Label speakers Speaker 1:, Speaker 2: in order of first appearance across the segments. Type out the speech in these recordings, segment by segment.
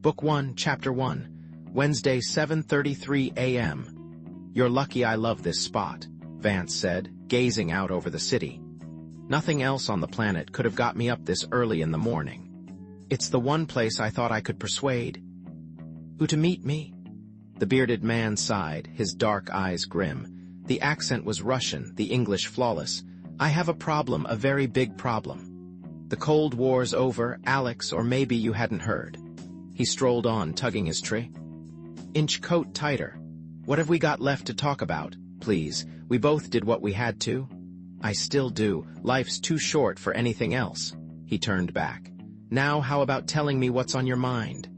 Speaker 1: Book 1, Chapter 1, Wednesday, 7:33 a.m. You're lucky I love this spot, Vance said, gazing out over the city. Nothing else on the planet could have got me up this early in the morning. It's the one place I thought I could persuade. Who to meet me? The bearded man sighed, his dark eyes grim. The accent was Russian, the English flawless. I have a problem, a very big problem. The Cold War's over, Alex, or maybe you hadn't heard. He strolled on, tugging his tree. Inch coat tighter. What have we got left to talk about? Please, we both did what we had to. I still do. Life's too short for anything else. He turned back. Now how about telling me what's on your mind?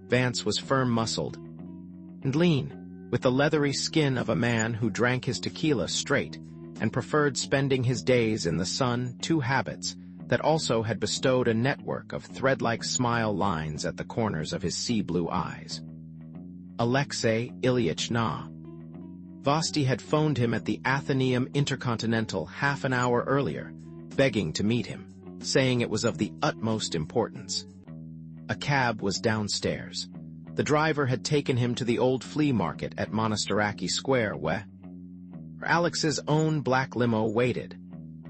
Speaker 1: Vance was firm-muscled and lean, with the leathery skin of a man who drank his tequila straight and preferred spending his days in the sun, two habits that also had bestowed a network of thread-like smile lines at the corners of his sea-blue eyes. Alexei Ilyich Novosty had phoned him at the Athenaeum Intercontinental half an hour earlier, begging to meet him, saying it was of the utmost importance. A cab was downstairs. The driver had taken him to the old flea market at Monastiraki Square, where Alex's own black limo waited.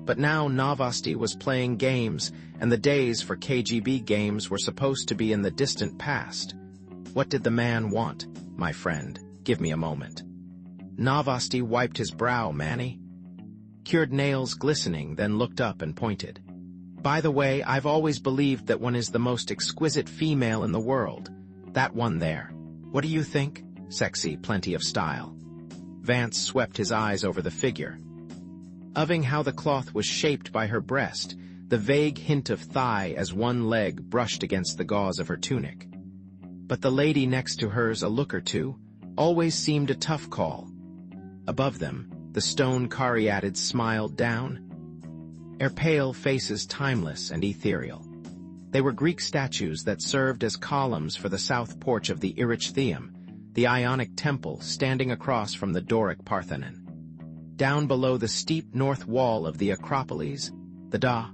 Speaker 1: But now Novosty was playing games, and the days for KGB games were supposed to be in the distant past. What did the man want? My friend, give me a moment. Novosty wiped his brow, Manny. Cured nails glistening, then looked up and pointed. By the way, I've always believed that one is the most exquisite female in the world. That one there. What do you think? Sexy, plenty of style. Vance swept his eyes over the figure. Oving how the cloth was shaped by her breast, the vague hint of thigh as one leg brushed against the gauze of her tunic. But the lady next to hers, a look or two, always seemed a tough call. Above them, the stone caryatids smiled down. Their pale faces timeless and ethereal. They were Greek statues that served as columns for the south porch of the Erechtheum, the Ionic temple standing across from the Doric Parthenon. Down below the steep north wall of the Acropolis, the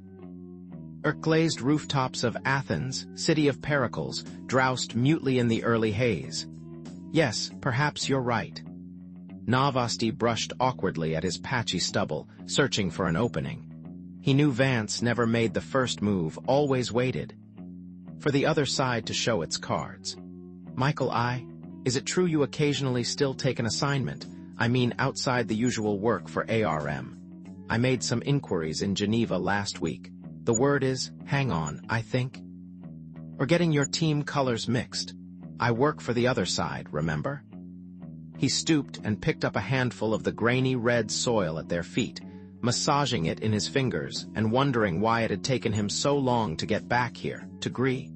Speaker 1: glazed rooftops of Athens, city of Pericles, drowsed mutely in the early haze. Yes, perhaps you're right. Novosty brushed awkwardly at his patchy stubble, searching for an opening. He knew Vance never made the first move, always waited for the other side to show its cards. Michael, is it true you occasionally still take an assignment? I mean outside the usual work for ARM. I made some inquiries in Geneva last week. The word is, hang on, I think. We're getting your team colors mixed. I work for the other side, remember? He stooped and picked up a handful of the grainy red soil at their feet, massaging it in his fingers and wondering why it had taken him so long to get back here, to Greece.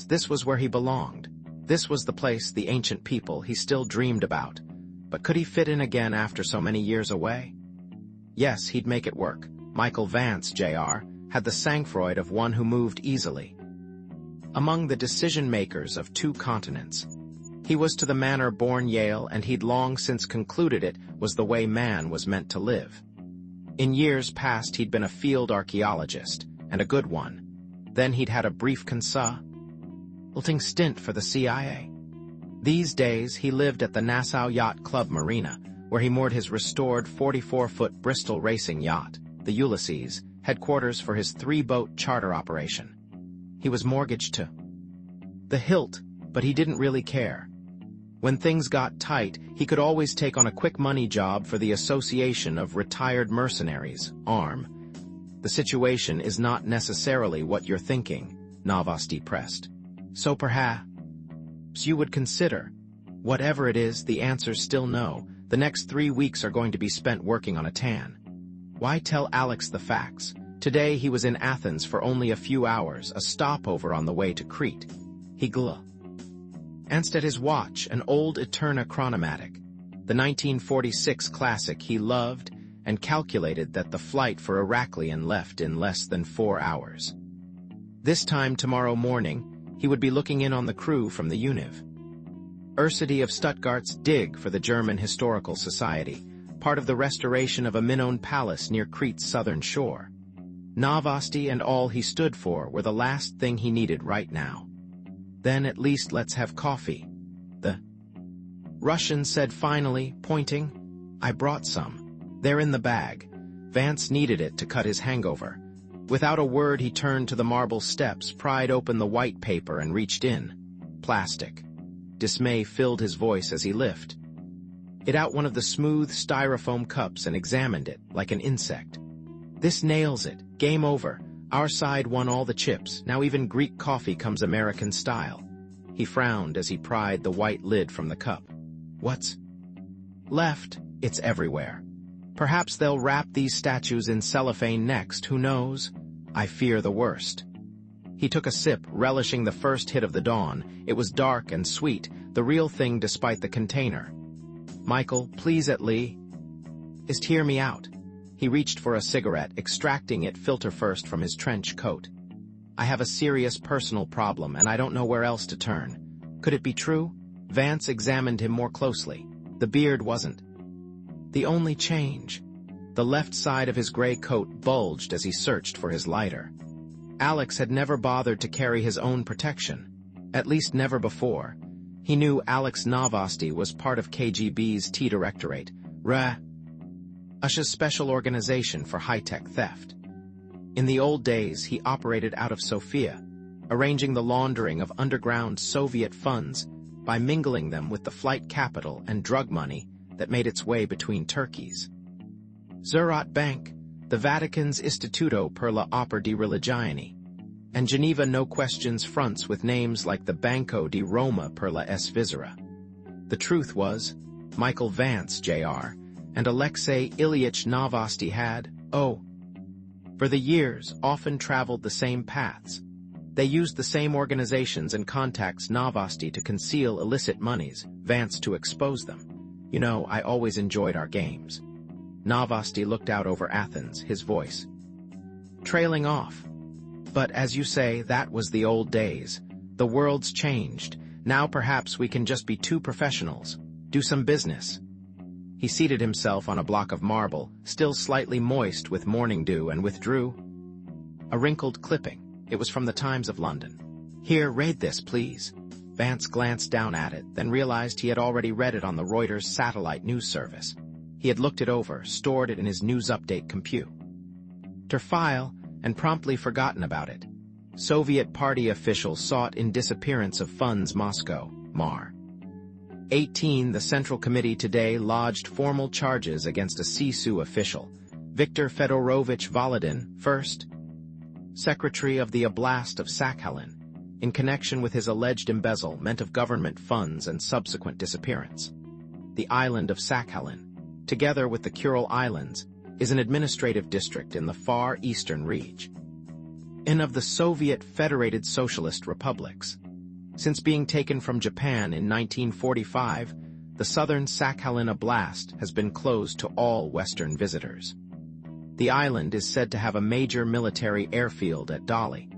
Speaker 1: This was where he belonged. This was the place, the ancient people he still dreamed about. But could he fit in again after so many years away? Yes, he'd make it work. Michael Vance, Jr., had the sang-froid of one who moved easily. Among the decision-makers of two continents, he was to the manner born Yale, and he'd long since concluded it was the way man was meant to live. In years past, he'd been a field archaeologist, and a good one. Then he'd had a brief consulting stint for the CIA. These days, he lived at the Nassau Yacht Club Marina, where he moored his restored 44-foot Bristol racing yacht, the Ulysses, headquarters for his three-boat charter operation. He was mortgaged to the hilt, but he didn't really care. When things got tight, he could always take on a quick money job for the Association of Retired Mercenaries, ARM. The situation is not necessarily what you're thinking, Novosty pressed. So perhaps you would consider. Whatever it is, the answer's still no. The next 3 weeks are going to be spent working on a tan. Why tell Alex the facts? Today he was in Athens for only a few hours, a stopover on the way to Crete. He glanced at his watch, an old Eterna chronomatic, the 1946 classic he loved, and calculated that the flight for Heraklion left in less than 4 hours. This time tomorrow morning, he would be looking in on the crew from the Univ. University of Stuttgart's dig for the German Historical Society, part of the restoration of a Minoan palace near Crete's southern shore. Novosty and all he stood for were the last thing he needed right now. Then at least let's have coffee. The Russian said finally, pointing. I brought some. They're in the bag. Vance needed it to cut his hangover. Without a word, he turned to the marble steps, pried open the white paper, and reached in. Plastic. Dismay filled his voice as he lifted it out one of the smooth styrofoam cups and examined it like an insect. This nails it. Game over. Our side won all the chips. Now even Greek coffee comes American style. He frowned as he pried the white lid from the cup. What's left? It's everywhere. Perhaps they'll wrap these statues in cellophane next, who knows? I fear the worst. He took a sip, relishing the first hit of the dawn. It was dark and sweet, the real thing despite the container. Michael, please at least hear me out. He reached for a cigarette, extracting it filter first from his trench coat. I have a serious personal problem, and I don't know where else to turn. Could it be true? Vance examined him more closely. The beard wasn't the only change. The left side of his gray coat bulged as he searched for his lighter. Alex had never bothered to carry his own protection. At least never before. He knew Alex Novosty was part of KGB's T-Directorate, Russia's special organization for high-tech theft. In the old days, he operated out of Sofia, arranging the laundering of underground Soviet funds by mingling them with the flight capital and drug money that made its way between Turkeys. Zerot Bank, the Vatican's Istituto per la Opera di Religione, and Geneva no questions fronts with names like the Banco di Roma per la S. Visera. The truth was, Michael Vance, Jr., and Alexei Ilyich Novosty had, for the years, often traveled the same paths. They used the same organizations and contacts Novosty to conceal illicit monies, Vance to expose them. You know, I always enjoyed our games. Novosty looked out over Athens, his voice trailing off. But as you say, that was the old days. The world's changed. Now perhaps we can just be two professionals. Do some business. He seated himself on a block of marble, still slightly moist with morning dew, and withdrew a wrinkled clipping. It was from the Times of London. Here, read this, please. Vance glanced down at it, then realized he had already read it on the Reuters satellite news service. He had looked it over, stored it in his news update computer file, and promptly forgotten about it. Soviet party officials sought in disappearance of funds Moscow, Mar. 18. The Central Committee today lodged formal charges against a CSU official, Viktor Fedorovich Volodin, first Secretary of the Oblast of Sakhalin, in connection with his alleged embezzlement of government funds and subsequent disappearance. The island of Sakhalin, together with the Kuril Islands, is an administrative district in the far eastern region of the Soviet Federated Socialist Republics. Since being taken from Japan in 1945, the southern Sakhalin Oblast has been closed to all Western visitors. The island is said to have a major military airfield at Dali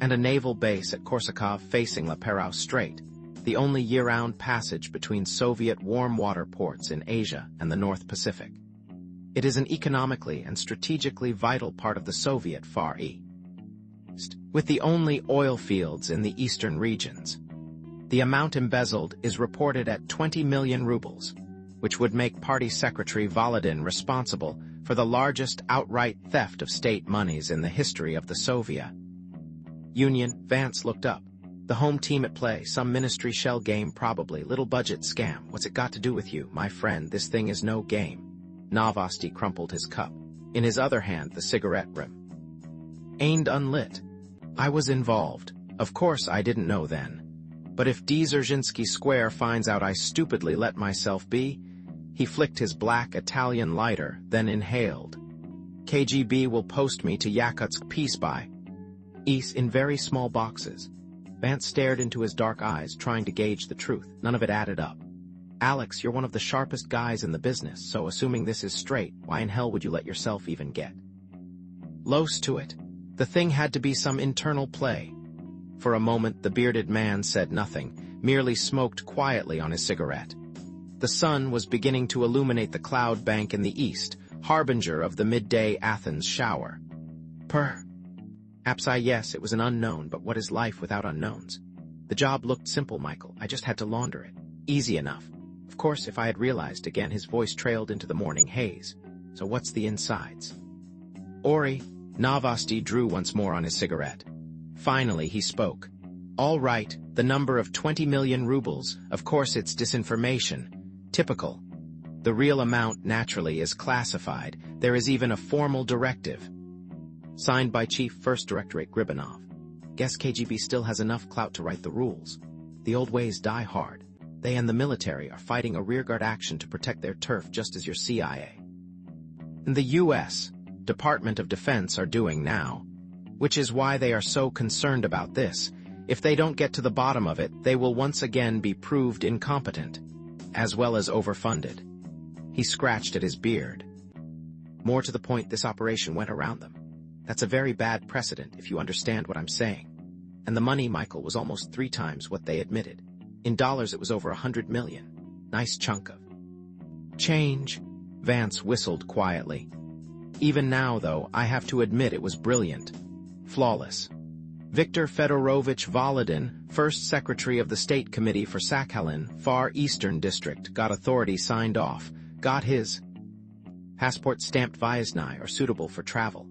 Speaker 1: and a naval base at Korsakov facing La Perouse Strait, the only year-round passage between Soviet warm water ports in Asia and the North Pacific. It is an economically and strategically vital part of the Soviet Far East, with the only oil fields in the eastern regions. The amount embezzled is reported at 20 million rubles, which would make Party Secretary Volodin responsible for the largest outright theft of state monies in the history of the Soviet Union. Vance looked up. The home team at play, some ministry shell game probably, little budget scam. What's it got to do with you, my friend? This thing is no game. Novosty crumpled his cup. In his other hand, the cigarette remained unlit. I was involved. Of course I didn't know then. But if Dzerzhinsky Square finds out I stupidly let myself be, he flicked his black Italian lighter, then inhaled. KGB will post me to Yakutsk Peace by East in very small boxes. Vance stared into his dark eyes, trying to gauge the truth. None of it added up. Alex, you're one of the sharpest guys in the business, so assuming this is straight, why in hell would you let yourself even get close to it? The thing had to be some internal play. For a moment, the bearded man said nothing, merely smoked quietly on his cigarette. The sun was beginning to illuminate the cloud bank in the east, harbinger of the midday Athens shower. Yes, it was an unknown, but what is life without unknowns? The job looked simple, Michael. I just had to launder it. Easy enough. Of course, if I had realized again, his voice trailed into the morning haze. So what's the insides? Ori, Novosty drew once more on his cigarette. Finally, he spoke. All right, the number of 20 million rubles. Of course, it's disinformation. Typical. The real amount, naturally, is classified. There is even a formal directive. Signed by Chief First Directorate Gribanov. Guess KGB still has enough clout to write the rules. The old ways die hard. They and the military are fighting a rearguard action to protect their turf, just as your CIA. In the U.S., Department of Defense are doing now. Which is why they are so concerned about this. If they don't get to the bottom of it, they will once again be proved incompetent, as well as overfunded. He scratched at his beard. More to the point, this operation went around them. That's a very bad precedent, if you understand what I'm saying. And the money, Michael, was almost 3 times what they admitted. In dollars, it was over 100 million. Nice chunk of change. Vance whistled quietly. Even now, though, I have to admit it was brilliant. Flawless. Viktor Fedorovich Volodin, first secretary of the State Committee for Sakhalin, Far Eastern District, got authority signed off, got his passport stamped Vyazny or suitable for travel,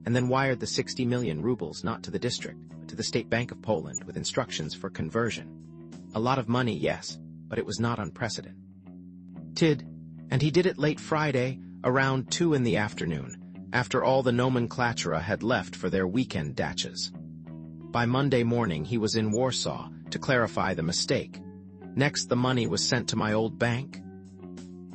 Speaker 1: and then wired the 60 million rubles not to the district, but to the State Bank of Poland with instructions for conversion. A lot of money, yes, but it was not unprecedented. And he did it late Friday, around 2 in the afternoon, after all the nomenclatura had left for their weekend datches. By Monday morning, he was in Warsaw to clarify the mistake. Next, the money was sent to my old bank.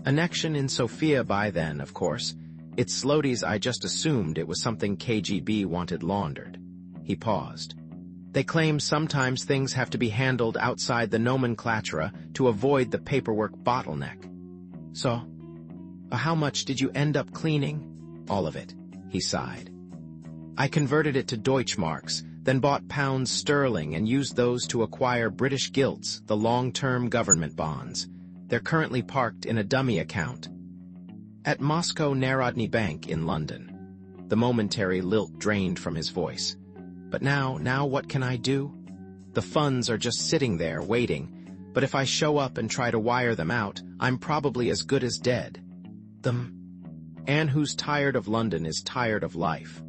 Speaker 1: Annexion in Sofia by then, of course. It's Slodies. I just assumed it was something KGB wanted laundered. He paused. They claim sometimes things have to be handled outside the nomenclatura to avoid the paperwork bottleneck. So, how much did you end up cleaning? All of it, he sighed. I converted it to Deutschmarks, then bought pounds sterling and used those to acquire British gilts, the long-term government bonds. They're currently parked in a dummy account at Moscow Narodny Bank in London. The momentary lilt drained from his voice. But now what can I do? The funds are just sitting there waiting, but if I show up and try to wire them out, I'm probably as good as dead. Anne, who's tired of London, is tired of life.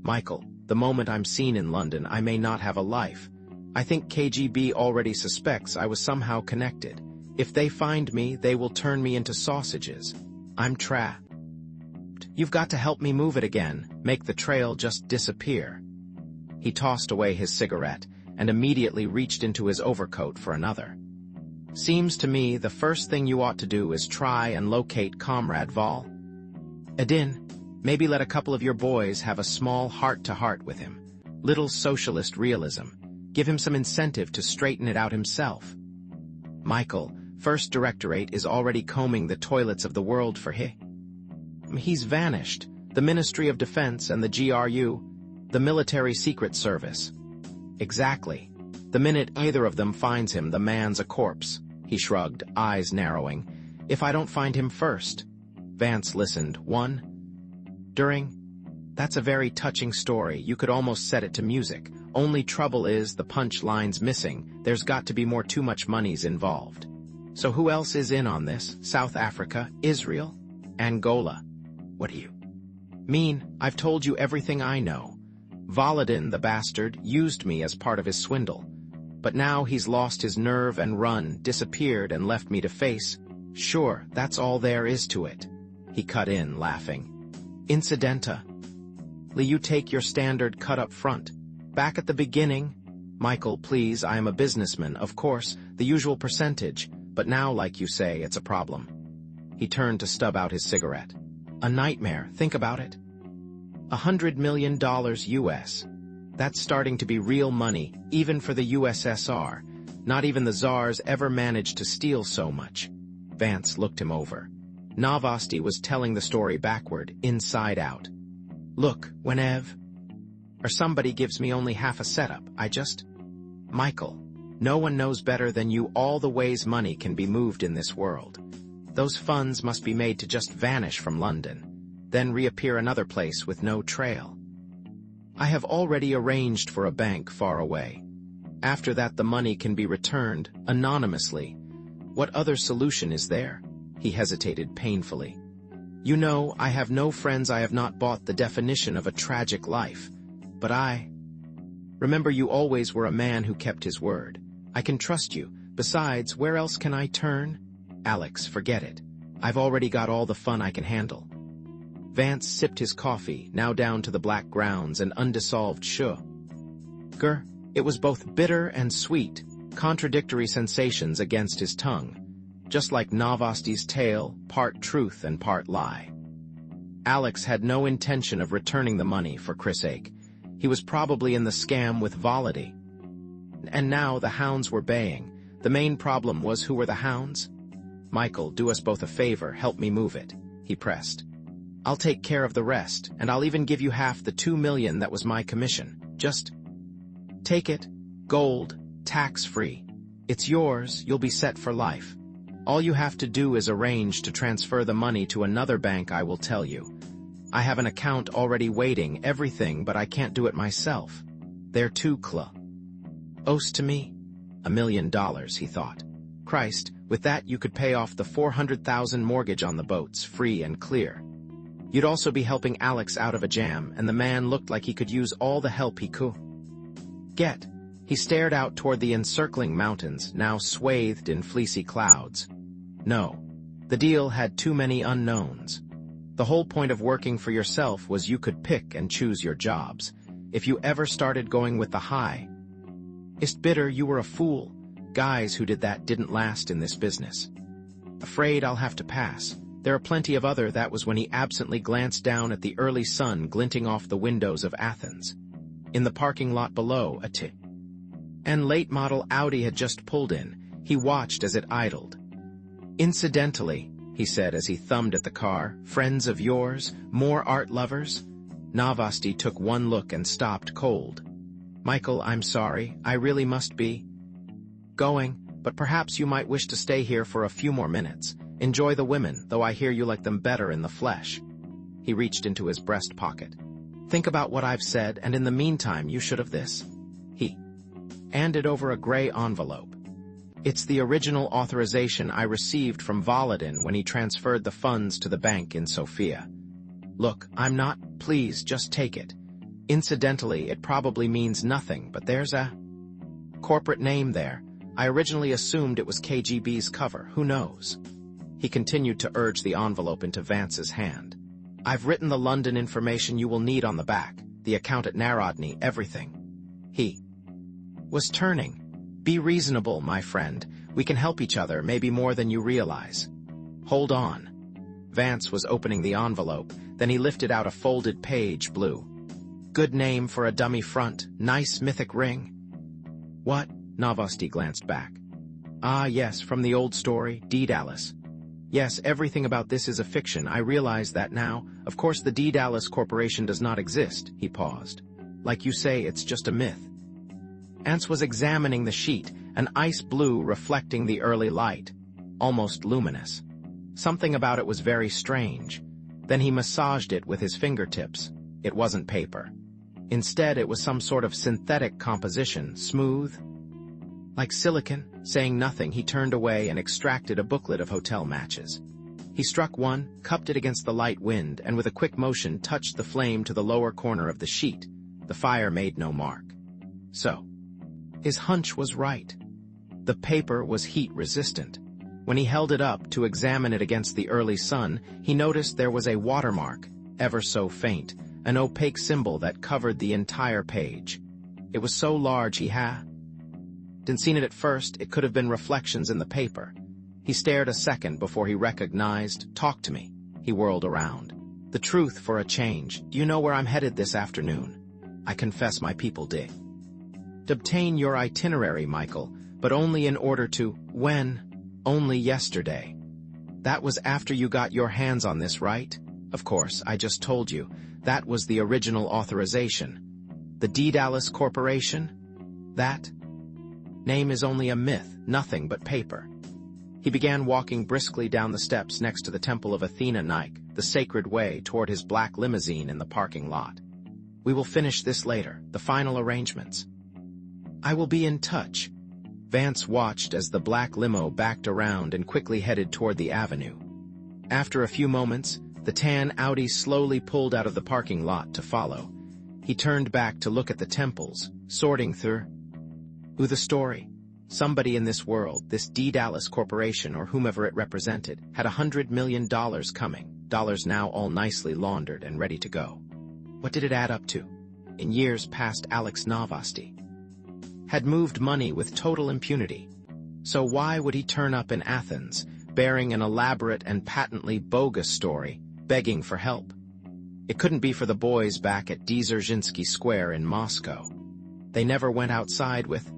Speaker 1: Michael, the moment I'm seen in London, I may not have a life. I think KGB already suspects I was somehow connected. If they find me, they will turn me into sausages. I'm trapped. You've got to help me move it again, make the trail just disappear. He tossed away his cigarette and immediately reached into his overcoat for another. Seems to me the first thing you ought to do is try and locate Comrade Vol. Edin, maybe let a couple of your boys have a small heart-to-heart with him. Little socialist realism. Give him some incentive to straighten it out himself. Michael, First Directorate is already combing the toilets of the world for he's vanished. The Ministry of Defense and the GRU, the Military Secret Service. Exactly. The minute either of them finds him, the man's a corpse. He shrugged, eyes narrowing. If I don't find him first. Vance listened. That's a very touching story. You could almost set it to music. Only trouble is the punch line's missing. There's got to be more. Too much money's involved. So who else is in on this? South Africa? Israel? Angola? What do you mean? I've told you everything I know. Volodin, the bastard, used me as part of his swindle. But now he's lost his nerve and disappeared and left me to face. Sure, that's all there is to it. He cut in, laughing. Incidentally, you take your standard cut up front. Back at the beginning. Michael, please, I am a businessman, of course, the usual percentage. But now, like you say, it's a problem. He turned to stub out his cigarette. A nightmare, think about it. $100 million US. That's starting to be real money, even for the USSR. Not even the Tsars ever managed to steal so much. Vance looked him over. Novosty was telling the story backward, inside out. Look, whenever somebody gives me only half a setup, Michael, no one knows better than you all the ways money can be moved in this world. Those funds must be made to just vanish from London, then reappear another place with no trail. I have already arranged for a bank far away. After that, the money can be returned anonymously. What other solution is there? He hesitated painfully. You know, I have no friends. I have not bought the definition of a tragic life. But I... Remember, you always were a man who kept his word. I can trust you. Besides, where else can I turn? Alex, forget it. I've already got all the fun I can handle. Vance sipped his coffee, now down to the black grounds and undissolved sugar. It was both bitter and sweet, contradictory sensations against his tongue, just like Novosty's tale, part truth and part lie. Alex had no intention of returning the money for Chrisake. He was probably in the scam with Volody. And now the hounds were baying. The main problem was, who were the hounds? Michael, do us both a favor, help me move it, he pressed. I'll take care of the rest, and I'll even give you half the $2 million that was my commission. Just take it, gold, tax-free. It's yours, you'll be set for life. All you have to do is arrange to transfer the money to another bank. I will tell you. I have an account already waiting, everything, but I can't do it myself. They're too close to me. $1 million, he thought. Christ, with that you could pay off the $400,000 mortgage on the boats, free and clear. You'd also be helping Alex out of a jam, and the man looked like he could use all the help he could get. He stared out toward the encircling mountains, now swathed in fleecy clouds. No, the deal had too many unknowns. The whole point of working for yourself was you could pick and choose your jobs. If you ever started going with the highest bidder, you were a fool. Guys who did that didn't last in this business. Afraid I'll have to pass. There are plenty of other. That was when he absently glanced down at the early sun glinting off the windows of Athens. In the parking lot below, a late model Audi had just pulled in. He watched as it idled. Incidentally, he said as he thumbed at the car, friends of yours, more art lovers? Novosty took one look and stopped cold. Michael, I'm sorry, I really must be going, but perhaps you might wish to stay here for a few more minutes. Enjoy the women, though I hear you like them better in the flesh. He reached into his breast pocket. Think about what I've said, and in the meantime you should have this. He handed over a gray envelope. It's the original authorization I received from Volodin when he transferred the funds to the bank in Sofia. Look, I'm not, please just take it. Incidentally, it probably means nothing, but there's a corporate name there. I originally assumed it was KGB's cover, who knows? He continued to urge the envelope into Vance's hand. I've written the London information you will need on the back, the account at Narodny, everything. He was turning. Be reasonable, my friend. We can help each other, maybe more than you realize. Hold on. Vance was opening the envelope, then he lifted out a folded page, blue. Good name for a dummy front, nice mythic ring. What? Novosty glanced back. Ah, yes, from the old story, Daedalus. Yes, everything about this is a fiction, I realize that now. Of course the Daedalus Corporation does not exist, he paused. Like you say, it's just a myth. Vance was examining the sheet, an ice blue reflecting the early light, almost luminous. Something about it was very strange. Then he massaged it with his fingertips. It wasn't paper. Instead, it was some sort of synthetic composition, smooth, like silicon. Saying nothing, he turned away and extracted a booklet of hotel matches. He struck one, cupped it against the light wind, and with a quick motion touched the flame to the lower corner of the sheet. The fire made no mark. So, his hunch was right. The paper was heat-resistant. When he held it up to examine it against the early sun, he noticed there was a watermark, ever so faint, an opaque symbol that covered the entire page. It was so large he hadn't seen it at first. It could have been reflections in the paper. He stared a second before he recognized. Talk to me. He whirled around. The truth for a change. Do you know where I'm headed this afternoon? I confess my people did. Obtain your itinerary, Michael, but only in order to... When? Only yesterday. That was after you got your hands on this, right? Of course, I just told you. That was the original authorization. The Daedalus Corporation? That name is only a myth, nothing but paper. He began walking briskly down the steps next to the Temple of Athena Nike, the sacred way, toward his black limousine in the parking lot. We will finish this later, the final arrangements. I will be in touch. Vance watched as the black limo backed around and quickly headed toward the avenue. After a few moments, the tan Audi slowly pulled out of the parking lot to follow. He turned back to look at the temples, sorting through the story. Somebody in this world, this Daedalus corporation or whomever it represented, had $100 million coming, dollars now all nicely laundered and ready to go. What did it add up to? In years past, Alex Novosty had moved money with total impunity. So why would he turn up in Athens, bearing an elaborate and patently bogus story, begging for help? It couldn't be for the boys back at Dzержinski Square in Moscow. They never went outside with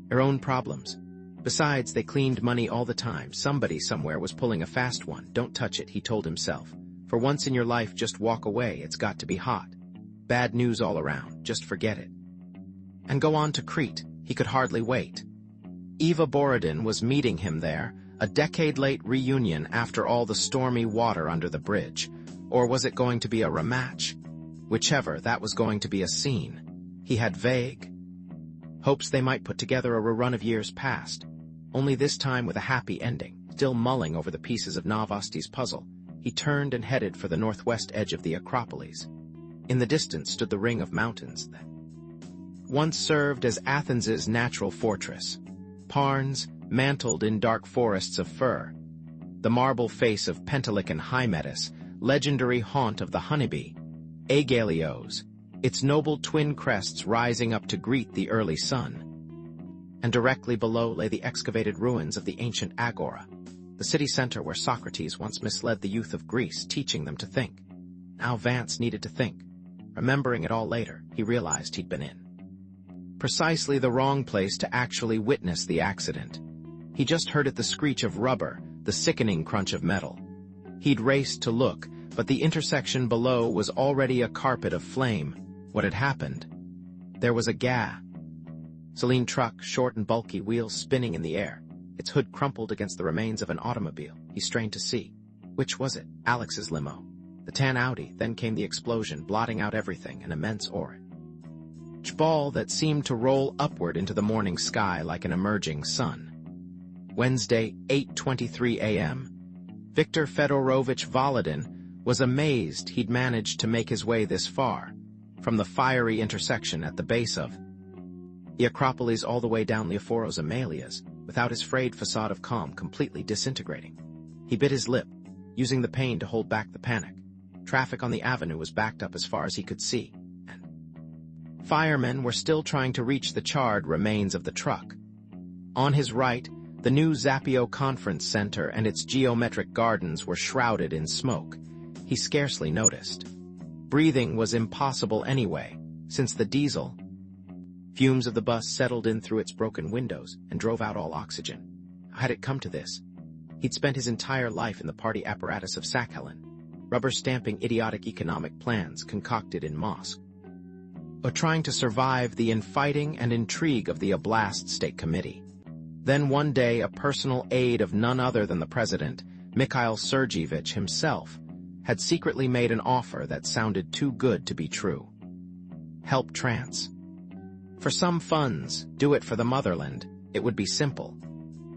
Speaker 1: their own problems. Besides, they cleaned money all the time. Somebody somewhere was pulling a fast one. Don't touch it, he told himself. For once in your life, just walk away. It's got to be hot. Bad news all around. Just forget it. And go on to Crete. He could hardly wait. Eva Borodin was meeting him there, a decade-late reunion after all the stormy water under the bridge. Or was it going to be a rematch? Whichever, that was going to be a scene. He had vague hopes they might put together a rerun of years past, only this time with a happy ending. Still mulling over the pieces of Novosty's puzzle, he turned and headed for the northwest edge of the Acropolis. In the distance stood the ring of mountains that once served as Athens's natural fortress. Parnes, mantled in dark forests of fir. The marble face of Pentelicon Hymettus, legendary haunt of the honeybee. Aegalios, its noble twin crests rising up to greet the early sun. And directly below lay the excavated ruins of the ancient Agora, the city center where Socrates once misled the youth of Greece, teaching them to think. Now Vance needed to think. Remembering it all later, he realized he'd been in precisely the wrong place to actually witness the accident. He just heard the screech of rubber, the sickening crunch of metal. He'd raced to look, but the intersection below was already a carpet of flame. What had happened? There was a gasoline truck, short and bulky, wheels spinning in the air. Its hood crumpled against the remains of an automobile. He strained to see. Which was it? Alex's limo. The tan Audi. Then came the explosion, blotting out everything, an immense orange ball that seemed to roll upward into the morning sky like an emerging sun. Wednesday, 8:23 a.m. Viktor Fedorovich Volodin was amazed he'd managed to make his way this far, from the fiery intersection at the base of the Acropolis all the way down Leoforos Amelias, without his frayed facade of calm completely disintegrating. He bit his lip, using the pain to hold back the panic. Traffic on the avenue was backed up as far as he could see, and firemen were still trying to reach the charred remains of the truck. On his right, the new Zapio Conference Center and its geometric gardens were shrouded in smoke. He scarcely noticed. Breathing was impossible anyway, since the diesel fumes of the bus settled in through its broken windows and drove out all oxygen. How had it come to this? He'd spent his entire life in the party apparatus of Sakhalin, rubber-stamping idiotic economic plans concocted in Moscow, or trying to survive the infighting and intrigue of the Oblast State Committee. Then one day, a personal aide of none other than the president, Mikhail Sergeyevich himself, had secretly made an offer that sounded too good to be true. Help trance. For some funds, do it for the motherland. It would be simple.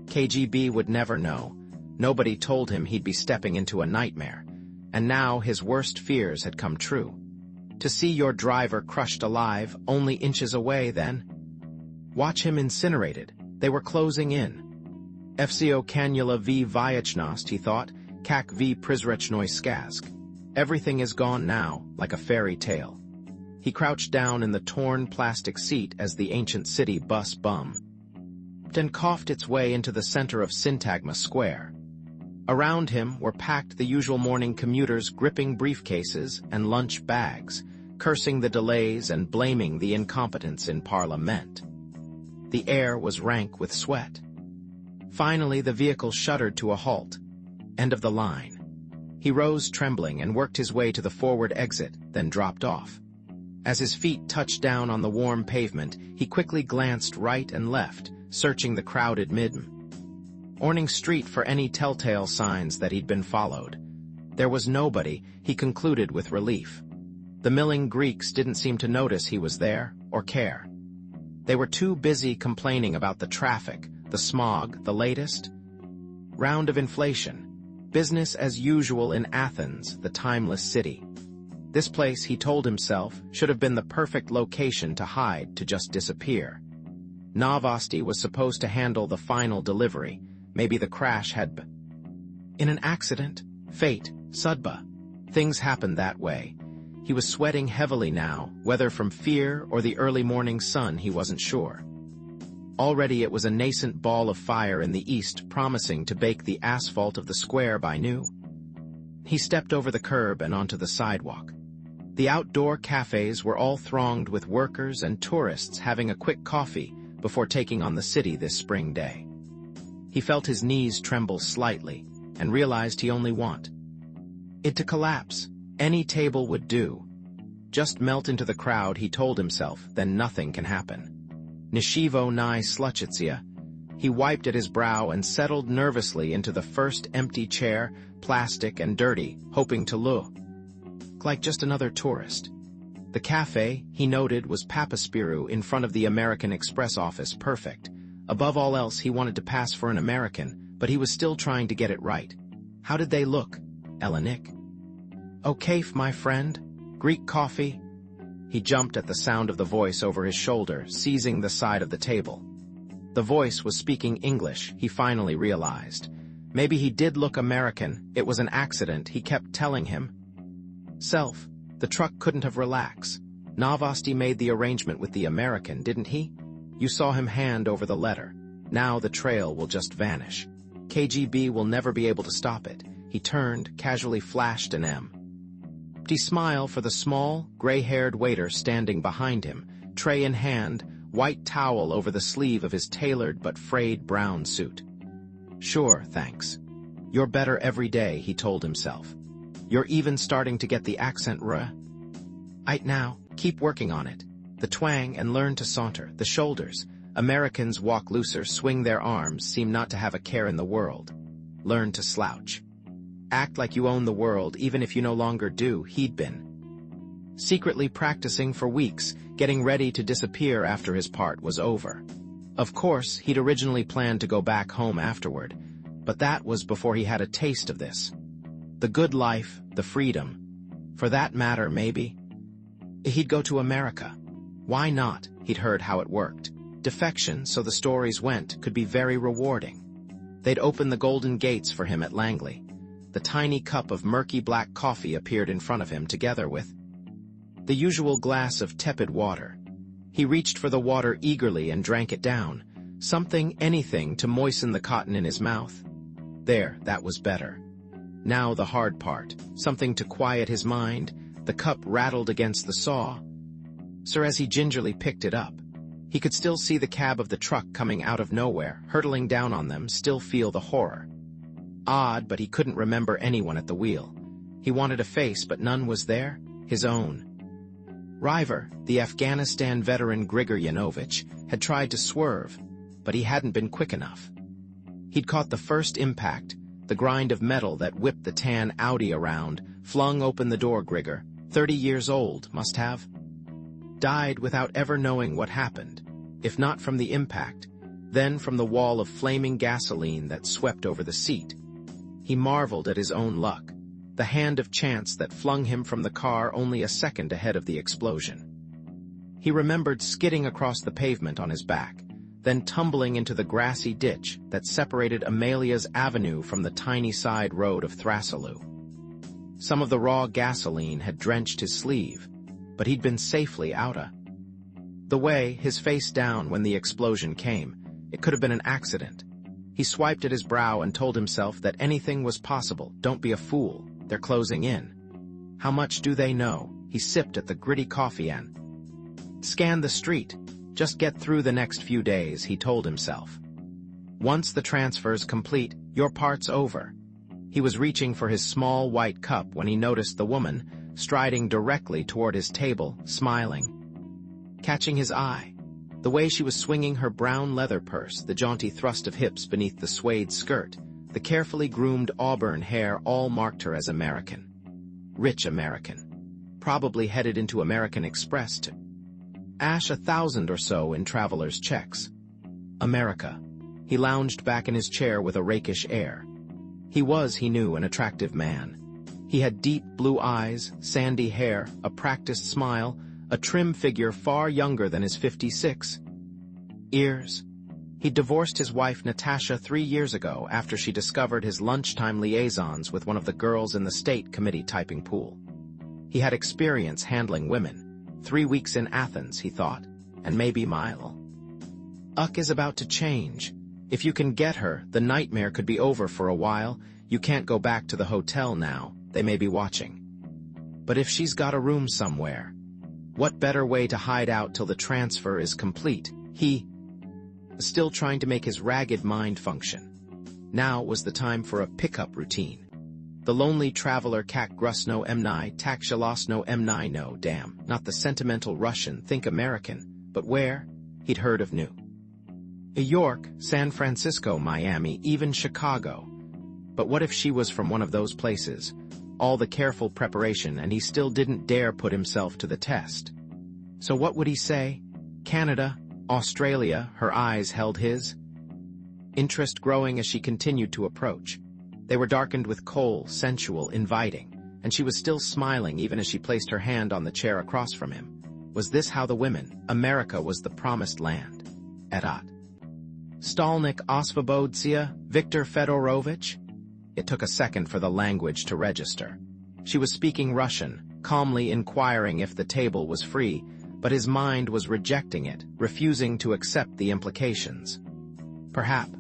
Speaker 1: KGB would never know. Nobody told him he'd be stepping into a nightmare. And now his worst fears had come true. To see your driver crushed alive, only inches away then. Watch him incinerated. They were closing in. FCO Cannula v Vyachnost, he thought, Kak v Prizrechnoi Skazk. Everything is gone now, like a fairy tale. He crouched down in the torn plastic seat as the ancient city bus bummed and coughed its way into the center of Syntagma Square. Around him were packed the usual morning commuters gripping briefcases and lunch bags, cursing the delays and blaming the incompetence in Parliament. The air was rank with sweat. Finally, the vehicle shuddered to a halt. End of the line. He rose trembling and worked his way to the forward exit, then dropped off. As his feet touched down on the warm pavement, he quickly glanced right and left, searching the crowded mid-morning street for any telltale signs that he'd been followed. There was nobody, he concluded with relief. The milling Greeks didn't seem to notice he was there or care. They were too busy complaining about the traffic, the smog, the latest round of inflation. Business as usual in Athens, the timeless city. This place, he told himself, should have been the perfect location to hide, to just disappear. Novosty was supposed to handle the final delivery. Maybe the crash had in an accident, fate, sudba. Things happened that way. He was sweating heavily now, whether from fear or the early morning sun, he wasn't sure. Already it was a nascent ball of fire in the east, promising to bake the asphalt of the square by noon. He stepped over the curb and onto the sidewalk. The outdoor cafes were all thronged with workers and tourists having a quick coffee before taking on the city this spring day. He felt his knees tremble slightly and realized he only wanted it to collapse. Any table would do. Just melt into the crowd, he told himself, then nothing can happen. Nishivo nai sluchitsia. He wiped at his brow and settled nervously into the first empty chair, plastic and dirty, hoping to look like just another tourist. The cafe, he noted, was Papaspiru in front of the American Express office, perfect. Above all else, he wanted to pass for an American, but he was still trying to get it right. How did they look? Elenic. Okay, my friend. Greek coffee? He jumped at the sound of the voice over his shoulder, seizing the side of the table. The voice was speaking English, he finally realized. Maybe he did look American, it was an accident, he kept telling him. Self, the truck couldn't have relaxed. Novosty made the arrangement with the American, didn't he? You saw him hand over the letter. Now the trail will just vanish. KGB will never be able to stop it. He turned, casually flashed an empty smile for the small, gray-haired waiter standing behind him, tray in hand, white towel over the sleeve of his tailored but frayed brown suit. Sure, thanks. You're better every day, he told himself. You're even starting to get the accent right now. Keep working on it. The twang, and learn to saunter. The shoulders. Americans walk looser, swing their arms, seem not to have a care in the world. Learn to slouch. Act like you own the world, even if you no longer do. He'd been secretly practicing for weeks, getting ready to disappear after his part was over. Of course, he'd originally planned to go back home afterward, but that was before he had a taste of this. The good life, the freedom. For that matter, maybe he'd go to America. Why not? He'd heard how it worked. Defection, so the stories went, could be very rewarding. They'd open the golden gates for him at Langley. The tiny cup of murky black coffee appeared in front of him together with the usual glass of tepid water. He reached for the water eagerly and drank it down. Something, anything, to moisten the cotton in his mouth. There, that was better. Now the hard part, something to quiet his mind. The cup rattled against the saw. Sir, as he gingerly picked it up, he could still see the cab of the truck coming out of nowhere, hurtling down on them, still feel the horror. Odd, but he couldn't remember anyone at the wheel. He wanted a face, but none was there. His own. River, the Afghanistan veteran Grigor Yanovich, had tried to swerve, but he hadn't been quick enough. He'd caught the first impact, the grind of metal that whipped the tan Audi around, flung open the door. Grigor, 30 years old, must have died without ever knowing what happened, if not from the impact, then from the wall of flaming gasoline that swept over the seat. He marveled at his own luck, the hand of chance that flung him from the car only a second ahead of the explosion. He remembered skidding across the pavement on his back, then tumbling into the grassy ditch that separated Amelia's Avenue from the tiny side road of Thrasaloo. Some of the raw gasoline had drenched his sleeve, but he'd been safely out of the way, his face down when the explosion came. It could have been an accident. He swiped at his brow and told himself that anything was possible. Don't be a fool. They're closing in. How much do they know? He sipped at the gritty coffee and scanned the street. Just get through the next few days, he told himself. Once the transfer's complete, your part's over. He was reaching for his small white cup when he noticed the woman striding directly toward his table, smiling. Catching his eye, the way she was swinging her brown leather purse, the jaunty thrust of hips beneath the suede skirt, the carefully groomed auburn hair all marked her as American. Rich American. Probably headed into American Express to Ash 1,000 or so in traveler's checks. America. He lounged back in his chair with a rakish air. He was, he knew, an attractive man. He had deep blue eyes, sandy hair, a practiced smile, a trim figure far younger than his 56. Ears. He'd divorced his wife Natasha 3 years ago after she discovered his lunchtime liaisons with one of the girls in the state committee typing pool. He had experience handling women. 3 weeks in Athens, he thought, and maybe Mile. Uck is about to change. If you can get her, the nightmare could be over for a while. You can't go back to the hotel now. They may be watching. But if she's got a room somewhere, what better way to hide out till the transfer is complete? He was still trying to make his ragged mind function. Now was the time for a pickup routine. The lonely traveler kak grusno emni tak shalasno emni no damn, not the sentimental Russian, think American, but where? He'd heard of New York, San Francisco, Miami, even Chicago. But what if she was from one of those places? All the careful preparation, and he still didn't dare put himself to the test. So what would he say? Canada? Australia? Her eyes held his. Interest growing as she continued to approach. They were darkened with kohl, sensual, inviting, and she was still smiling even as she placed her hand on the chair across from him. Was this how the women? America was the promised land. Edat. Stalnik Osvobodzia, Viktor Fedorovich? It took a second for the language to register. She was speaking Russian, calmly inquiring if the table was free, but his mind was rejecting it, refusing to accept the implications. Perhaps.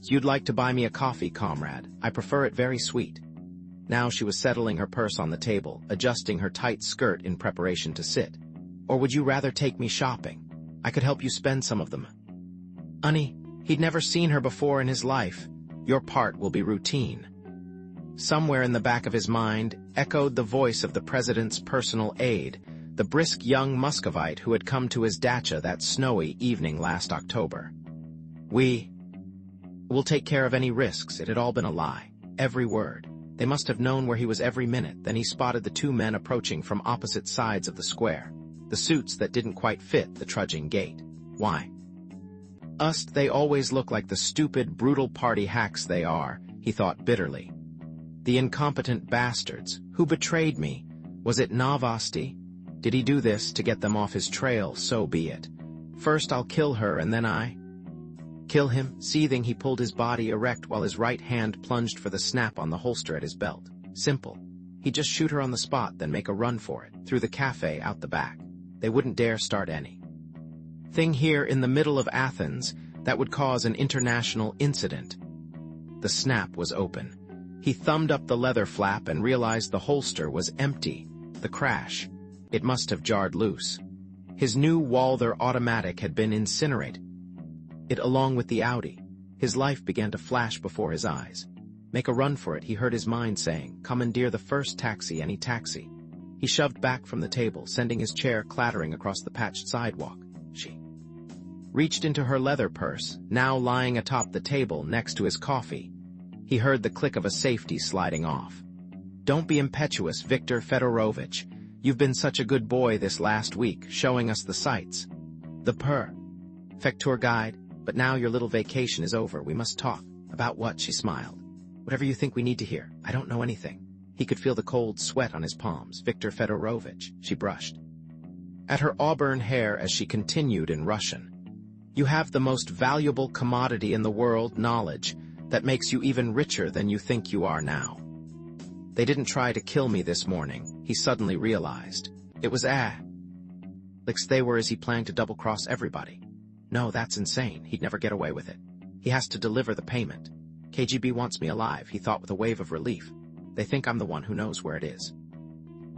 Speaker 1: You'd like to buy me a coffee, comrade. I prefer it very sweet. Now she was settling her purse on the table, adjusting her tight skirt in preparation to sit. Or would you rather take me shopping? I could help you spend some of them. Honey, he'd never seen her before in his life. Your part will be routine. Somewhere in the back of his mind echoed the voice of the president's personal aide, the brisk young Muscovite who had come to his dacha that snowy evening last October. We'll take care of any risks. It had all been a lie. Every word. They must have known where he was every minute. Then he spotted the 2 men approaching from opposite sides of the square. The suits that didn't quite fit the trudging gait. Why? They always look like the stupid, brutal party hacks they are, he thought bitterly. The incompetent bastards. Who betrayed me? Was it Novosty? Did he do this to get them off his trail? So be it. First I'll kill her and then I... Kill him? Seething, he pulled his body erect while his right hand plunged for the snap on the holster at his belt. Simple. He'd just shoot her on the spot, then make a run for it, through the cafe, out the back. They wouldn't dare start any thing here in the middle of Athens that would cause an international incident. The snap was open. He thumbed up the leather flap and realized the holster was empty. The crash. It must have jarred loose. His new Walther automatic had been incinerated. It along with the Audi. His life began to flash before his eyes. Make a run for it, he heard his mind saying. Commandeer the first taxi, any taxi. He shoved back from the table, sending his chair clattering across the patched sidewalk. She reached into her leather purse, now lying atop the table next to his coffee. He heard the click of a safety sliding off. Don't be impetuous, Viktor Fedorovich. You've been such a good boy this last week, showing us the sights. The tour guide, but now your little vacation is over. We must talk. About what? She smiled. Whatever you think we need to hear. I don't know anything. He could feel the cold sweat on his palms. Viktor Fedorovich, she brushed at her auburn hair as she continued in Russian. You have the most valuable commodity in the world, knowledge, that makes you even richer than you think you are now. They didn't try to kill me this morning, he suddenly realized. It was they were as he planned to double-cross everybody. No, that's insane. He'd never get away with it. He has to deliver the payment. KGB wants me alive, he thought with a wave of relief. They think I'm the one who knows where it is.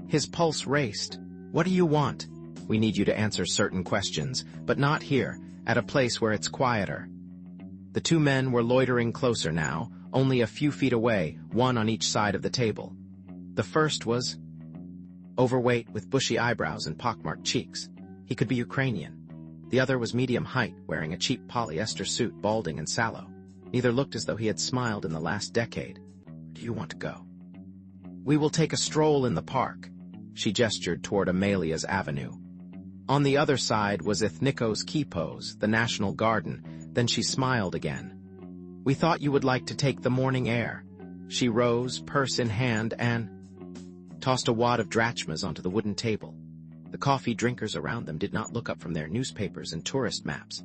Speaker 1: His pulse raced. What do you want? We need you to answer certain questions, but not here, at a place where it's quieter. The 2 men were loitering closer now, only a few feet away, one on each side of the table. The first was overweight with bushy eyebrows and pockmarked cheeks. He could be Ukrainian. The other was medium height, wearing a cheap polyester suit, balding and sallow. Neither looked as though he had smiled in the last decade. Where do you want to go? We will take a stroll in the park. She gestured toward Amelia's Avenue. On the other side was Ethnikos Kipos, the National Garden. Then she smiled again. "We thought you would like to take the morning air." She rose, purse in hand, and tossed a wad of drachmas onto the wooden table. The coffee drinkers around them did not look up from their newspapers and tourist maps.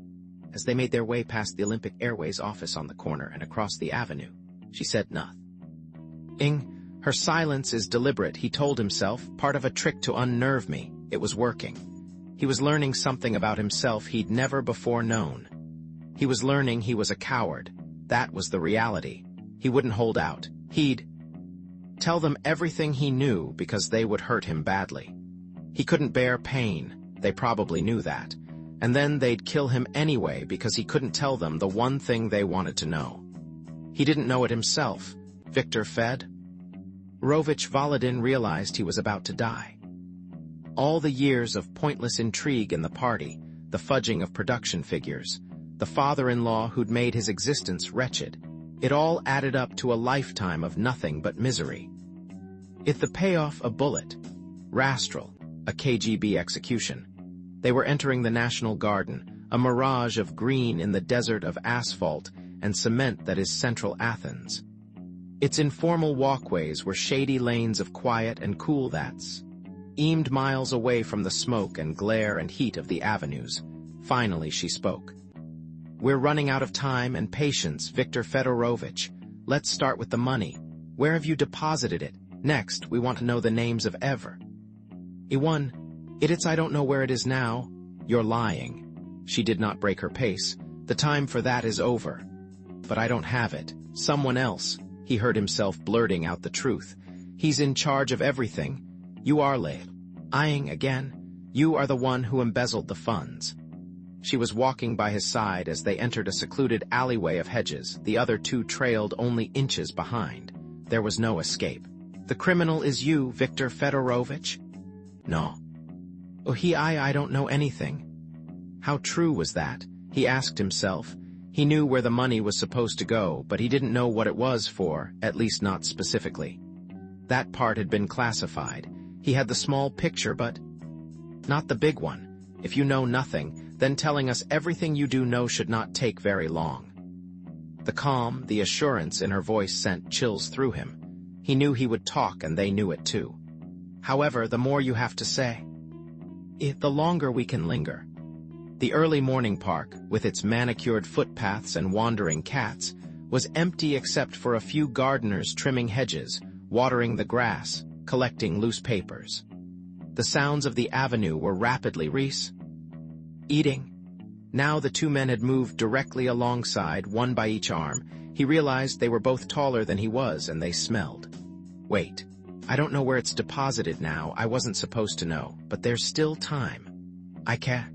Speaker 1: As they made their way past the Olympic Airways office on the corner and across the avenue, she said nothing. Her silence is deliberate, he told himself, part of a trick to unnerve me. It was working. He was learning something about himself he'd never before known. He was learning he was a coward. That was the reality. He wouldn't hold out. He'd tell them everything he knew because they would hurt him badly. He couldn't bear pain. They probably knew that. And then they'd kill him anyway because he couldn't tell them the one thing they wanted to know. He didn't know it himself. Viktor Fedorovich Volodin realized he was about to die. All the years of pointless intrigue in the party, the fudging of production figures, the father-in-law who'd made his existence wretched, it all added up to a lifetime of nothing but misery. If the payoff a bullet, Rastral, a KGB execution. They were entering the National Garden, a mirage of green in the desert of asphalt and cement that is central Athens. Its informal walkways were shady lanes of quiet and cool that's aimed miles away from the smoke and glare and heat of the avenues. Finally she spoke. "We're running out of time and patience, Viktor Fedorovich. Let's start with the money. Where have you deposited it? Next, we want to know the names of everyone. Idiots, I don't know where it is now." "You're lying." She did not break her pace. "The time for that is over." "But I don't have it. Someone else." He heard himself blurting out the truth. "He's in charge of everything. You are lying again. You are the one who embezzled the funds." She was walking by his side as they entered a secluded alleyway of hedges. The other two trailed only inches behind. There was no escape. "The criminal is you, Viktor Fedorovich?" "No." "Oh, I don't know anything." How true was that? He asked himself. He knew where the money was supposed to go, but he didn't know what it was for, at least not specifically. That part had been classified. He had the small picture, but not the big one. If you know nothing, then telling us everything you do know should not take very long. The calm, the assurance in her voice sent chills through him. He knew he would talk, and they knew it too. "However, the more you have to say, the longer we can linger." The early morning park, with its manicured footpaths and wandering cats, was empty except for a few gardeners trimming hedges, watering the grass, collecting loose papers. The sounds of the avenue were rapidly eating. Now the two men had moved directly alongside, one by each arm. He realized they were both taller than he was, and they smelled. "Wait. I don't know where it's deposited now. I wasn't supposed to know, but there's still time. I can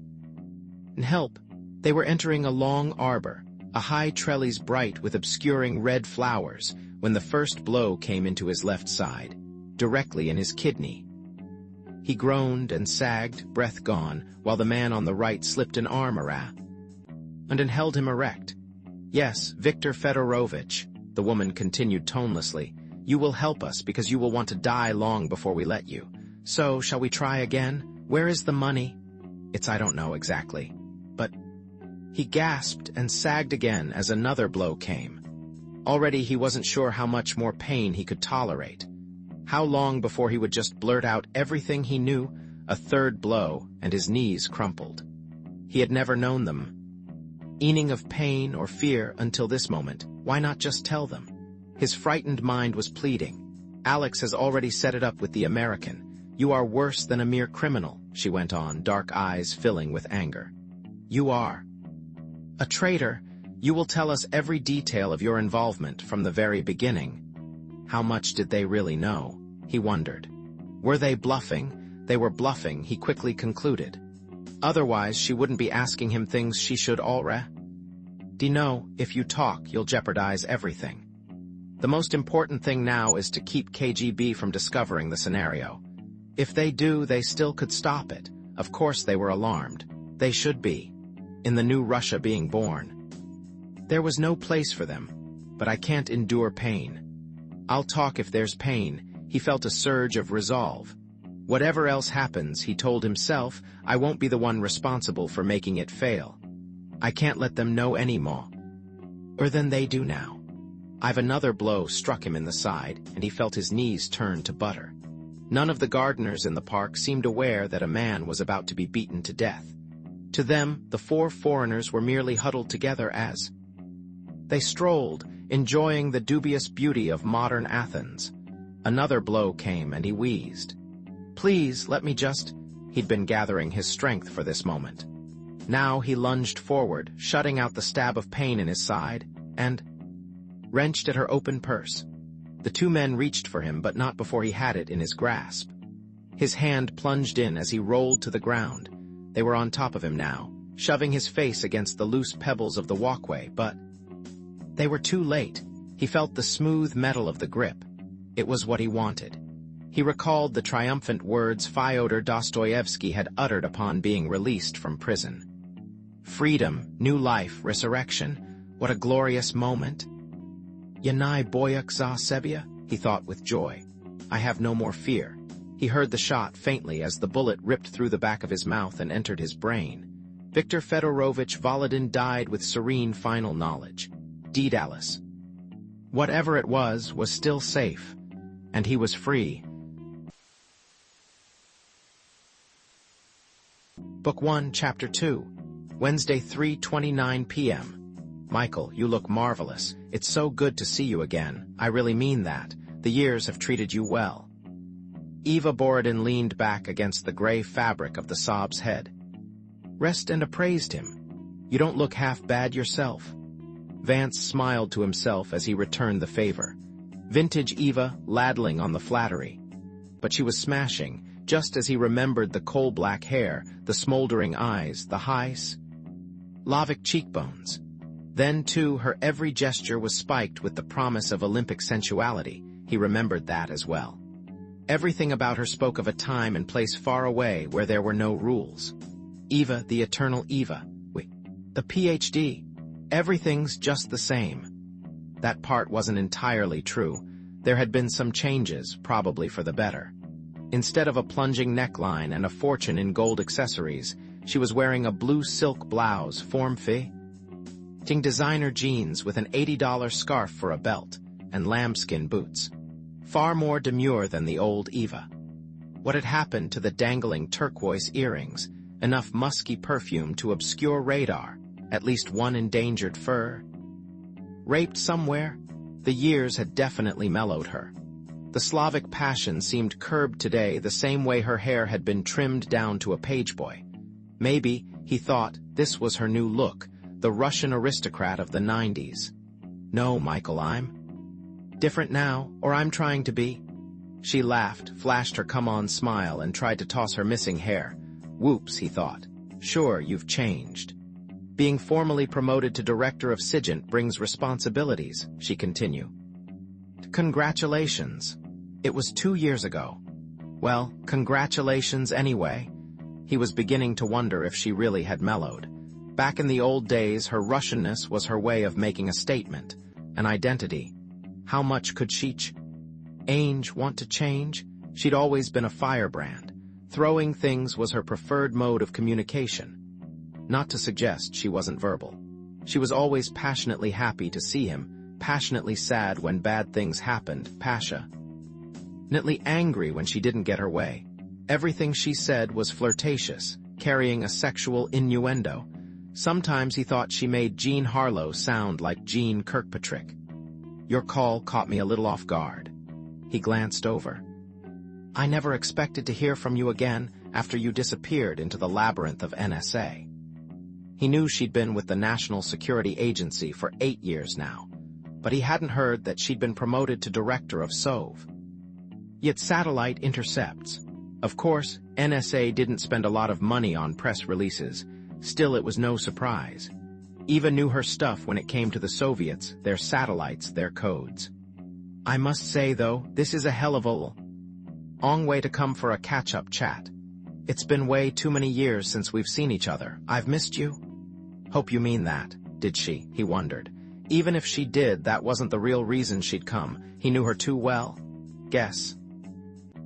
Speaker 1: help." They were entering a long arbor, a high trellis bright with obscuring red flowers, when the first blow came into his left side, directly in his kidney. He groaned and sagged, breath gone, while the man on the right slipped an arm around and held him erect. "Yes, Viktor Fedorovich," the woman continued tonelessly, "you will help us because you will want to die long before we let you. So, shall we try again? Where is the money?" I don't know exactly. But he gasped and sagged again as another blow came. Already he wasn't sure how much more pain he could tolerate. How long before he would just blurt out everything he knew? A third blow, and his knees crumpled. He had never known them eating of pain or fear until this moment. Why not just tell them? His frightened mind was pleading. "Alex has already set it up with the American. You are worse than a mere criminal," she went on, dark eyes filling with anger. "You are a traitor. You will tell us every detail of your involvement from the very beginning." How much did they really know? He wondered. Were they bluffing? They were bluffing, he quickly concluded. Otherwise, she wouldn't be asking him things she should already know. If you talk, you'll jeopardize everything. The most important thing now is to keep KGB from discovering the scenario. If they do, they still could stop it. Of course they were alarmed. They should be. In the new Russia being born. There was no place for them. But I can't endure pain. I'll talk if there's pain. He felt a surge of resolve. Whatever else happens, he told himself, I won't be the one responsible for making it fail. I can't let them know anymore. Or than they do now. Another blow struck him in the side, and he felt his knees turn to butter. None of the gardeners in the park seemed aware that a man was about to be beaten to death. To them, the 4 foreigners were merely huddled together as they strolled, enjoying the dubious beauty of modern Athens. Another blow came, and he wheezed. Please, let me just... He'd been gathering his strength for this moment. Now he lunged forward, shutting out the stab of pain in his side, and wrenched at her open purse. The 2 men reached for him, but not before he had it in his grasp. His hand plunged in as he rolled to the ground. They were on top of him now, shoving his face against the loose pebbles of the walkway, but they were too late. He felt the smooth metal of the grip. It was what he wanted. He recalled the triumphant words Fyodor Dostoevsky had uttered upon being released from prison. Freedom, new life, resurrection. What a glorious moment. Yanai boyak za sebia, he thought with joy. I have no more fear. He heard the shot faintly as the bullet ripped through the back of his mouth and entered his brain. Viktor Fedorovich Volodin died with serene final knowledge. Daedalus. Whatever it was still safe, and he was free. Book 1, Chapter 2, Wednesday 3:29 p.m. Michael, you look marvelous. It's so good to see you again. I really mean that. The years have treated you well. Eva Borodin leaned back against the gray fabric of the sob's head. Rest and appraised him. You don't look half bad yourself. Vance smiled to himself as he returned the favor. Vintage Eva ladling on the flattery. But she was smashing, just as he remembered the coal-black hair, the smoldering eyes, the high, Slavic cheekbones. Then, too, her every gesture was spiked with the promise of Olympic sensuality. He remembered that as well. Everything about her spoke of a time and place far away where there were no rules. Eva, the eternal Eva. The PhD. Everything's just the same. That part wasn't entirely true. There had been some changes, probably for the better. Instead of a plunging neckline and a fortune in gold accessories, she was wearing a blue silk blouse, form-fitting designer jeans with an $80 scarf for a belt, and lambskin boots. Far more demure than the old Eva. What had happened to the dangling turquoise earrings? Enough musky perfume to obscure radar, at least one endangered fur. Raped somewhere? The years had definitely mellowed her. The Slavic passion seemed curbed today the same way her hair had been trimmed down to a pageboy. Maybe, he thought, this was her new look, the Russian aristocrat of the 90s. No, Michael, I'm different now, or I'm trying to be. She laughed, flashed her come-on smile, and tried to toss her missing hair. Whoops, he thought. Sure, you've changed. Being formally promoted to director of Sigint brings responsibilities, she continued. Congratulations. It was 2 years ago. Well, congratulations anyway. He was beginning to wonder if she really had mellowed. Back in the old days, her Russianness was her way of making a statement, an identity. How much could she want to change? She'd always been a firebrand. Throwing things was her preferred mode of communication. Not to suggest she wasn't verbal. She was always passionately happy to see him, passionately sad when bad things happened, passionately angry when she didn't get her way. Everything she said was flirtatious, carrying a sexual innuendo. Sometimes he thought she made Jean Harlow sound like Jean Kirkpatrick. Your call caught me a little off guard. He glanced over. I never expected to hear from you again after you disappeared into the labyrinth of NSA. He knew she'd been with the National Security Agency for 8 years now, but he hadn't heard that she'd been promoted to director of SOV. Yet satellite intercepts. Of course, NSA didn't spend a lot of money on press releases. Still, it was no surprise. Eva knew her stuff when it came to the Soviets, their satellites, their codes. I must say, though, this is a hell of a long way to come for a catch-up chat. It's been way too many years since we've seen each other. I've missed you. Hope you mean that, did she? He wondered. Even if she did, that wasn't the real reason she'd come. He knew her too well. Guess.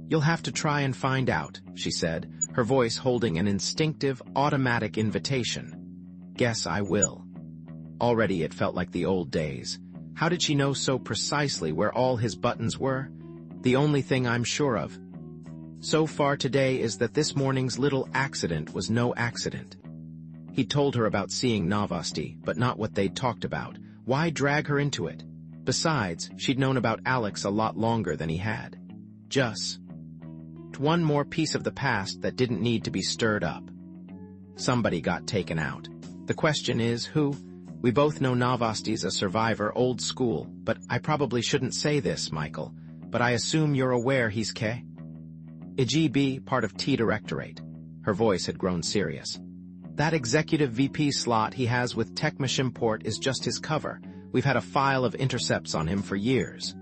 Speaker 1: You'll have to try and find out, she said, her voice holding an instinctive, automatic invitation. Guess I will. Already it felt like the old days. How did she know so precisely where all his buttons were? The only thing I'm sure of so far today is that this morning's little accident was no accident. He told her about seeing Novosty, but not what they'd talked about. Why drag her into it? Besides, she'd known about Alex a lot longer than he had. Just one more piece of the past that didn't need to be stirred up. Somebody got taken out. The question is, who? We both know Novosty's a survivor, old school, but I probably shouldn't say this, Michael, but I assume you're aware he's KGB, part of T Directorate. Her voice had grown serious. That executive VP slot he has with Techmashimport is just his cover. We've had a file of intercepts on him for years.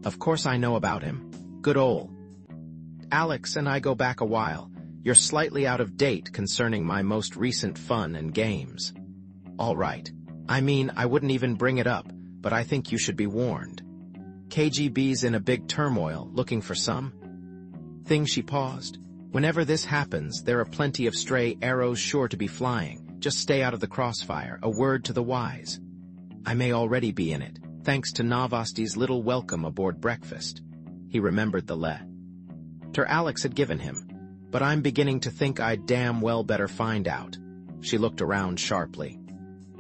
Speaker 1: Of course I know about him. Good old Alex and I go back a while. You're slightly out of date concerning my most recent fun and games. All right. I mean, I wouldn't even bring it up, but I think you should be warned. KGB's in a big turmoil, looking for something. She paused. Whenever this happens, there are plenty of stray arrows sure to be flying. Just stay out of the crossfire, a word to the wise. I may already be in it, thanks to Novosty's little welcome aboard breakfast. He remembered the letter Alex had given him. But I'm beginning to think I'd damn well better find out. She looked around sharply.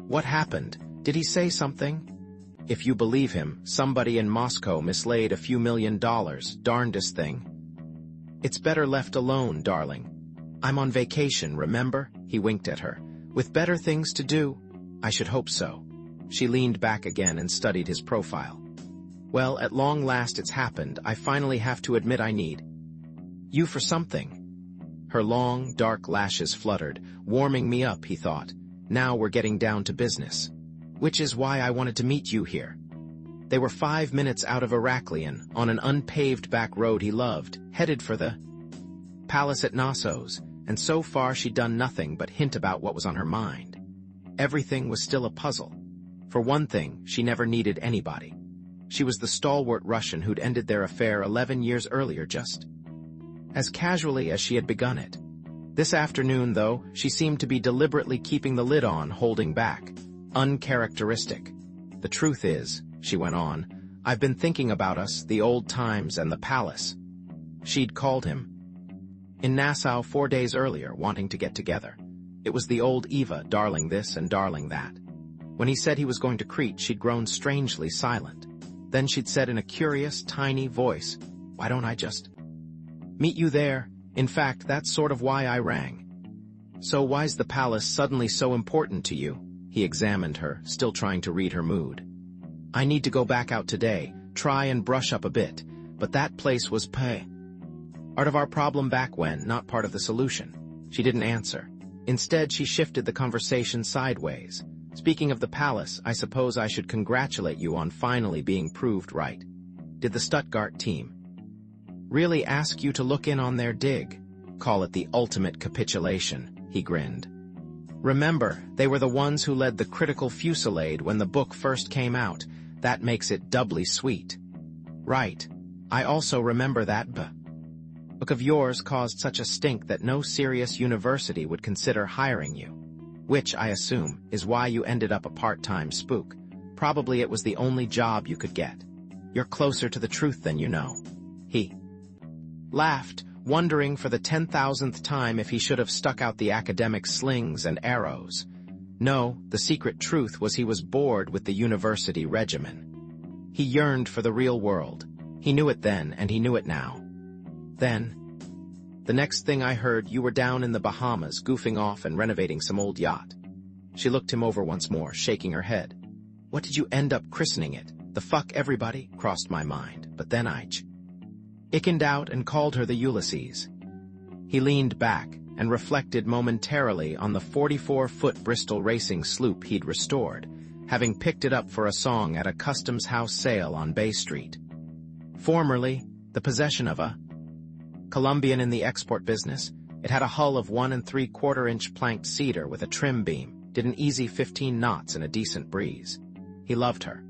Speaker 1: What happened? Did he say something? If you believe him, somebody in Moscow mislaid a few $1 million, darndest thing. It's better left alone, darling. I'm on vacation, remember? He winked at her. With better things to do? I should hope so. She leaned back again and studied his profile. Well, at long last it's happened. I finally have to admit I need you for something. Her long, dark lashes fluttered, warming me up, he thought. Now we're getting down to business. Which is why I wanted to meet you here. They were 5 minutes out of Heraklion, on an unpaved back road he loved, headed for the palace at Knossos, and so far she'd done nothing but hint about what was on her mind. Everything was still a puzzle. For one thing, she never needed anybody. She was the stalwart Russian who'd ended their affair 11 years earlier, just as casually as she had begun it. This afternoon, though, she seemed to be deliberately keeping the lid on, holding back. Uncharacteristic. The truth is, she went on, I've been thinking about us, the old times and the palace. She'd called him in Nassau 4 days earlier, wanting to get together. It was the old Eva, darling this and darling that. When he said he was going to Crete, she'd grown strangely silent. Then she'd said in a curious, tiny voice, why don't I just meet you there? In fact, that's sort of why I rang. So why's the palace suddenly so important to you? He examined her, still trying to read her mood. I need to go back out today, try and brush up a bit, but that place was part of our problem back when, not part of the solution. She didn't answer. Instead, she shifted the conversation sideways. Speaking of the palace, I suppose I should congratulate you on finally being proved right. Did the Stuttgart team really ask you to look in on their dig? Call it the ultimate capitulation, he grinned. Remember, they were the ones who led the critical fusillade when the book first came out. That makes it doubly sweet. Right. I also remember that book of yours caused such a stink that no serious university would consider hiring you. Which, I assume, is why you ended up a part-time spook. Probably it was the only job you could get. You're closer to the truth than you know. He laughed, wondering for the 10,000th time if he should have stuck out the academic slings and arrows. No, the secret truth was he was bored with the university regimen. He yearned for the real world. He knew it then, and he knew it now. Then, the next thing I heard, you were down in the Bahamas, goofing off and renovating some old yacht. She looked him over once more, shaking her head. What did you end up christening it? The fuck everybody? Crossed my mind, but then I ickened out and called her the Ulysses. He leaned back and reflected momentarily on the 44-foot Bristol racing sloop he'd restored, having picked it up for a song at a customs house sale on Bay Street. Formerly, the possession of a Colombian in the export business, it had a hull of 1 3/4-inch planked cedar with a trim beam, did an easy 15 knots in a decent breeze. He loved her.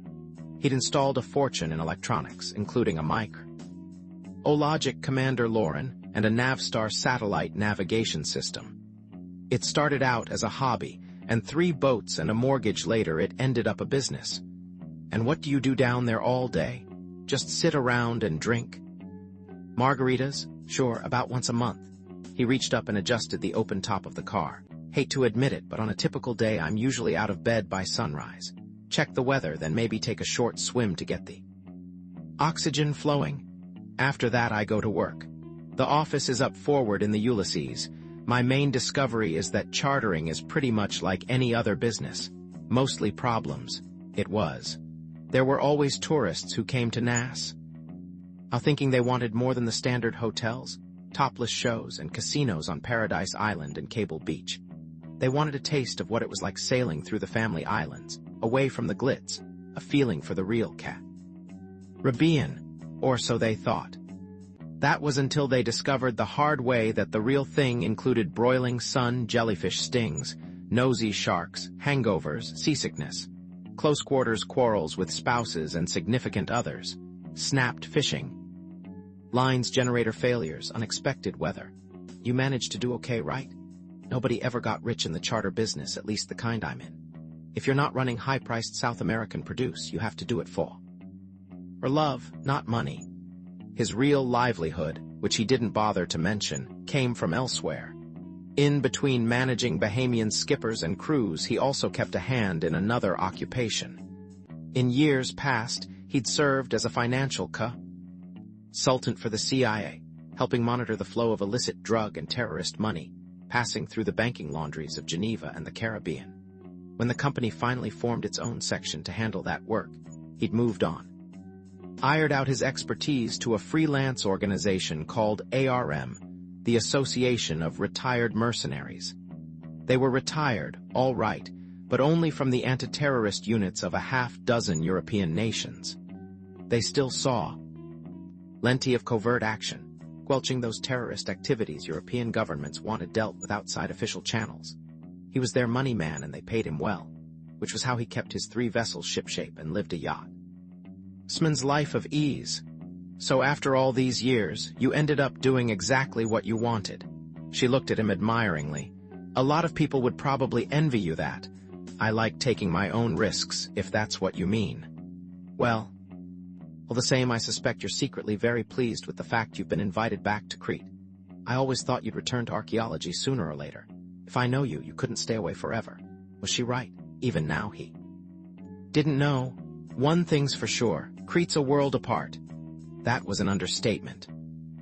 Speaker 1: He'd installed a fortune in electronics, including a microwave Ologic Commander Lauren, and a Navstar satellite navigation system. It started out as a hobby, and 3 boats and a mortgage later it ended up a business. And what do you do down there all day? Just sit around and drink? Margaritas? Sure, about once a month. He reached up and adjusted the open top of the car. Hate to admit it, but on a typical day I'm usually out of bed by sunrise. Check the weather, then maybe take a short swim to get the oxygen flowing. After that I go to work. The office is up forward in the Ulysses. My main discovery is that chartering is pretty much like any other business. Mostly problems. It was. There were always tourists who came to NAS, thinking they wanted more than the standard hotels, topless shows, and casinos on Paradise Island and Cable Beach. They wanted a taste of what it was like sailing through the family islands, away from the glitz, a feeling for the real Caribbean, or so they thought. That was until they discovered the hard way that the real thing included broiling sun, jellyfish stings, nosy sharks, hangovers, seasickness, close quarters quarrels with spouses and significant others, snapped fishing, lines generator failures, unexpected weather. You managed to do okay, right? Nobody ever got rich in the charter business, at least the kind I'm in. If you're not running high-priced South American produce, you have to do it for love, not money. His real livelihood, which he didn't bother to mention, came from elsewhere. In between managing Bahamian skippers and crews, he also kept a hand in another occupation. In years past, he'd served as a financial consultant for the CIA, helping monitor the flow of illicit drug and terrorist money, passing through the banking laundries of Geneva and the Caribbean. When the company finally formed its own section to handle that work, he'd moved on. Hired out his expertise to a freelance organization called ARM, the Association of Retired Mercenaries. They were retired, all right, but only from the anti-terrorist units of a half-dozen European nations. They still saw plenty of covert action, squelching those terrorist activities European governments wanted dealt with outside official channels. He was their money man and they paid him well, which was how he kept his 3 vessels shipshape and lived a yachtsman's life of ease. So after all these years, you ended up doing exactly what you wanted. She looked at him admiringly. A lot of people would probably envy you that. I like taking my own risks, if that's what you mean. Well, all the same, I suspect you're secretly very pleased with the fact you've been invited back to Crete. I always thought you'd return to archaeology sooner or later. If I know you, you couldn't stay away forever. Was she right? Even now he didn't know. One thing's for sure, Crete's a world apart. That was an understatement.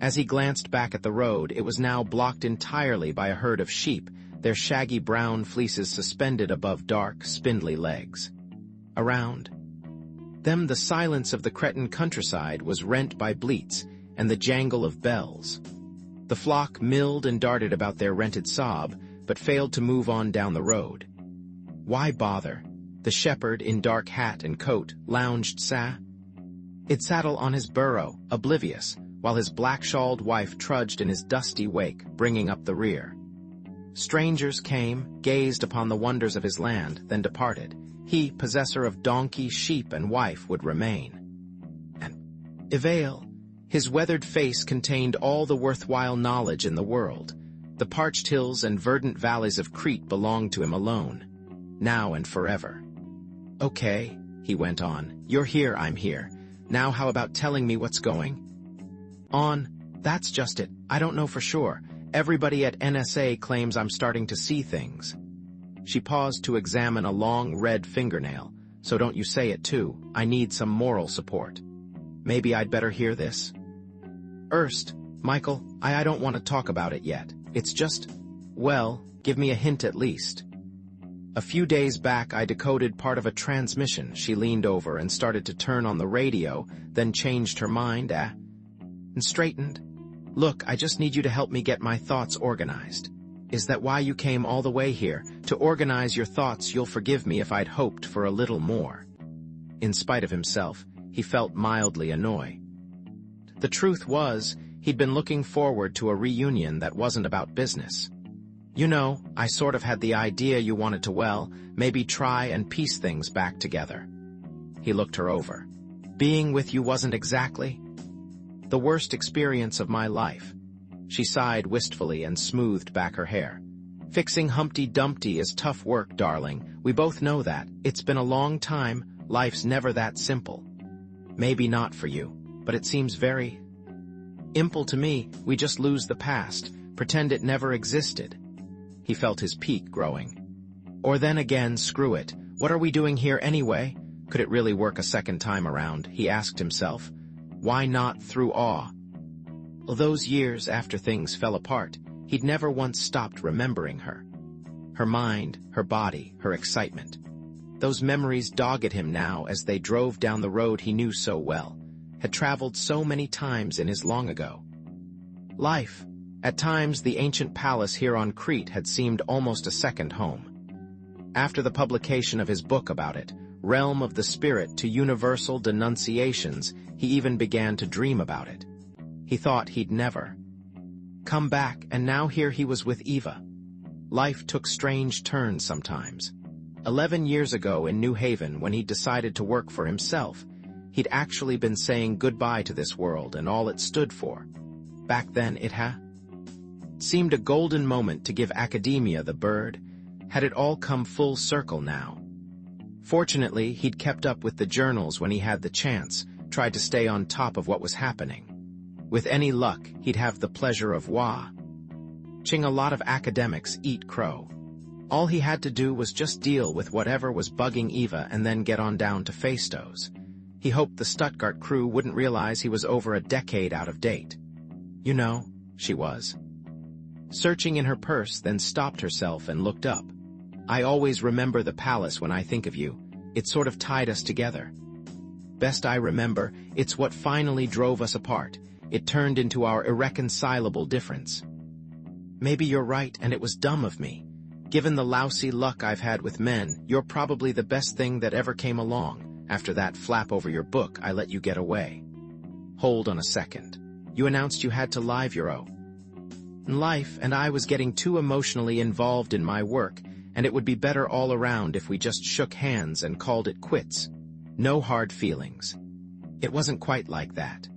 Speaker 1: As he glanced back at the road, it was now blocked entirely by a herd of sheep, their shaggy brown fleeces suspended above dark, spindly legs. Around them, the silence of the Cretan countryside was rent by bleats and the jangle of bells. The flock milled and darted about their rented sob, but failed to move on down the road. Why bother? The shepherd, in dark hat and coat, lounged its saddle on his burro, oblivious, while his black-shawled wife trudged in his dusty wake, bringing up the rear. Strangers came, gazed upon the wonders of his land, then departed. He, possessor of donkey, sheep, and wife, would remain. And Evail, his weathered face contained all the worthwhile knowledge in the world. The parched hills and verdant valleys of Crete belonged to him alone, now and forever. Okay, he went on, you're here, I'm here. Now how about telling me what's going on? That's just it, I don't know for sure. Everybody at NSA claims I'm starting to see things. She paused to examine a long red fingernail. So don't you say it too, I need some moral support. Maybe I'd better hear this. Michael, I don't want to talk about it yet. It's just, well, give me a hint at least. A few days back, I decoded part of a transmission. She leaned over and started to turn on the radio, then changed her mind, and straightened. Look, I just need you to help me get my thoughts organized. Is that why you came all the way here? To organize your thoughts? You'll forgive me if I'd hoped for a little more. In spite of himself, he felt mildly annoyed. The truth was, he'd been looking forward to a reunion that wasn't about business. You know, I sort of had the idea you wanted to, well, maybe try and piece things back together. He looked her over. Being with you wasn't exactly The worst experience of my life." She sighed wistfully and smoothed back her hair. "Fixing Humpty Dumpty is tough work, darling. We both know that. It's been a long time. Life's never that simple." "Maybe not for you, but it seems very simple to me. We just lose the past, pretend it never existed." He felt his pique growing. "Or then again, screw it. What are we doing here anyway? Could it really work a second time around?" he asked himself. Why not through awe? All those years after things fell apart, he'd never once stopped remembering her. Her mind, her body, her excitement. Those memories dogged him now as they drove down the road he knew so well, had traveled so many times in his long ago life. At times, the ancient palace here on Crete had seemed almost a second home. After the publication of his book about it, Realm of the Spirit to Universal Denunciations, he even began to dream about it. He thought he'd never come back, and now here he was with Eva. Life took strange turns sometimes. 11 years ago in New Haven, when he decided to work for himself, he'd actually been saying goodbye to this world and all it stood for. Back then it seemed a golden moment to give academia the bird. Had it all come full circle now? Fortunately, he'd kept up with the journals when he had the chance, tried to stay on top of what was happening. With any luck, he'd have the pleasure of watching a lot of academics eat crow. All he had to do was just deal with whatever was bugging Eva and then get on down to Festos. He hoped the Stuttgart crew wouldn't realize he was over a decade out of date. "You know," she was searching in her purse, then stopped herself and looked up. "I always remember the palace when I think of you. It sort of tied us together. Best I remember, it's what finally drove us apart. It turned into our irreconcilable difference. Maybe you're right, and it was dumb of me. Given the lousy luck I've had with men, you're probably the best thing that ever came along. After that flap over your book, I let you get away." "Hold on a second. You announced you had to leave your own life, and I was getting too emotionally involved in my work, and it would be better all around if we just shook hands and called it quits. No hard feelings." It wasn't quite like that.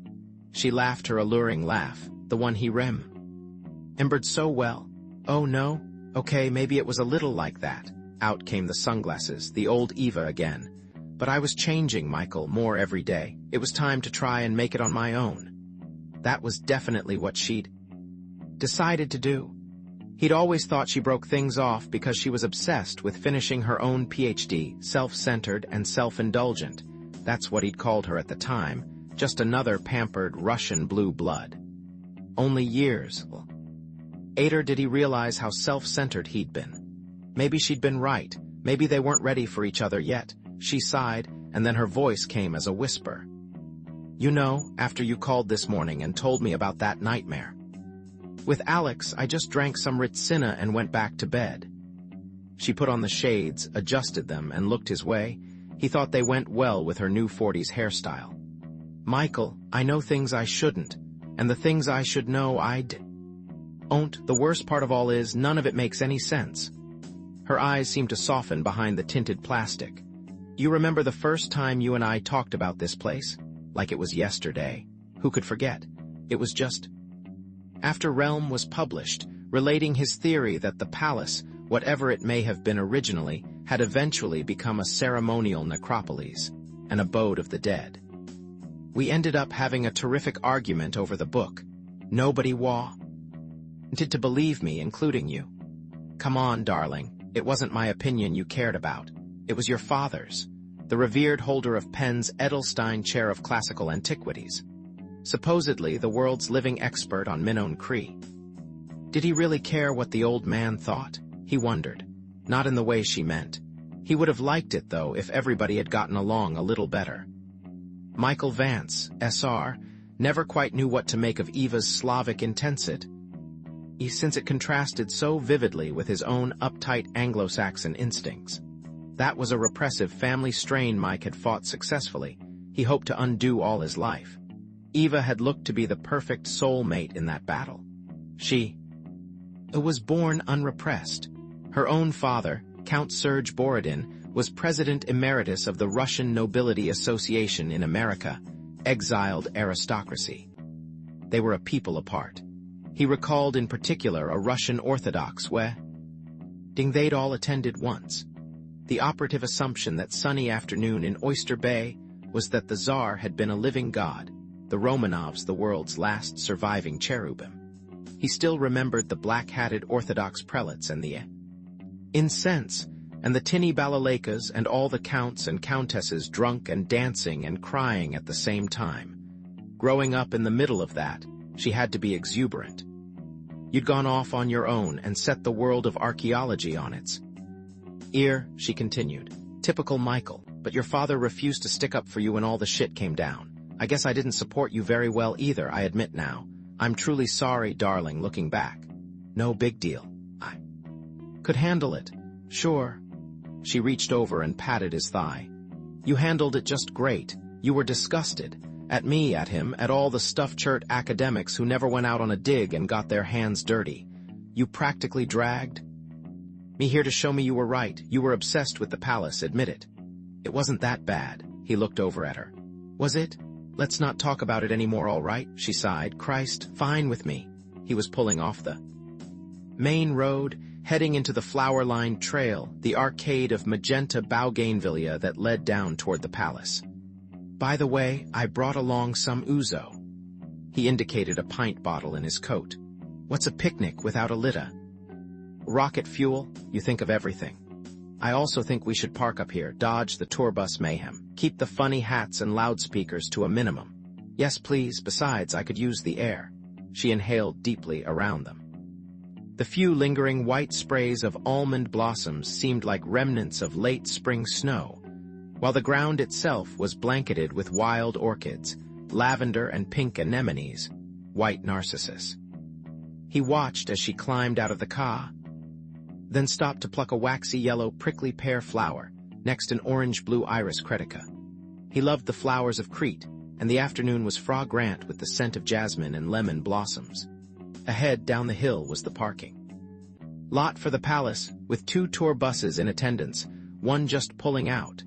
Speaker 1: She laughed her alluring laugh, the one he remembered so well. "Oh no? Okay, maybe it was a little like that." Out came the sunglasses, the old Eva again. "But I was changing, Michael, more every day. It was time to try and make it on my own." That was definitely what she'd decided to do. He'd always thought she broke things off because she was obsessed with finishing her own PhD, self-centered and self-indulgent. That's what he'd called her at the time, just another pampered Russian blue blood. Only years later did he realize how self-centered he'd been. Maybe she'd been right. Maybe they weren't ready for each other yet. She sighed, and then her voice came as a whisper. "You know, after you called this morning and told me about that nightmare with Alex, I just drank some Ritsina and went back to bed." She put on the shades, adjusted them, and looked his way. He thought they went well with her new 40s hairstyle. "Michael, I know things I shouldn't, and the things I should know I don't. The worst part of all is none of it makes any sense." Her eyes seemed to soften behind the tinted plastic. "You remember the first time you and I talked about this place? Like it was yesterday. Who could forget? It was just after Realm was published, relating his theory that the palace, whatever it may have been originally, had eventually become a ceremonial necropolis, an abode of the dead. We ended up having a terrific argument over the book. Nobody wanted to believe me, including you. Come on, darling, it wasn't my opinion you cared about. It was your father's, the revered holder of Penn's Edelstein Chair of Classical Antiquities. Supposedly the world's living expert on Minoan Cree. Did he really care what the old man thought? He wondered. Not in the way she meant. He would have liked it, though, if everybody had gotten along a little better. Michael Vance, SR, never quite knew what to make of Eva's Slavic intensity, since it contrasted so vividly with his own uptight Anglo-Saxon instincts. That was a repressive family strain Mike had fought successfully. He hoped to undo all his life. Eva had looked to be the perfect soulmate in that battle. She was born unrepressed. Her own father, Count Serge Borodin, was president emeritus of the Russian Nobility Association in America, exiled aristocracy. They were a people apart. He recalled in particular a Russian Orthodox wedding they'd all attended once. The operative assumption that sunny afternoon in Oyster Bay was that the Tsar had been a living god, the Romanovs the world's last surviving cherubim. He still remembered the black-hatted Orthodox prelates and the incense, and the tinny balalaikas and all the counts and countesses drunk and dancing and crying at the same time. Growing up in the middle of that, she had to be exuberant. You'd gone off on your own and set the world of archaeology on its ear, she continued. Typical Michael, but your father refused to stick up for you when all the shit came down. I guess I didn't support you very well either, I admit now. I'm truly sorry, darling, looking back. No big deal. I could handle it. Sure. She reached over and patted his thigh. You handled it just great. You were disgusted. At me, at him, at all the stuffed-shirt academics who never went out on a dig and got their hands dirty. You practically dragged me here to show me you were right. You were obsessed with the palace, admit it. It wasn't that bad. He looked over at her. Was it? Let's not talk about it anymore, all right? She sighed. Christ, fine with me. He was pulling off the main road, heading into the flower-lined trail, the arcade of magenta bougainvillea that led down toward the palace. By the way, I brought along some ouzo. He indicated a pint bottle in his coat. What's a picnic without a litta? Rocket fuel? You think of everything. I also think we should park up here, dodge the tour bus mayhem, keep the funny hats and loudspeakers to a minimum. Yes, please, besides, I could use the air. She inhaled deeply around them. The few lingering white sprays of almond blossoms seemed like remnants of late spring snow, while the ground itself was blanketed with wild orchids, lavender and pink anemones, white narcissus. He watched as she climbed out of the car, then stopped to pluck a waxy yellow prickly pear flower, next an orange-blue iris cretica. He loved the flowers of Crete, and the afternoon was fragrant with the scent of jasmine and lemon blossoms. Ahead, down the hill, was the parking lot for the palace, with 2 tour buses in attendance, one just pulling out.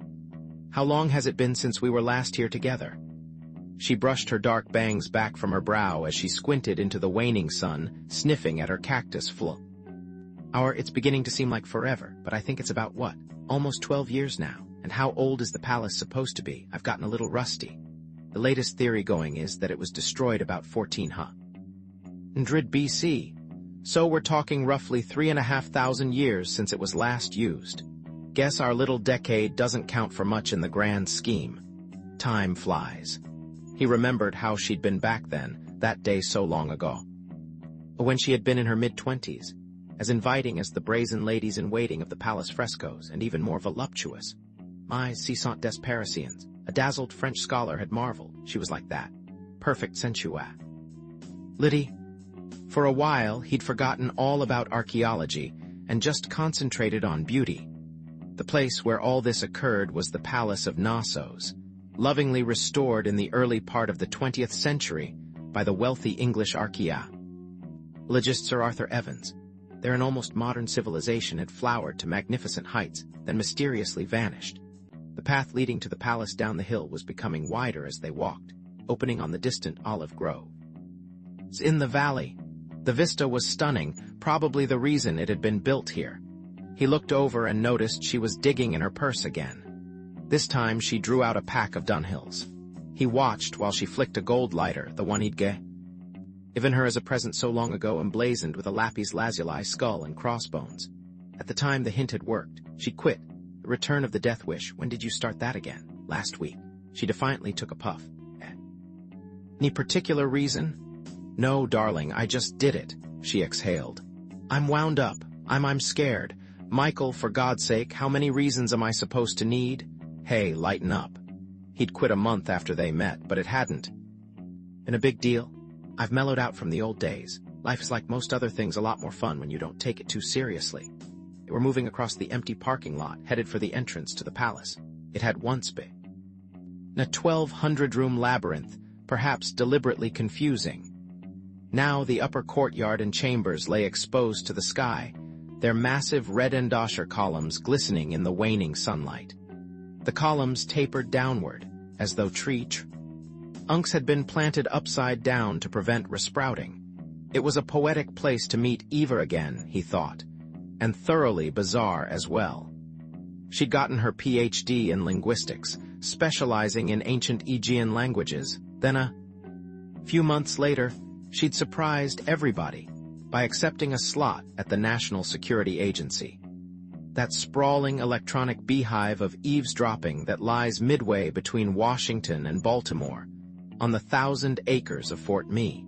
Speaker 1: How long has it been since we were last here together? She brushed her dark bangs back from her brow as she squinted into the waning sun, sniffing at her cactus flow. It's beginning to seem like forever, but I think it's about what? Almost 12 years now. And how old is the palace supposed to be? I've gotten a little rusty. The latest theory going is that it was destroyed about 1400 BC. So we're talking roughly 3,500 years since it was last used. Guess our little decade doesn't count for much in the grand scheme. Time flies. He remembered how she'd been back then, that day so long ago. When she had been in her mid-20s, as inviting as the brazen ladies-in-waiting of the palace frescoes, and even more voluptuous. My, ce sont des Parisiens. A dazzled French scholar had marveled. She was like that. Perfect sensuelle. Liddy. For a while, he'd forgotten all about archaeology and just concentrated on beauty. The place where all this occurred was the Palace of Knossos, lovingly restored in the early part of the 20th century by the wealthy English archaeologist Sir Arthur Evans. There an almost modern civilization had flowered to magnificent heights, then mysteriously vanished. The path leading to the palace down the hill was becoming wider as they walked, opening on the distant olive grove. In the valley, the vista was stunning, probably the reason it had been built here. He looked over and noticed she was digging in her purse again. This time she drew out a pack of Dunhills. He watched while she flicked a gold lighter, the one he'd given her as a present so long ago, emblazoned with a lapis lazuli skull and crossbones. At the time the hint had worked. She quit. The return of the death wish. When did you start that again? Last week. She defiantly took a puff. Any particular reason? No, darling, I just did it, she exhaled. I'm wound up. I'm scared. Michael, for God's sake, how many reasons am I supposed to need? Hey, lighten up. He'd quit a month after they met, but it hadn't been a big deal. I've mellowed out from the old days. Life is like most other things, a lot more fun when you don't take it too seriously. They were moving across the empty parking lot, headed for the entrance to the palace. It had once been a 1,200-room labyrinth, perhaps deliberately confusing. Now the upper courtyard and chambers lay exposed to the sky, their massive red endosher columns glistening in the waning sunlight. The columns tapered downward, as though tree Unks had been planted upside down to prevent resprouting. It was a poetic place to meet Eva again, he thought, and thoroughly bizarre as well. She'd gotten her PhD in linguistics, specializing in ancient Aegean languages. Then a few months later, she'd surprised everybody by accepting a slot at the National Security Agency. That sprawling electronic beehive of eavesdropping that lies midway between Washington and Baltimore, on the 1,000 acres of Fort Mee.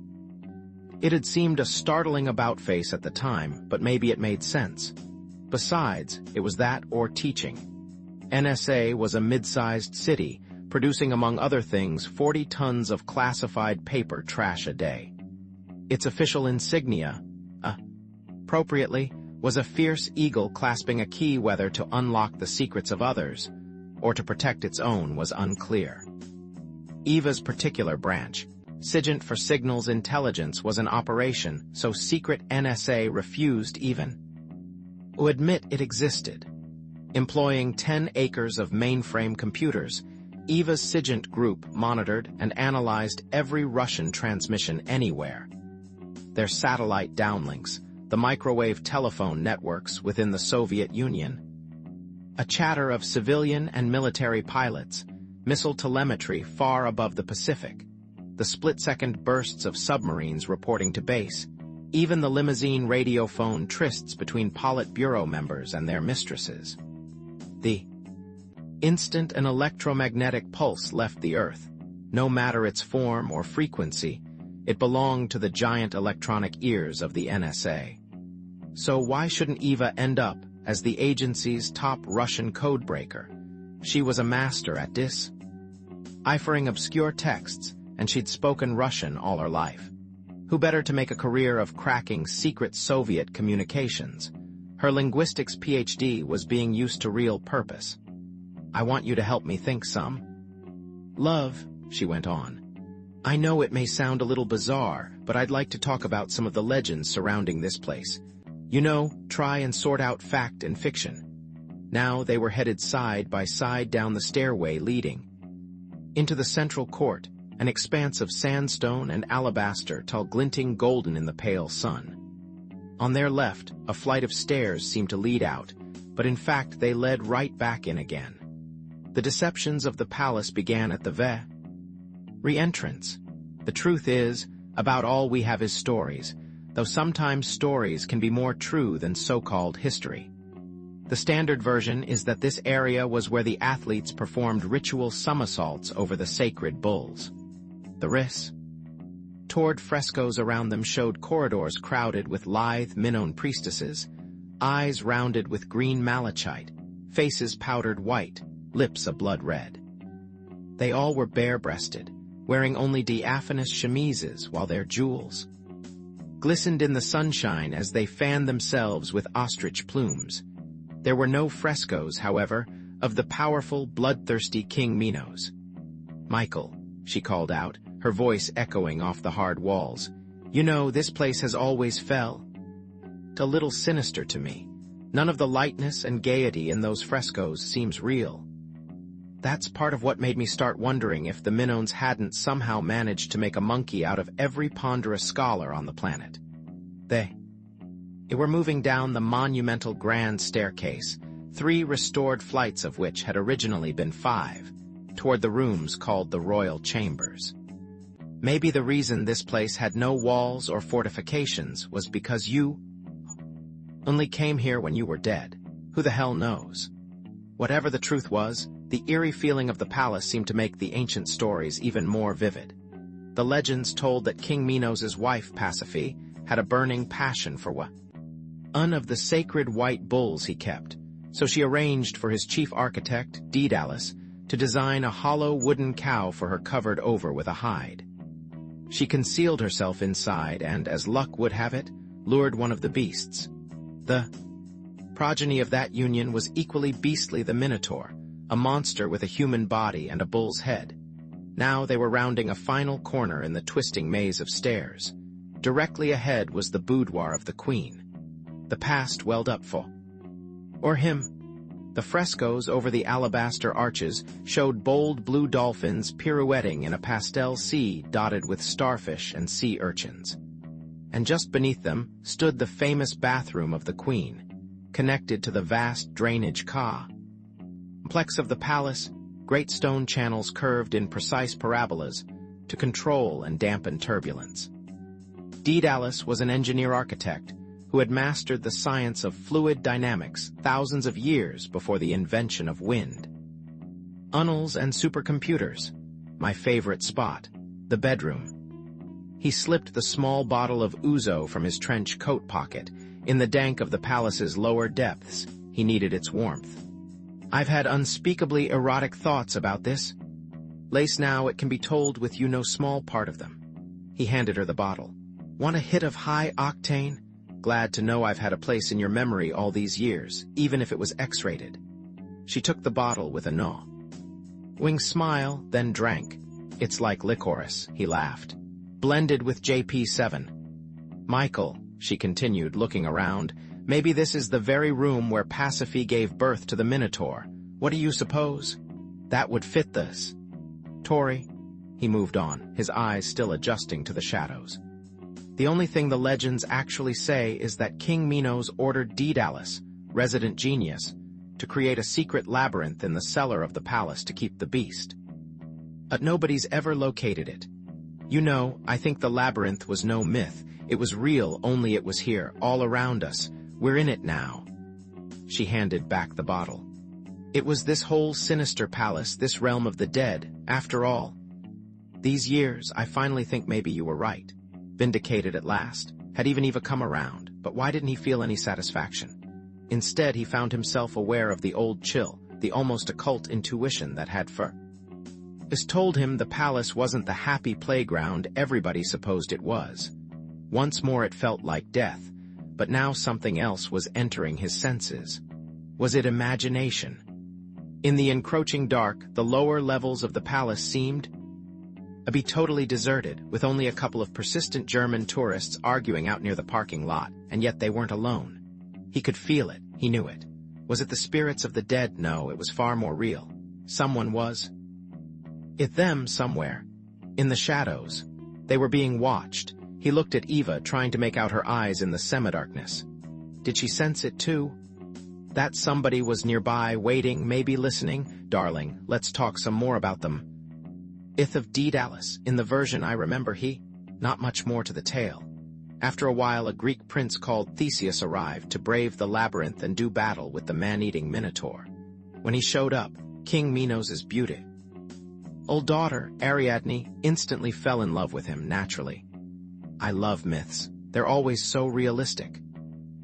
Speaker 1: It had seemed a startling about-face at the time, but maybe it made sense. Besides, it was that or teaching. NSA was a mid-sized city, producing among other things 40 tons of classified paper trash a day. Its official insignia, appropriately, was a fierce eagle clasping a key. Whether to unlock the secrets of others or to protect its own was unclear. Eva's particular branch, SIGINT for Signals Intelligence, was an operation so secret NSA refused even to admit it existed. Employing 10 acres of mainframe computers, Eva's SIGINT group monitored and analyzed every Russian transmission anywhere. Their satellite downlinks, the microwave telephone networks within the Soviet Union, a chatter of civilian and military pilots, missile telemetry far above the Pacific, the split-second bursts of submarines reporting to base, even the limousine radiophone trysts between Politburo members and their mistresses. The instant an electromagnetic pulse left the Earth, no matter its form or frequency, it belonged to the giant electronic ears of the NSA. So why shouldn't Eva end up as the agency's top Russian codebreaker? She was a master at deciphering obscure texts, and she'd spoken Russian all her life. Who better to make a career of cracking secret Soviet communications? Her linguistics PhD was being used to real purpose. I want you to help me think some. Love, she went on. I know it may sound a little bizarre, but I'd like to talk about some of the legends surrounding this place. You know, try and sort out fact and fiction. Now they were headed side by side down the stairway leading into the central court, an expanse of sandstone and alabaster till glinting golden in the pale sun. On their left, a flight of stairs seemed to lead out, but in fact they led right back in again. The deceptions of the palace began at the re-entrance. The truth is, about all we have is stories, though sometimes stories can be more true than so-called history. The standard version is that this area was where the athletes performed ritual somersaults over the sacred bulls. The toward frescoes around them showed corridors crowded with lithe Minoan priestesses, eyes rounded with green malachite, faces powdered white, lips a blood red. They all were bare-breasted, wearing only diaphanous chemises while their jewels glistened in the sunshine as they fanned themselves with ostrich plumes. There were no frescoes, however, of the powerful, bloodthirsty King Minos. Michael, she called out, her voice echoing off the hard walls. You know, this place has always felt a little sinister to me. None of the lightness and gaiety in those frescoes seems real. That's part of what made me start wondering if the Minoans hadn't somehow managed to make a monkey out of every ponderous scholar on the planet. They were moving down the monumental grand staircase, 3 restored flights of which had originally been 5, toward the rooms called the royal chambers. Maybe the reason this place had no walls or fortifications was because you only came here when you were dead. Who the hell knows? Whatever the truth was, the eerie feeling of the palace seemed to make the ancient stories even more vivid. The legends told that King Minos' wife, Pasiphae, had a burning passion for one of the sacred white bulls he kept, so she arranged for his chief architect, Daedalus, to design a hollow wooden cow for her covered over with a hide. She concealed herself inside and, as luck would have it, lured one of the beasts. The progeny of that union was equally beastly, the Minotaur, a monster with a human body and a bull's head. Now they were rounding a final corner in the twisting maze of stairs. Directly ahead was the boudoir of the queen. The past welled up for him. The frescoes over the alabaster arches showed bold blue dolphins pirouetting in a pastel sea dotted with starfish and sea urchins. And just beneath them stood the famous bathroom of the queen, connected to the vast drainage complex of the palace. Great stone channels curved in precise parabolas to control and dampen turbulence. Daedalus was an engineer-architect who had mastered the science of fluid dynamics thousands of years before the invention of wind. Tunnels and supercomputers. My favorite spot, the bedroom. He slipped the small bottle of ouzo from his trench coat pocket. In the dank of the palace's lower depths, he needed its warmth. I've had unspeakably erotic thoughts about this. Lace now, it can be told with you no small part of them. He handed her the bottle. Want a hit of high octane? Glad to know I've had a place in your memory all these years, even if it was X-rated. She took the bottle with a knowing smile, then drank. It's like licorice, he laughed. Blended with JP7. Michael, she continued, looking around, maybe this is the very room where Pasiphae gave birth to the Minotaur. What do you suppose? That would fit this. Tori, he moved on, his eyes still adjusting to the shadows. The only thing the legends actually say is that King Minos ordered Daedalus, resident genius, to create a secret labyrinth in the cellar of the palace to keep the beast. But nobody's ever located it. You know, I think the labyrinth was no myth. It was real, only it was here, all around us. We're in it now. She handed back the bottle. It was this whole sinister palace, this realm of the dead, after all. These years, I finally think maybe you were right. Vindicated at last. Had even Eva come around, but why didn't he feel any satisfaction? Instead, he found himself aware of the old chill, the almost occult intuition that had first told him the palace wasn't the happy playground everybody supposed it was. Once more it felt like death, but now something else was entering his senses. Was it imagination? In the encroaching dark, the lower levels of the palace seemed to be totally deserted, with only a couple of persistent German tourists arguing out near the parking lot, and yet they weren't alone. He could feel it, he knew it. Was it the spirits of the dead? No, it was far more real. Someone was it them somewhere. In the shadows. They were being watched. He looked at Eva, trying to make out her eyes in the semi-darkness. Did she sense it too? That somebody was nearby, waiting, maybe listening. Darling, let's talk some more about them. Ith of Daedalus, in the version I remember not much more to the tale. After a while, a Greek prince called Theseus arrived to brave the labyrinth and do battle with the man-eating Minotaur. When he showed up, King Minos' beauty, old daughter, Ariadne, instantly fell in love with him naturally. I love myths. They're always so realistic.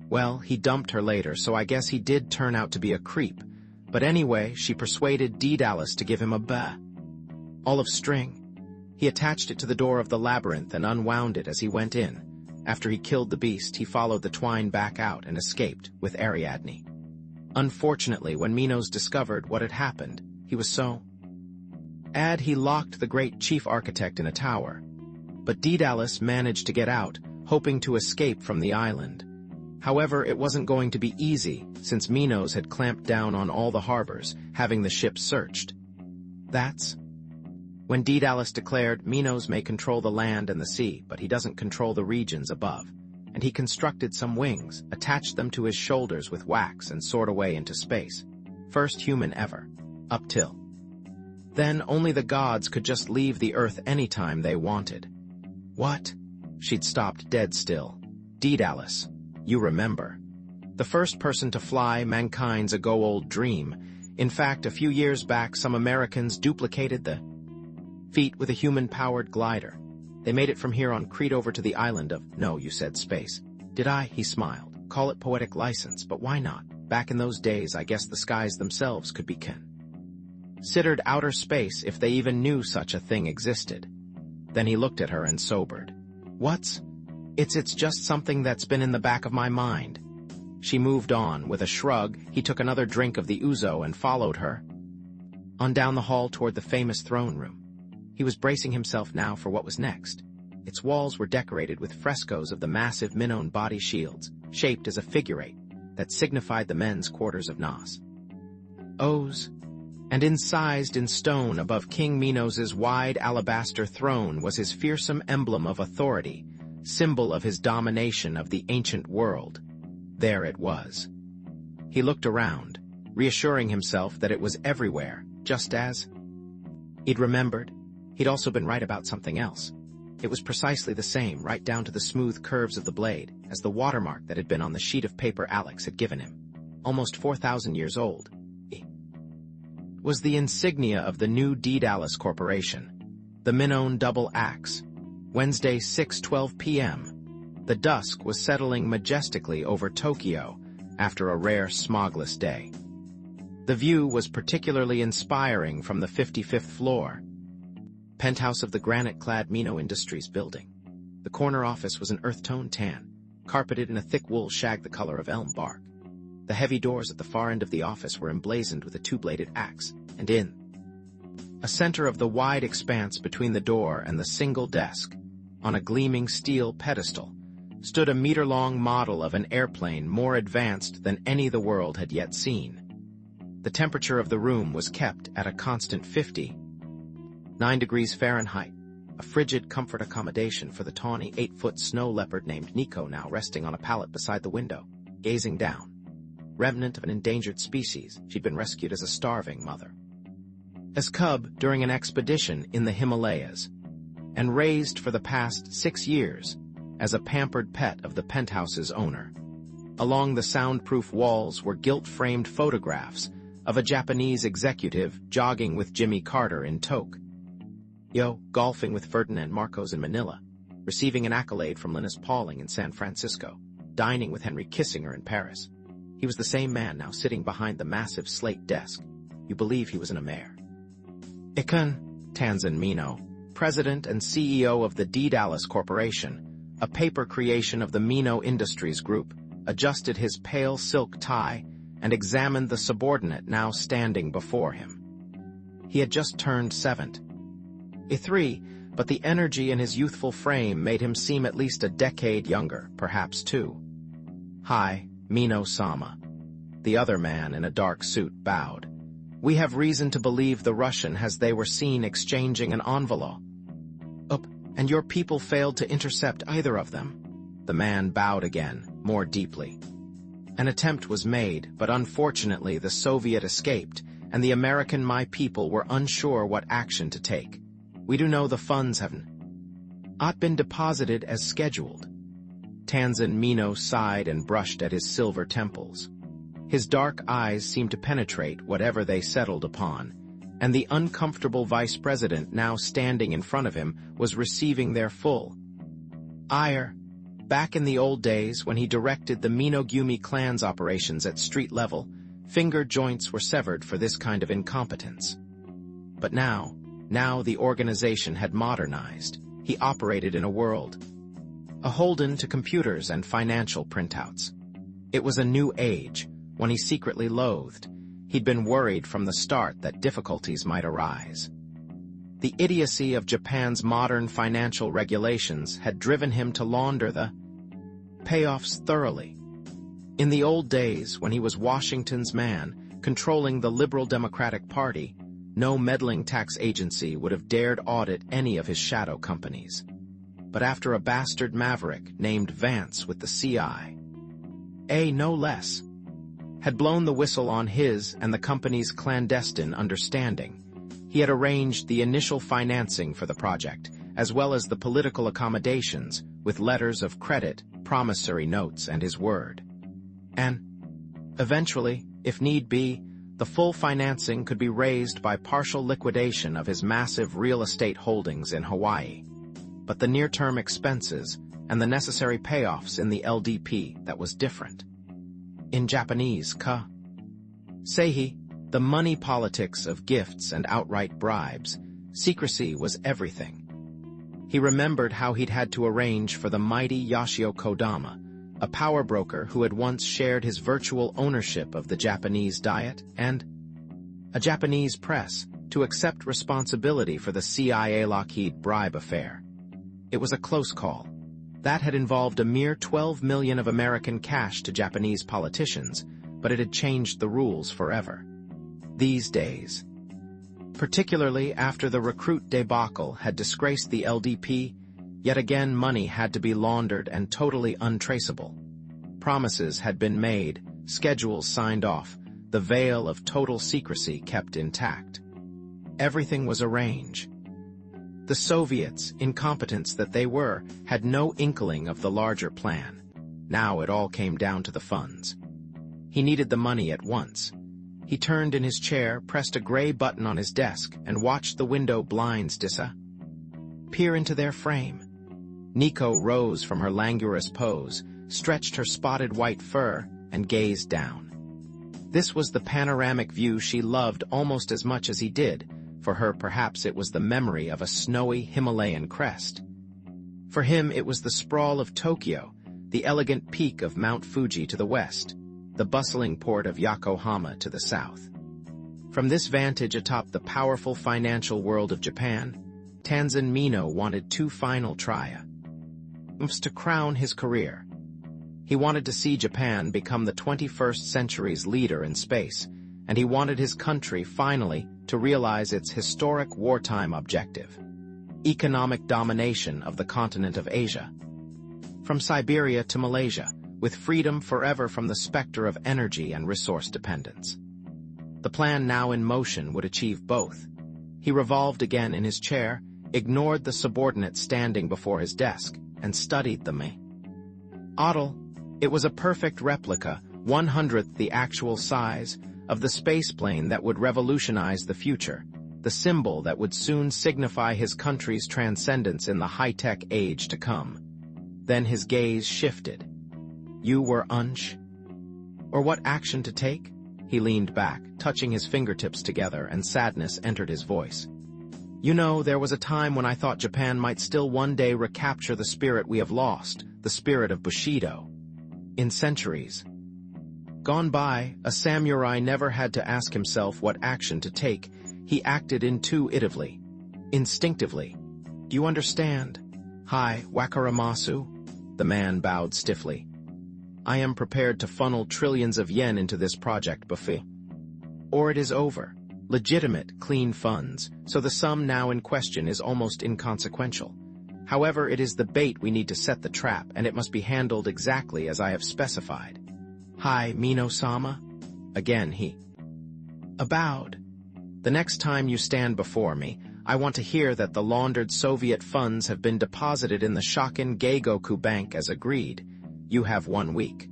Speaker 1: Well, he dumped her later, so I guess he did turn out to be a creep. But anyway, she persuaded Daedalus to give him a olive string. He attached it to the door of the labyrinth and unwound it as he went in. After he killed the beast, he followed the twine back out and escaped with Ariadne. Unfortunately, when Minos discovered what had happened, he was so he locked the great chief architect in a tower. But Daedalus managed to get out, hoping to escape from the island. However, it wasn't going to be easy, since Minos had clamped down on all the harbors, having the ships searched. That's when Daedalus declared, Minos may control the land and the sea, but he doesn't control the regions above. And he constructed some wings, attached them to his shoulders with wax, and soared away into space. First human ever. Up till then, only the gods could just leave the earth anytime they wanted. What? She'd stopped dead still. Daedalus. You remember. The first person to fly, mankind's ago-old dream. In fact, a few years back, some Americans duplicated the feat with a human-powered glider. They made it from here on Crete over to the island of, no, you said space. Did I? He smiled. Call it poetic license, but why not? Back in those days, I guess the skies themselves could be considered outer space if they even knew such a thing existed. Then he looked at her and sobered. What's? It's just something that's been in the back of my mind. She moved on. With a shrug, he took another drink of the ouzo and followed her on down the hall toward the famous throne room. He was bracing himself now for what was next. Its walls were decorated with frescoes of the massive Minoan body shields, shaped as a figure eight, that signified the men's quarters of Nos. O's, and incised in stone above King Minos's wide alabaster throne was his fearsome emblem of authority, symbol of his domination of the ancient world. There it was. He looked around, reassuring himself that it was everywhere, just as he'd remembered. He'd also been right about something else. It was precisely the same, right down to the smooth curves of the blade, as the watermark that had been on the sheet of paper Alex had given him. Almost 4,000 years old. It was the insignia of the new Daedalus Corporation. The Minon double axe. Wednesday, 6:12 p.m. The dusk was settling majestically over Tokyo after a rare smogless day. The view was particularly inspiring from the 55th floor, penthouse of the granite-clad Mino Industries building. The corner office was an earth-tone tan, carpeted in a thick wool shag the color of elm bark. The heavy doors at the far end of the office were emblazoned with a two-bladed axe, and in a center of the wide expanse between the door and the single desk, on a gleaming steel pedestal, stood a meter-long model of an airplane more advanced than any the world had yet seen. The temperature of the room was kept at a constant 59 degrees Fahrenheit, a frigid comfort accommodation for the tawny 8-foot snow leopard named Nico, now resting on a pallet beside the window, gazing down. Remnant of an endangered species, she'd been rescued as a starving mother. As cub during an expedition in the Himalayas, and raised for the past 6 years as a pampered pet of the penthouse's owner. Along the soundproof walls were gilt-framed photographs of a Japanese executive jogging with Jimmy Carter in Tokyo, golfing with Ferdinand Marcos in Manila, receiving an accolade from Linus Pauling in San Francisco, dining with Henry Kissinger in Paris. He was the same man now sitting behind the massive slate desk. You believe he was an Amer. Ikun Tanzan Mino, president and CEO of the Daedalus Corporation, a paper creation of the Mino Industries Group, adjusted his pale silk tie and examined the subordinate now standing before him. He had just turned 73, but the energy in his youthful frame made him seem at least a decade younger, perhaps 2. "Hi, Mino-sama." The other man in a dark suit bowed. "We have reason to believe the Russian as they were seen exchanging an envelope. And your people failed to intercept either of them." The man bowed again, more deeply. "An attempt was made, but unfortunately the Soviet escaped, and the American my people were unsure what action to take. We do know the funds have not been deposited as scheduled." Tanzan Mino sighed and brushed at his silver temples. His dark eyes seemed to penetrate whatever they settled upon, and the uncomfortable vice president now standing in front of him was receiving their full ire. Back in the old days when he directed the Minogumi clan's operations at street level, finger joints were severed for this kind of incompetence. But now the organization had modernized. He operated in a world beholden to computers and financial printouts. It was a new age, one he secretly loathed. He'd been worried from the start that difficulties might arise. The idiocy of Japan's modern financial regulations had driven him to launder the payoffs thoroughly. In the old days, when he was Washington's man, controlling the Liberal Democratic Party, no meddling tax agency would have dared audit any of his shadow companies. But after a bastard maverick named Vance with the CIA, no less, had blown the whistle on his and the company's clandestine understanding, he had arranged the initial financing for the project, as well as the political accommodations, with letters of credit, promissory notes, and his word. And eventually, if need be, the full financing could be raised by partial liquidation of his massive real estate holdings in Hawaii. But the near-term expenses and the necessary payoffs in the LDP, that was different. In Japanese, seihi, the money politics of gifts and outright bribes, secrecy was everything. He remembered how he'd had to arrange for the mighty Yoshio Kodama, a power broker who had once shared his virtual ownership of the Japanese Diet and a Japanese press, to accept responsibility for the CIA Lockheed bribe affair. It was a close call. That had involved a mere $12 million of American cash to Japanese politicians, but it had changed the rules forever. these days. Particularly after the recruit debacle had disgraced the LDP, yet again money had to be laundered and totally untraceable. Promises had been made, schedules signed off, the veil of total secrecy kept intact. Everything was arranged. The Soviets, incompetents that they were, had no inkling of the larger plan. Now it all came down to the funds. He needed the money at once. He turned in his chair, pressed a gray button on his desk, and watched the window blinds disappear into their frame. Nico rose from her languorous pose, stretched her spotted white fur, and gazed down. This was the panoramic view she loved almost as much as he did. For her, perhaps it was the memory of a snowy Himalayan crest. For him, it was the sprawl of Tokyo, the elegant peak of Mount Fuji to the west, the bustling port of Yokohama to the south. From this vantage atop the powerful financial world of Japan, Tanzan Mino wanted two final triumphs to crown his career. He wanted to see Japan become the 21st century's leader in space, and he wanted his country, finally, to realize its historic wartime objective: economic domination of the continent of Asia. From Siberia to Malaysia, with freedom forever from the specter of energy and resource dependence. The plan now in motion would achieve both. He revolved again in his chair, ignored the subordinate standing before his desk, and studied the model. It was a perfect replica, 1/100th the actual size, of the spaceplane that would revolutionize the future, the symbol that would soon signify his country's transcendence in the high-tech age to come. Then his gaze shifted. You were unsure or what action to take? He leaned back, touching his fingertips together, and sadness entered his voice. You know, there was a time when I thought Japan might still one day recapture the spirit we have lost, the spirit of Bushido. In centuries gone by, a samurai never had to ask himself what action to take. He acted intuitively, instinctively. Do you understand? Hi, Wakaramasu. The man bowed stiffly. I am prepared to funnel trillions of yen into this project buffet. Or it is over. Legitimate, clean funds, so the sum now in question is almost inconsequential. However, it is the bait we need to set the trap, and it must be handled exactly as I have specified. Hi, Mino-sama. Again he bowed. The next time you stand before me, I want to hear that the laundered Soviet funds have been deposited in the Shokin Geigoku Bank as agreed. You have 1 week.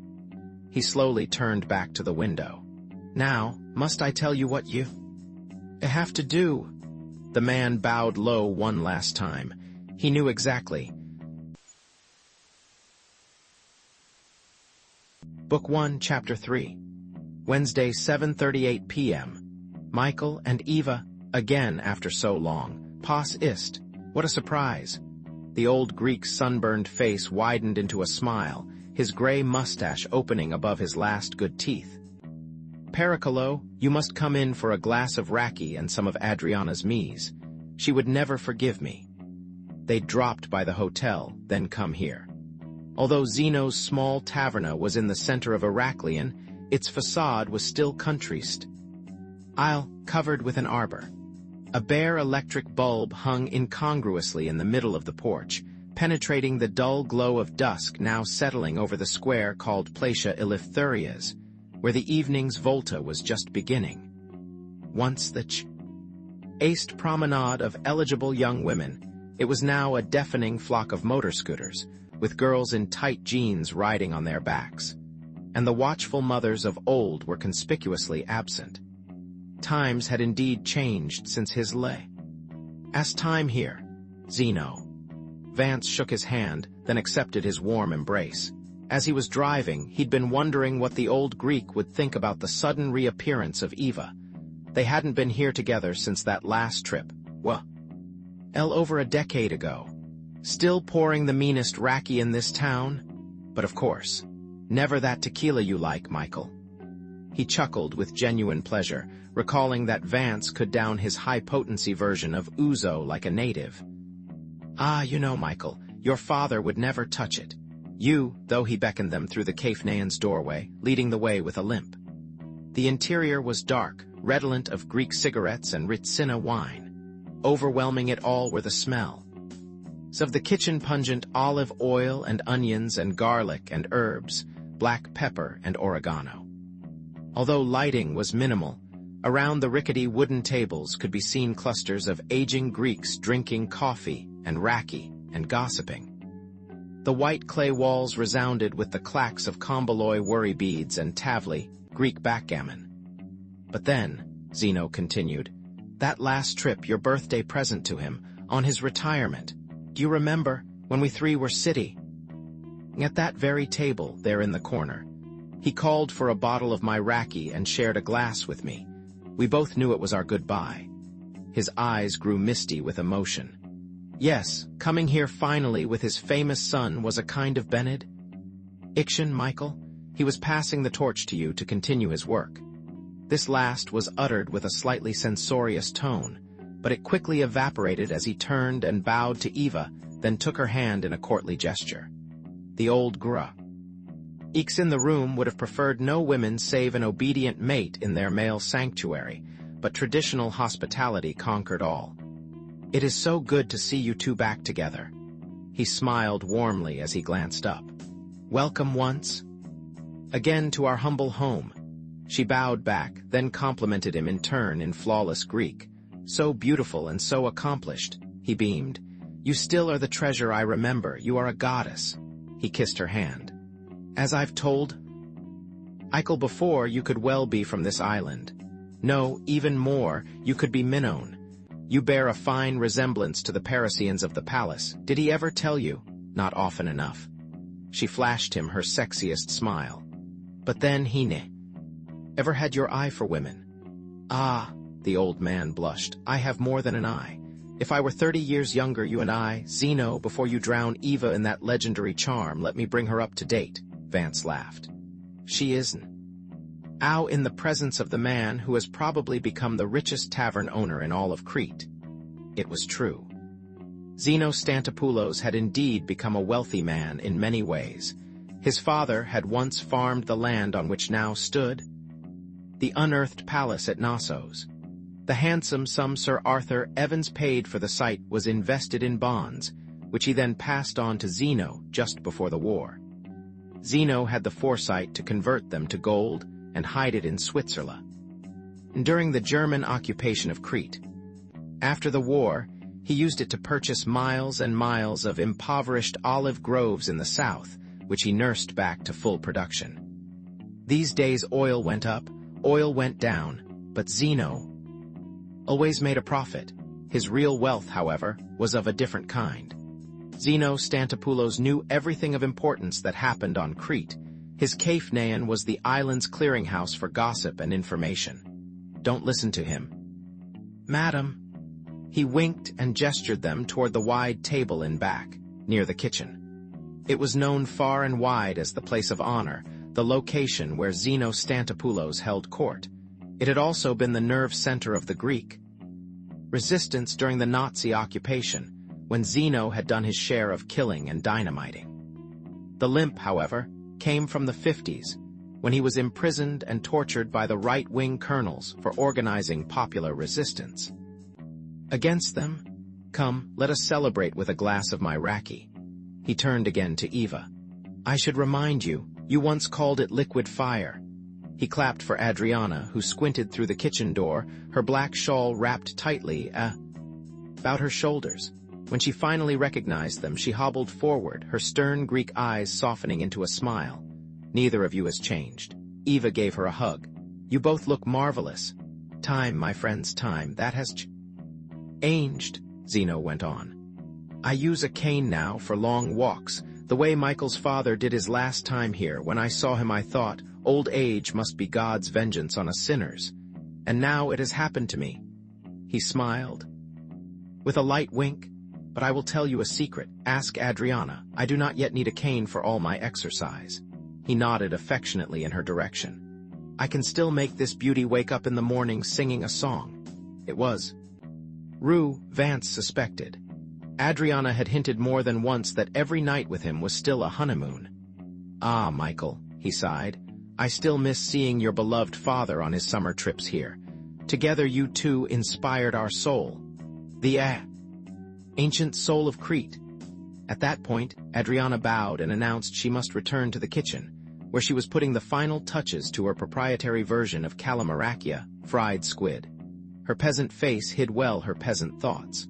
Speaker 1: He slowly turned back to the window. Now, must I tell you what you have to do? The man bowed low one last time. He knew exactly. Book 1, Chapter 3. Wednesday, 7:38 p.m. Michael and Eva, again after so long. Pas ist. What a surprise. The old Greek's sunburned face widened into a smile, his gray mustache opening above his last good teeth. Pericolo, you must come in for a glass of raki and some of Adriana's mise. She would never forgive me. They dropped by the hotel, then come here. Although Zeno's small taverna was in the center of Heraklion, its facade was still country-style, covered with an arbor. A bare electric bulb hung incongruously in the middle of the porch, penetrating the dull glow of dusk now settling over the square called Placia Eleftherias, where the evening's volta was just beginning. Once the chaste promenade of eligible young women, it was now a deafening flock of motor scooters, with girls in tight jeans riding on their backs. And the watchful mothers of old were conspicuously absent. Times had indeed changed since his last time here. Zeno. Vance shook his hand, then accepted his warm embrace. As he was driving, he'd been wondering what the old Greek would think about the sudden reappearance of Eva. They hadn't been here together since that last trip. Over a decade ago. Still pouring the meanest raki in this town? But of course. Never that tequila you like, Michael. He chuckled with genuine pleasure, recalling that Vance could down his high-potency version of ouzo like a native. Ah, you know, Michael, your father would never touch it. Though he beckoned them through the Kafnaean's doorway, leading the way with a limp. The interior was dark, redolent of Greek cigarettes and Ritsina wine. Overwhelming it all were the smells of the kitchen, pungent olive oil and onions and garlic and herbs, black pepper and oregano. Although lighting was minimal, around the rickety wooden tables could be seen clusters of aging Greeks drinking coffee and raki and gossiping. The white clay walls resounded with the clacks of komboloi worry beads and tavli, Greek backgammon. But then, Zeno continued, that last trip, your birthday present to him, on his retirement, do you remember, when we three were sitting at that very table there in the corner? He called for a bottle of my raki and shared a glass with me. We both knew it was our goodbye. His eyes grew misty with emotion. Yes, coming here finally with his famous son was a kind of benediction, Michael. He was passing the torch to you to continue his work. This last was uttered with a slightly censorious tone, but it quickly evaporated as he turned and bowed to Eva, then took her hand in a courtly gesture. The old Greeks in the room would have preferred no women save an obedient mate in their male sanctuary, but traditional hospitality conquered all. It is so good to see you two back together. He smiled warmly as he glanced up. Welcome once again to our humble home. She bowed back, then complimented him in turn in flawless Greek. So beautiful and so accomplished, he beamed. You still are the treasure I remember. You are a goddess. He kissed her hand. As I've told Michael before, you could well be from this island. No, even more, you could be Minnown. You bear a fine resemblance to the Parisians of the palace. Did he ever tell you? Not often enough. She flashed him her sexiest smile. But then he ever had your eye for women? Ah, the old man blushed. I have more than an eye. If I were 30 years younger, you and I, Zeno, before you drown Eva in that legendary charm, let me bring her up to date. Vance laughed. She isn't. Ow, in the presence of the man who has probably become the richest tavern owner in all of Crete. It was true. Zeno Stantopoulos had indeed become a wealthy man in many ways. His father had once farmed the land on which now stood the unearthed palace at Knossos. The handsome sum Sir Arthur Evans paid for the site was invested in bonds, which he then passed on to Zeno just before the war. Zeno had the foresight to convert them to gold and hide it in Switzerland during the German occupation of Crete. After the war, he used it to purchase miles and miles of impoverished olive groves in the south, which he nursed back to full production. These days oil went up, oil went down, but Zeno always made a profit. His real wealth, however, was of a different kind. Zeno Stantopoulos knew everything of importance that happened on Crete. His Kaifnean was the island's clearinghouse for gossip and information. Don't listen to him. Madam. He winked and gestured them toward the wide table in back, near the kitchen. It was known far and wide as the place of honor, the location where Zeno Stantopoulos held court. It had also been the nerve center of the Greek resistance during the Nazi occupation, when Zeno had done his share of killing and dynamiting. The limp, however, came from the 50s, when he was imprisoned and tortured by the right-wing colonels for organizing popular resistance against them. Come, let us celebrate with a glass of my raki. He turned again to Eva. I should remind you, you once called it liquid fire. He clapped for Adriana, who squinted through the kitchen door, her black shawl wrapped tightly about her shoulders. When she finally recognized them, she hobbled forward, her stern Greek eyes softening into a smile. Neither of you has changed. Eva gave her a hug. You both look marvelous. Time, my friends, time. That has changed, Zeno went on. I use a cane now for long walks, the way Michael's father did his last time here. When I saw him, I thought, old age must be God's vengeance on us sinners. And now it has happened to me. He smiled with a light wink. But I will tell you a secret. Ask Adriana. I do not yet need a cane for all my exercise. He nodded affectionately in her direction. I can still make this beauty wake up in the morning singing a song. It was Vance suspected. Adriana had hinted more than once that every night with him was still a honeymoon. Ah, Michael, he sighed. I still miss seeing your beloved father on his summer trips here. Together you two inspired our soul. The ancient soul of Crete. At that point, Adriana bowed and announced she must return to the kitchen, where she was putting the final touches to her proprietary version of calamarakia, fried squid. Her peasant face hid well her peasant thoughts.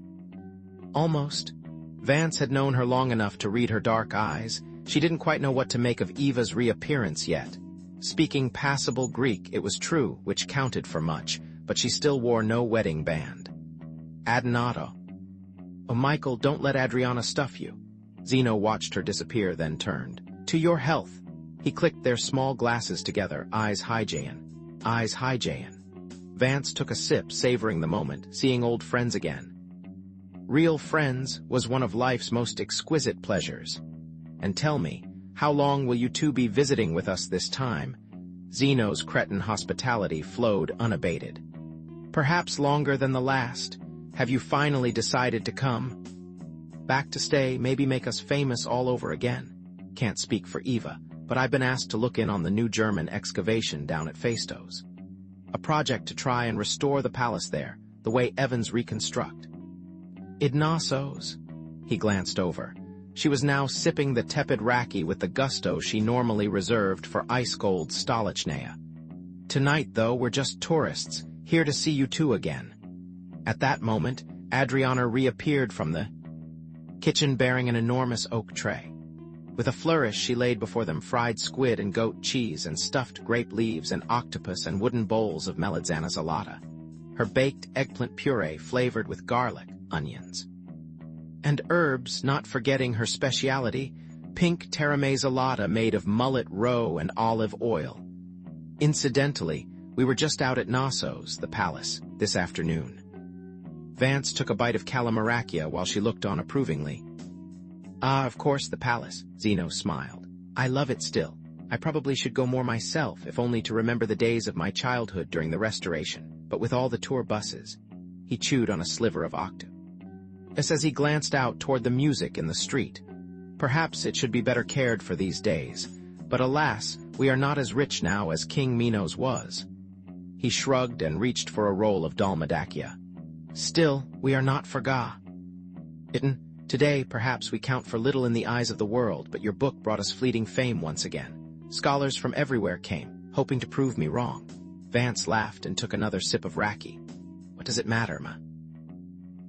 Speaker 1: Almost. Vance had known her long enough to read her dark eyes. She didn't quite know what to make of Eva's reappearance yet. Speaking passable Greek, it was true, which counted for much, but she still wore no wedding band. Adnato. Oh, Michael, don't let Adriana stuff you. Zeno watched her disappear, then turned. To your health. He clicked their small glasses together, eyes high-jayin'. Eyes high-jayin'. Vance took a sip, savoring the moment, seeing old friends again. Real friends was one of life's most exquisite pleasures. And tell me, how long will you two be visiting with us this time? Zeno's cretin hospitality flowed unabated. Perhaps longer than the last. Have you finally decided to come? Back to stay, maybe make us famous all over again. Can't speak for Eva, but I've been asked to look in on the new German excavation down at Phaistos. A project to try and restore the palace there, the way Evans reconstruct. Idnasos. He glanced over. She was now sipping the tepid raki with the gusto she normally reserved for ice-cold Stolichnaya. Tonight, though, we're just tourists, here to see you two again. At that moment, Adriana reappeared from the kitchen bearing an enormous oak tray. With a flourish, she laid before them fried squid and goat cheese and stuffed grape leaves and octopus and wooden bowls of melanzana salata. Her baked eggplant puree flavored with garlic, onions, and herbs, not forgetting her speciality, pink terramezalata made of mullet roe and olive oil. Incidentally, we were just out at Knossos, the palace, this afternoon. Vance took a bite of calamarakia while she looked on approvingly. Ah, of course, the palace, Zeno smiled. I love it still. I probably should go more myself, if only to remember the days of my childhood during the restoration, but with all the tour buses. He chewed on a sliver of octave. As he glanced out toward the music in the street. Perhaps it should be better cared for these days, but alas, we are not as rich now as King Minos was. He shrugged and reached for a roll of dalmadakia. Still, we are not forgotten. Today, perhaps we count for little in the eyes of the world, but your book brought us fleeting fame once again. Scholars from everywhere came, hoping to prove me wrong. Vance laughed and took another sip of raki. What does it matter, ma?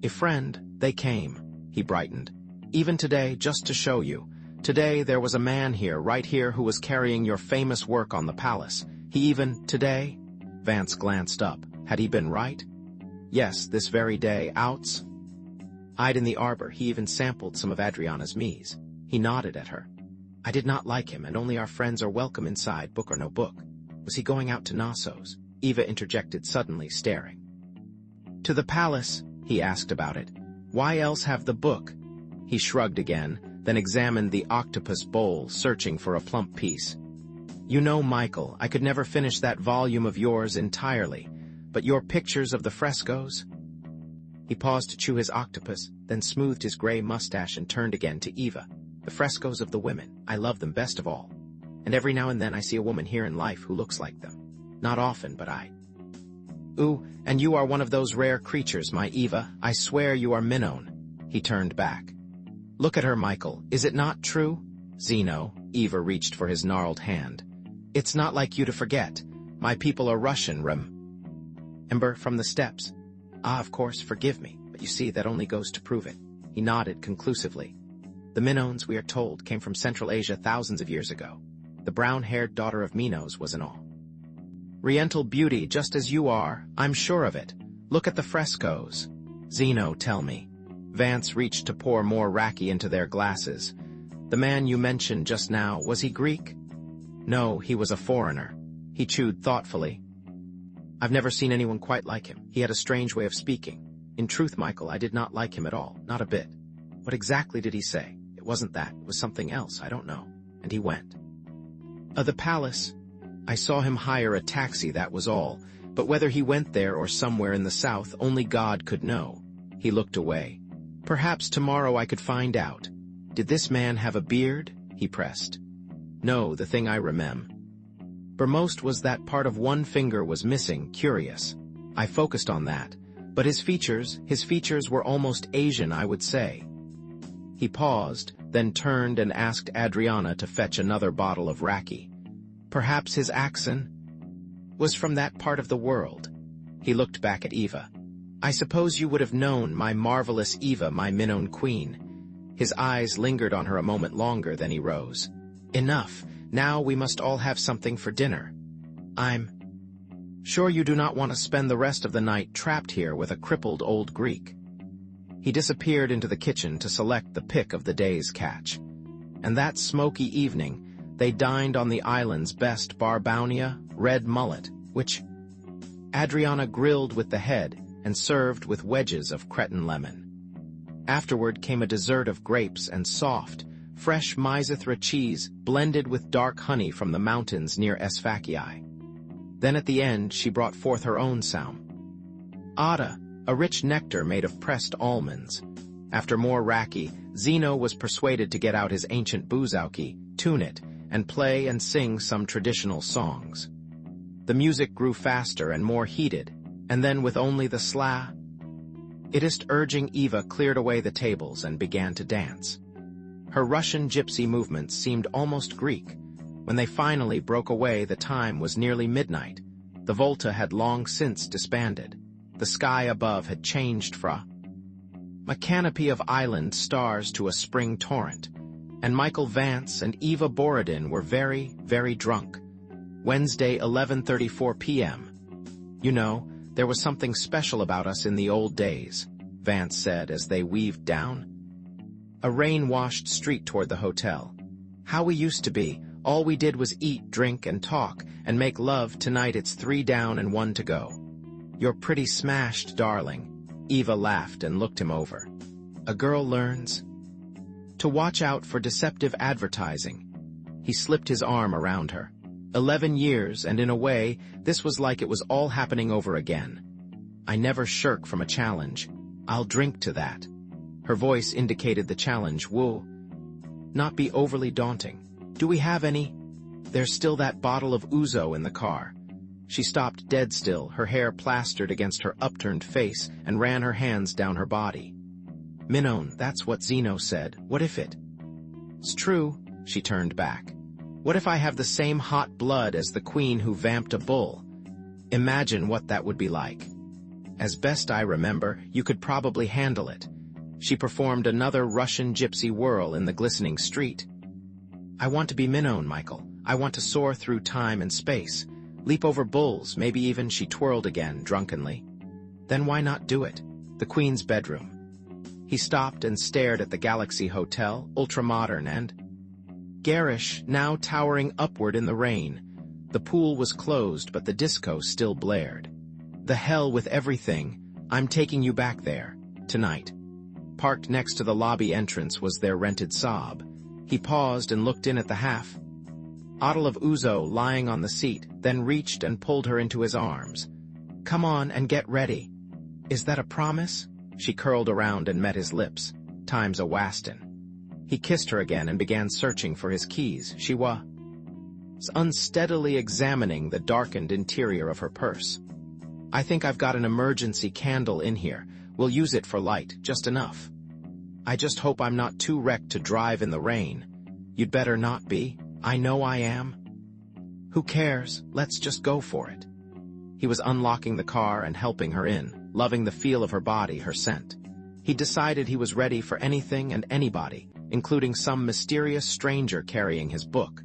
Speaker 1: A friend, they came. He brightened. Even today, just to show you. Today, there was a man here, right here, who was carrying your famous work on the palace. Today? Vance glanced up. Had he been right? Yes, this very day, outs. Eyed in the arbor, he even sampled some of Adriana's mise. He nodded at her. I did not like him, and only our friends are welcome inside, book or no book. Was he going out to Knossos? Eva interjected suddenly, staring. To the palace, he asked about it. Why else have the book? He shrugged again, then examined the octopus bowl, searching for a plump piece. You know, Michael, I could never finish that volume of yours entirely, but your pictures of the frescoes? He paused to chew his octopus, then smoothed his gray mustache and turned again to Eva. The frescoes of the women, I love them best of all. And every now and then I see a woman here in life who looks like them. Not often, but I... Ooh, and you are one of those rare creatures, my Eva. I swear you are Minon. He turned back. Look at her, Michael. Is it not true? Zeno, Eva reached for his gnarled hand. It's not like you to forget. My people are Russian, Remember, from the steppes. Ah, of course, forgive me, but you see, that only goes to prove it. He nodded conclusively. The Minons, we are told, came from Central Asia thousands of years ago. The brown-haired daughter of Minos was an Oriental beauty, just as you are. I'm sure of it. Look at the frescoes. Zeno, tell me. Vance reached to pour more raki into their glasses. The man you mentioned just now, was he Greek? No, he was a foreigner. He chewed thoughtfully. I've never seen anyone quite like him. He had a strange way of speaking. In truth, Michael, I did not like him at all, not a bit. What exactly did he say? It wasn't that, it was something else, I don't know. And he went. The palace. I saw him hire a taxi, that was all. But whether he went there or somewhere in the south, only God could know. He looked away. Perhaps tomorrow I could find out. Did this man have a beard? He pressed. No, the thing I remember most was that part of one finger was missing, curious. I focused on that, but his features were almost Asian, I would say. He paused, then turned and asked Adriana to fetch another bottle of raki. Perhaps his accent was from that part of the world. He looked back at Eva. I suppose you would have known my marvelous Eva, my Minnown queen. His eyes lingered on her a moment longer, then he rose. Enough. Now we must all have something for dinner. I'm sure you do not want to spend the rest of the night trapped here with a crippled old Greek. He disappeared into the kitchen to select the pick of the day's catch. And that smoky evening, they dined on the island's best barbounia, red mullet, which Adriana grilled with the head and served with wedges of Cretan lemon. Afterward came a dessert of grapes and soft, fresh Myzithra cheese blended with dark honey from the mountains near Esfakii. Then at the end she brought forth her own saum. Ada, a rich nectar made of pressed almonds. After more raki, Zeno was persuaded to get out his ancient bouzouki, tune it, and play and sing some traditional songs. The music grew faster and more heated, and then with only the slightest urging, Eva cleared away the tables and began to dance. Her Russian gypsy movements seemed almost Greek. When they finally broke away, the time was nearly midnight. The Volta had long since disbanded. The sky above had changed from a canopy of island stars to a spring torrent, and Michael Vance and Eva Borodin were very, very drunk. Wednesday, 11:34 p.m. You know, there was something special about us in the old days, Vance said as they weaved down a rain-washed street toward the hotel. How we used to be. All we did was eat, drink, and talk, and make love. Tonight it's 3 down and 1 to go. You're pretty smashed, darling. Eva laughed and looked him over. A girl learns to watch out for deceptive advertising. He slipped his arm around her. 11 years, and in a way, this was like it was all happening over again. I never shirk from a challenge. I'll drink to that. Her voice indicated the challenge will not be overly daunting. Do we have any? There's still that bottle of ouzo in the car. She stopped dead still, her hair plastered against her upturned face, and ran her hands down her body. Minnown, that's what Zeno said. What if it's true? She turned back. What if I have the same hot blood as the queen who vamped a bull? Imagine what that would be like. As best I remember, you could probably handle it. She performed another Russian gypsy whirl in the glistening street. I want to be Minnown, Michael. I want to soar through time and space. Leap over bulls, maybe even. She twirled again, drunkenly. Then why not do it? The queen's bedroom. He stopped and stared at the Galaxy Hotel, ultramodern and garish, now towering upward in the rain. The pool was closed, but the disco still blared. The hell with everything. I'm taking you back there. Tonight. Parked next to the lobby entrance was their rented Saab. He paused and looked in at the half bottle of ouzo lying on the seat, then reached and pulled her into his arms. Come on and get ready. Is that a promise? She curled around and met his lips. Time's a wastin'. He kissed her again and began searching for his keys. She was unsteadily examining the darkened interior of her purse. I think I've got an emergency candle in here. We'll use it for light, just enough. I just hope I'm not too wrecked to drive in the rain. You'd better not be. I know I am. Who cares? Let's just go for it. He was unlocking the car and helping her in, loving the feel of her body, her scent. He decided he was ready for anything and anybody, including some mysterious stranger carrying his book.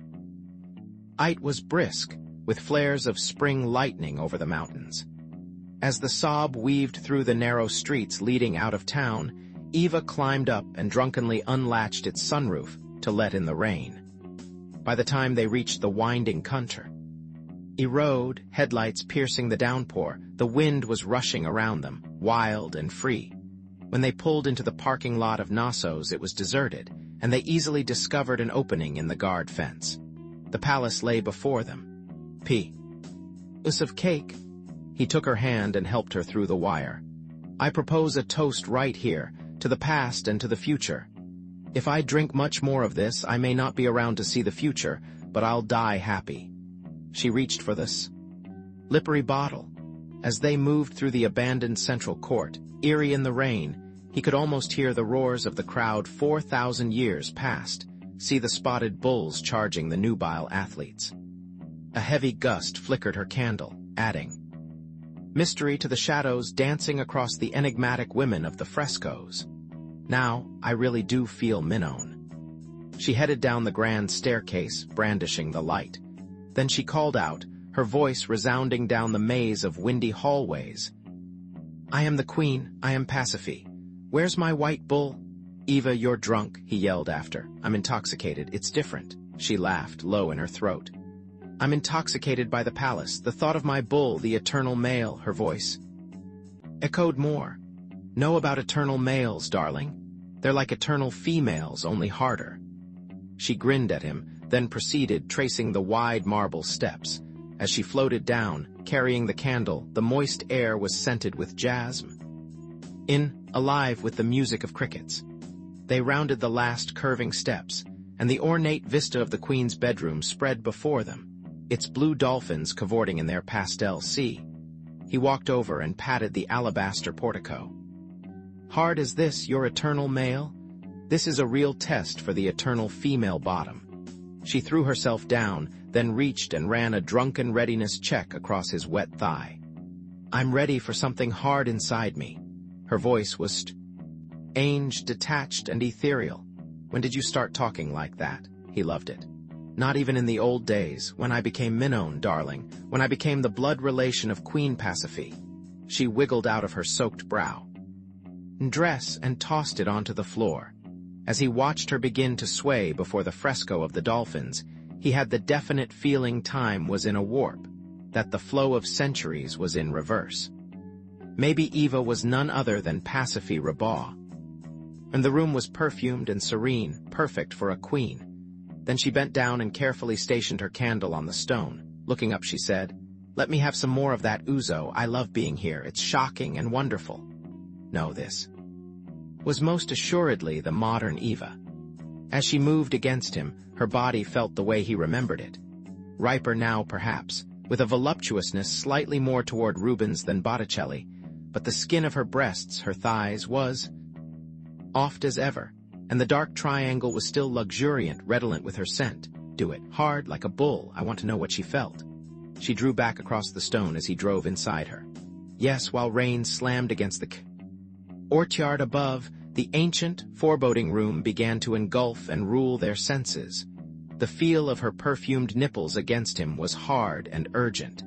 Speaker 1: It was brisk, with flares of spring lightning over the mountains. As the Saab weaved through the narrow streets leading out of town, Eva climbed up and drunkenly unlatched its sunroof to let in the rain. By the time they reached the winding country road, headlights piercing the downpour, the wind was rushing around them, wild and free. When they pulled into the parking lot of Knossos, it was deserted, and they easily discovered an opening in the guard fence. The palace lay before them. Piece of cake. He took her hand and helped her through the wire. I propose a toast right here, to the past and to the future. If I drink much more of this, I may not be around to see the future, but I'll die happy. She reached for this slippery bottle. As they moved through the abandoned central court, eerie in the rain, he could almost hear the roars of the crowd 4,000 years past, see the spotted bulls charging the nubile athletes. A heavy gust flickered her candle, adding mystery to the shadows dancing across the enigmatic women of the frescoes. Now, I really do feel Minone. She headed down the grand staircase, brandishing the light. Then she called out, her voice resounding down the maze of windy hallways. I am the queen, I am Pasiphae. Where's my white bull? Eva, you're drunk, he yelled after. I'm intoxicated, it's different. She laughed, low in her throat. I'm intoxicated by the palace, the thought of my bull, the eternal male, her voice echoed more. Know about eternal males, darling? They're like eternal females, only harder. She grinned at him, then proceeded, tracing the wide marble steps. As she floated down, carrying the candle, the moist air was scented with jasmine. Alive with the music of crickets. They rounded the last curving steps, and the ornate vista of the queen's bedroom spread before them, its blue dolphins cavorting in their pastel sea. He walked over and patted the alabaster portico. Hard as this, your eternal male? This is a real test for the eternal female bottom. She threw herself down, then reached and ran a drunken readiness check across his wet thigh. I'm ready for something hard inside me. Her voice was strange, detached, and ethereal. When did you start talking like that? He loved it. Not even in the old days, when I became Minone, darling, when I became the blood relation of Queen Pasiphae. She wiggled out of her soaked brow. Dress and tossed it onto the floor. As he watched her begin to sway before the fresco of the dolphins, he had the definite feeling time was in a warp, that the flow of centuries was in reverse. Maybe Eva was none other than Pasiphae Rabaw. And the room was perfumed and serene, perfect for a queen. Then she bent down and carefully stationed her candle on the stone. Looking up, she said, Let me have some more of that ouzo. I love being here. It's shocking and wonderful. No, this was most assuredly the modern Eva. As she moved against him, her body felt the way he remembered it. Riper now, perhaps, with a voluptuousness slightly more toward Rubens than Botticelli, but the skin of her breasts, her thighs, was oft as ever, and the dark triangle was still luxuriant, redolent with her scent. Do it, hard, like a bull. I want to know what she felt. She drew back across the stone as he drove inside her. Yes, while rain slammed against the courtyard above, the ancient, foreboding room began to engulf and rule their senses. The feel of her perfumed nipples against him was hard and urgent.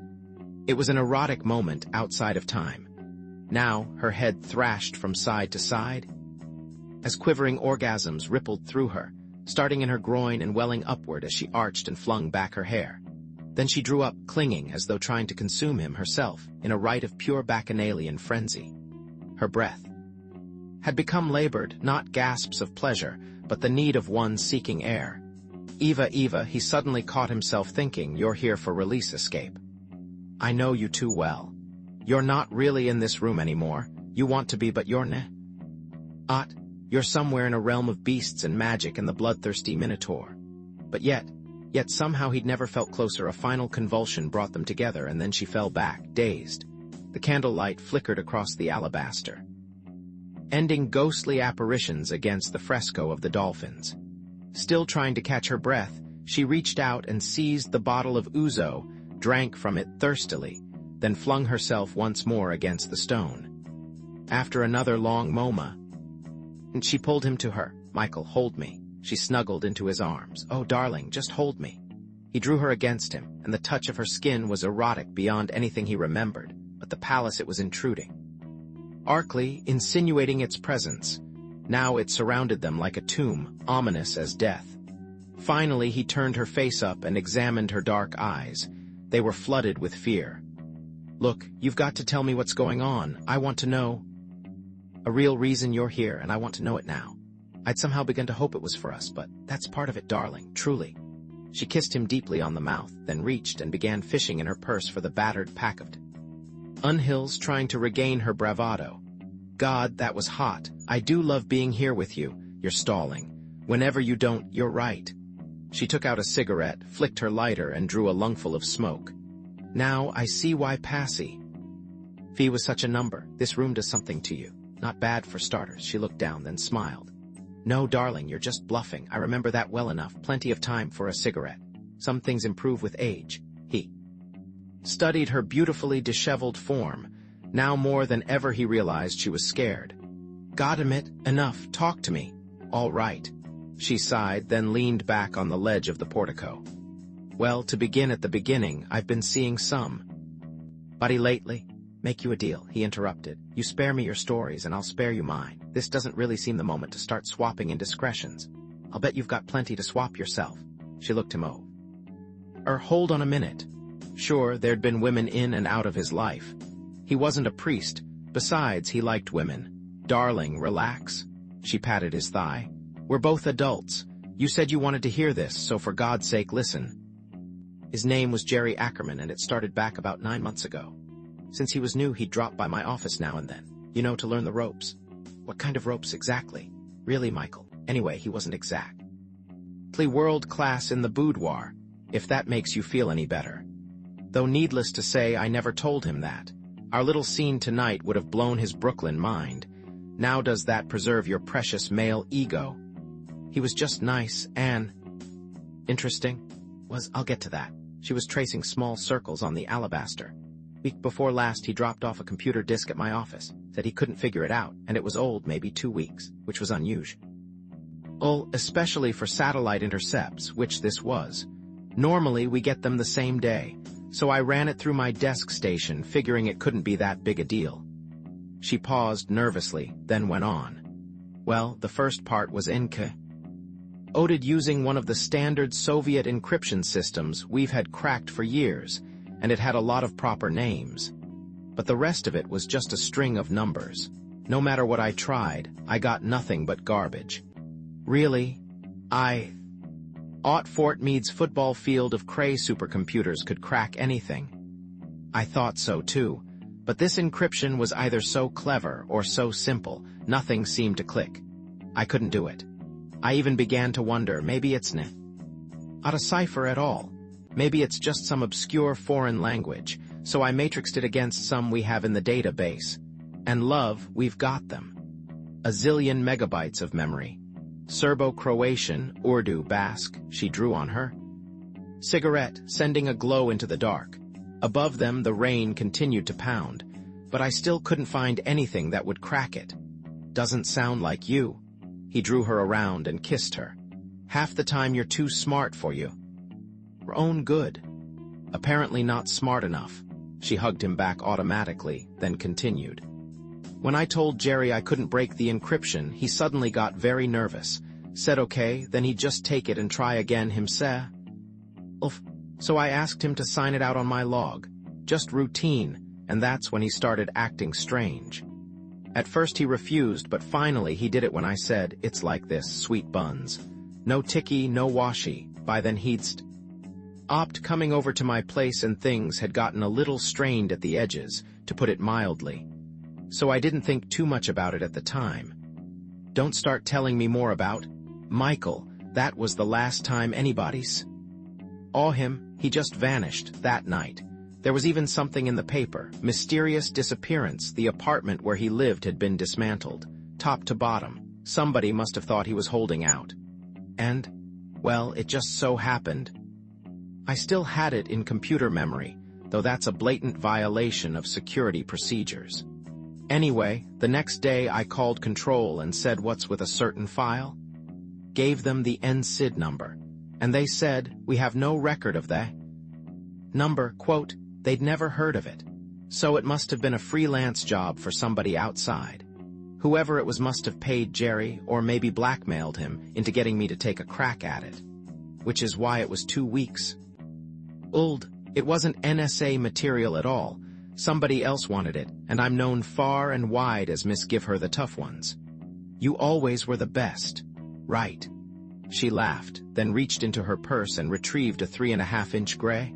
Speaker 1: It was an erotic moment outside of time. Now, her head thrashed from side to side, as quivering orgasms rippled through her, starting in her groin and welling upward as she arched and flung back her hair. Then she drew up, clinging as though trying to consume him herself, in a rite of pure bacchanalian frenzy. Her breath had become labored, not gasps of pleasure, but the need of one seeking air. Eva, Eva, he suddenly caught himself thinking, you're here for release escape. I know you too well. You're not really in this room anymore. You want to be, but you're not. You're somewhere in a realm of beasts and magic and the bloodthirsty minotaur. But yet somehow he'd never felt closer. A final convulsion brought them together, and then she fell back, dazed. The candlelight flickered across the alabaster, ending ghostly apparitions against the fresco of the dolphins. Still trying to catch her breath, she reached out and seized the bottle of ouzo, drank from it thirstily, then flung herself once more against the stone. After another long moment, she pulled him to her. Michael, hold me. She snuggled into his arms. Oh, darling, just hold me. He drew her against him, and the touch of her skin was erotic beyond anything he remembered, but the palace it was intruding, arcly insinuating its presence. Now it surrounded them like a tomb, ominous as death. Finally, he turned her face up and examined her dark eyes. They were flooded with fear. Look, you've got to tell me what's going on. I want to know a real reason you're here, and I want to know it now. I'd somehow begun to hope it was for us, but that's part of it, darling, truly. She kissed him deeply on the mouth, then reached and began fishing in her purse for the battered pack of unhills, trying to regain her bravado. God, that was hot. I do love being here with you. You're stalling. Whenever you don't, you're right. She took out a cigarette, flicked her lighter, and drew a lungful of smoke. Now I see why Passy Fee was such a number. This room does something to you. Not bad for starters. She looked down, then smiled. No, darling, you're just bluffing. I remember that well enough. Plenty of time for a cigarette. Some things improve with age. He studied her beautifully disheveled form. Now more than ever he realized she was scared. God, admit, enough. Talk to me. All right. She sighed, then leaned back on the ledge of the portico. Well, to begin at the beginning, I've been seeing some. Buddy lately? Make you a deal, he interrupted. You spare me your stories and I'll spare you mine. This doesn't really seem the moment to start swapping indiscretions. I'll bet you've got plenty to swap yourself. She looked him over. Hold on a minute. Sure, there'd been women in and out of his life. He wasn't a priest. Besides, he liked women. Darling, relax. She patted his thigh. We're both adults. You said you wanted to hear this, so for God's sake, listen. His name was Jerry Ackerman, and it started back about 9 months ago. Since he was new, he'd drop by my office now and then, to learn the ropes. What kind of ropes exactly? Really, Michael. Anyway, he wasn't exactly world-class in the boudoir, if that makes you feel any better. Though needless to say, I never told him that. Our little scene tonight would have blown his Brooklyn mind. Now does that preserve your precious male ego? He was just nice and interesting. I'll get to that. She was tracing small circles on the alabaster. Week before last, he dropped off a computer disk at my office, said he couldn't figure it out, and it was old, maybe 2 weeks, which was unusual. Especially for satellite intercepts, which this was. Normally, we get them the same day, so I ran it through my desk station, figuring it couldn't be that big a deal. She paused nervously, then went on. Well, the first part was encoded using one of the standard Soviet encryption systems we've had cracked for years, and it had a lot of proper names. But the rest of it was just a string of numbers. No matter what I tried, I got nothing but garbage. Really? Fort Meade's football field of Cray supercomputers could crack anything. I thought so too, but this encryption was either so clever or so simple, nothing seemed to click. I couldn't do it. I even began to wonder, maybe it's not a cipher at all. Maybe it's just some obscure foreign language, so I matrixed it against some we have in the database. And love, we've got them. A zillion megabytes of memory. Serbo-Croatian, Urdu, Basque, she drew on her cigarette, sending a glow into the dark. Above them, the rain continued to pound, but I still couldn't find anything that would crack it. Doesn't sound like you. He drew her around and kissed her. Half the time you're too smart for you. Your own good. Apparently not smart enough. She hugged him back automatically, then continued. When I told Jerry I couldn't break the encryption, he suddenly got very nervous. Said okay, then he'd just take it and try again himself. So I asked him to sign it out on my log. Just routine, and that's when he started acting strange. At first he refused, but finally he did it when I said, it's like this, sweet buns. No ticky, no washy. By then he'd stopped coming over to my place and things had gotten a little strained at the edges, to put it mildly. So I didn't think too much about it at the time. Don't start telling me more about Michael. That was the last time anybody saw him. He just vanished that night. There was even something in the paper. Mysterious disappearance. The apartment where he lived had been dismantled, top to bottom. Somebody must have thought he was holding out. And, well, it just so happened. I still had it in computer memory, though that's a blatant violation of security procedures. Anyway, the next day I called control and said what's with a certain file. Gave them the NSID number, and they said, we have no record of the number, quote, they'd never heard of it. So it must have been a freelance job for somebody outside. Whoever it was must have paid Jerry, or maybe blackmailed him, into getting me to take a crack at it. Which is why it was 2 weeks. It wasn't NSA material at all. Somebody else wanted it, and I'm known far and wide as Miss Give Her the Tough Ones. You always were the best. Right. She laughed, then reached into her purse and retrieved a 3.5-inch gray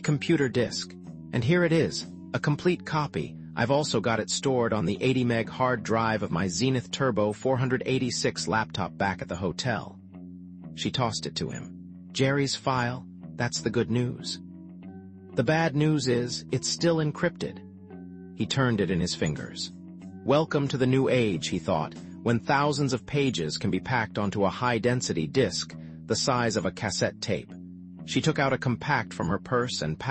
Speaker 1: computer disk. And here it is, a complete copy. I've also got it stored on the 80 meg hard drive of my Zenith Turbo 486 laptop back at the hotel. She tossed it to him. Jerry's file, that's the good news. The bad news is, it's still encrypted. He turned it in his fingers. Welcome to the new age, he thought, when thousands of pages can be packed onto a high-density disk the size of a cassette tape. She took out a compact from her purse and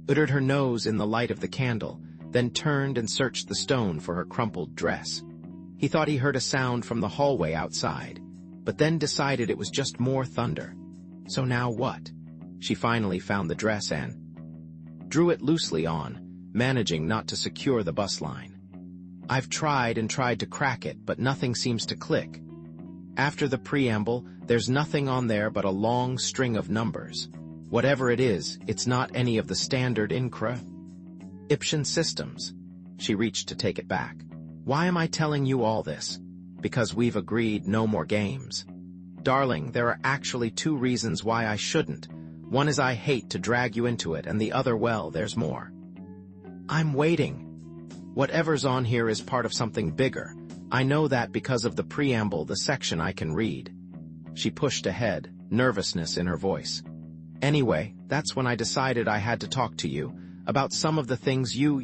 Speaker 1: uttered her nose in the light of the candle, then turned and searched the stone for her crumpled dress. He thought he heard a sound from the hallway outside, but then decided it was just more thunder. So now what? She finally found the dress and drew it loosely on, managing not to secure the bus line. I've tried and tried to crack it, but nothing seems to click. After the preamble, there's nothing on there but a long string of numbers. Whatever it is, it's not any of the standard encryption systems. She reached to take it back. Why am I telling you all this? Because we've agreed no more games. Darling, there are actually two reasons why I shouldn't. One is I hate to drag you into it, and the other, well, there's more. I'm waiting. Whatever's on here is part of something bigger. I know that because of the preamble, the section I can read. She pushed ahead, nervousness in her voice. Anyway, that's when I decided I had to talk to you about some of the things you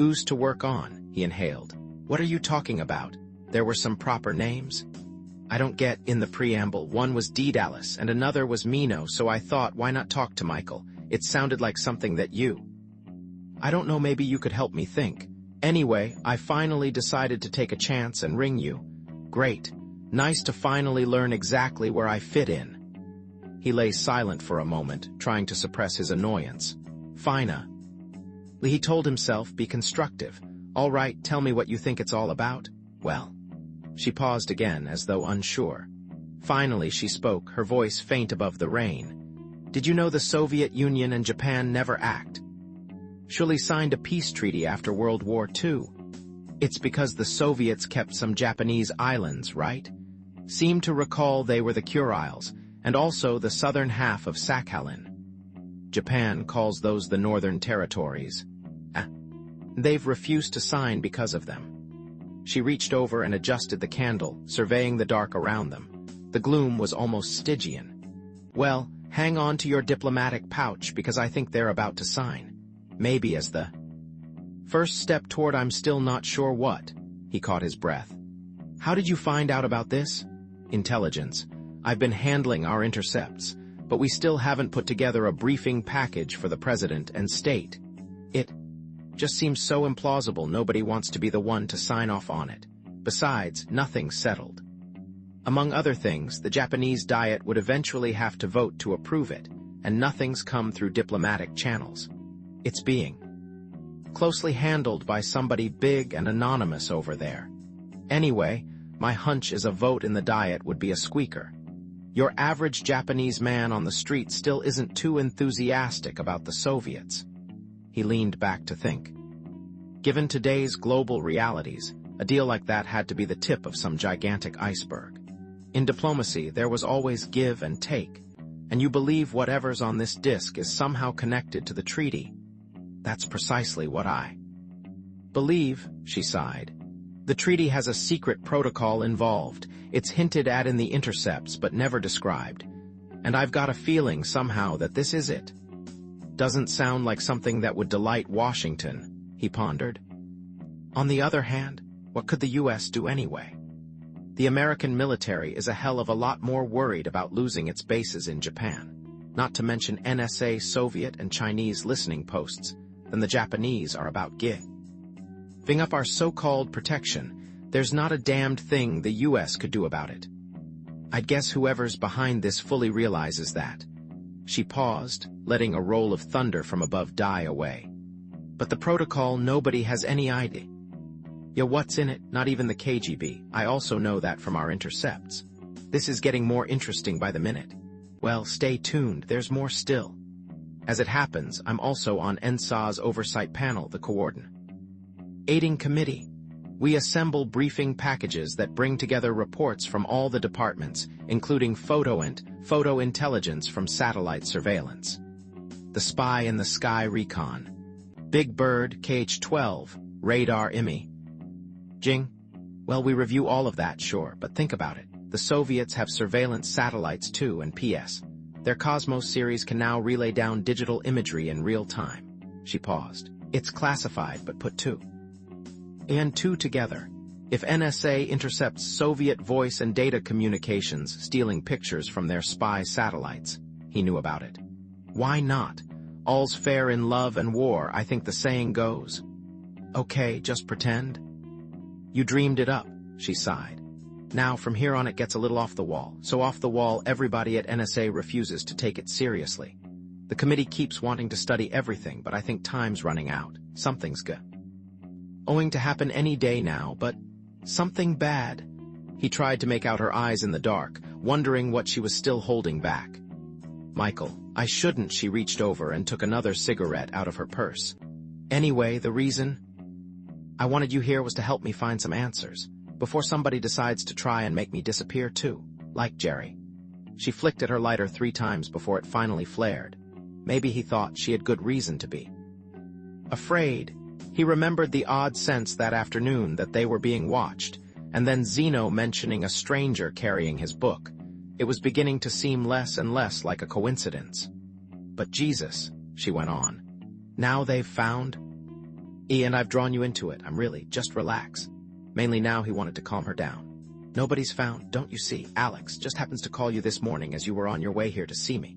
Speaker 1: ooze to work on, he inhaled. What are you talking about? There were some proper names? I don't get in the preamble. One was Daedalus and another was Mino, so I thought, why not talk to Michael? It sounded like something that you... I don't know, maybe you could help me think. Anyway, I finally decided to take a chance and ring you. Great. Nice to finally learn exactly where I fit in. He lay silent for a moment, trying to suppress his annoyance. Fina. He told himself, be constructive. All right, tell me what you think it's all about. Well. She paused again, as though unsure. Finally, she spoke, her voice faint above the rain. Did you know the Soviet Union and Japan never actually signed a peace treaty after World War II? It's because the Soviets kept some Japanese islands, right? Seem to recall they were the Kuriles, and also the southern half of Sakhalin. Japan calls those the Northern Territories. They've refused to sign because of them. She reached over and adjusted the candle, surveying the dark around them. The gloom was almost Stygian. Well, hang on to your diplomatic pouch, because I think they're about to sign. Maybe as the first step toward I'm still not sure what. He caught his breath. How did you find out about this? Intelligence. I've been handling our intercepts, but we still haven't put together a briefing package for the president and state. It just seems so implausible nobody wants to be the one to sign off on it. Besides, nothing's settled. Among other things, the Japanese Diet would eventually have to vote to approve it, and nothing's come through diplomatic channels. It's being closely handled by somebody big and anonymous over there. Anyway, my hunch is a vote in the Diet would be a squeaker. Your average Japanese man on the street still isn't too enthusiastic about the Soviets. He leaned back to think. Given today's global realities, a deal like that had to be the tip of some gigantic iceberg. In diplomacy, there was always give and take, and you believe whatever's on this disk is somehow connected to the treaty. That's precisely what I believe, she sighed. The treaty has a secret protocol involved. It's hinted at in the intercepts, but never described. And I've got a feeling somehow that this is it. Doesn't sound like something that would delight Washington, he pondered. On the other hand, what could the U.S. do anyway? The American military is a hell of a lot more worried about losing its bases in Japan, not to mention NSA, Soviet, and Chinese listening posts, than the Japanese are about giving up our so-called protection. There's not a damned thing the U.S. could do about it. I'd guess whoever's behind this fully realizes that. She paused, letting a roll of thunder from above die away. But the protocol, nobody has any idea. Yeah, what's in it? Not even the KGB. I also know that from our intercepts. This is getting more interesting by the minute. Well, stay tuned, there's more still. As it happens, I'm also on NSA's oversight panel, the coordinating committee. We assemble briefing packages that bring together reports from all the departments, including photo intelligence from satellite surveillance, the spy in the sky recon, Big Bird, KH-12, radar imaging. Well, we review all of that, sure, but think about it. The Soviets have surveillance satellites too, and P.S. Their Cosmos series can now relay down digital imagery in real time. She paused. It's classified, but put two and two together. If NSA intercepts Soviet voice and data communications, stealing pictures from their spy satellites, he knew about it. Why not? All's fair in love and war, I think the saying goes. Okay, just pretend. You dreamed it up, she sighed. Now, from here on it gets a little off the wall. So off the wall, everybody at NSA refuses to take it seriously. The committee keeps wanting to study everything, but I think time's running out. Something's going to happen any day now, but something bad. He tried to make out her eyes in the dark, wondering what she was still holding back. Michael, I shouldn't. She reached over and took another cigarette out of her purse. Anyway, the reason I wanted you here was to help me find some answers, before somebody decides to try and make me disappear too, like Jerry. She flicked at her lighter 3 times before it finally flared. Maybe he thought she had good reason to be afraid. He remembered the odd sense that afternoon that they were being watched, and then Zeno mentioning a stranger carrying his book. It was beginning to seem less and less like a coincidence. But Jesus, she went on. Now they've found Ian, I've drawn you into it. I'm really, just relax. Mainly now he wanted to calm her down. Nobody's found, don't you see? Alex just happens to call you this morning as you were on your way here to see me.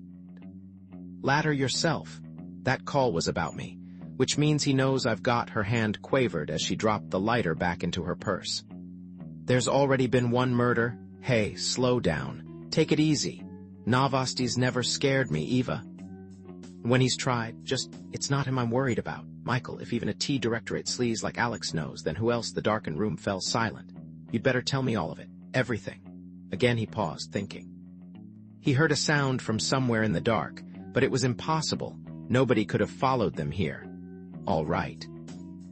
Speaker 1: Ladder yourself. That call was about me, which means he knows I've got. Her hand quavered as she dropped the lighter back into her purse. There's already been one murder. Hey, slow down. Take it easy. Novosty's never scared me, Eva. When he's tried, it's not him I'm worried about. Michael, if even a T-directorate sleaze like Alex knows, then who else? The darkened room fell silent. You'd better tell me all of it. Everything. Again he paused, thinking. He heard a sound from somewhere in the dark, but it was impossible. Nobody could have followed them here. All right.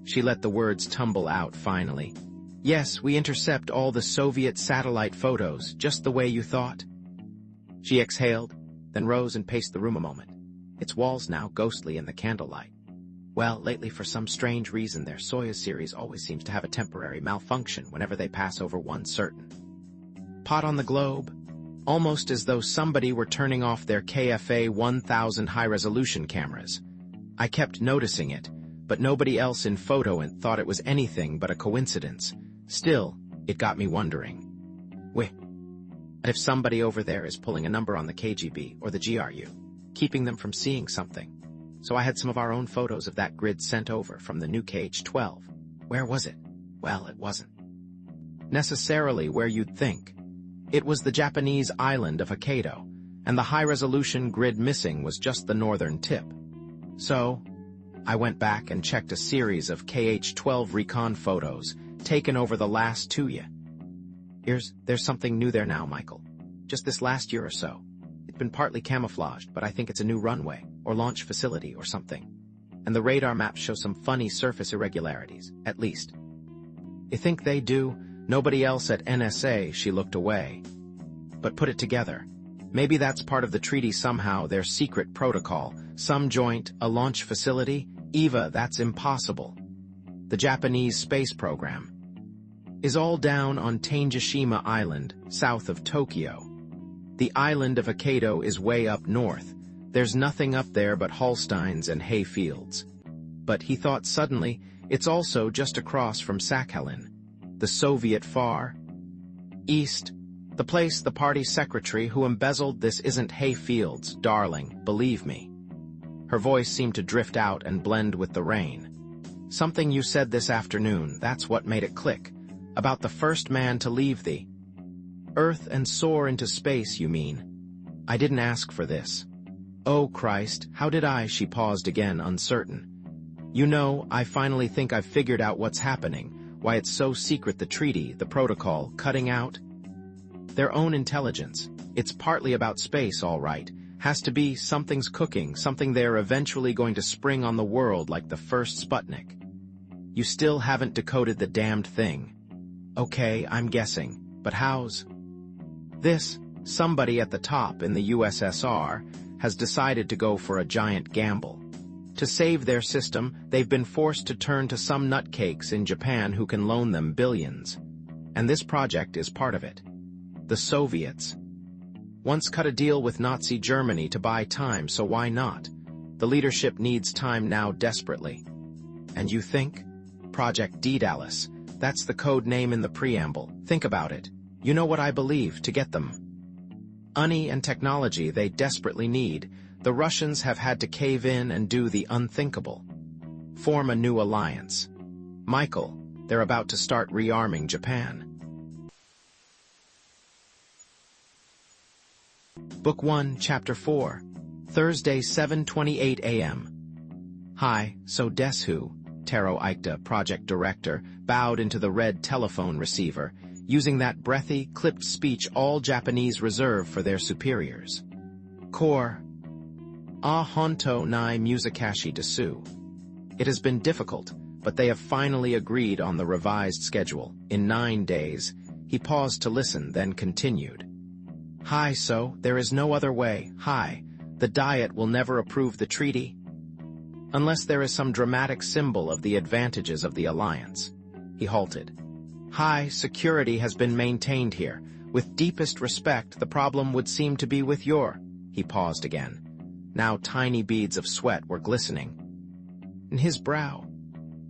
Speaker 1: She let the words tumble out finally. Yes, we intercept all the Soviet satellite photos, just the way you thought. She exhaled, then rose and paced the room a moment. Its walls now ghostly in the candlelight. Well, lately for some strange reason their Soyuz series always seems to have a temporary malfunction whenever they pass over one certain pot on the globe. Almost as though somebody were turning off their KFA 1000 high-resolution cameras. I kept noticing it, but nobody else in Photoint thought it was anything but a coincidence. Still, it got me wondering. If somebody over there is pulling a number on the KGB or the GRU, keeping them from seeing something. So I had some of our own photos of that grid sent over from the new KH-12. Where was it? Well, it wasn't necessarily where you'd think. It was the Japanese island of Hokkaido, and the high-resolution grid missing was just the northern tip. So, I went back and checked a series of KH-12 recon photos taken over the last 2 years. There's something new there now, Michael. Just this last year or so. It's been partly camouflaged, but I think it's a new runway, or launch facility, or something. And the radar maps show some funny surface irregularities, at least. You think they do? Nobody else at NSA. She looked away. But put it together. Maybe that's part of the treaty somehow, their secret protocol. Some joint, a launch facility? Eva, that's impossible. The Japanese space program is all down on Tanejishima Island, south of Tokyo. The island of Hokkaido is way up north. There's nothing up there but Holsteins and hay fields. But he thought suddenly, it's also just across from Sakhalin. The Soviet Far East. The place the party secretary who embezzled this isn't hay fields, darling, believe me. Her voice seemed to drift out and blend with the rain. Something you said this afternoon, that's what made it click. About the first man to leave the Earth and soar into space, you mean? I didn't ask for this. Oh, Christ, how did I? She paused again, uncertain. You know, I finally think I've figured out what's happening. Why it's so secret, the treaty, the protocol, cutting out their own intelligence. It's partly about space, all right. Has to be, something's cooking, something they're eventually going to spring on the world like the first Sputnik. You still haven't decoded the damned thing. Okay, I'm guessing, but how's this? Somebody at the top in the USSR has decided to go for a giant gamble. To save their system, they've been forced to turn to some nutcakes in Japan who can loan them billions. And this project is part of it. The Soviets once cut a deal with Nazi Germany to buy time, so why not? The leadership needs time now desperately. And you think? Project Daedalus. That's the code name in the preamble. Think about it. You know what I believe, to get them money and technology they desperately need, the Russians have had to cave in and do the unthinkable. Form a new alliance. Michael, they're about to start rearming Japan. Book 1, Chapter 4. Thursday, 7:28 a.m. Hi, so Des who? Taro Aikta, project director, bowed into the red telephone receiver, using that breathy, clipped speech all Japanese reserve for their superiors. Core. Honto nai musikashi desu. It has been difficult, but they have finally agreed on the revised schedule. In 9 days, he paused to listen, then continued. Hi, so, there is no other way. Hi, the Diet will never approve the treaty, unless there is some dramatic symbol of the advantages of the alliance. He halted. High security has been maintained here. With deepest respect, the problem would seem to be with your... He paused again. Now tiny beads of sweat were glistening in his brow.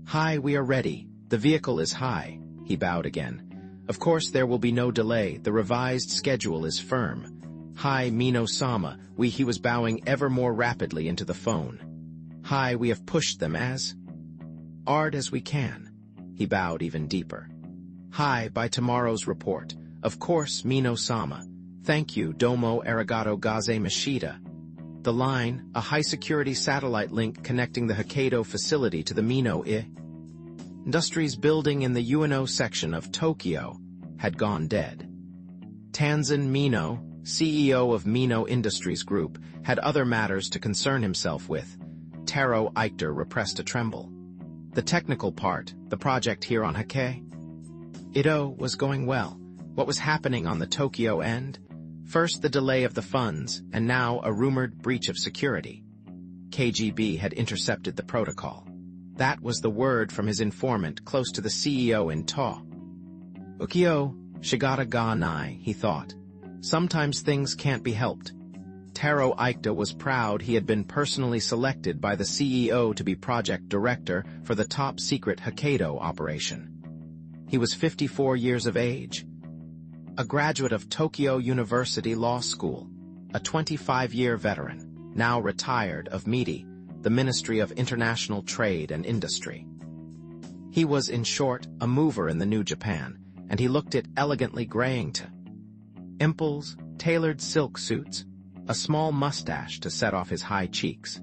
Speaker 1: High, we are ready. The vehicle is high. He bowed again. Of course there will be no delay. The revised schedule is firm. High, Mino-sama, he was bowing ever more rapidly into the phone. High, we have pushed them as hard as we can. He bowed even deeper. High, by tomorrow's report. Of course, Mino-sama. Thank you, Domo arigato gaze mashita. The line, a high-security satellite link connecting the Hokkaido facility to the Mino-I Industries building in the Ueno section of Tokyo, had gone dead. Tanzan Mino, CEO of Mino Industries Group, had other matters to concern himself with. Taro Aikta repressed a tremble. The technical part, the project here on Hokkaido, was going well. What was happening on the Tokyo end? First the delay of the funds, and now a rumored breach of security. KGB had intercepted the protocol. That was the word from his informant close to the CEO in Ta. Ukio, shigata ga nai, he thought. Sometimes things can't be helped. Taro Aikta was proud he had been personally selected by the CEO to be project director for the top-secret Hokkaido operation. He was 54 years of age, a graduate of Tokyo University Law School, a 25-year veteran, now retired of MITI, the Ministry of International Trade and Industry. He was, in short, a mover in the new Japan, and he looked it elegantly graying to imples, tailored silk suits, a small mustache to set off his high cheeks.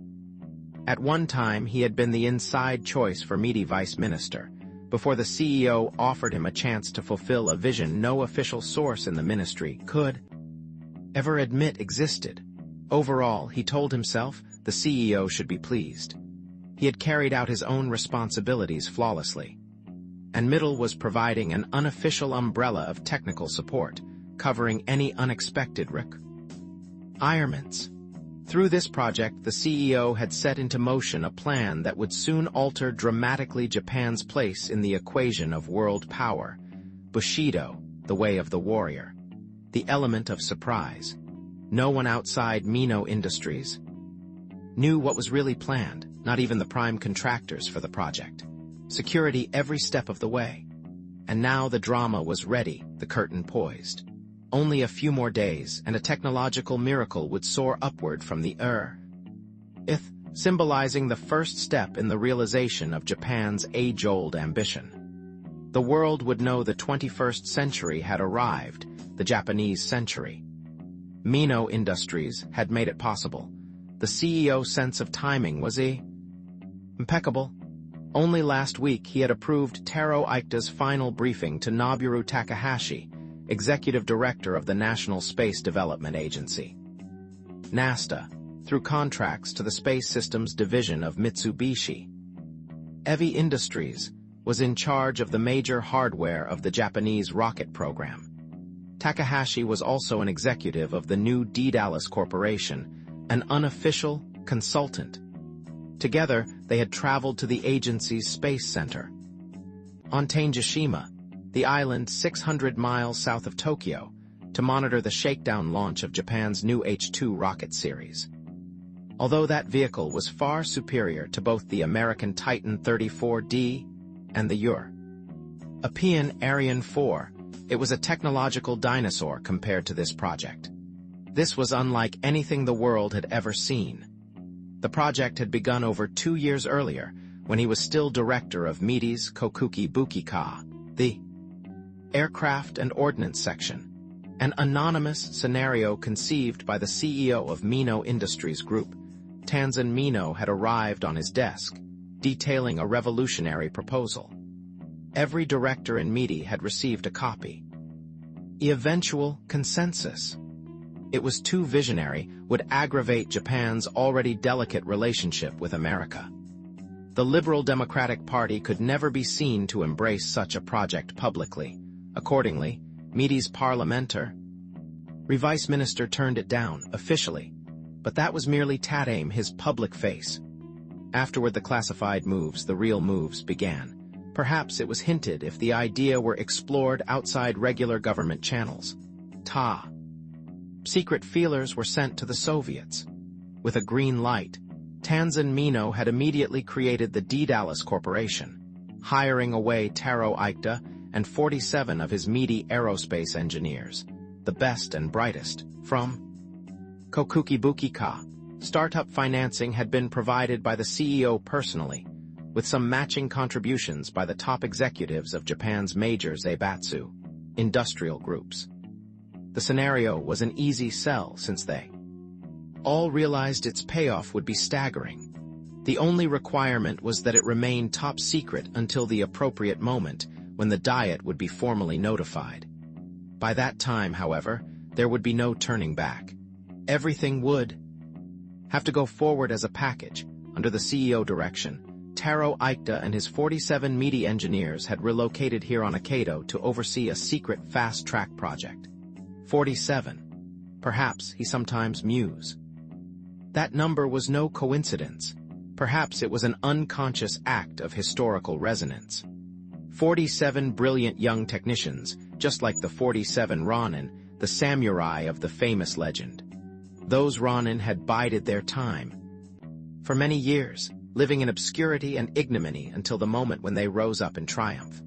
Speaker 1: At one time, he had been the inside choice for MITI vice minister, before the CEO offered him a chance to fulfill a vision no official source in the ministry could ever admit existed. Overall, he told himself, the CEO should be pleased. He had carried out his own responsibilities flawlessly. And Middle was providing an unofficial umbrella of technical support, covering any unexpected requirements. Through this project, the CEO had set into motion a plan that would soon alter dramatically Japan's place in the equation of world power. Bushido, the way of the warrior. The element of surprise. No one outside Mino Industries knew what was really planned, not even the prime contractors for the project. Security every step of the way. And now the drama was ready, the curtain poised. Only a few more days, and a technological miracle would soar upward from the Earth, symbolizing the first step in the realization of Japan's age-old ambition. The world would know the 21st century had arrived, the Japanese century. Mino Industries had made it possible. The CEO's sense of timing was impeccable. Only last week he had approved Taro Aikta's final briefing to Noboru Takahashi, Executive Director of the National Space Development Agency, NASA, through contracts to the Space Systems Division of Mitsubishi. Eva Industries was in charge of the major hardware of the Japanese rocket program. Takahashi was also an executive of the new Daedalus Corporation, an unofficial consultant. Together, they had traveled to the agency's space center on Tanejishima, the island 600 miles south of Tokyo, to monitor the shakedown launch of Japan's new H-2 rocket series. although that vehicle was far superior to both the American Titan 34D and the European Ariane 4, it was a technological dinosaur compared to this project. This was unlike anything the world had ever seen. The project had begun over 2 years earlier, when he was still director of MIDI's Kokuki Bukika, the Aircraft and Ordnance Section, an anonymous scenario conceived by the CEO of Mino Industries Group. Tanzan Mino had arrived on his desk, detailing a revolutionary proposal. Every director in MIDI had received a copy. The eventual consensus. It was too visionary, would aggravate Japan's already delicate relationship with America. The Liberal Democratic Party could never be seen to embrace such a project publicly. Accordingly, MIDI's parliamentary vice minister turned it down, officially, but that was merely Tadame, his public face. Afterward, the classified moves, the real moves, began. Perhaps it was hinted if the idea were explored outside regular government channels. Secret feelers were sent to the Soviets. With a green light, Tanzan Mino had immediately created the Daedalus Corporation, hiring away Taro Aikta and 47 of his MIDI aerospace engineers, the best and brightest, from Kokuki Bukika. Startup financing had been provided by the CEO personally, with some matching contributions by the top executives of Japan's major zaibatsu industrial groups. The scenario was an easy sell since they all realized its payoff would be staggering. The only requirement was that it remain top secret until the appropriate moment when the Diet would be formally notified. By that time, however, there would be no turning back. Everything would have to go forward as a package. Under the CEO direction, Taro Aikta and his 47 MIDI engineers had relocated here on Hokkaido to oversee a secret fast-track project. 47. Perhaps, he sometimes mused. That number was no coincidence. Perhaps it was an unconscious act of historical resonance. 47 brilliant young technicians, just like the 47 Ronin, the samurai of the famous legend. Those Ronin had bided their time. For many years, living in obscurity and ignominy until the moment when they rose up in triumph.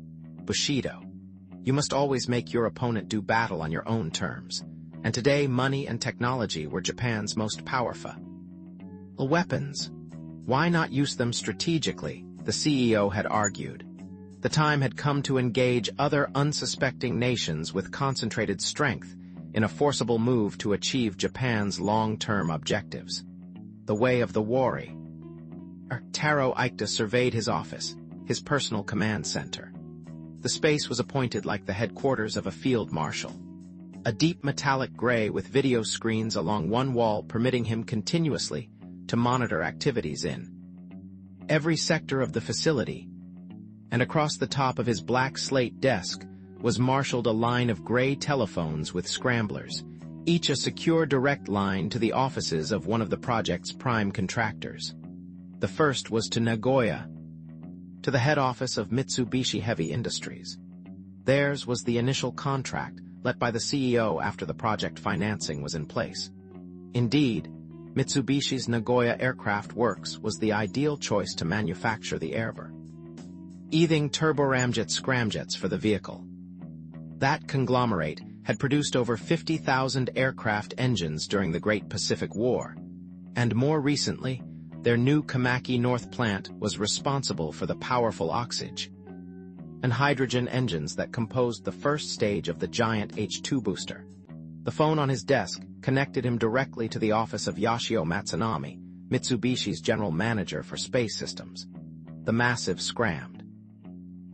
Speaker 1: Bushido. You must always make your opponent do battle on your own terms. And today, money and technology were Japan's most powerful weapons. Why not use them strategically, the CEO had argued. The time had come to engage other unsuspecting nations with concentrated strength in a forcible move to achieve Japan's long-term objectives. The way of the warrior. Taro Aikta surveyed his office, his personal command center. The space was appointed like the headquarters of a field marshal. A deep metallic gray with video screens along one wall permitting him continuously to monitor activities in every sector of the facility. And across the top of his black slate desk was marshaled a line of gray telephones with scramblers, each a secure direct line to the offices of one of the project's prime contractors. The first was to Nagoya, to the head office of Mitsubishi Heavy Industries. Theirs was the initial contract, let by the CEO after the project financing was in place. Indeed, Mitsubishi's Nagoya Aircraft Works was the ideal choice to manufacture the breathing turboramjet scramjets for the vehicle. That conglomerate had produced over 50,000 aircraft engines during the Great Pacific War, and more recently, their new Kamaki North plant was responsible for the powerful oxygen and hydrogen engines that composed the first stage of the giant H-2 booster. The phone on his desk connected him directly to the office of Yoshio Matsunami, Mitsubishi's general manager for space systems. The massive scrammed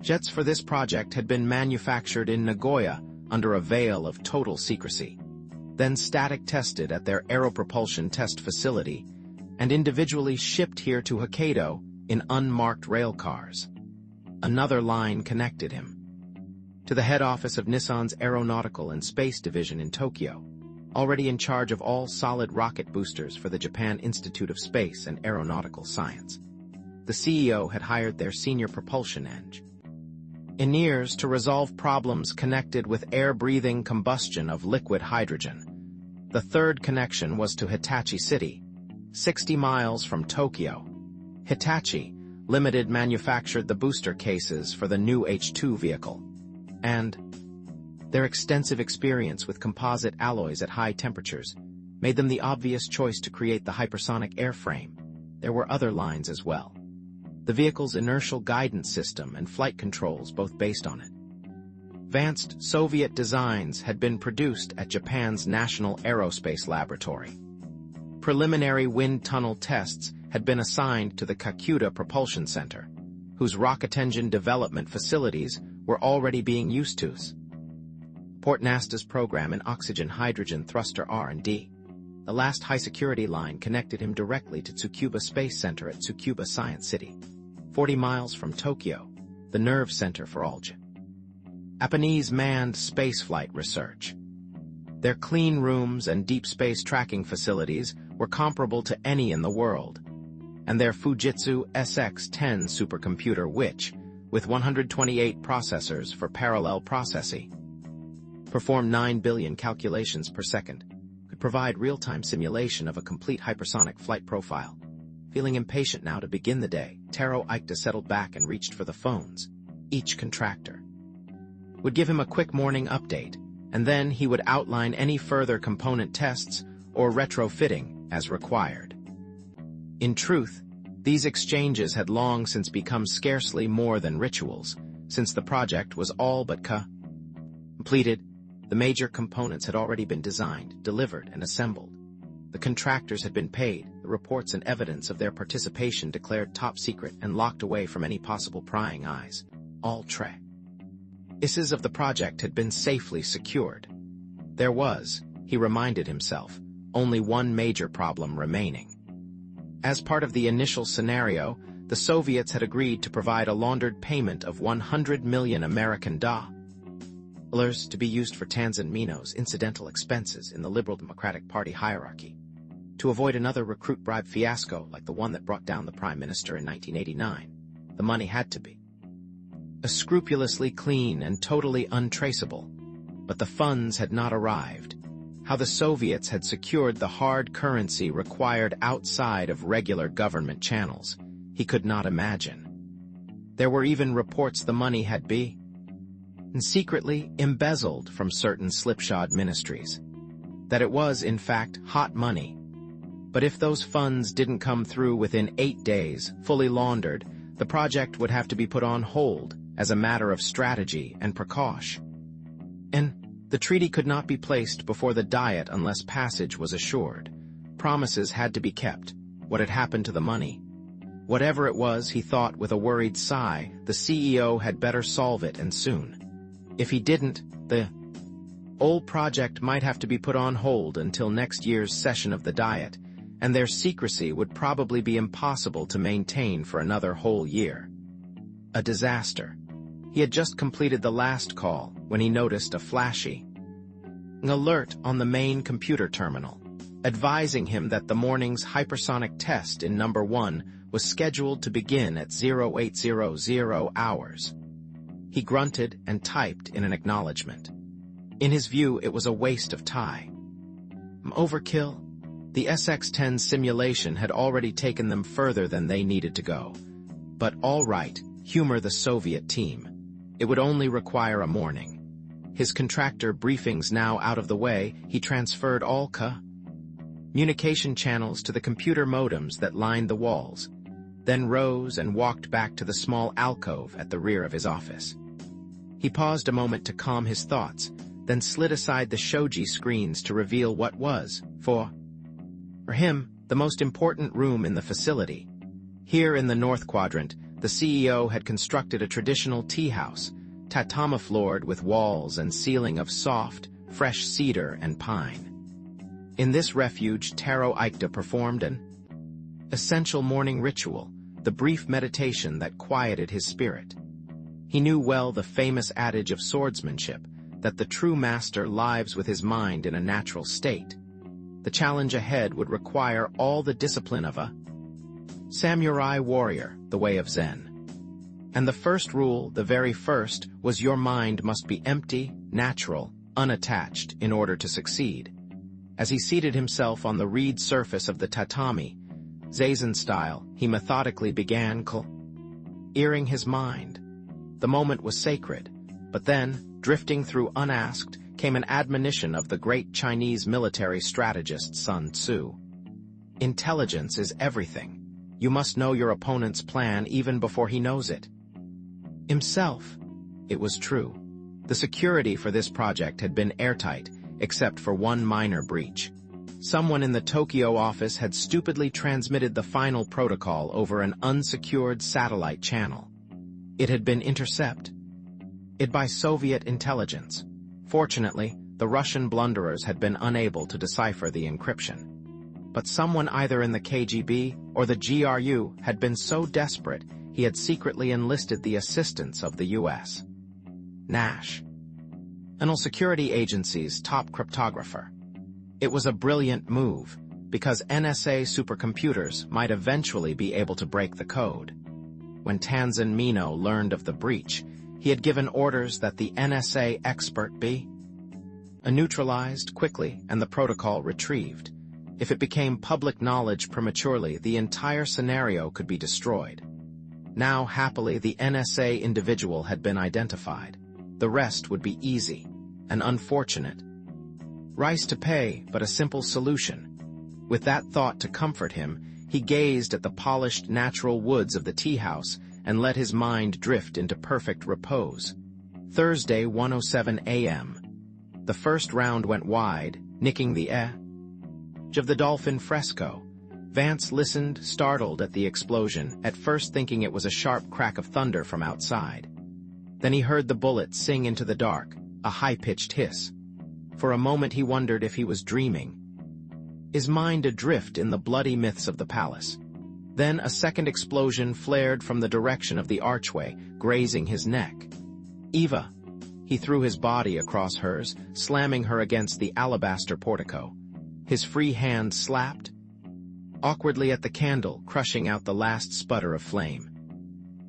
Speaker 1: jets for this project had been manufactured in Nagoya under a veil of total secrecy, then static tested at their aeropropulsion test facility, and individually shipped here to Hokkaido in unmarked rail cars. Another line connected him to the head office of Nissan's Aeronautical and Space Division in Tokyo, already in charge of all solid rocket boosters for the Japan Institute of Space and Aeronautical Science. The CEO had hired their senior propulsion engineers to resolve problems connected with air-breathing combustion of liquid hydrogen. The third connection was to Hitachi City, 60 miles from Tokyo, Hitachi Limited manufactured the booster cases for the new H2 vehicle, and their extensive experience with composite alloys at high temperatures made them the obvious choice to create the hypersonic airframe. There were other lines as well. The vehicle's inertial guidance system and flight controls both based on it. Advanced Soviet designs had been produced at Japan's National Aerospace Laboratory. Preliminary wind tunnel tests had been assigned to the Kakuta Propulsion Center, whose rocket engine development facilities were already being used to. Port NASTA's program in oxygen-hydrogen thruster R&D. The last high-security line connected him directly to Tsukuba Space Center at Tsukuba Science City, 40 miles from Tokyo, the nerve center for all Japanese manned spaceflight research. Their clean rooms and deep space tracking facilities were comparable to any in the world, and their Fujitsu SX-10 supercomputer which, with 128 processors for parallel processing, performed 9 billion calculations per second, could provide real-time simulation of a complete hypersonic flight profile. Feeling impatient now to begin the day, Taro Aikta settled back and reached for the phones. Each contractor would give him a quick morning update, and then he would outline any further component tests or retrofitting as required. In truth, these exchanges had long since become scarcely more than rituals, since the project was all but completed. The major components had already been designed, delivered, and assembled. The contractors had been paid, the reports and evidence of their participation declared top secret and locked away from any possible prying eyes. All traces of the project had been safely secured. There was, he reminded himself, only one major problem remaining. As part of the initial scenario, the Soviets had agreed to provide a laundered payment of 100 million American dollars to be used for Tanzaniano's incidental expenses in the Liberal Democratic Party hierarchy, to avoid another recruit bribe fiasco like the one that brought down the Prime Minister in 1989. The money had to be scrupulously clean and totally untraceable, but the funds had not arrived. How the Soviets had secured the hard currency required outside of regular government channels, he could not imagine. There were even reports the money had been secretly embezzled from certain slipshod ministries. That it was, in fact, hot money. But if those funds didn't come through within 8 days, fully laundered, the project would have to be put on hold as a matter of strategy and precaution. And the treaty could not be placed before the Diet unless passage was assured. Promises had to be kept. What had happened to the money? Whatever it was, he thought with a worried sigh, the CEO had better solve it, and soon. If he didn't, the old project might have to be put on hold until next year's session of the Diet, and their secrecy would probably be impossible to maintain for another whole year. A disaster. He had just completed the last call when he noticed a flashing alert on the main computer terminal, advising him that the morning's hypersonic test in number 1 was scheduled to begin at 0800 hours. He grunted and typed in an acknowledgement. In his view, it was a waste of time. Overkill? The SX-10 simulation had already taken them further than they needed to go. But all right, humor the Soviet team. It would only require a morning. His contractor briefings now out of the way, he transferred all communication channels to the computer modems that lined the walls, then rose and walked back to the small alcove at the rear of his office. He paused a moment to calm his thoughts, then slid aside the shoji screens to reveal what was, for him, the most important room in the facility. Here in the North Quadrant, the CEO had constructed a traditional tea house, tatami-floored with walls and ceiling of soft, fresh cedar and pine. In this refuge, Taro Aikta performed an essential morning ritual, the brief meditation that quieted his spirit. He knew well the famous adage of swordsmanship, that the true master lives with his mind in a natural state. The challenge ahead would require all the discipline of a samurai warrior, the way of Zen. And the first rule, the very first, was your mind must be empty, natural, unattached in order to succeed. As he seated himself on the reed surface of the tatami, Zazen style, he methodically began clearing his mind. The moment was sacred, but then, drifting through unasked, came an admonition of the great Chinese military strategist Sun Tzu. Intelligence is everything. You must know your opponent's plan even before he knows it. Himself. It was true. The security for this project had been airtight, except for one minor breach. Someone in the Tokyo office had stupidly transmitted the final protocol over an unsecured satellite channel. It had been intercepted by Soviet intelligence. Fortunately, the Russian blunderers had been unable to decipher the encryption. But someone either in the KGB or the GRU had been so desperate he had secretly enlisted the assistance of the U.S. National Security Agency's top cryptographer. It was a brilliant move, because NSA supercomputers might eventually be able to break the code. When Tanzan Mino learned of the breach, he had given orders that the NSA expert be neutralized quickly and the protocol retrieved. If it became public knowledge prematurely, the entire scenario could be destroyed. Now, happily, the NSA individual had been identified. The rest would be easy, an unfortunate price to pay, but a simple solution. With that thought to comfort him, he gazed at the polished natural woods of the tea house and let his mind drift into perfect repose. Thursday, 1:07 a.m. The first round went wide, nicking the edge of the dolphin fresco. Vance listened, startled at the explosion, at first thinking it was a sharp crack of thunder from outside. Then he heard the bullet sing into the dark, a high-pitched hiss. For a moment he wondered if he was dreaming, his mind adrift in the bloody myths of the palace. Then a second explosion flared from the direction of the archway, grazing his neck. Eva! He threw his body across hers, slamming her against the alabaster portico. His free hand slapped awkwardly at the candle, crushing out the last sputter of flame.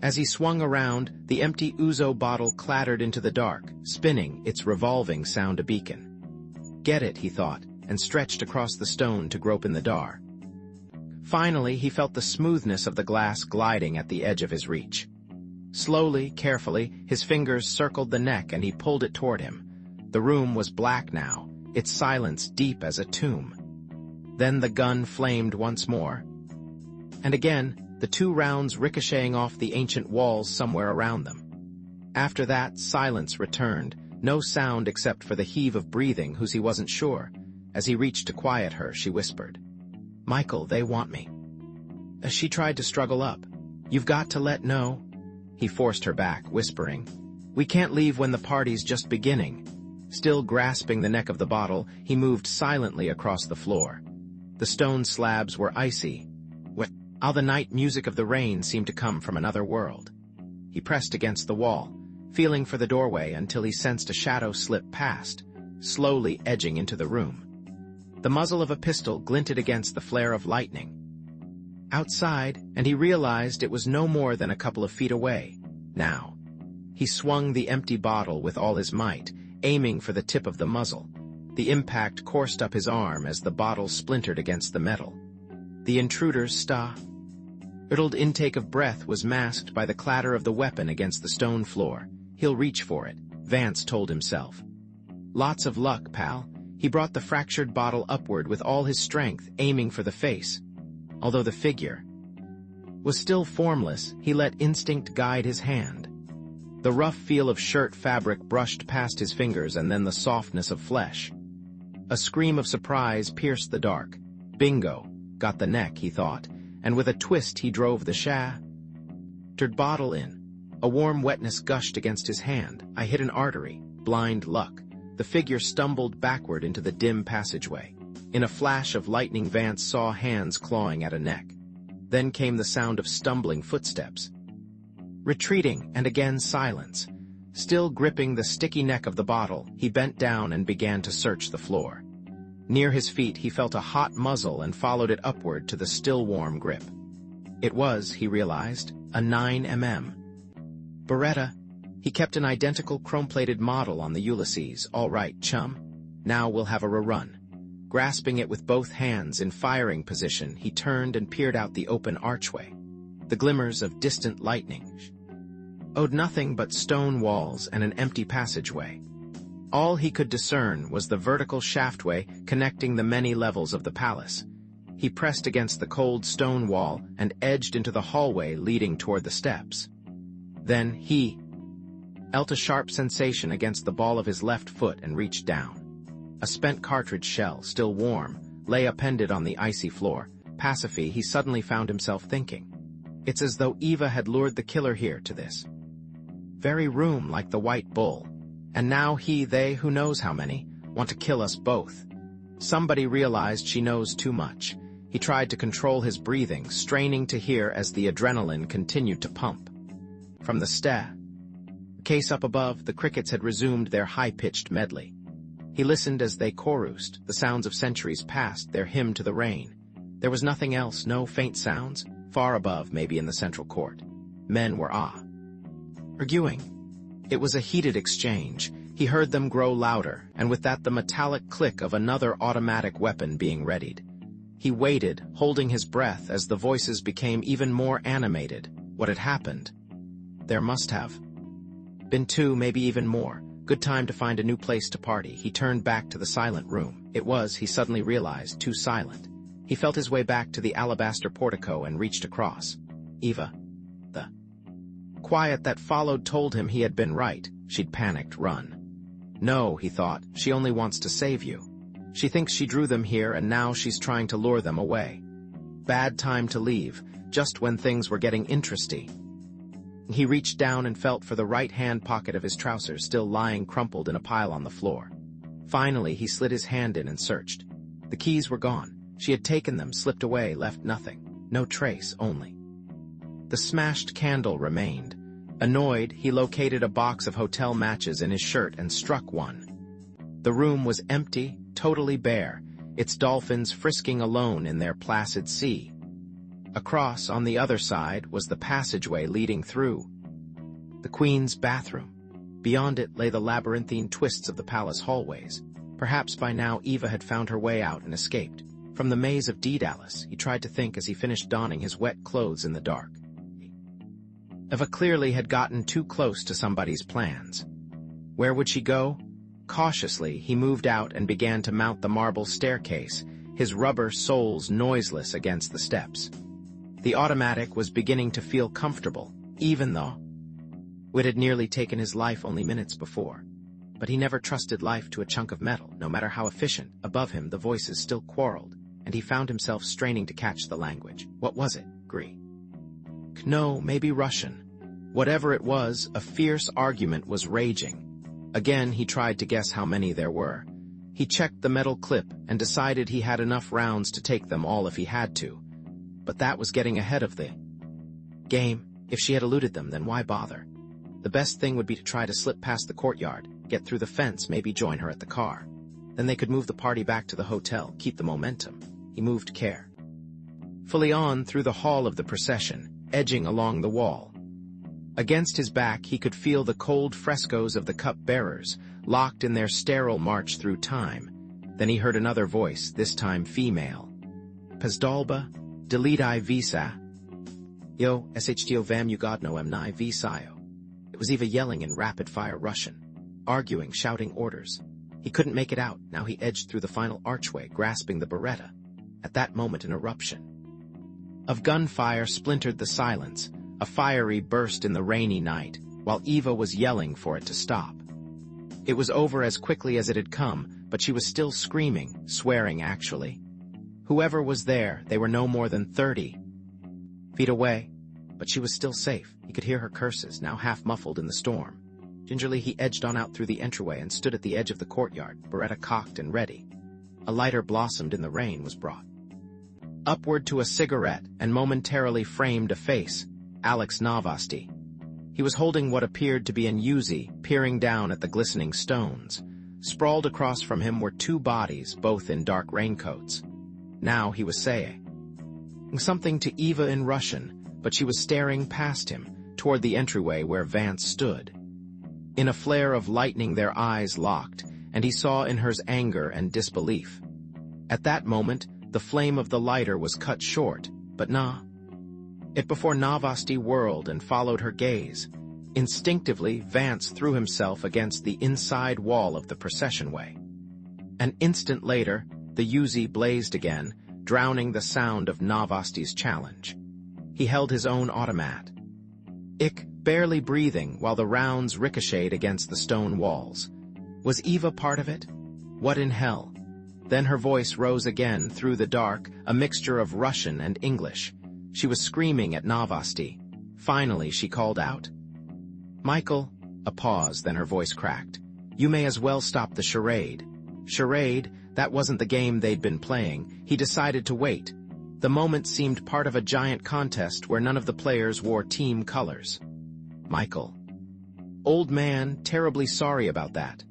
Speaker 1: As he swung around, the empty ouzo bottle clattered into the dark, spinning, its revolving sound a beacon. Get it, he thought, and stretched across the stone to grope in the dark. Finally, he felt the smoothness of the glass gliding at the edge of his reach. Slowly, carefully, his fingers circled the neck and he pulled it toward him. The room was black now, its silence deep as a tomb. Then the gun flamed once more. And again, the 2 rounds ricocheting off the ancient walls somewhere around them. After that, silence returned, no sound except for the heave of breathing whose he wasn't sure. As he reached to quiet her, she whispered, "Michael, they want me." As she tried to struggle up, "You've got to let know." He forced her back, whispering, "We can't leave when the party's just beginning." Still grasping the neck of the bottle, he moved silently across the floor. The stone slabs were icy. How the night music of the rain seemed to come from another world. He pressed against the wall, feeling for the doorway until he sensed a shadow slip past, slowly edging into the room. The muzzle of a pistol glinted against the flare of lightning. Outside, and he realized it was no more than a couple of feet away. Now, he swung the empty bottle with all his might, aiming for the tip of the muzzle. The impact coursed up his arm as the bottle splintered against the metal. The intruder's startled intake of breath was masked by the clatter of the weapon against the stone floor. He'll reach for it, Vance told himself. Lots of luck, pal. He brought the fractured bottle upward with all his strength, aiming for the face. Although the figure was still formless, he let instinct guide his hand. The rough feel of shirt fabric brushed past his fingers and then the softness of flesh. A scream of surprise pierced the dark. Bingo! Got the neck, he thought, and with a twist he drove the shattered bottle in. A warm wetness gushed against his hand. I hit an artery. Blind luck. The figure stumbled backward into the dim passageway. In a flash of lightning, Vance saw hands clawing at a neck. Then came the sound of stumbling footsteps. Retreating, and again silence. Still gripping the sticky neck of the bottle, he bent down and began to search the floor. Near his feet, he felt a hot muzzle and followed it upward to the still warm grip. It was, he realized, a 9mm. Beretta. He kept an identical chrome-plated model on the Ulysses. All right, chum. Now we'll have a run. Grasping it with both hands in firing position, he turned and peered out the open archway. The glimmers of distant lightning owed nothing but stone walls and an empty passageway. All he could discern was the vertical shaftway connecting the many levels of the palace. He pressed against the cold stone wall and edged into the hallway leading toward the steps. Then he felt a sharp sensation against the ball of his left foot and reached down. A spent cartridge shell, still warm, lay appended on the icy floor. Passively, he suddenly found himself thinking. It's as though Eva had lured the killer here to this very room like the White Bull. And now they, who knows how many, want to kill us both. Somebody realized she knows too much. He tried to control his breathing, straining to hear as the adrenaline continued to pump. From the case up above, the crickets had resumed their high-pitched medley. He listened as they chorused, the sounds of centuries past, their hymn to the rain. There was nothing else, no faint sounds. Far above, maybe in the central court, men were arguing. It was a heated exchange. He heard them grow louder, and with that the metallic click of another automatic weapon being readied. He waited, holding his breath as the voices became even more animated. What had happened? There must have been two, maybe even more. Good time to find a new place to party. He turned back to the silent room. It was, he suddenly realized, too silent. He felt his way back to the alabaster portico and reached across. Eva. The quiet that followed told him he had been right. She'd panicked, run. No, he thought, she only wants to save you. She thinks she drew them here and now she's trying to lure them away. Bad time to leave, just when things were getting interesting. He reached down and felt for the right-hand pocket of his trousers, still lying crumpled in a pile on the floor. Finally, he slid his hand in and searched. The keys were gone. She had taken them, slipped away, left nothing. No trace, only the smashed candle remained. Annoyed, he located a box of hotel matches in his shirt and struck one. The room was empty, totally bare, its dolphins frisking alone in their placid sea. Across, on the other side, was the passageway leading through the Queen's bathroom. Beyond it lay the labyrinthine twists of the palace hallways. Perhaps by now Eva had found her way out and escaped. From the maze of Daedalus, he tried to think as he finished donning his wet clothes in the dark. Eva clearly had gotten too close to somebody's plans. Where would she go? Cautiously, he moved out and began to mount the marble staircase, his rubber soles noiseless against the steps. The automatic was beginning to feel comfortable, even though it had nearly taken his life only minutes before. But he never trusted life to a chunk of metal, no matter how efficient. Above him, the voices still quarreled, and he found himself straining to catch the language. What was it? Greek? No, maybe Russian. Whatever it was, a fierce argument was raging. Again, he tried to guess how many there were. He checked the metal clip and decided he had enough rounds to take them all if he had to. But that was getting ahead of the game. If she had eluded them, then why bother? The best thing would be to try to slip past the courtyard, get through the fence, maybe join her at the car. Then they could move the party back to the hotel, keep the momentum. He moved carefully on through the hall of the procession, edging along the wall. Against his back, he could feel the cold frescoes of the cup-bearers, locked in their sterile march through time. Then he heard another voice, this time female. Pazdalba, delete visa. Yo, shto vam ugodno emni visayo. It was Eva yelling in rapid-fire Russian, arguing, shouting orders. He couldn't make it out. Now he edged through the final archway, grasping the beretta. At that moment, an eruption of gunfire splintered the silence, a fiery burst in the rainy night, while Eva was yelling for it to stop. It was over as quickly as it had come, but she was still screaming, swearing actually. Whoever was there, they were no more than 30 feet away, but she was still safe. He could hear her curses, now half-muffled in the storm. Gingerly he edged on out through the entryway and stood at the edge of the courtyard, beretta cocked and ready. A lighter blossomed in the rain was brought upward to a cigarette and momentarily framed a face, Alex Novosty. He was holding what appeared to be an Uzi, peering down at the glistening stones. Sprawled across from him were two bodies, both in dark raincoats. Now he was saying something to Eva in Russian, but she was staring past him, toward the entryway where Vance stood. In a flare of lightning their eyes locked, and he saw in hers anger and disbelief. At that moment, the flame of the lighter was cut short, but it before Novosty whirled and followed her gaze. Instinctively, Vance threw himself against the inside wall of the processionway. An instant later, the Uzi blazed again, drowning the sound of Novosty's challenge. He held his own automat, barely breathing while the rounds ricocheted against the stone walls. Was Eva part of it? What in hell? Then her voice rose again through the dark, a mixture of Russian and English. She was screaming at Novosty. Finally, she called out, "Michael," a pause, then her voice cracked. "You may as well stop the charade." Charade? That wasn't the game they'd been playing. He decided to wait. The moment seemed part of a giant contest where none of the players wore team colors. "Michael." "Old man, terribly sorry about that."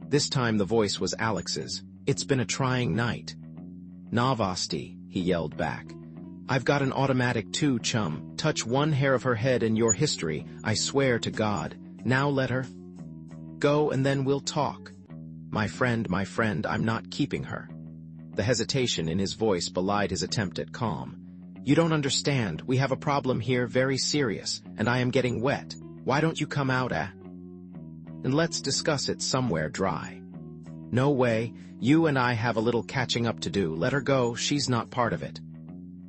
Speaker 1: This time the voice was Alex's. "It's been a trying night." "Novosty," he yelled back. "I've got an automatic too, chum. Touch one hair of her head and your history, I swear to God. Now let her go and then we'll talk." My friend, I'm not keeping her." The hesitation in his voice belied his attempt at calm. "You don't understand. We have a problem here, very serious, and I am getting wet. Why don't you come out, and let's discuss it somewhere dry." "No way. You and I have a little catching up to do. Let her go. She's not part of it."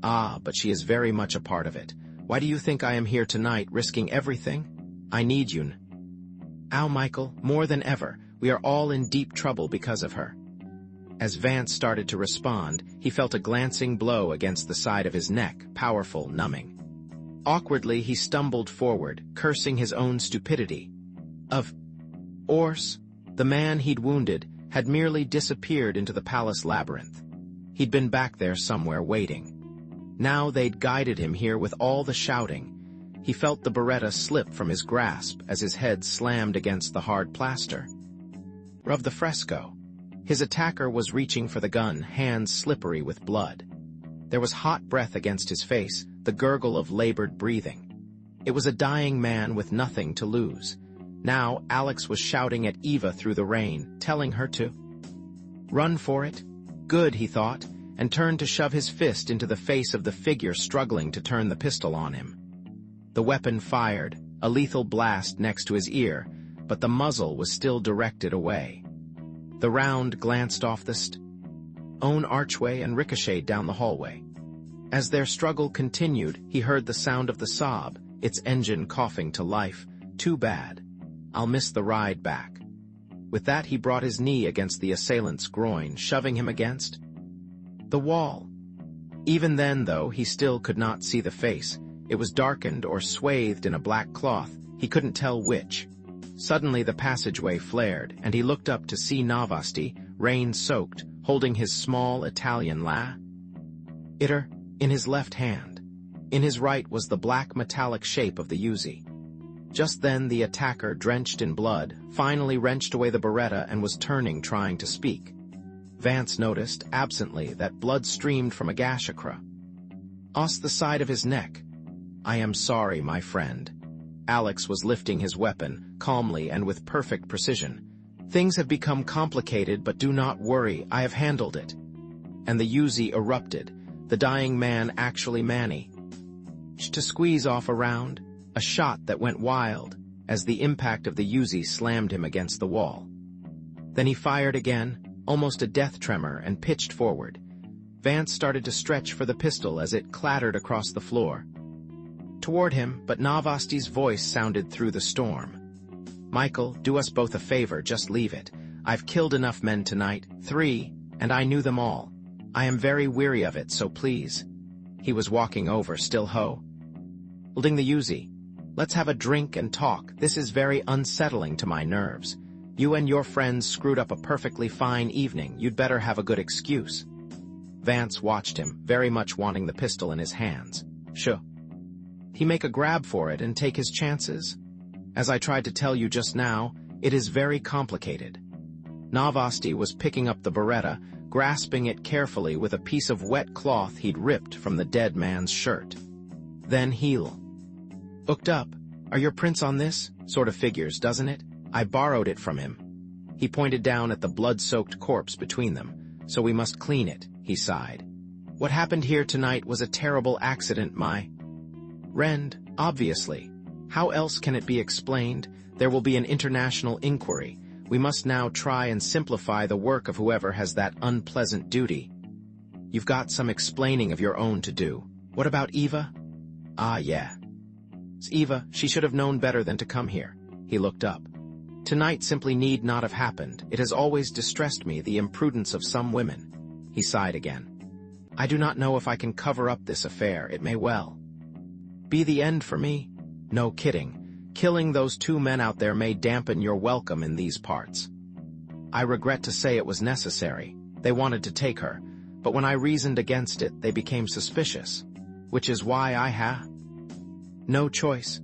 Speaker 1: "Ah, but she is very much a part of it. Why do you think I am here tonight, risking everything? I need you." "Ow, Michael, more than ever. We are all in deep trouble because of her." As Vance started to respond, he felt a glancing blow against the side of his neck, powerful, numbing. Awkwardly, he stumbled forward, cursing his own stupidity. Of course, the man he'd wounded had merely disappeared into the palace labyrinth. He'd been back there somewhere waiting. Now they'd guided him here with all the shouting. He felt the Beretta slip from his grasp as his head slammed against the hard plaster of the fresco. His attacker was reaching for the gun, hands slippery with blood. There was hot breath against his face, the gurgle of labored breathing. It was a dying man with nothing to lose. Now Alex was shouting at Eva through the rain, telling her to run for it. Good, he thought, and turned to shove his fist into the face of the figure struggling to turn the pistol on him. The weapon fired, a lethal blast next to his ear, but the muzzle was still directed away. The round glanced off the stone archway and ricocheted down the hallway. As their struggle continued, he heard the sound of the Saab, its engine coughing to life. "Too bad. I'll miss the ride back." With that, he brought his knee against the assailant's groin, shoving him against the wall. Even then, though, he still could not see the face. It was darkened or swathed in a black cloth. He couldn't tell which. Suddenly the passageway flared, and he looked up to see Novosty, rain-soaked, holding his small Italian lighter in his left hand. In his right was the black metallic shape of the Uzi. Just then the attacker, drenched in blood, finally wrenched away the Beretta and was turning, trying to speak. Vance noticed, absently, that blood streamed from a gash across the side of his neck. "I am sorry, my friend." Alex was lifting his weapon, calmly and with perfect precision. "Things have become complicated, but do not worry, I have handled it." And the Uzi erupted, the dying man actually managed to squeeze off a round, a shot that went wild, as the impact of the Uzi slammed him against the wall. Then he fired again, almost a death tremor, and pitched forward. Vance started to stretch for the pistol as it clattered across the floor toward him, but Novosty's voice sounded through the storm. "Michael, do us both a favor, just leave it. I've killed enough men tonight, 3, and I knew them all. I am very weary of it, so please." He was walking over, still holding the Uzi. "Let's have a drink and talk. This is very unsettling to my nerves. You and your friends screwed up a perfectly fine evening. You'd better have a good excuse." Vance watched him, very much wanting the pistol in his hands. "Should he make a grab for it and take his chances? As I tried to tell you just now, it is very complicated." Novosty was picking up the Beretta, grasping it carefully with a piece of wet cloth he'd ripped from the dead man's shirt. Then he looked up. "Are your prints on this? Sort of figures, doesn't it? I borrowed it from him." He pointed down at the blood-soaked corpse between them. so we must clean it, he sighed. What happened here tonight was a terrible accident, my friend, obviously. How else can it be explained? There will be an international inquiry. We must now try and simplify the work of whoever has that unpleasant duty. You've got some explaining of your own to do. What about Eva? Ah, yeah. It's Eva. She should have known better than to come here. He looked up. Tonight simply need not have happened. It has always distressed me, the imprudence of some women. He sighed again. I do not know if I can cover up this affair. It may well be the end for me. No kidding. Killing those two men out there may dampen your welcome in these parts. I regret to say it was necessary. They wanted to take her, but when I reasoned against it, they became suspicious, which is why I no choice.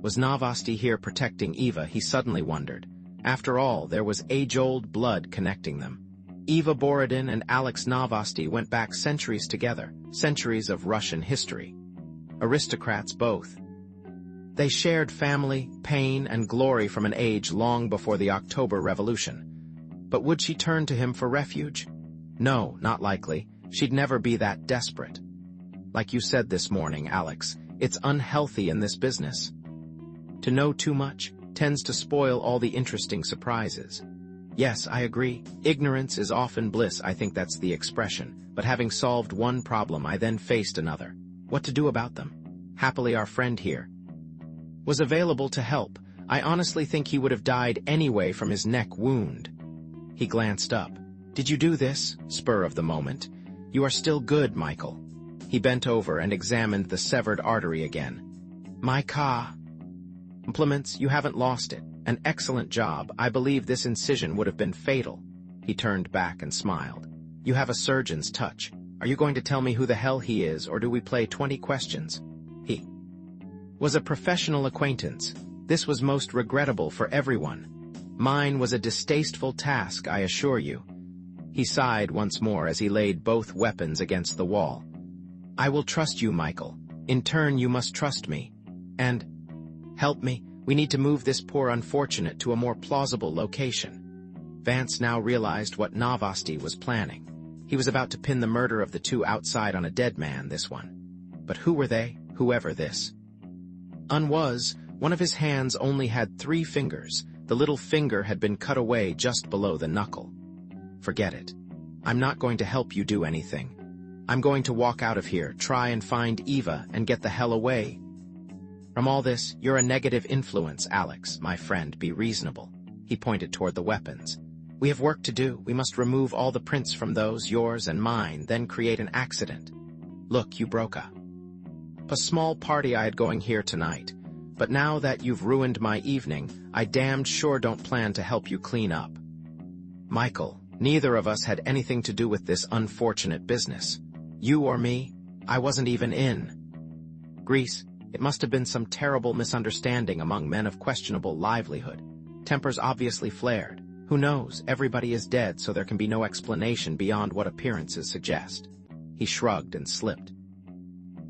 Speaker 1: Was Novosty here protecting Eva, he suddenly wondered. After all, there was age-old blood connecting them. Eva Borodin and Alex Novosty went back centuries together, centuries of Russian history. Aristocrats both. They shared family, pain, and glory from an age long before the October Revolution. But would she turn to him for refuge? No, not likely. She'd never be that desperate. Like you said this morning, Alex, it's unhealthy in this business. To know too much tends to spoil all the interesting surprises. Yes, I agree. Ignorance is often bliss, I think that's the expression. But having solved one problem, I then faced another. What to do about them? Happily, our friend here was available to help. I honestly think he would have died anyway from his neck wound. He glanced up. Did you do this? Spur of the moment. You are still good, Michael. He bent over and examined the severed artery again. My compliments, you haven't lost it. An excellent job. I believe this incision would have been fatal. He turned back and smiled. You have a surgeon's touch. Are you going to tell me who the hell he is, or do we play 20 questions? He was a professional acquaintance. This was most regrettable for everyone. Mine was a distasteful task, I assure you. He sighed once more as he laid both weapons against the wall. I will trust you, Michael. In turn, you must trust me. And help me. We need to move this poor unfortunate to a more plausible location. Vance now realized what Novosty was planning. He was about to pin the murder of the two outside on a dead man, this one. But who were they, whoever this one of his hands only had 3 fingers. The little finger had been cut away just below the knuckle. Forget it. I'm not going to help you do anything. I'm going to walk out of here, try and find Eva, and get the hell away. From all this, you're a negative influence, Alex, my friend. Be reasonable. He pointed toward the weapons. We have work to do. We must remove all the prints from those, yours and mine, then create an accident. Look, you broke a small party I had going here tonight. But now that you've ruined my evening, I damned sure don't plan to help you clean up. Michael, neither of us had anything to do with this unfortunate business. You or me, I wasn't even in Greece. It must have been some terrible misunderstanding among men of questionable livelihood. Tempers obviously flared. Who knows, everybody is dead, so there can be no explanation beyond what appearances suggest. He shrugged and slipped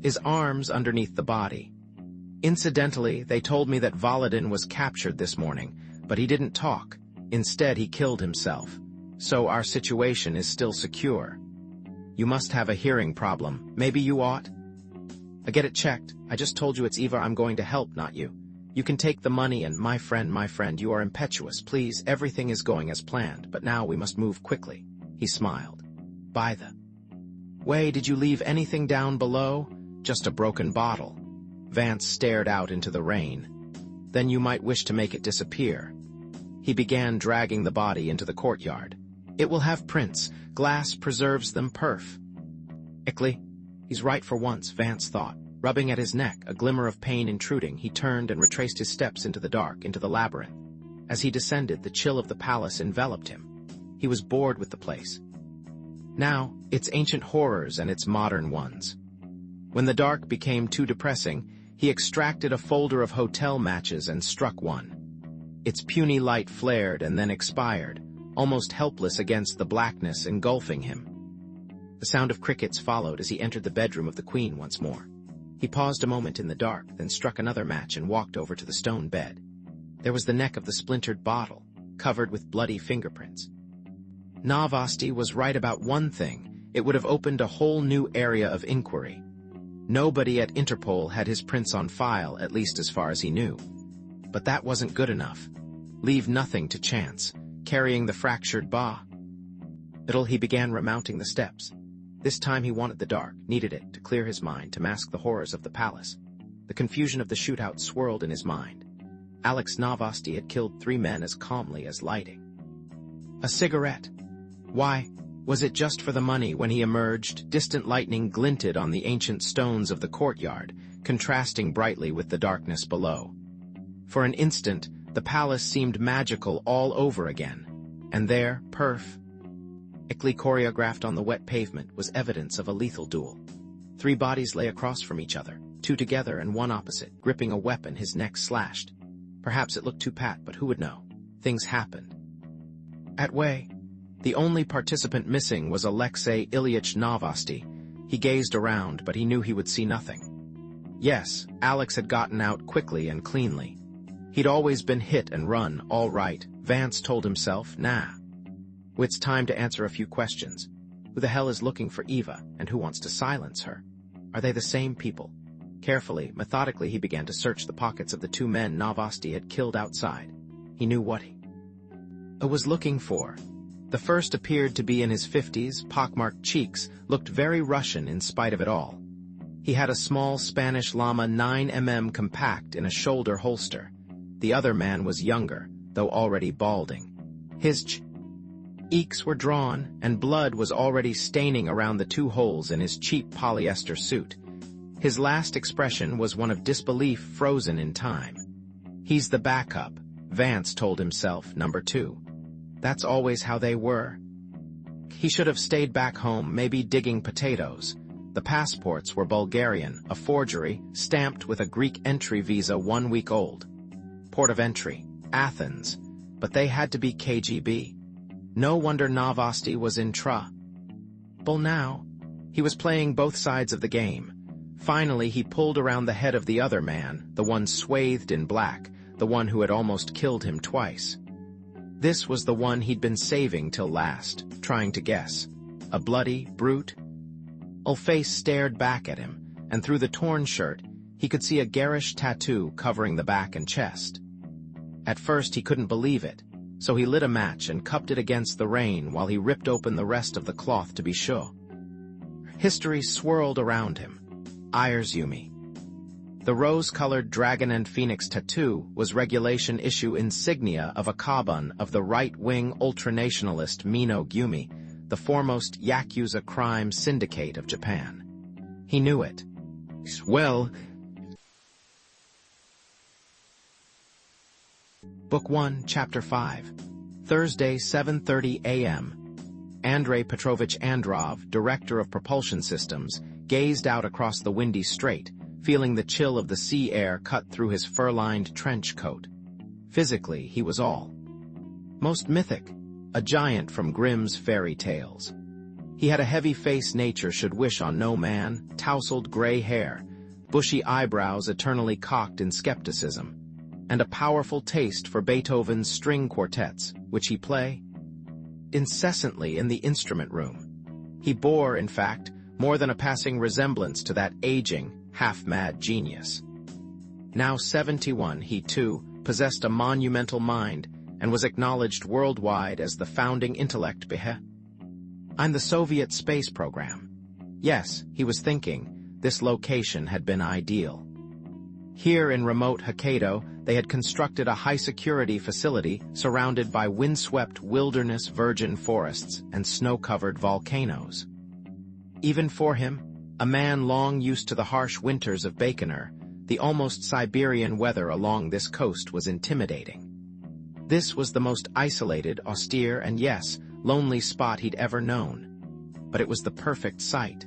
Speaker 1: his arms underneath the body. Incidentally, they told me that Borodin was captured this morning, but he didn't talk. Instead, he killed himself. So our situation is still secure. You must have a hearing problem. Maybe you ought. I get it checked. I just told you it's Eva I'm going to help, not you. You can take the money and my friend, you are impetuous. Please, everything is going as planned, but now we must move quickly. He smiled. By the way, did you leave anything down below? Just a broken bottle. Vance stared out into the rain. Then you might wish to make it disappear. He began dragging the body into the courtyard. It will have prints. Glass preserves them perfectly. He's right for once, Vance thought. Rubbing at his neck, a glimmer of pain intruding, he turned and retraced his steps into the dark, into the labyrinth. As he descended, the chill of the palace enveloped him. He was bored with the place. Now, its ancient horrors and its modern ones. When the dark became too depressing, he extracted a folder of hotel matches and struck one. Its puny light flared and then expired, almost helpless against the blackness engulfing him. The sound of crickets followed as he entered the bedroom of the queen once more. He paused a moment in the dark, then struck another match and walked over to the stone bed. There was the neck of the splintered bottle, covered with bloody fingerprints. Novosty was right about one thing: it would have opened a whole new area of inquiry. Nobody at Interpol had his prints on file, at least as far as he knew. But that wasn't good enough. Leave nothing to chance, carrying the fractured ba. He began remounting the steps. This time he wanted the dark, needed it to clear his mind, to mask the horrors of the palace. The confusion of the shootout swirled in his mind. Alex Novosty had killed 3 men as calmly as lighting a cigarette. Why, was it just for the money? When he emerged, distant lightning glinted on the ancient stones of the courtyard, contrasting brightly with the darkness below. For an instant, the palace seemed magical all over again. And there, perfectly choreographed on the wet pavement, was evidence of a lethal duel. 3 bodies lay across from each other, 2 together and 1 opposite, gripping a weapon, his neck slashed. Perhaps it looked too pat, but who would know? Things happened. At way, the only participant missing was Alexei Ilyich Novosty. He gazed around, but he knew he would see nothing. Yes, Alex had gotten out quickly and cleanly. He'd always been hit and run, all right, Vance told himself. Nah. It's time to answer a few questions. Who the hell is looking for Eva, and who wants to silence her? Are they the same people? Carefully, methodically, he began to search the pockets of the 2 men Novosty had killed outside. He knew what he was looking for. The first appeared to be in his 50s, pockmarked cheeks, looked very Russian in spite of it all. He had a small Spanish Llama 9mm compact in a shoulder holster. The other man was younger, though already balding. His cheeks were drawn, and blood was already staining around the 2 holes in his cheap polyester suit. His last expression was one of disbelief frozen in time. He's the backup, Vance told himself, number 2. That's always how they were. He should have stayed back home, maybe digging potatoes. The passports were Bulgarian, a forgery, stamped with a Greek entry visa 1 week old. Port of entry, Athens, but they had to be KGB. No wonder Novosty was in trouble now. He was playing both sides of the game. Finally, he pulled around the head of the other man, the one swathed in black, the one who had almost killed him twice. This was the one he'd been saving till last, trying to guess. A bloody, brute face stared back at him, and through the torn shirt, he could see a garish tattoo covering the back and chest. At first he couldn't believe it, so he lit a match and cupped it against the rain while he ripped open the rest of the cloth to be sure. History swirled around him. Yumi. The rose-colored dragon and phoenix tattoo was regulation issue insignia of a Kaban of the right-wing ultranationalist Mino Gumi, the foremost Yakuza crime syndicate of Japan. He knew it. Well, Book 1, Chapter 5. Thursday, 7:30 a.m. Andrei Petrovich Androv, director of propulsion systems, gazed out across the windy strait, feeling the chill of the sea air cut through his fur-lined trench coat. Physically, he was most mythic, a giant from Grimm's fairy tales. He had a heavy face nature should wish on no man, tousled gray hair, bushy eyebrows eternally cocked in skepticism, and a powerful taste for Beethoven's string quartets, which he played incessantly in the instrument room. He bore, in fact, more than a passing resemblance to that aging, half-mad genius. Now 71, he too possessed a monumental mind and was acknowledged worldwide as the founding intellect behind the Soviet space program. Yes, he was thinking, this location had been ideal. Here in remote Hokkaido, they had constructed a high-security facility surrounded by windswept wilderness virgin forests and snow-covered volcanoes. Even for him, a man long used to the harsh winters of Baikonur, the almost Siberian weather along this coast was intimidating. This was the most isolated, austere, and yes, lonely spot he'd ever known. But it was the perfect site.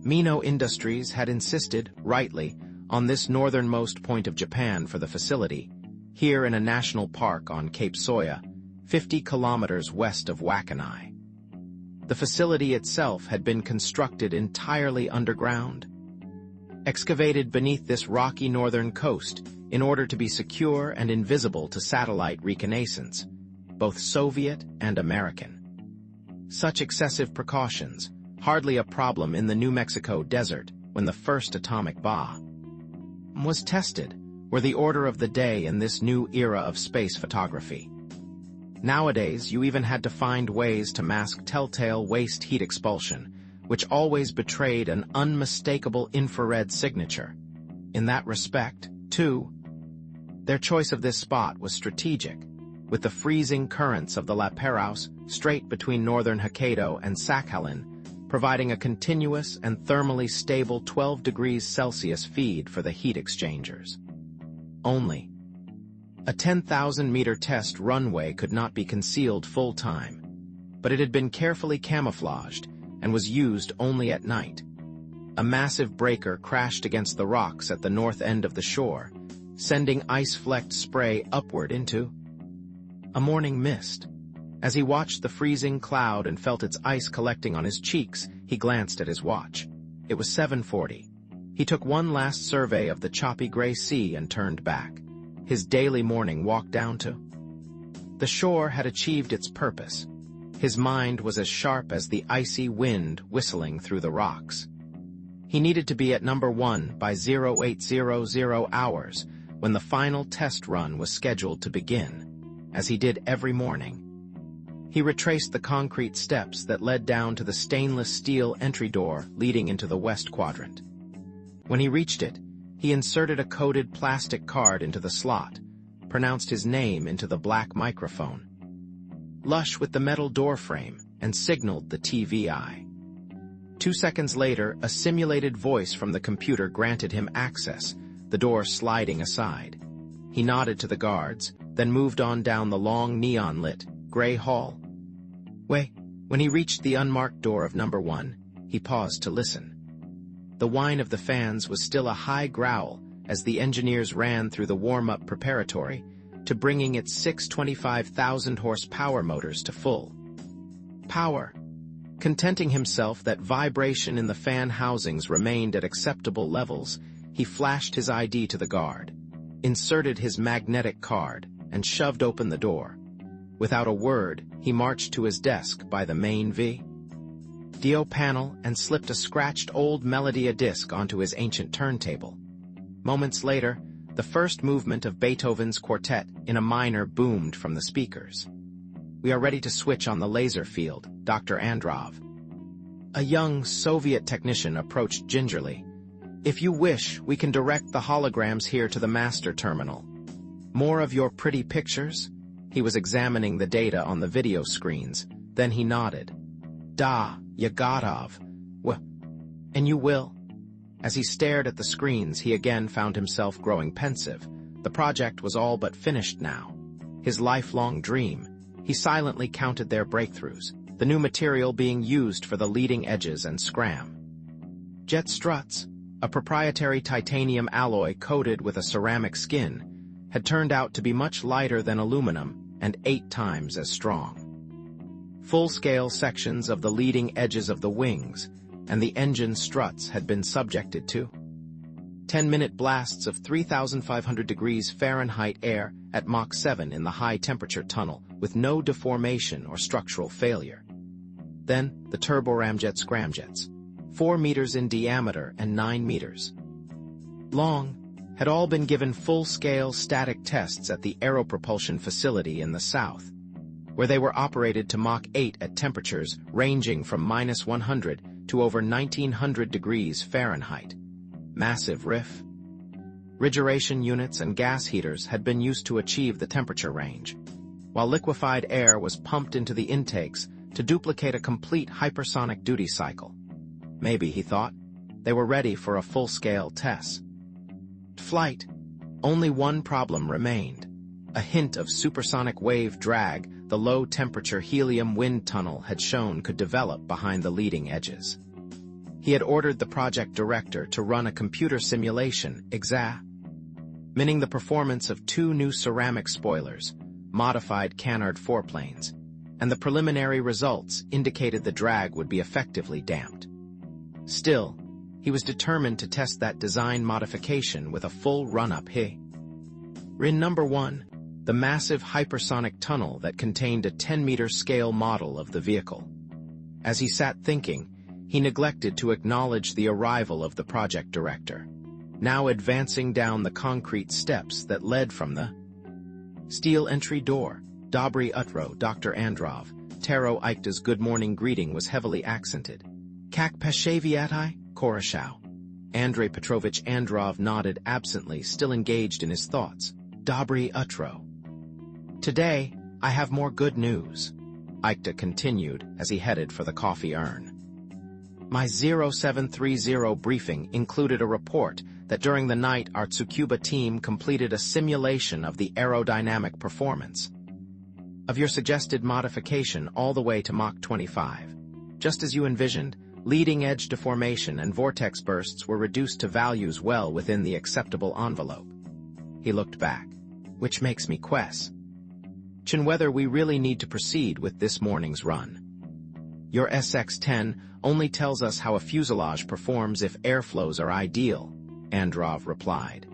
Speaker 1: Mino Industries had insisted, rightly, on this northernmost point of Japan for the facility, here in a national park on Cape Soya, 50 kilometers west of Wackenai. The facility itself had been constructed entirely underground, excavated beneath this rocky northern coast in order to be secure and invisible to satellite reconnaissance, both Soviet and American. Such excessive precautions, hardly a problem in the New Mexico desert when the first atomic bomb was tested, were the order of the day in this new era of space photography. Nowadays, you even had to find ways to mask telltale waste heat expulsion, which always betrayed an unmistakable infrared signature. In that respect, too, their choice of this spot was strategic, with the freezing currents of the La Perouse strait between northern Hokkaido and Sakhalin providing a continuous and thermally stable 12 degrees Celsius feed for the heat exchangers. Only, a 10,000-meter test runway could not be concealed full-time, but it had been carefully camouflaged and was used only at night. A massive breaker crashed against the rocks at the north end of the shore, sending ice-flecked spray upward into a morning mist. As he watched the freezing cloud and felt its ice collecting on his cheeks, he glanced at his watch. It was 7:40. He took one last survey of the choppy gray sea and turned back. His daily morning walk down to the shore had achieved its purpose. His mind was as sharp as the icy wind whistling through the rocks. He needed to be at number 1 by 0800 hours when the final test run was scheduled to begin, as he did every morning. He retraced the concrete steps that led down to the stainless steel entry door leading into the west quadrant. When he reached it, he inserted a coded plastic card into the slot, pronounced his name into the black microphone, lush with the metal door frame, and signaled the TVI. 2 seconds later, a simulated voice from the computer granted him access, the door sliding aside. He nodded to the guards, then moved on down the long neon-lit, gray hall. When he reached the unmarked door of number 1, he paused to listen. The whine of the fans was still a high growl as the engineers ran through the warm-up preparatory to bringing its 6 25,000-horsepower motors to full power. Contenting himself that vibration in the fan housings remained at acceptable levels, he flashed his ID to the guard, inserted his magnetic card, and shoved open the door. Without a word, he marched to his desk by the main VDO panel and slipped a scratched old Melodia disc onto his ancient turntable. Moments later, the first movement of Beethoven's quartet in a minor boomed from the speakers. "We are ready to switch on the laser field, Dr. Androv." A young Soviet technician approached gingerly. "If you wish, we can direct the holograms here to the master terminal. More of your pretty pictures?" He was examining the data on the video screens. Then he nodded. "Da, Yagatov. And you will?" As he stared at the screens, he again found himself growing pensive. The project was all but finished now. His lifelong dream. He silently counted their breakthroughs, the new material being used for the leading edges and scram jet struts, a proprietary titanium alloy coated with a ceramic skin, had turned out to be much lighter than aluminum and 8 times as strong. Full-scale sections of the leading edges of the wings and the engine struts had been subjected to 10-minute blasts of 3,500 degrees Fahrenheit air at Mach 7 in the high-temperature tunnel with no deformation or structural failure. Then the turboramjet scramjets, 4 meters in diameter and 9 meters long, had all been given full-scale static tests at the aeropropulsion facility in the south, where they were operated to Mach 8 at temperatures ranging from -100 to over 1,900 degrees Fahrenheit. Massive refrigeration units and gas heaters had been used to achieve the temperature range, while liquefied air was pumped into the intakes to duplicate a complete hypersonic duty cycle. Maybe, he thought, they were ready for a full-scale test flight. Only one problem remained. A hint of supersonic wave drag the low-temperature helium wind tunnel had shown could develop behind the leading edges. He had ordered the project director to run a computer simulation examining the performance of 2 new ceramic spoilers, modified canard foreplanes, and the preliminary results indicated the drag would be effectively damped. Still, he was determined to test that design modification with a full run-up in number 1, the massive hypersonic tunnel that contained a 10-meter scale model of the vehicle. As he sat thinking, he neglected to acknowledge the arrival of the project director, now advancing down the concrete steps that led from the steel entry door. Dobry utro, Dr. Androv. Taro Ikta's good morning greeting was heavily accented. Kak peshaviatai, Koroshow. Andrei Petrovich Androv nodded absently, still engaged in his thoughts. Dobry utro. Today, I have more good news, Ikta continued as he headed for the coffee urn. My 0730 briefing included a report that during the night our Tsukuba team completed a simulation of the aerodynamic performance of your suggested modification all the way to Mach 25. Just as you envisioned, leading-edge deformation and vortex bursts were reduced to values well within the acceptable envelope. He looked back, which makes me question whether we really need to proceed with this morning's run. Your SX-10 only tells us how a fuselage performs if airflows are ideal, Androv replied.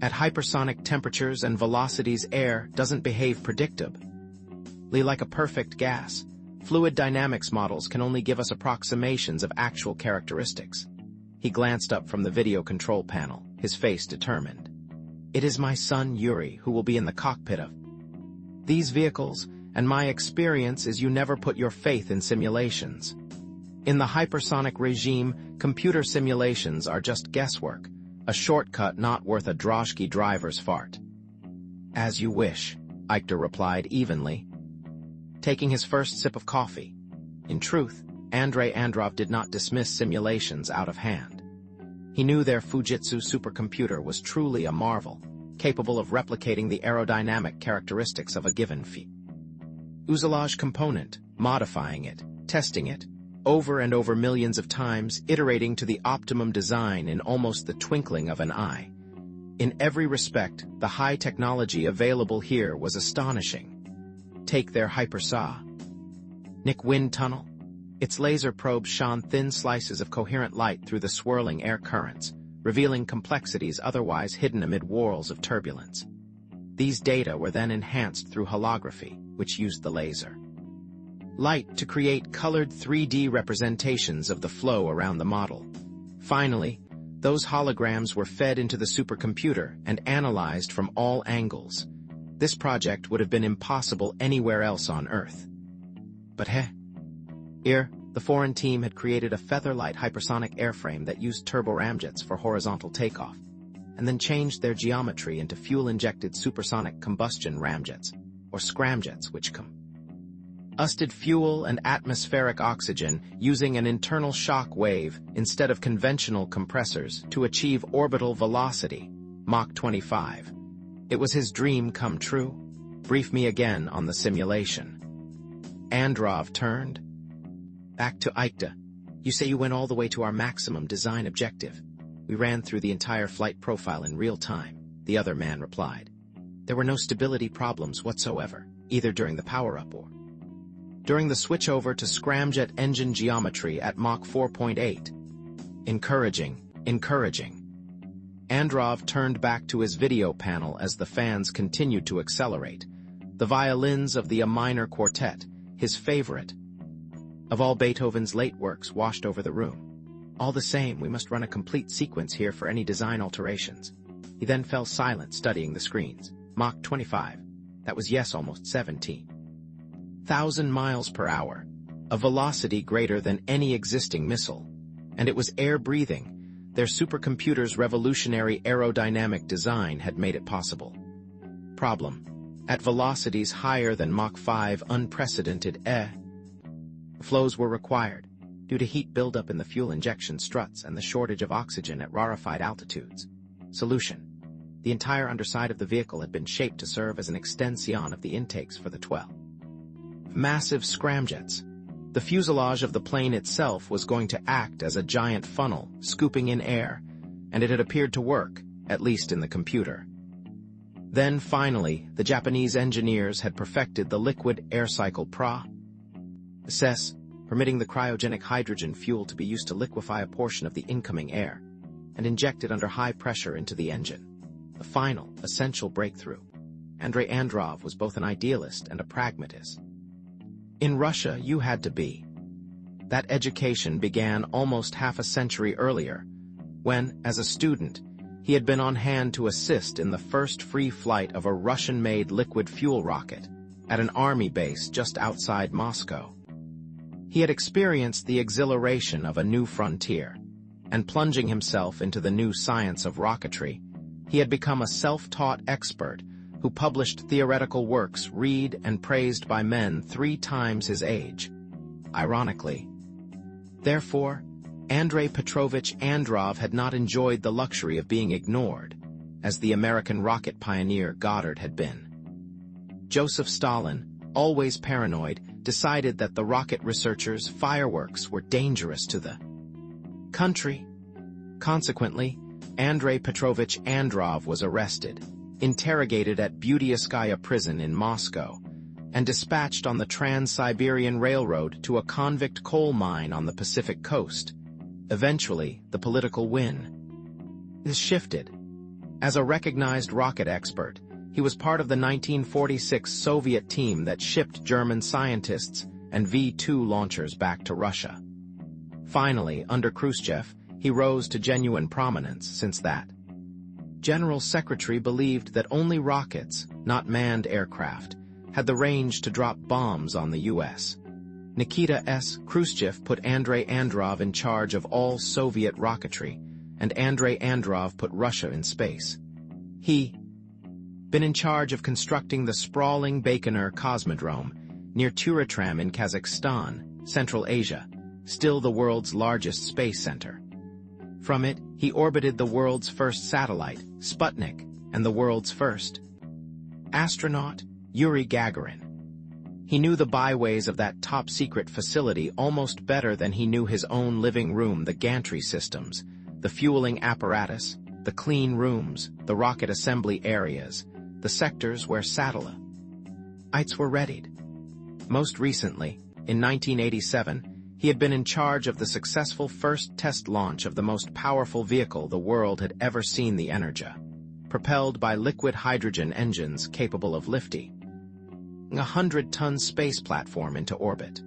Speaker 1: At hypersonic temperatures and velocities, air doesn't behave predictably like a perfect gas. Fluid dynamics models can only give us approximations of actual characteristics. He glanced up from the video control panel, his face determined. It is my son Yuri who will be in the cockpit of these vehicles, and my experience is you never put your faith in simulations. In the hypersonic regime, computer simulations are just guesswork, a shortcut not worth a droshky driver's fart. As you wish, Ikta replied evenly, taking his first sip of coffee. In truth, Andrei Androv did not dismiss simulations out of hand. He knew their Fujitsu supercomputer was truly a marvel, capable of replicating the aerodynamic characteristics of a given fuselage component, modifying it, testing it, over and over millions of times, iterating to the optimum design in almost the twinkling of an eye. In every respect, the high technology available here was astonishing. Take their hypersonic wind tunnel. Its laser probes shone thin slices of coherent light through the swirling air currents, revealing complexities otherwise hidden amid whirls of turbulence. These data were then enhanced through holography, which used the laser light to create colored 3D representations of the flow around the model. Finally, those holograms were fed into the supercomputer and analyzed from all angles. This project would have been impossible anywhere else on Earth. But here, the foreign team had created a feather-light hypersonic airframe that used turboramjets for horizontal takeoff, and then changed their geometry into fuel-injected supersonic combustion ramjets, or scramjets, which combusted fuel and atmospheric oxygen using an internal shock wave instead of conventional compressors to achieve orbital velocity, Mach 25. It was his dream come true. Brief me again on the simulation. Androv turned back to Ikta. You say you went all the way to our maximum design objective. We ran through the entire flight profile in real time, the other man replied. There were no stability problems whatsoever, either during the power-up or during the switchover to scramjet engine geometry at Mach 4.8. Encouraging. Androv turned back to his video panel as the fans continued to accelerate. The violins of the A minor quartet, his favorite of all Beethoven's late works, washed over the room. All the same, we must run a complete sequence here for any design alterations. He then fell silent, studying the screens. Mach 25. That was almost 17,000 miles per hour, a velocity greater than any existing missile. And it was air-breathing. Their supercomputer's revolutionary aerodynamic design had made it possible. Problem. At velocities higher than Mach 5, unprecedented flows were required, due to heat buildup in the fuel injection struts and the shortage of oxygen at rarefied altitudes. Solution. The entire underside of the vehicle had been shaped to serve as an extension of the intakes for the 12 massive scramjets. The fuselage of the plane itself was going to act as a giant funnel, scooping in air, and it had appeared to work, at least in the computer. Then, finally, the Japanese engineers had perfected the liquid air cycle process, permitting the cryogenic hydrogen fuel to be used to liquefy a portion of the incoming air, and inject it under high pressure into the engine. The final, essential breakthrough. Andrei Androv was both an idealist and a pragmatist. In Russia, you had to be That education began almost half a century earlier, when, as a student, he had been on hand to assist in the first free flight of a Russian-made liquid fuel rocket at an army base just outside Moscow. He had experienced the exhilaration of a new frontier, and plunging himself into the new science of rocketry, he had become a self-taught expert who published theoretical works read and praised by men 3 times his age. Ironically. Therefore, Andrei Petrovich Androv had not enjoyed the luxury of being ignored, as the American rocket pioneer Goddard had been. Joseph Stalin, always paranoid, decided that the rocket researchers' fireworks were dangerous to the country. Consequently, Andrei Petrovich Androv was arrested, interrogated at Budiaskaya prison in Moscow, and dispatched on the Trans-Siberian Railroad to a convict coal mine on the Pacific coast. Eventually, the political wind shifted. As a recognized rocket expert, he was part of the 1946 Soviet team that shipped German scientists and V-2 launchers back to Russia. Finally, under Khrushchev, he rose to genuine prominence since that. General Secretary believed that only rockets, not manned aircraft, had the range to drop bombs on the U.S. Nikita S. Khrushchev put Andrei Androv in charge of all Soviet rocketry, and Andrei Androv put Russia in space. He been in charge of constructing the sprawling Baikonur Cosmodrome near Turatram in Kazakhstan, Central Asia, still the world's largest space center. From it, he orbited the world's first satellite, Sputnik, and the world's first astronaut, Yuri Gagarin. He knew the byways of that top-secret facility almost better than he knew his own living room, the gantry systems, the fueling apparatus, the clean rooms, the rocket assembly areas, the sectors where satellites were readied. Most recently, in 1987, he had been in charge of the successful first test launch of the most powerful vehicle the world had ever seen, the Energia, propelled by liquid hydrogen engines capable of lifting a 100-ton space platform into orbit.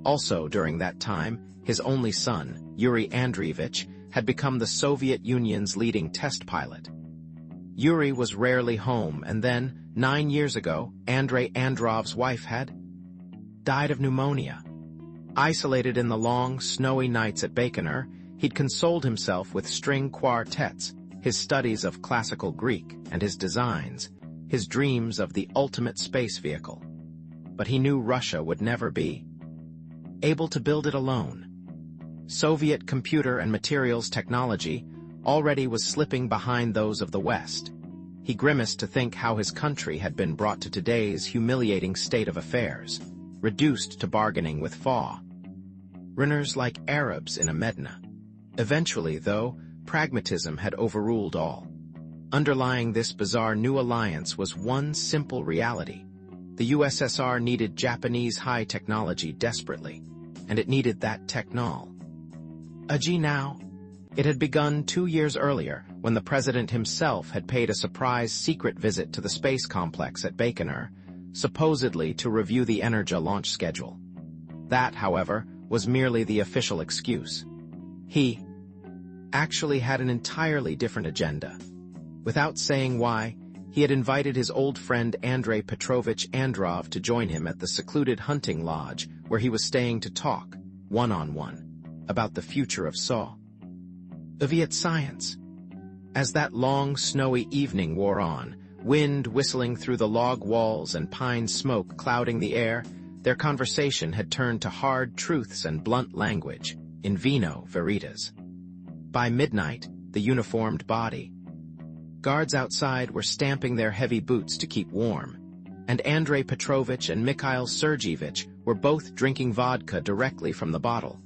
Speaker 1: Also during that time, his only son, Yuri Andreevich, had become the Soviet Union's leading test pilot. Yuri was rarely home, and then, 9 years ago, Andrei Androv's wife had died of pneumonia. Isolated in the long, snowy nights at Baikonur, he'd consoled himself with string quartets, his studies of classical Greek, and his designs, his dreams of the ultimate space vehicle. But he knew Russia would never be able to build it alone. Soviet computer and materials technology already was slipping behind those of the West. He grimaced to think how his country had been brought to today's humiliating state of affairs, reduced to bargaining with foreigners like Arabs in a Medina. Eventually, though, pragmatism had overruled all. Underlying this bizarre new alliance was one simple reality. The USSR needed Japanese high technology desperately, and it needed that technology now. It had begun 2 years earlier, when the president himself had paid a surprise secret visit to the space complex at Baikonur, supposedly to review the Energia launch schedule. That, however, was merely the official excuse. He actually had an entirely different agenda. Without saying why, he had invited his old friend Andrei Petrovich Androv to join him at the secluded hunting lodge where he was staying to talk, one-on-one, about the future of Soviet science. As that long, snowy evening wore on, wind whistling through the log walls and pine smoke clouding the air, their conversation had turned to hard truths and blunt language, in vino veritas. By midnight, the uniformed guards outside were stamping their heavy boots to keep warm, and Andrei Petrovich and Mikhail Sergeevich were both drinking vodka directly from the bottle,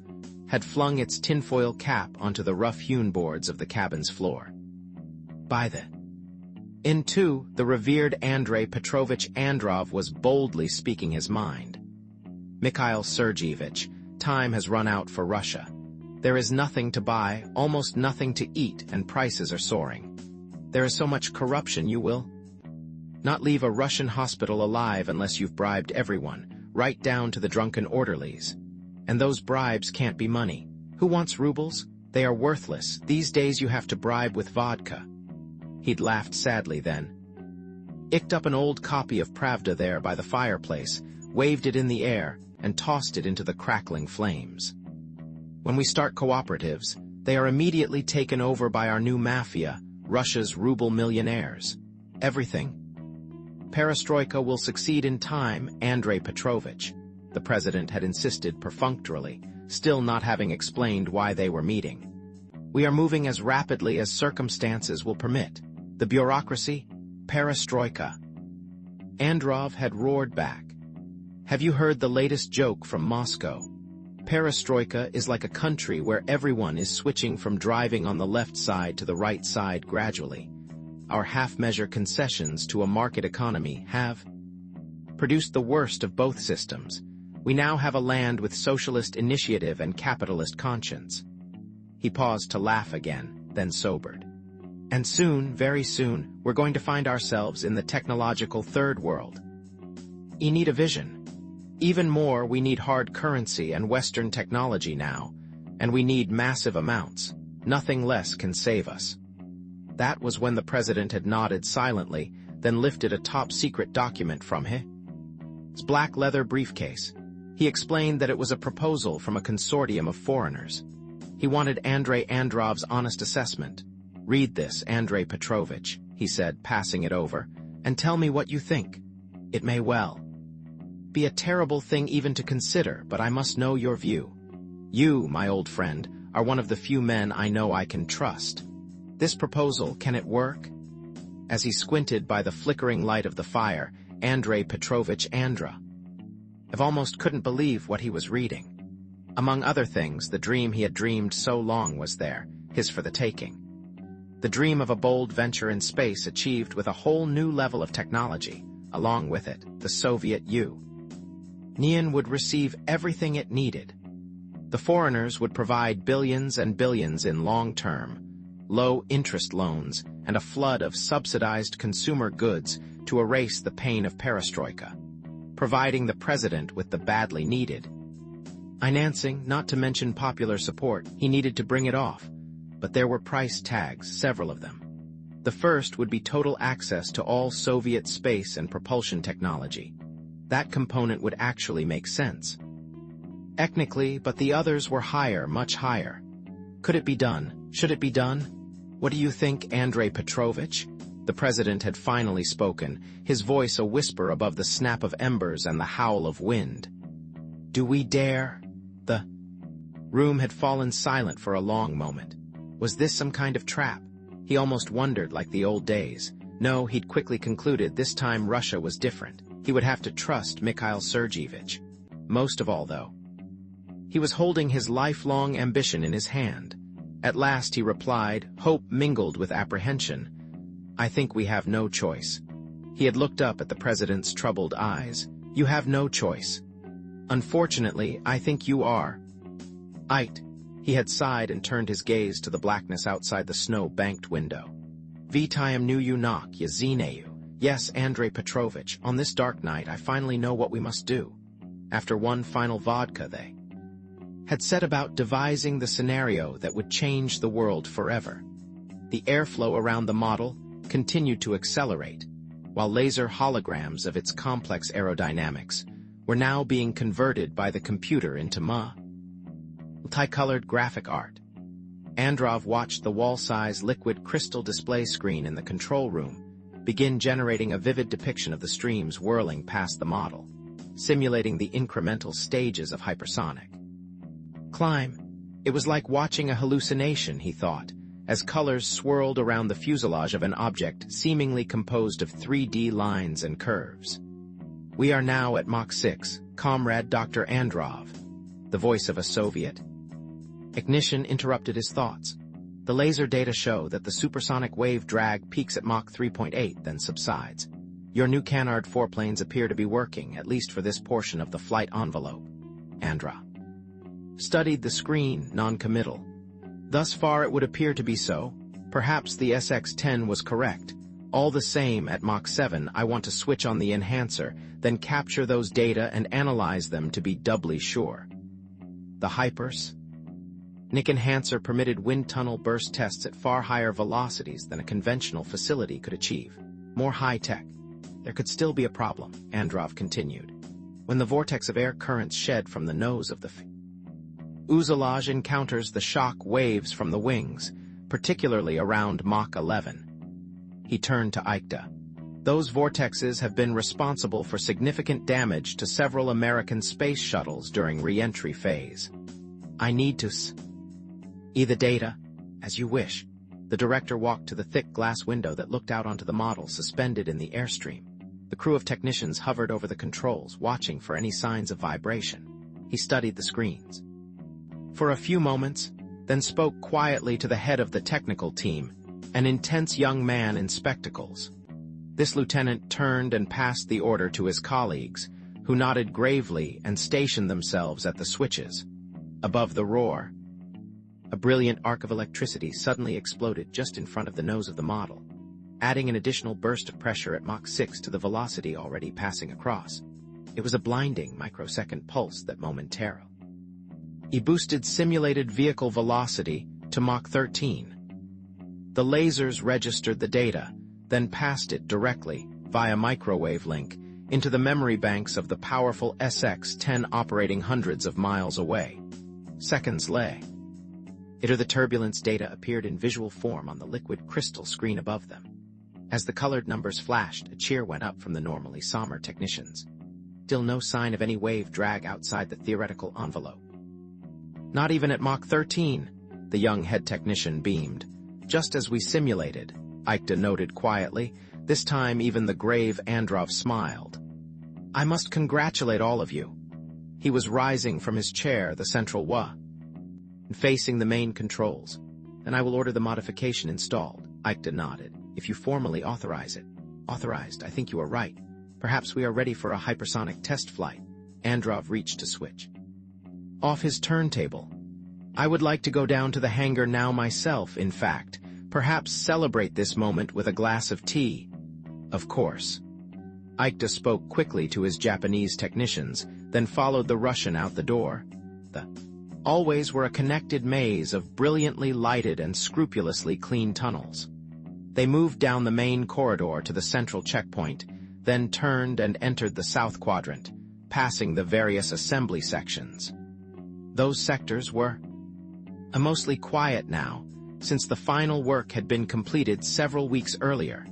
Speaker 1: had flung its tinfoil cap onto the rough-hewn boards of the cabin's floor. By the end, too, the revered Andrei Petrovich Androv was boldly speaking his mind. Mikhail Sergeevich, time has run out for Russia. There is nothing to buy, almost nothing to eat, and prices are soaring. There is so much corruption you will not leave a Russian hospital alive unless you've bribed everyone, right down to the drunken orderlies. And those bribes can't be money. Who wants rubles? They are worthless. These days you have to bribe with vodka. He'd laughed sadly then. Icked up an old copy of Pravda there by the fireplace, waved it in the air, and tossed it into the crackling flames. When we start cooperatives, they are immediately taken over by our new mafia, Russia's ruble millionaires. Everything. Perestroika will succeed in time, Andrei Petrovich, the president had insisted perfunctorily, still not having explained why they were meeting. We are moving as rapidly as circumstances will permit. The bureaucracy, perestroika. Androv had roared back. Have you heard the latest joke from Moscow? Perestroika is like a country where everyone is switching from driving on the left side to the right side gradually. Our half-measure concessions to a market economy have produced the worst of both systems. We now have a land with socialist initiative and capitalist conscience. He paused to laugh again, then sobered. And soon, very soon, we're going to find ourselves in the technological third world. We need a vision. Even more, we need hard currency and Western technology now, and we need massive amounts. Nothing less can save us. That was when the president had nodded silently, then lifted a top-secret document from his black leather briefcase. He explained that it was a proposal from a consortium of foreigners. He wanted Andrei Androv's honest assessment. Read this, Andrei Petrovich, he said, passing it over, and tell me what you think. It may well be a terrible thing even to consider, but I must know your view. You, my old friend, are one of the few men I know I can trust. This proposal, can it work? As he squinted by the flickering light of the fire, Andrei Petrovich Andra almost couldn't believe what he was reading. Among other things, the dream he had dreamed so long was there, his for the taking. The dream of a bold venture in space achieved with a whole new level of technology, along with it, the Soviet Union would receive everything it needed. The foreigners would provide billions and billions in long-term, low-interest loans and a flood of subsidized consumer goods to erase the pain of perestroika, providing the president with the badly needed financing, not to mention popular support. He needed to bring it off, but there were price tags, several of them. The first would be total access to all Soviet space and propulsion technology. That component would actually make sense technically, but the others were higher, much higher. Could it be done? Should it be done? What do you think, Andrei Petrovich? The president had finally spoken, his voice a whisper above the snap of embers and the howl of wind. Do we dare? The room had fallen silent for a long moment. Was this some kind of trap? He almost wondered, like the old days. No, he'd quickly concluded this time Russia was different. He would have to trust Mikhail Sergeyevich. Most of all, though, he was holding his lifelong ambition in his hand. At last he replied, hope mingled with apprehension. I think we have no choice. He had looked up at the president's troubled eyes. You have no choice. Unfortunately, I think you are. He had sighed and turned his gaze to the blackness outside the snow-banked window. Vitayam nu you knock, yazineyu. Yes, Andrei Petrovich, on this dark night I finally know what we must do. After one final vodka, they had set about devising the scenario that would change the world forever. The airflow around the model continued to accelerate, while laser holograms of its complex aerodynamics were now being converted by the computer into multicolored graphic art. Androv watched the wall-size liquid crystal display screen in the control room begin generating a vivid depiction of the streams whirling past the model, simulating the incremental stages of hypersonic climb. It was like watching a hallucination, he thought, as colors swirled around the fuselage of an object seemingly composed of 3D lines and curves. We are now at Mach 6, Comrade Dr. Androv, the voice of a Soviet ignition interrupted his thoughts. The laser data show that the supersonic wave drag peaks at Mach 3.8, then subsides. Your new Canard 4 planes appear to be working, at least for this portion of the flight envelope. Andra studied the screen, non-committal. Thus far it would appear to be so. Perhaps the SX-10 was correct. All the same, at Mach 7, I want to switch on the enhancer, then capture those data and analyze them to be doubly sure. The hypers? Nick Enhancer permitted wind tunnel burst tests at far higher velocities than a conventional facility could achieve. More high-tech. There could still be a problem, Androv continued. When the vortex of air currents shed from the nose of the fuselage encounters the shock waves from the wings, particularly around Mach 11. He turned to Aikta. Those vortexes have been responsible for significant damage to several American space shuttles during re-entry phase. I need to the data, as you wish. The director walked to the thick glass window that looked out onto the model suspended in the airstream. The crew of technicians hovered over the controls, watching for any signs of vibration. He studied the screens for a few moments, then spoke quietly to the head of the technical team, an intense young man in spectacles. This lieutenant turned and passed the order to his colleagues, who nodded gravely and stationed themselves at the switches. Above the roar, a brilliant arc of electricity suddenly exploded just in front of the nose of the model, adding an additional burst of pressure at Mach 6 to the velocity already passing across. It was a blinding microsecond pulse that momentarily boosted simulated vehicle velocity to Mach 13. The lasers registered the data, then passed it directly, via microwave link, into the memory banks of the powerful SX-10 operating hundreds of miles away. Seconds later, the turbulence data appeared in visual form on the liquid crystal screen above them. As the colored numbers flashed, a cheer went up from the normally somber technicians. Still no sign of any wave drag outside the theoretical envelope. Not even at Mach 13, the young head technician beamed. Just as we simulated, Aikta noted quietly. This time even the grave Androv smiled. I must congratulate all of you. He was rising from his chair, the central and facing the main controls. Then I will order the modification installed. Aikta nodded. If you formally authorize it. Authorized, I think you are right. Perhaps we are ready for a hypersonic test flight. Androv reached to switch off his turntable. I would like to go down to the hangar now myself, in fact. Perhaps celebrate this moment with a glass of tea. Of course. Aikta spoke quickly to his Japanese technicians, then followed the Russian out the door. The always were a connected maze of brilliantly lighted and scrupulously clean tunnels. They moved down the main corridor to the central checkpoint, then turned and entered the south quadrant, passing the various assembly sections. Those sectors were mostly quiet now, since the final work had been completed several weeks earlier.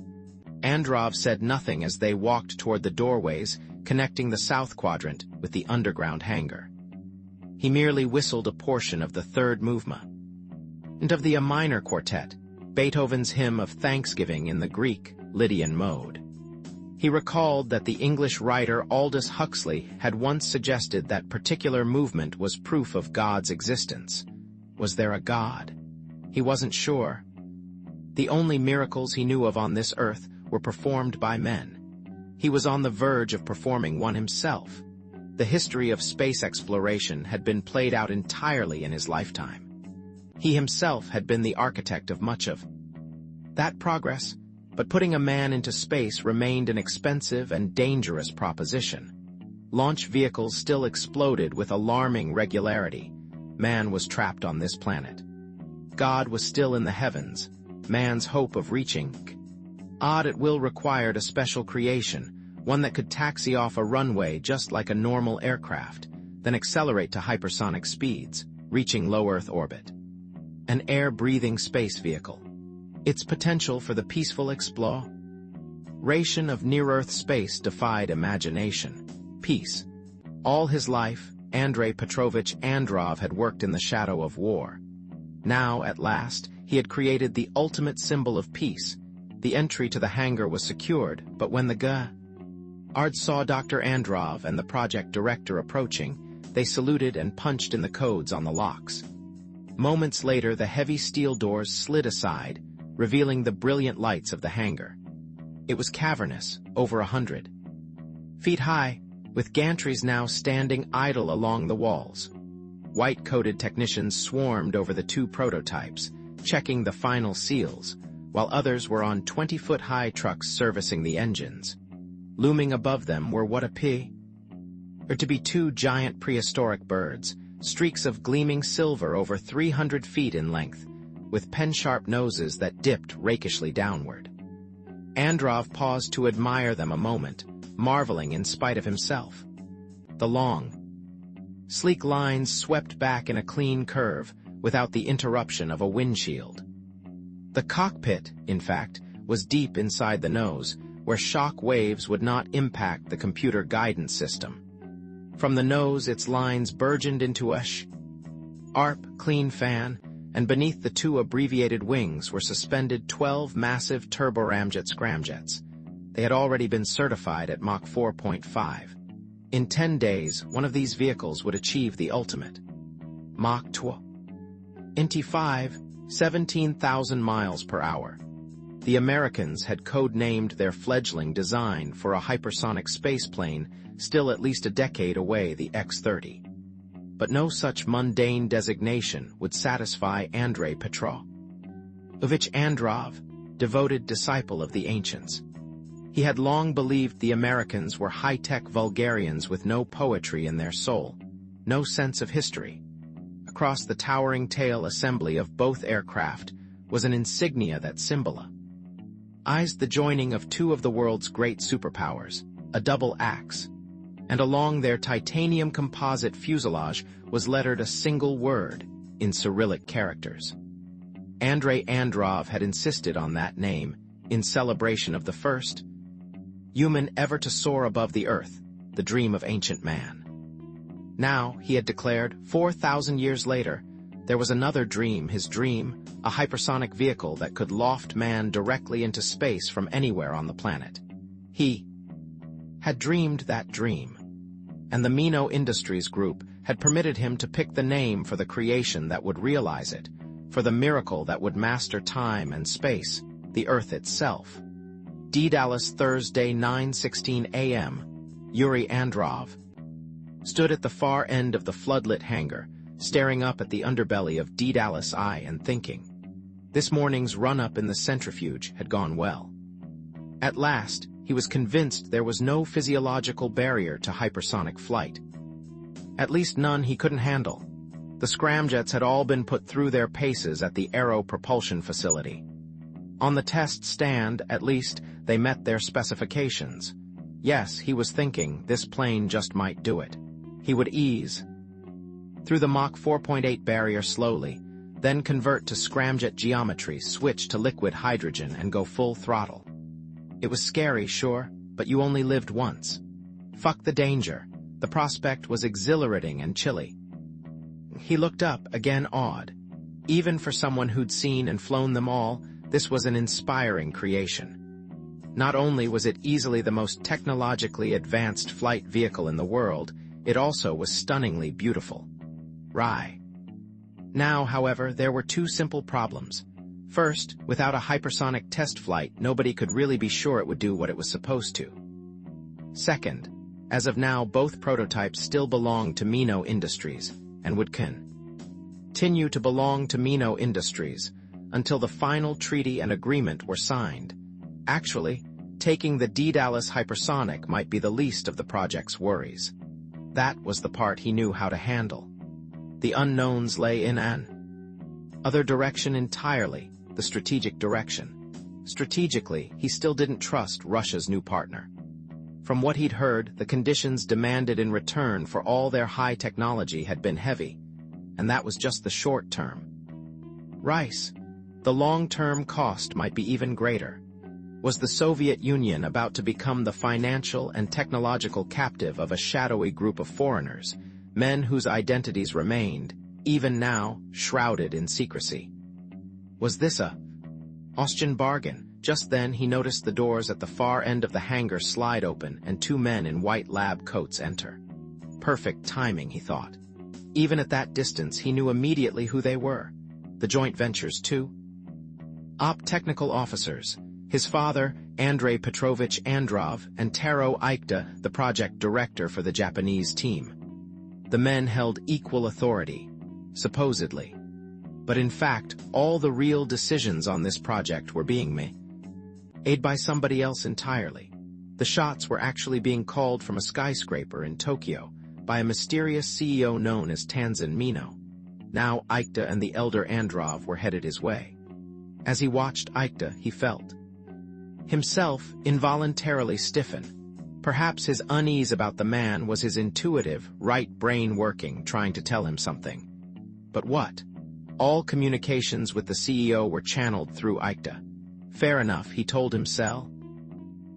Speaker 1: Androv said nothing as they walked toward the doorways connecting the south quadrant with the underground hangar. He merely whistled a portion of the third movement and of the A minor quartet, Beethoven's hymn of thanksgiving in the Greek, Lydian mode. He recalled that the English writer Aldous Huxley had once suggested that particular movement was proof of God's existence. Was there a God? He wasn't sure. The only miracles he knew of on this earth were performed by men. He was on the verge of performing one himself. The history of space exploration had been played out entirely in his lifetime. He himself had been the architect of much of that progress, but putting a man into space remained an expensive and dangerous proposition. Launch vehicles still exploded with alarming regularity. Man was trapped on this planet. God was still in the heavens. Man's hope of reaching odd at will required a special creation, one that could taxi off a runway just like a normal aircraft, then accelerate to hypersonic speeds, reaching low Earth orbit. An air-breathing space vehicle. Its potential for the peaceful exploration of near-Earth space defied imagination. Peace. All his life, Andrei Petrovich Androv had worked in the shadow of war. Now, at last, he had created the ultimate symbol of peace. The entry to the hangar was secured, but when the guards saw Dr. Androv and the project director approaching, they saluted and punched in the codes on the locks. Moments later, the heavy steel doors slid aside, revealing the brilliant lights of the hangar. It was cavernous, over 100 feet high, with gantries now standing idle along the walls. White-coated technicians swarmed over the two prototypes, checking the final seals, while others were on 20-foot-high trucks servicing the engines. Looming above them were what appeared to be two giant prehistoric birds, streaks of gleaming silver over 300 feet in length, with pen-sharp noses that dipped rakishly downward. Androv paused to admire them a moment, marveling in spite of himself. The long, sleek lines swept back in a clean curve, without the interruption of a windshield. The cockpit, in fact, was deep inside the nose, where shock waves would not impact the computer guidance system. From the nose, its lines burgeoned into a sharp, clean fan, and beneath the two abbreviated wings were suspended 12 massive turboramjet scramjets. They had already been certified at Mach 4.5. In 10 days, one of these vehicles would achieve the ultimate. Mach 2. Inti 5, 17,000 miles per hour. The Americans had codenamed their fledgling design for a hypersonic spaceplane still at least a decade away, the X-30. But no such mundane designation would satisfy Andrei Petrovich Androv, devoted disciple of the ancients. He had long believed the Americans were high-tech vulgarians with no poetry in their soul, no sense of history. Across the towering tail assembly of both aircraft was an insignia that symbolized the joining of two of the world's great superpowers, a double axe, and along their titanium composite fuselage was lettered a single word in Cyrillic characters. Andrei Androv had insisted on that name in celebration of the first human ever to soar above the earth, the dream of ancient man. Now, he had declared, 4,000 years later, there was another dream, his dream, a hypersonic vehicle that could loft man directly into space from anywhere on the planet. He had dreamed that dream, and the Mino Industries Group had permitted him to pick the name for the creation that would realize it, for the miracle that would master time and space, the Earth itself. Daedalus, Thursday, 9:16 a.m. Yuri Androv stood at the far end of the floodlit hangar, staring up at the underbelly of Daedalus I and thinking. This morning's run-up in the centrifuge had gone well. At last, he was convinced there was no physiological barrier to hypersonic flight. At least none he couldn't handle. The scramjets had all been put through their paces at the Aero Propulsion Facility. On the test stand, at least, they met their specifications. Yes, he was thinking, this plane just might do it. He would ease through the Mach 4.8 barrier slowly, then convert to scramjet geometry, switch to liquid hydrogen, and go full throttle. It was scary, sure, but you only lived once. Fuck the danger. The prospect was exhilarating and chilly. He looked up, again awed. Even for someone who'd seen and flown them all, this was an inspiring creation. Not only was it easily the most technologically advanced flight vehicle in the world, it also was stunningly beautiful. Now, however, there were two simple problems. First, without a hypersonic test flight, nobody could really be sure it would do what it was supposed to. Second, as of now, both prototypes still belonged to Mino Industries, and would continue to belong to Mino Industries until the final treaty and agreement were signed. Actually, taking the Daedalus hypersonic might be the least of the project's worries. That was the part he knew how to handle. The unknowns lay in an other direction entirely, the strategic direction. Strategically, he still didn't trust Russia's new partner. From what he'd heard, the conditions demanded in return for all their high technology had been heavy, and that was just the short term. The long-term cost might be even greater. Was the Soviet Union about to become the financial and technological captive of a shadowy group of foreigners, men whose identities remained, even now, shrouded in secrecy? Was this a Austrian bargain? Just then he noticed the doors at the far end of the hangar slide open and two men in white lab coats enter. Perfect timing, he thought. Even at that distance, he knew immediately who they were. The joint venture's two technical officers. His father, Andrei Petrovich Androv, and Taro Aikta, the project director for the Japanese team. The men held equal authority, supposedly. But in fact, all the real decisions on this project were being made by somebody else entirely. The shots were actually being called from a skyscraper in Tokyo, by a mysterious CEO known as Tanzan Mino. Now Ikta and the elder Androv were headed his way. As he watched Ikta, he felt himself involuntarily stiffen. Perhaps his unease about the man was his intuitive, right brain working, trying to tell him something. But what? All communications with the CEO were channeled through Ikta. Fair enough, he told himself.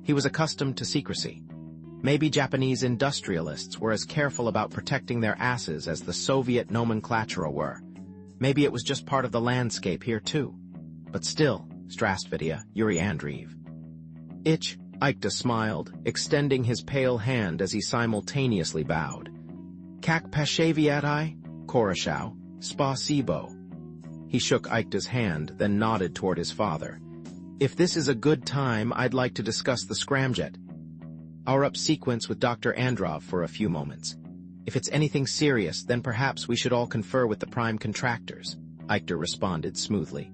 Speaker 1: He was accustomed to secrecy. Maybe Japanese industrialists were as careful about protecting their asses as the Soviet nomenclatura were. Maybe it was just part of the landscape here too. But still, Strastvidia, Yuri Andreev. Ich, Ikta smiled, extending his pale hand as he simultaneously bowed. Kak pashaviatai, Koroshow, spasibo. He shook Ikta's hand, then nodded toward his father. If this is a good time, I'd like to discuss the scramjet. Our up sequence with Dr. Androv for a few moments. If it's anything serious, then perhaps we should all confer with the prime contractors, Ikta responded smoothly.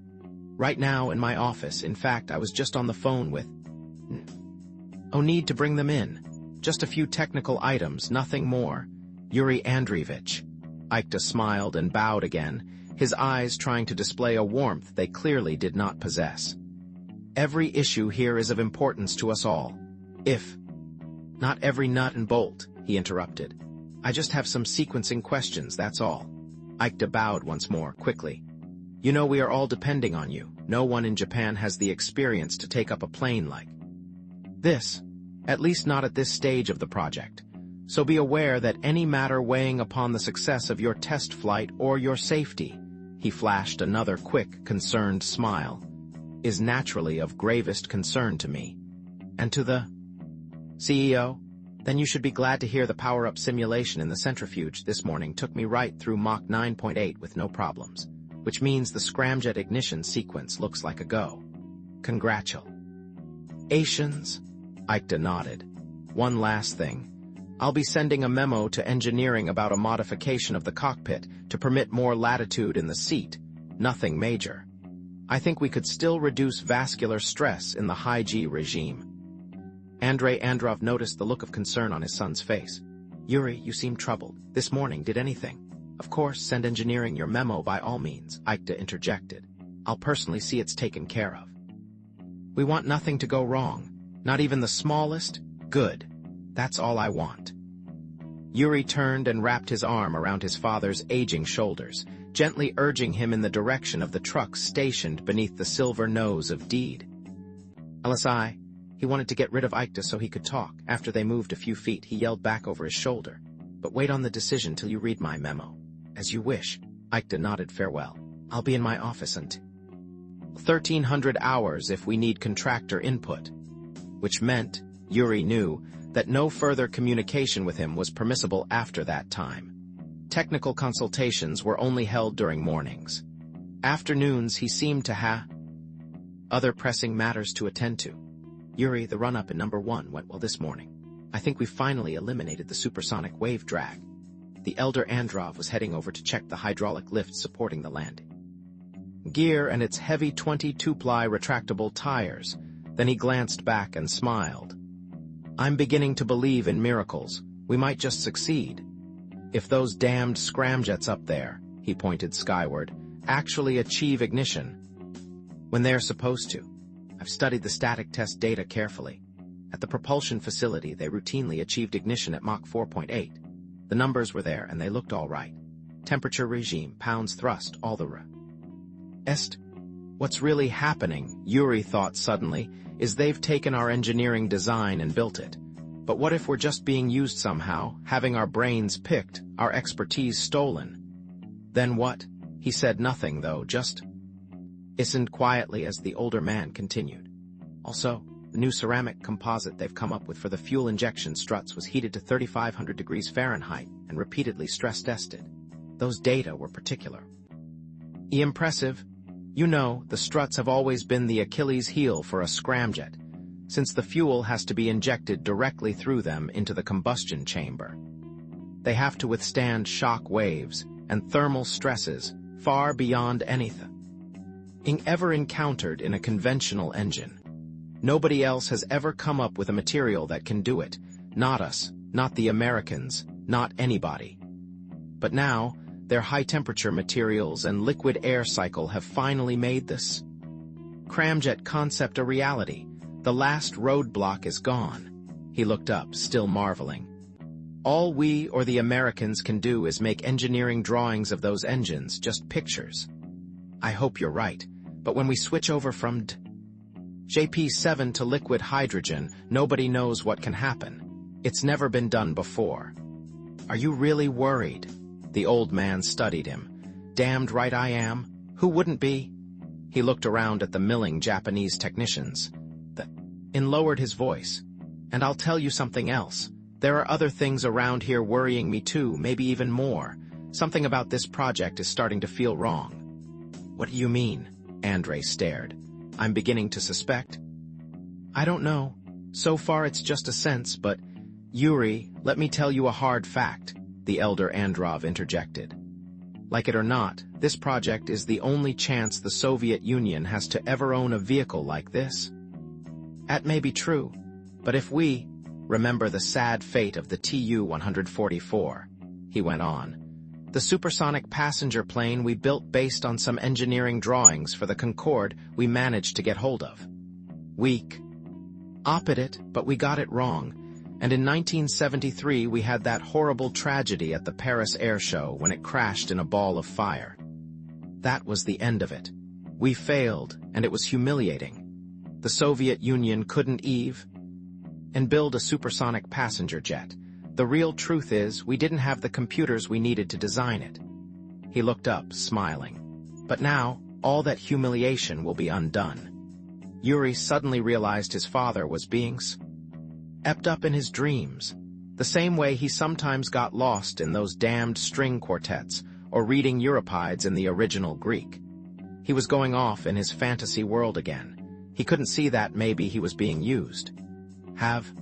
Speaker 1: Right now in my office, in fact, I was just on the phone with... Oh, need to bring them in. Just a few technical items, nothing more. Yuri Andreevich. Ikta smiled and bowed again, his eyes trying to display a warmth they clearly did not possess. Every issue here is of importance to us all. If... Not every nut and bolt, he interrupted. I just have some sequencing questions, that's all. Ikta bowed once more, quickly. You know we are all depending on you. No one in Japan has the experience to take up a plane like this, at least not at this stage of the project. So be aware that any matter weighing upon the success of your test flight or your safety, he flashed another quick, concerned smile, is naturally of gravest concern to me. And to the CEO? Then you should be glad to hear the power-up simulation in the centrifuge this morning took me right through Mach 9.8 with no problems, which means the scramjet ignition sequence looks like a go. Congratulations. Ikta nodded. One last thing. I'll be sending a memo to engineering about a modification of the cockpit to permit more latitude in the seat. Nothing major. I think we could still reduce vascular stress in the high-G regime. Andrei Androv noticed the look of concern on his son's face. Yuri, you seem troubled. This morning, did anything? Of course, send engineering your memo by all means, Ikta interjected. I'll personally see it's taken care of. We want nothing to go wrong. Not even the smallest? Good. That's all I want. Yuri turned and wrapped his arm around his father's aging shoulders, gently urging him in the direction of the truck stationed beneath the silver nose of Deed. LSI. He wanted to get rid of Ikta so he could talk. After they moved a few feet, he yelled back over his shoulder. But wait on the decision till you read my memo. As you wish. Ikta nodded farewell. I'll be in my office until 1300 hours if we need contractor input. Which meant, Yuri knew, that no further communication with him was permissible after that time. Technical consultations were only held during mornings. Afternoons he seemed to have other pressing matters to attend to. Yuri, the run-up in number 1 went well this morning. I think we finally eliminated the supersonic wave drag. The elder Androv was heading over to check the hydraulic lift supporting the landing gear and its heavy 22-ply retractable tires. Then he glanced back and smiled. I'm beginning to believe in miracles. We might just succeed. If those damned scramjets up there, he pointed skyward, actually achieve ignition when they're supposed to. I've studied the static test data carefully. At the propulsion facility, they routinely achieved ignition at Mach 4.8. The numbers were there, and they looked all right. Temperature regime, pounds thrust, all the rest. What's really happening, Yuri thought suddenly, is they've taken our engineering design and built it. But what if we're just being used somehow, having our brains picked, our expertise stolen? Then what? He said nothing, though, just listened quietly as the older man continued. Also, the new ceramic composite they've come up with for the fuel injection struts was heated to 3,500 degrees Fahrenheit and repeatedly stress-tested. Those data were particular. Impressive. You know, the struts have always been the Achilles heel for a scramjet, since the fuel has to be injected directly through them into the combustion chamber. They have to withstand shock waves and thermal stresses far beyond anything ever encountered in a conventional engine. Nobody else has ever come up with a material that can do it. Not us, not the Americans, Not anybody. But now, their high-temperature materials and liquid air cycle have finally made this cramjet concept a reality. The last roadblock is gone. He looked up, still marveling. All we or the Americans can do is make engineering drawings of those engines, just pictures. I hope you're right, but when we switch over from JP7 to liquid hydrogen, nobody knows what can happen. It's never been done before. Are you really worried? The old man studied him. Damned right I am. Who wouldn't be? He looked around at the milling Japanese technicians. Lowered his voice. And I'll tell you something else. There are other things around here worrying me too, maybe even more. Something about this project is starting to feel wrong. What do you mean? Andre stared. I'm beginning to suspect. I don't know. So far it's just a sense, but... Yuri, let me tell you a hard fact, the elder Androv interjected. Like it or not, this project is the only chance the Soviet Union has to ever own a vehicle like this. That may be true, but if we remember the sad fate of the Tu-144, he went on, the supersonic passenger plane we built based on some engineering drawings for the Concorde we managed to get hold of. Weak. Opted it, but we got it wrong. And in 1973 we had that horrible tragedy at the Paris Air Show when it crashed in a ball of fire. That was the end of it. We failed, and it was humiliating. The Soviet Union couldn't and build a supersonic passenger jet. The real truth is, we didn't have the computers we needed to design it. He looked up, smiling. But now, all that humiliation will be undone. Yuri suddenly realized his father was being epped up in his dreams, the same way he sometimes got lost in those damned string quartets or reading Euripides in the original Greek. He was going off in his fantasy world again. He couldn't see that maybe he was being used. Have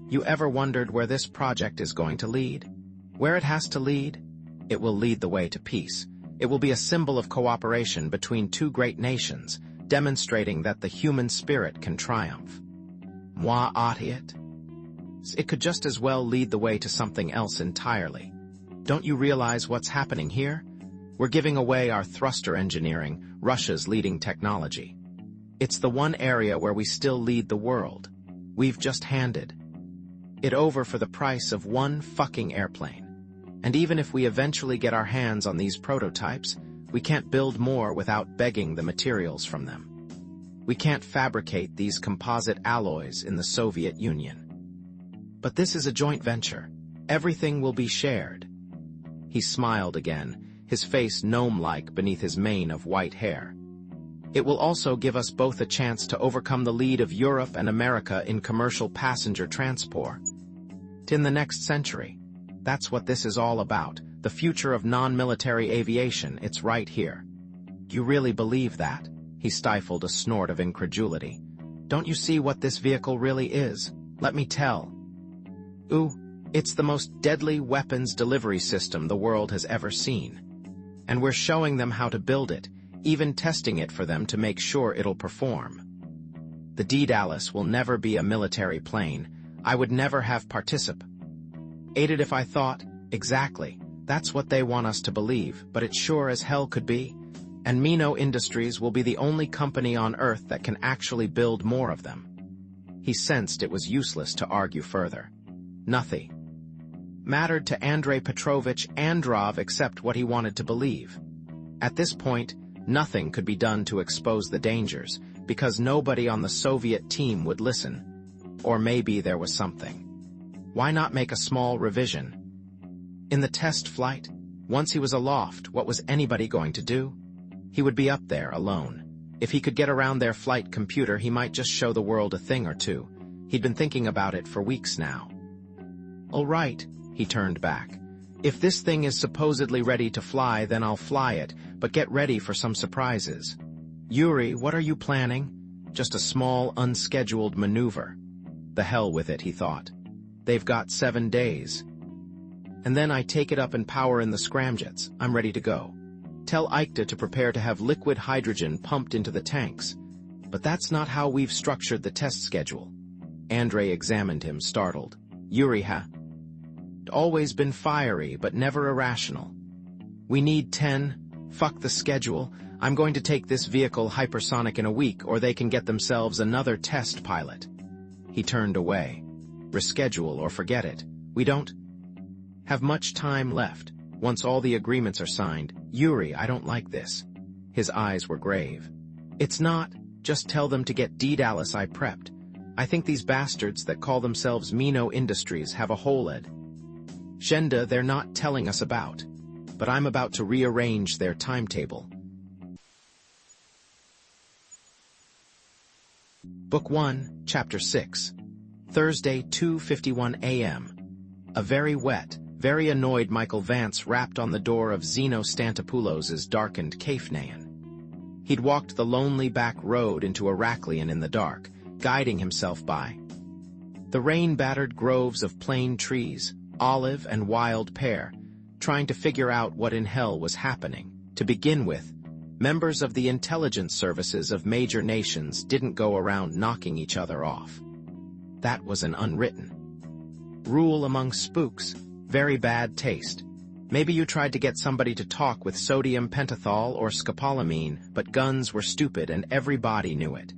Speaker 1: you ever wondered where this project is going to lead? Where it has to lead? It will lead the way to peace. It will be a symbol of cooperation between two great nations, demonstrating that the human spirit can triumph. It could just as well lead the way to something else entirely. Don't you realize what's happening here? We're giving away our thruster engineering, Russia's leading technology. It's the one area where we still lead the world. We've just handed it over for the price of one fucking airplane. And even if we eventually get our hands on these prototypes, we can't build more without begging the materials from them. We can't fabricate these composite alloys in the Soviet Union. But this is a joint venture. Everything will be shared. He smiled again, his face gnome-like beneath his mane of white hair. It will also give us both a chance to overcome the lead of Europe and America in commercial passenger transport. In the next century. That's what this is all about, the future of non-military aviation. It's right here. You really believe that? He stifled a snort of incredulity. Don't you see what this vehicle really is? Let me tell. It's the most deadly weapons delivery system the world has ever seen. And we're showing them how to build it, even testing it for them to make sure it'll perform. The Daedalus will never be a military plane. I would never have participated if I thought, exactly, that's what they want us to believe, but it sure as hell could be. And Mino Industries will be the only company on Earth that can actually build more of them. He sensed it was useless to argue further. Nothing mattered to Andrei Petrovich Androv except what he wanted to believe. At this point, nothing could be done to expose the dangers, because nobody on the Soviet team would listen. Or maybe there was something. Why not make a small revision? In the test flight, once he was aloft, what was anybody going to do? He would be up there alone. If he could get around their flight computer, he might just show the world a thing or two. He'd been thinking about it for weeks now. All right, he turned back. If this thing is supposedly ready to fly, then I'll fly it, but get ready for some surprises. Yuri, what are you planning? Just a small, unscheduled maneuver. The hell with it, he thought. They've got 7 days. And then I take it up and power in the scramjets. I'm ready to go. Tell Aikta to prepare to have liquid hydrogen pumped into the tanks. But that's not how we've structured the test schedule. Andrei examined him, startled. Yuri, Always been fiery, but never irrational. We need 10. Fuck the schedule. I'm going to take this vehicle hypersonic in a week, or they can get themselves another test pilot. He turned away. Reschedule or forget it. We don't have much time left. Once all the agreements are signed, Yuri, I don't like this. His eyes were grave. It's not. Just tell them to get Daedalus I prepped. I think these bastards that call themselves Mino Industries have a whole agenda they're not telling us about. But I'm about to rearrange their timetable. Book 1, Chapter 6. Thursday, 2:51 a.m. A very wet, very annoyed Michael Vance rapped on the door of Zeno Stantopoulos' darkened cafenean. He'd walked the lonely back road into Heraklion in the dark, guiding himself by the rain-battered groves of plane trees, olive and wild pear, trying to figure out what in hell was happening. To begin with, members of the intelligence services of major nations didn't go around knocking each other off. That was an unwritten rule among spooks, very bad taste. Maybe you tried to get somebody to talk with sodium pentothal or scopolamine, but guns were stupid and everybody knew it.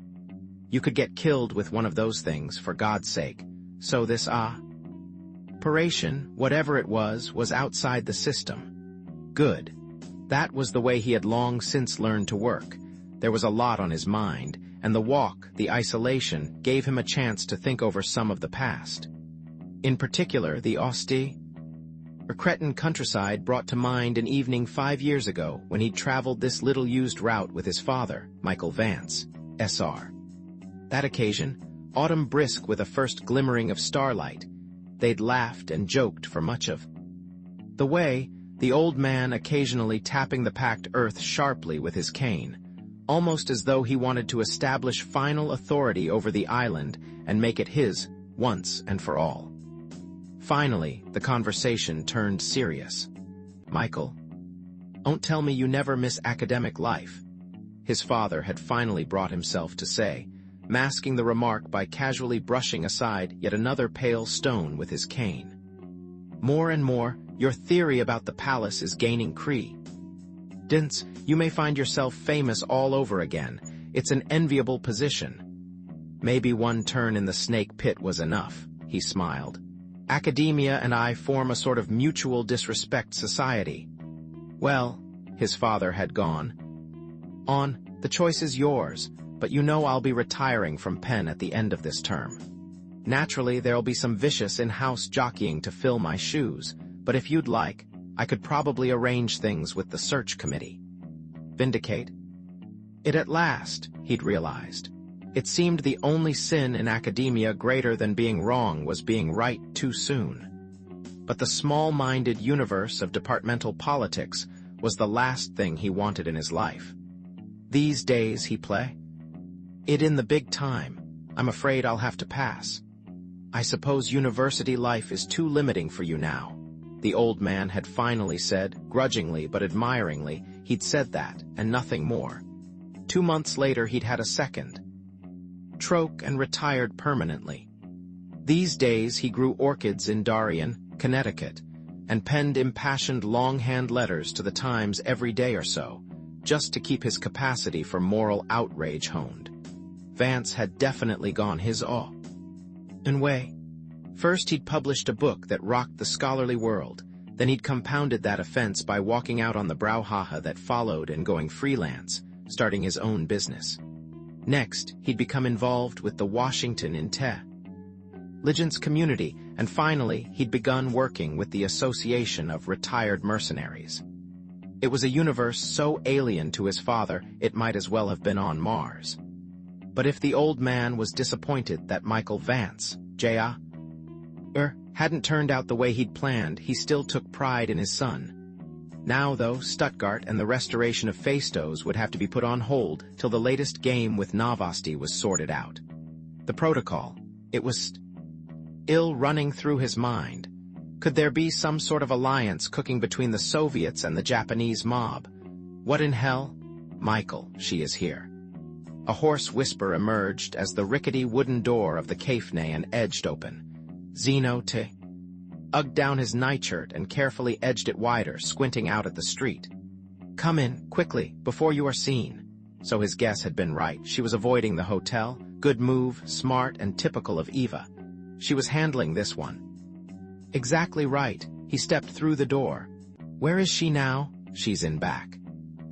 Speaker 1: You could get killed with one of those things, for God's sake. So this operation, whatever it was outside the system. Good. That was the way he had long since learned to work. There was a lot on his mind, and the walk, the isolation, gave him a chance to think over some of the past. In particular, the austere, Cretan countryside brought to mind an evening 5 years ago when he'd traveled this little-used route with his father, Michael Vance, Sr. That occasion, autumn brisk with a first glimmering of starlight, they'd laughed and joked for much of the way, the old man occasionally tapping the packed earth sharply with his cane, almost as though he wanted to establish final authority over the island and make it his, once and for all. Finally, the conversation turned serious. Michael, don't tell me you never miss academic life. His father had finally brought himself to say, masking the remark by casually brushing aside yet another pale stone with his cane. More and more, your theory about the palace is gaining credence. You may find yourself famous all over again. It's an enviable position. Maybe one turn in the snake pit was enough, he smiled. Academia and I form a sort of mutual disrespect society. Well, his father had gone on, the choice is yours, but you know I'll be retiring from Penn at the end of this term. Naturally, there'll be some vicious in-house jockeying to fill my shoes, but if you'd like, I could probably arrange things with the search committee. Vindicate it at last, he'd realized. It seemed the only sin in academia greater than being wrong was being right too soon. But the small-minded universe of departmental politics was the last thing he wanted in his life. These days he play it in the big time. I'm afraid I'll have to pass. I suppose university life is too limiting for you now. The old man had finally said, grudgingly but admiringly, he'd said that, and nothing more. 2 months later he'd had a second stroke and retired permanently. These days he grew orchids in Darien, Connecticut, and penned impassioned longhand letters to the Times every day or so, just to keep his capacity for moral outrage honed. Vance had definitely gone his own way. First he'd published a book that rocked the scholarly world, then he'd compounded that offense by walking out on the brouhaha that followed and going freelance, starting his own business. Next, he'd become involved with the Washington intelligence community, and finally, he'd begun working with the Association of Retired Mercenaries. It was a universe so alien to his father, it might as well have been on Mars. But if the old man was disappointed that Michael Vance, Jr., hadn't turned out the way he'd planned, he still took pride in his son. Now, though, Stuttgart and the restoration of Phaistos would have to be put on hold till the latest game with Novosty was sorted out. The protocol, it was still running through his mind. Could there be some sort of alliance cooking between the Soviets and the Japanese mob? What in hell? Michael, she is here. A hoarse whisper emerged as the rickety wooden door of the cafenean edged open. Zeno ugged down his nightshirt and carefully edged it wider, squinting out at the street. "Come in, quickly, before you are seen." So his guess had been right. She was avoiding the hotel. Good move, smart and typical of Eva. She was handling this one. Exactly right. He stepped through the door. Where is she now? She's in back.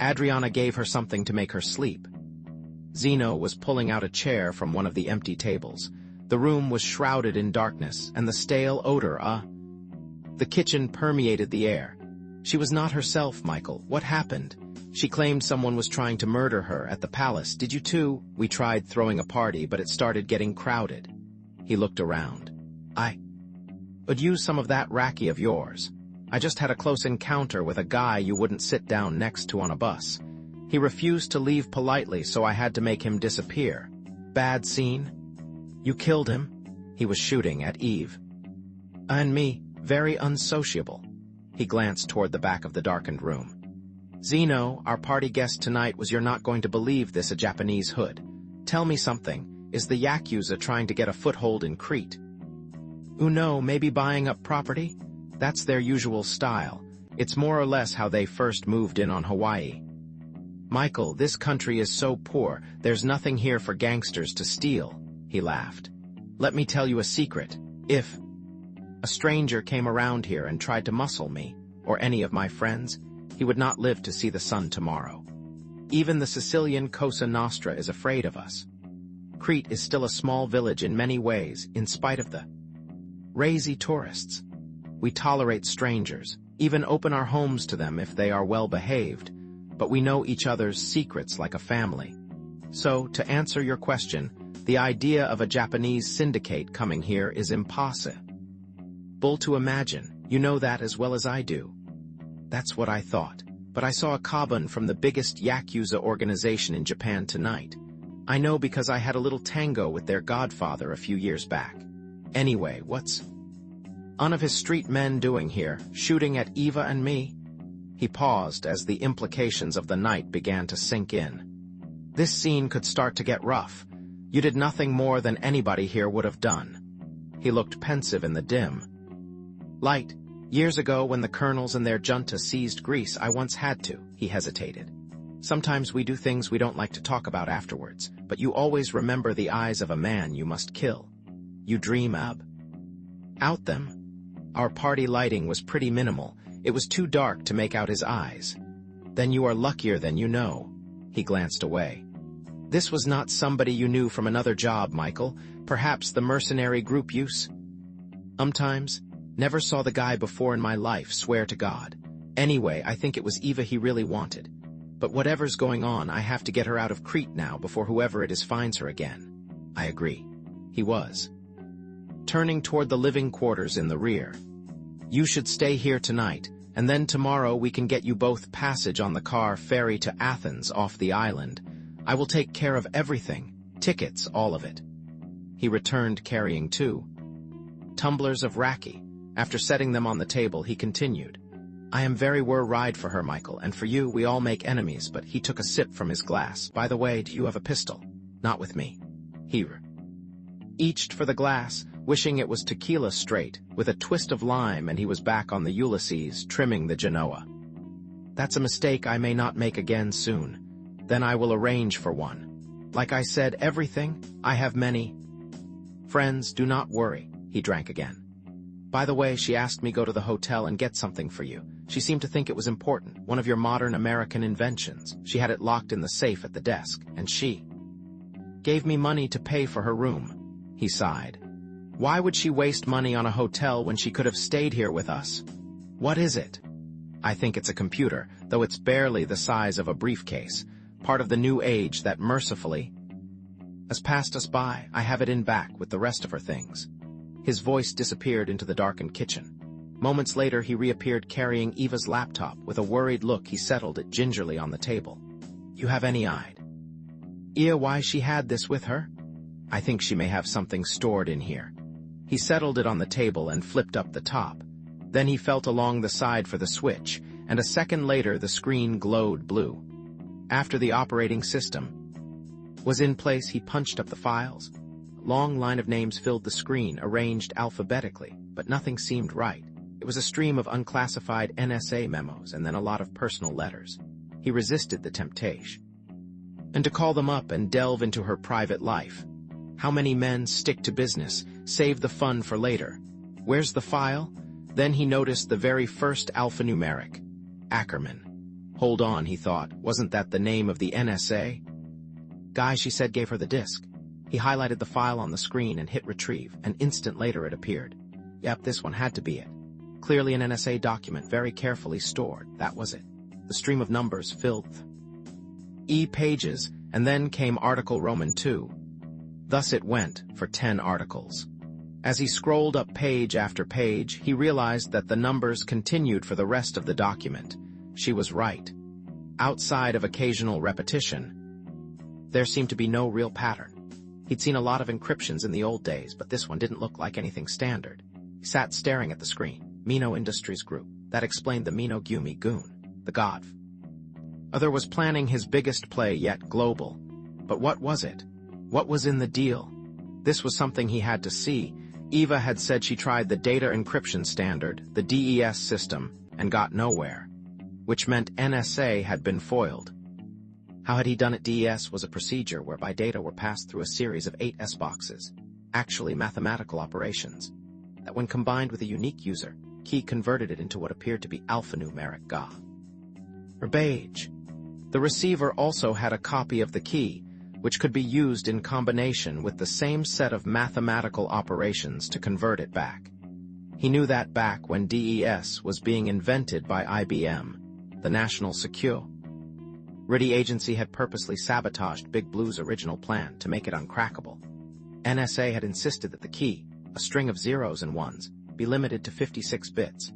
Speaker 1: Adriana gave her something to make her sleep. Zeno was pulling out a chair from one of the empty tables. The room was shrouded in darkness, and the stale odor, the kitchen permeated the air. She was not herself, Michael. What happened? She claimed someone was trying to murder her at the palace. Did you too? We tried throwing a party, but it started getting crowded. He looked around. I would use some of that racky of yours. I just had a close encounter with a guy you wouldn't sit down next to on a bus. He refused to leave politely, so I had to make him disappear. Bad scene? You killed him? He was shooting at Eve. And me, very unsociable. He glanced toward the back of the darkened room. Zeno, our party guest tonight was you're not going to believe this, a Japanese hood. Tell me something. Is the Yakuza trying to get a foothold in Crete? No, maybe buying up property? That's their usual style. It's more or less how they first moved in on Hawaii. Michael, this country is so poor, there's nothing here for gangsters to steal. He laughed. Let me tell you a secret. If a stranger came around here and tried to muscle me, or any of my friends, he would not live to see the sun tomorrow. Even the Sicilian Cosa Nostra is afraid of us. Crete is still a small village in many ways, in spite of the crazy tourists. We tolerate strangers, even open our homes to them if they are well-behaved, but we know each other's secrets like a family. So, to answer your question, the idea of a Japanese syndicate coming here is impossible to imagine. You know that as well as I do. That's what I thought, but I saw a Kaban from the biggest Yakuza organization in Japan tonight. I know because I had a little tango with their godfather a few years back. Anyway, what's one of his street men doing here, shooting at Eva and me? He paused as the implications of the night began to sink in. This scene could start to get rough. You did nothing more than anybody here would have done. He looked pensive in the dim light. Years ago, when the colonels and their junta seized Greece, I once had to. He hesitated. Sometimes we do things we don't like to talk about afterwards, but you always remember the eyes of a man you must kill. You dream out them. Our party lighting was pretty minimal. It was too dark to make out his eyes. Then you are luckier than you know. He glanced away. This was not somebody you knew from another job, Michael. Perhaps the mercenary group use. Sometimes. Never saw the guy before in my life, swear to God. Anyway, I think it was Eva he really wanted. But whatever's going on, I have to get her out of Crete now before whoever it is finds her again. I agree. He was turning toward the living quarters in the rear. You should stay here tonight, and then tomorrow we can get you both passage on the car ferry to Athens off the island. I will take care of everything, tickets, all of it. He returned carrying 2 tumblers of raki. After setting them on the table, he continued. I am very worried for her, Michael, and for you. We all make enemies, but he took a sip from his glass. By the way, do you have a pistol? Not with me. He reached for the glass, wishing it was tequila straight, with a twist of lime, and he was back on the Ulysses, trimming the Genoa. That's a mistake I may not make again soon. Then I will arrange for one. Like I said, everything. I have many friends, do not worry. He drank again. By the way, she asked me go to the hotel and get something for you. She seemed to think it was important, one of your modern American inventions. She had it locked in the safe at the desk, and she gave me money to pay for her room. He sighed. Why would she waste money on a hotel when she could have stayed here with us? What is it? I think it's a computer, though it's barely the size of a briefcase, part of the new age that mercifully has passed us by. I have it in back with the rest of her things. His voice disappeared into the darkened kitchen. Moments later, he reappeared carrying Eva's laptop. With a worried look, he settled it gingerly on the table. You have any idea why she had this with her? I think she may have something stored in here. He settled it on the table and flipped up the top. Then he felt along the side for the switch, and a second later the screen glowed blue. After the operating system was in place, he punched up the files. A long line of names filled the screen, arranged alphabetically, but nothing seemed right. It was a stream of unclassified NSA memos and then a lot of personal letters. He resisted the temptation. And to call them up and delve into her private life. How many men stick to business, save the fun for later? Where's the file? Then he noticed the very first alphanumeric. Ackerman. Hold on, he thought. Wasn't that the name of the NSA? Guy, she said, gave her the disk. He highlighted the file on the screen and hit retrieve. An instant later it appeared. Yep, this one had to be it. Clearly an NSA document, very carefully stored. That was it. The stream of numbers filled pages, and then came article Roman 2. Thus it went for 10 articles. As he scrolled up page after page, he realized that the numbers continued for the rest of the document. She was right. Outside of occasional repetition, there seemed to be no real pattern. He'd seen a lot of encryptions in the old days, but this one didn't look like anything standard. He sat staring at the screen. Mino Industries Group. That explained the Mino Gumi Goon, the god. Other was planning his biggest play yet, global. But what was it? What was in the deal? This was something he had to see. Eva had said she tried the data encryption standard, the DES system, and got nowhere, which meant NSA had been foiled. How had he done it? DES was a procedure whereby data were passed through a series of 8 S-boxes, actually mathematical operations, that when combined with a unique user, key converted it into what appeared to be alphanumeric Ga. Or beige. The receiver also had a copy of the key, which could be used in combination with the same set of mathematical operations to convert it back. He knew that back when DES was being invented by IBM, the National Security Agency had purposely sabotaged Big Blue's original plan to make it uncrackable. NSA had insisted that the key, a string of zeros and ones, be limited to 56 bits,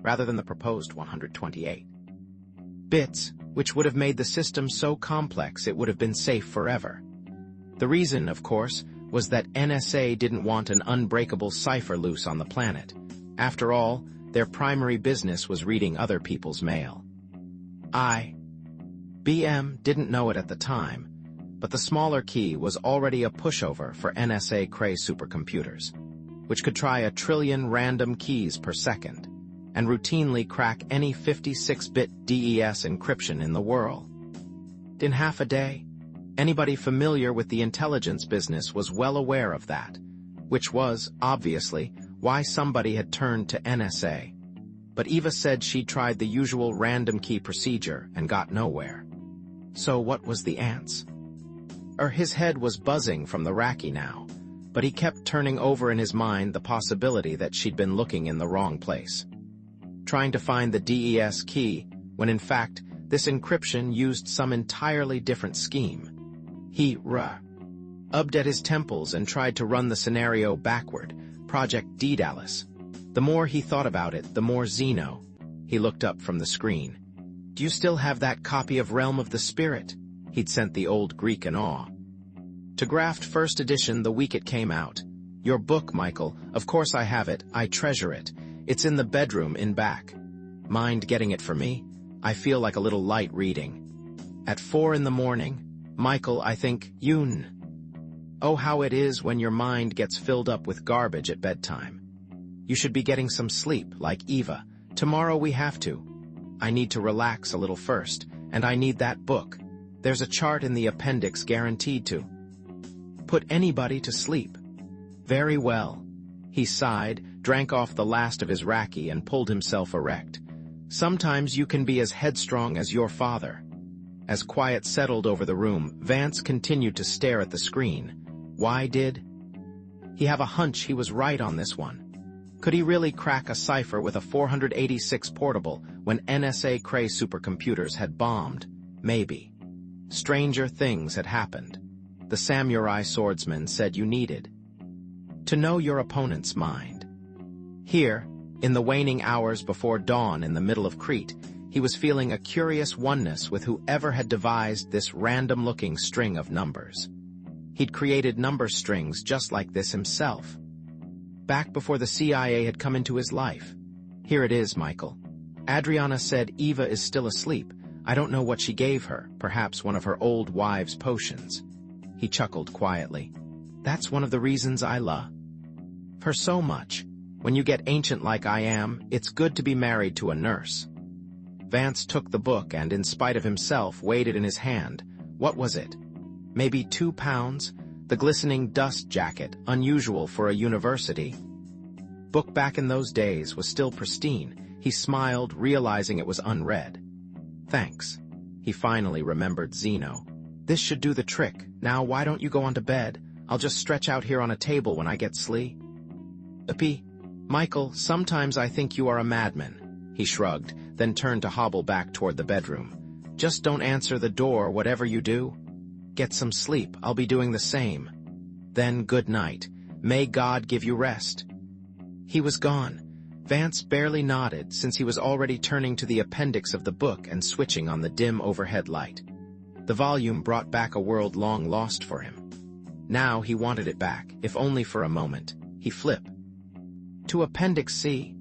Speaker 1: rather than the proposed 128 bits, which would have made the system so complex it would have been safe forever. The reason, of course, was that NSA didn't want an unbreakable cipher loose on the planet. After all, their primary business was reading other people's mail. IBM didn't know it at the time, but the smaller key was already a pushover for NSA Cray supercomputers, which could try 1 trillion random keys per second, and routinely crack any 56-bit DES encryption in the world. In half a day, anybody familiar with the intelligence business was well aware of that, which was, obviously, why somebody had turned to NSA. But Eva said she'd tried the usual random key procedure and got nowhere. So what was the answer? His head was buzzing from the racky now, but he kept turning over in his mind the possibility that she'd been looking in the wrong place, trying to find the DES key, when in fact, this encryption used some entirely different scheme. He rubbed at his temples and tried to run the scenario backward, Project Daedalus. The more he thought about it, the more Zeno. He looked up from the screen. Do you still have that copy of Realm of the Spirit? He'd sent the old Greek in awe. To graft first edition the week it came out. Your book, Michael. Of course I have it. I treasure it. It's in the bedroom in back. Mind getting it for me? I feel like a little light reading. At 4 in the morning, Michael, I think, Oh, how it is when your mind gets filled up with garbage at bedtime. You should be getting some sleep, like Eva. Tomorrow we have to. I need to relax a little first, and I need that book. There's a chart in the appendix guaranteed to put anybody to sleep. Very well. He sighed, drank off the last of his raki, and pulled himself erect. Sometimes you can be as headstrong as your father. As quiet settled over the room, Vance continued to stare at the screen. Why did he have a hunch he was right on this one? Could he really crack a cipher with a 486 portable when NSA Cray supercomputers had bombed? Maybe. Stranger things had happened. The samurai swordsman said you needed to know your opponent's mind. Here, in the waning hours before dawn in the middle of Crete, he was feeling a curious oneness with whoever had devised this random-looking string of numbers. He'd created number strings just like this himself, back before the CIA had come into his life. Here it is, Michael. Adriana said Eva is still asleep. I don't know what she gave her, perhaps one of her old wives' potions. He chuckled quietly. That's one of the reasons I love her so much. When you get ancient like I am, it's good to be married to a nurse. Vance took the book and, in spite of himself, weighed it in his hand. What was it? Maybe 2 pounds? The glistening dust jacket, unusual for a university. Book back in those days was still pristine. He smiled, realizing it was unread. Thanks. He finally remembered Zeno. This should do the trick. Now why don't you go on to bed? I'll just stretch out here on a table when I get sleepy. Michael, sometimes I think you are a madman. He shrugged, then turned to hobble back toward the bedroom. Just don't answer the door, whatever you do. Get some sleep, I'll be doing the same. Then good night. May God give you rest. He was gone. Vance barely nodded, since he was already turning to the appendix of the book and switching on the dim overhead light. The volume brought back a world long lost for him. Now he wanted it back, if only for a moment. He flipped to Appendix C.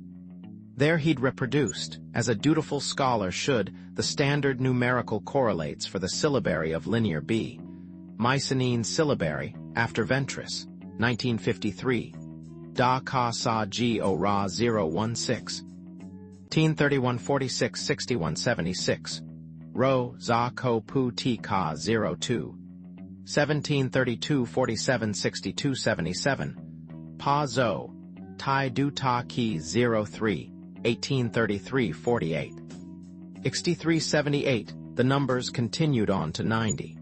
Speaker 1: There he'd reproduced, as a dutiful scholar should, the standard numerical correlates for the syllabary of linear B. Mycenaean syllabary, after Ventris, 1953. Da Ka Sa G O Ra 016. 1831-46 6176. Ro Za Ko Pu Ti Ka 02. 1732-47 6277. Pa Zo Tai Du Ta Ki 03. 1833-48. 6378, the numbers continued on to 90.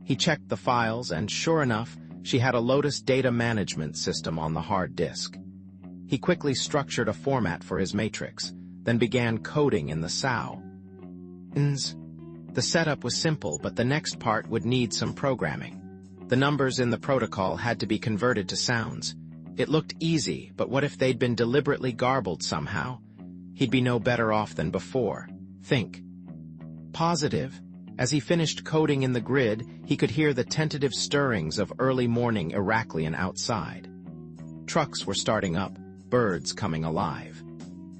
Speaker 1: He checked the files and, sure enough, she had a Lotus data management system on the hard disk. He quickly structured a format for his matrix, then began coding in the SOW. The setup was simple, but the next part would need some programming. The numbers in the protocol had to be converted to sounds. It looked easy, but what if they'd been deliberately garbled somehow? He'd be no better off than before. Think. Positive. As he finished coding in the grid, he could hear the tentative stirrings of early morning Heraklion outside. Trucks were starting up, birds coming alive.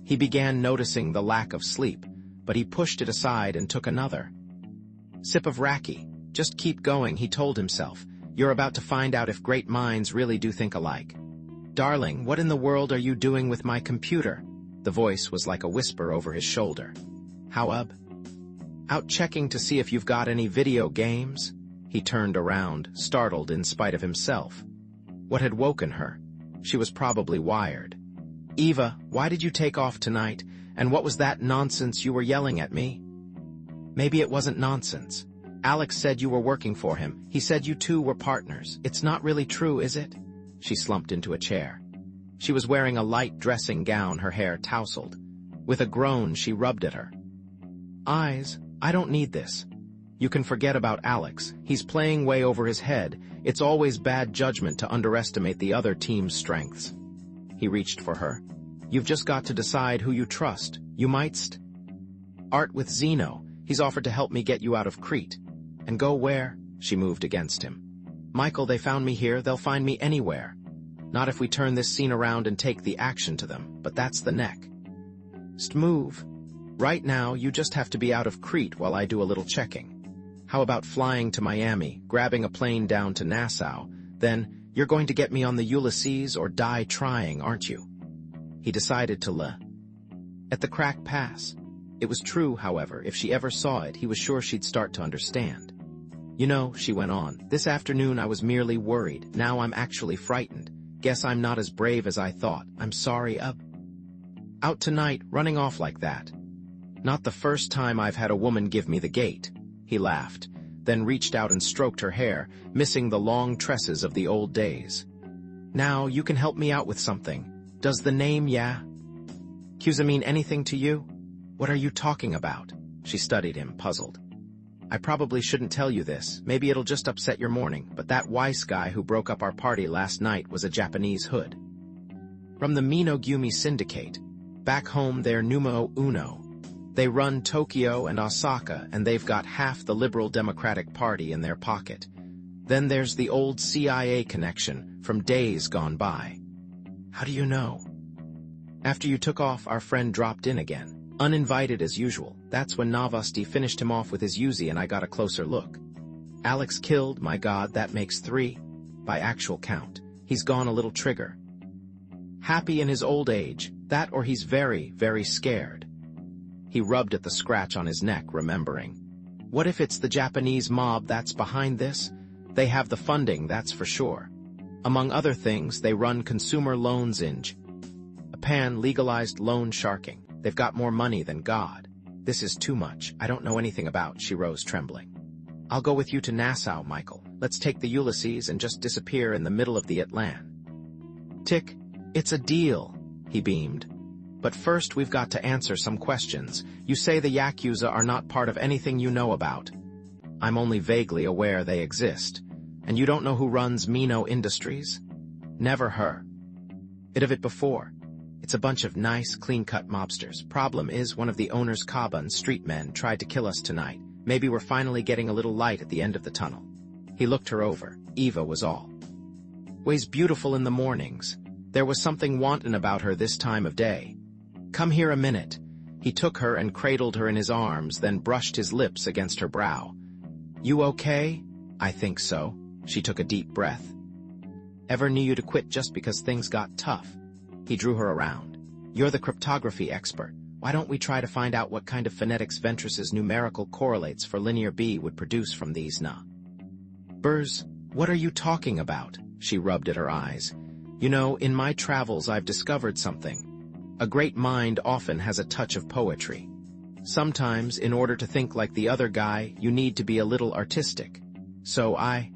Speaker 1: He began noticing the lack of sleep, but he pushed it aside and took another sip of raki. Just keep going, he told himself. You're about to find out if great minds really do think alike. Darling, what in the world are you doing with my computer? The voice was like a whisper over his shoulder. How up? Out checking to see if you've got any video games? He turned around, startled in spite of himself. What had woken her? She was probably wired. Eva, why did you take off tonight? And what was that nonsense you were yelling at me? Maybe it wasn't nonsense. Alex said you were working for him. He said you two were partners. It's not really true, is it? She slumped into a chair. She was wearing a light dressing gown, her hair tousled. With a groan, she rubbed at her eyes. I don't need this. You can forget about Alex. He's playing way over his head. It's always bad judgment to underestimate the other team's strengths. He reached for her. You've just got to decide who you trust. You might art with Zeno. He's offered to help me get you out of Crete. And go where? She moved against him. Michael, they found me here. They'll find me anywhere. Not if we turn this scene around and take the action to them, but that's the neck. Move. Right now, you just have to be out of Crete while I do a little checking. How about flying to Miami, grabbing a plane down to Nassau? Then, you're going to get me on the Ulysses or die trying, aren't you? He decided to at the crack pass. It was true, however, if she ever saw it, he was sure she'd start to understand. You know, she went on, this afternoon I was merely worried. Now I'm actually frightened. Guess I'm not as brave as I thought. I'm sorry, out tonight, running off like that. Not the first time I've had a woman give me the gate. He laughed, then reached out and stroked her hair, missing the long tresses of the old days. Now, you can help me out with something. Does the name Yakuza mean anything to you? What are you talking about? She studied him, puzzled. I probably shouldn't tell you this. Maybe it'll just upset your morning, but that Weiss guy who broke up our party last night was a Japanese hood. From the Minogumi Syndicate. Back home, they're numero uno. They run Tokyo and Osaka, and they've got half the Liberal Democratic Party in their pocket. Then there's the old CIA connection from days gone by. How do you know? After you took off, our friend dropped in again. Uninvited as usual. That's when Novosty finished him off with his Uzi and I got a closer look. Alex killed, my God, that makes 3. By actual count. He's gone a little trigger. Happy in his old age, that or he's very, very scared. He rubbed at the scratch on his neck, remembering. What if it's the Japanese mob that's behind this? They have the funding, that's for sure. Among other things, they run consumer loans in Japan, legalized loan sharking. They've got more money than God. This is too much. I don't know anything about, she rose trembling. I'll go with you to Nassau, Michael. Let's take the Ulysses and just disappear in the middle of the Atlantic. Tick, it's a deal, he beamed. But first we've got to answer some questions. You say the Yakuza are not part of anything you know about. I'm only vaguely aware they exist. And you don't know who runs Mino Industries? Never heard of it before. It's a bunch of nice, clean-cut mobsters. Problem is, one of the owner's Kaban street men tried to kill us tonight. Maybe we're finally getting a little light at the end of the tunnel. He looked her over. Eva was always beautiful in the mornings. There was something wanton about her this time of day. Come here a minute. He took her and cradled her in his arms, then brushed his lips against her brow. You okay? I think so. She took a deep breath. Ever knew you to quit just because things got tough? He drew her around. You're the cryptography expert. Why don't we try to find out what kind of phonetics Ventress's numerical correlates for linear B would produce from these numbers? What are you talking about? She rubbed at her eyes. You know, in my travels I've discovered something. A great mind often has a touch of poetry. Sometimes, in order to think like the other guy, you need to be a little artistic. So I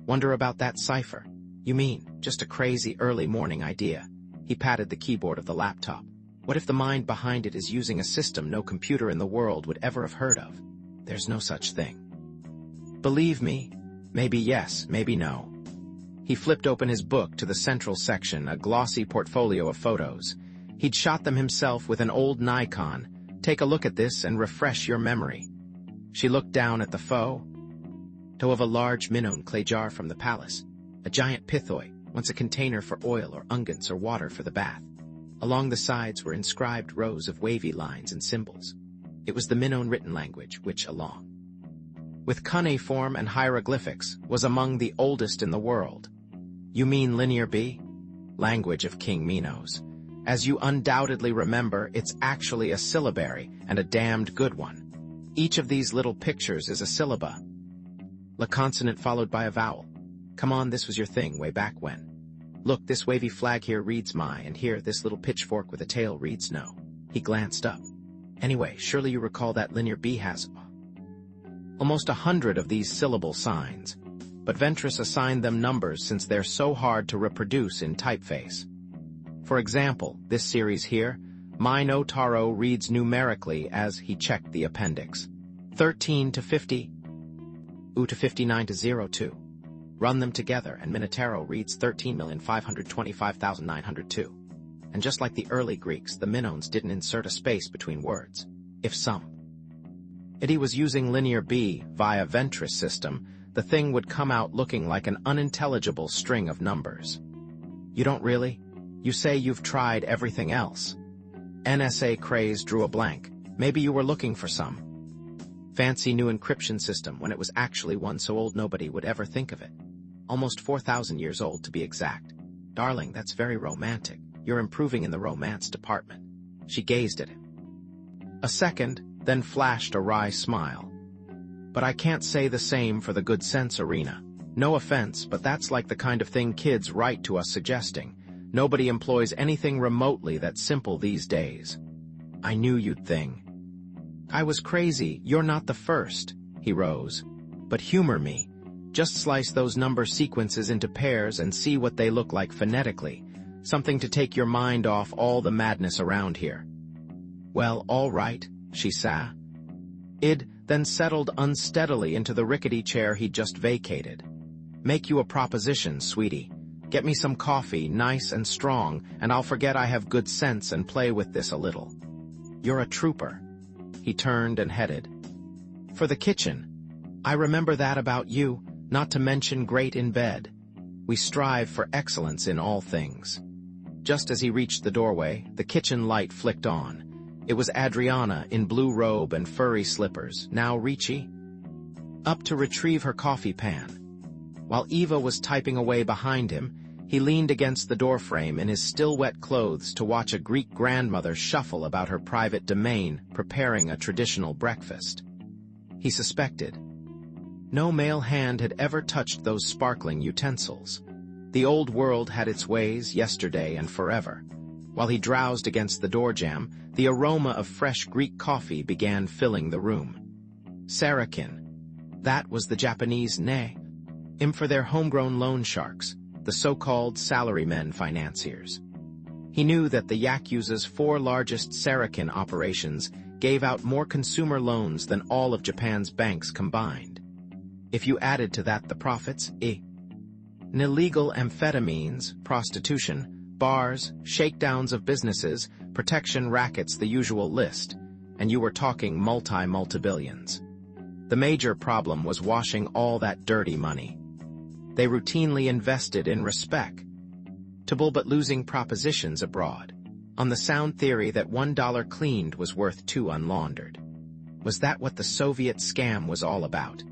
Speaker 1: wonder about that cipher. You mean, just a crazy early morning idea. He patted the keyboard of the laptop. What if the mind behind it is using a system no computer in the world would ever have heard of? There's no such thing. Believe me? Maybe yes, maybe no. He flipped open his book to the central section, a glossy portfolio of photos. He'd shot them himself with an old Nikon. Take a look at this and refresh your memory. She looked down at the photo of a large Minoan clay jar from the palace, a giant pithoi, once a container for oil or unguents or water for the bath. Along the sides were inscribed rows of wavy lines and symbols. It was the Minoan written language, which, along with cuneiform and hieroglyphics, was among the oldest in the world. You mean Linear B? Language of King Minos. As you undoubtedly remember, it's actually a syllabary, and a damned good one. Each of these little pictures is a syllaba. A consonant followed by a vowel. Come on, this was your thing way back when. Look, this wavy flag here reads my, and here, this little pitchfork with a tail reads no. He glanced up. Anyway, surely you recall that Linear B has almost 100 of these syllable signs, but Ventress assigned them numbers since they're so hard to reproduce in typeface. For example, this series here, My no Taro reads numerically as he checked the appendix. 13 to 50, U to 59 to 02. Run them together, and Minotaro reads 13,525,902. And just like the early Greeks, the Minoans didn't insert a space between words. If somebody was using Linear B via Ventress system, the thing would come out looking like an unintelligible string of numbers. You don't really? You say you've tried everything else. NSA craze drew a blank. Maybe you were looking for some fancy new encryption system when it was actually one so old nobody would ever think of it. Almost 4,000 years old, to be exact. Darling, that's very romantic. You're improving in the romance department. She gazed at him a second, then flashed a wry smile. But I can't say the same for the good sense arena. No offense, but that's like the kind of thing kids write to us suggesting. Nobody employs anything remotely that simple these days. I knew you'd think I was crazy. You're not the first. He rose. But humor me. Just slice those number sequences into pairs and see what they look like phonetically. Something to take your mind off all the madness around here. Well, all right, she sighed, then settled unsteadily into the rickety chair he'd just vacated. Make you a proposition, sweetie. Get me some coffee, nice and strong, and I'll forget I have good sense and play with this a little. You're a trooper. He turned and headed for the kitchen. I remember that about you, not to mention great in bed. We strive for excellence in all things. Just as he reached the doorway, the kitchen light flicked on. It was Adriana in blue robe and furry slippers, now reachy up to retrieve her coffee pan. While Eva was typing away behind him, He leaned against the doorframe in his still-wet clothes to watch a Greek grandmother shuffle about her private domain, preparing a traditional breakfast. He suspected. No male hand had ever touched those sparkling utensils. The old world had its ways, yesterday and forever. While he drowsed against the doorjamb, the aroma of fresh Greek coffee began filling the room. Sarakin. That was the Japanese name for their homegrown loan sharks, the so-called salarymen financiers. He knew that the Yakuza's 4 largest Sarakin operations gave out more consumer loans than all of Japan's banks combined. If you added to that the profits, illegal amphetamines, prostitution, bars, shakedowns of businesses, protection rackets, the usual list, and you were talking multi-billions. The major problem was washing all that dirty money. They routinely invested in respectable but losing propositions abroad, on the sound theory that $1 cleaned was worth 2 unlaundered. Was that what the Soviet scam was all about?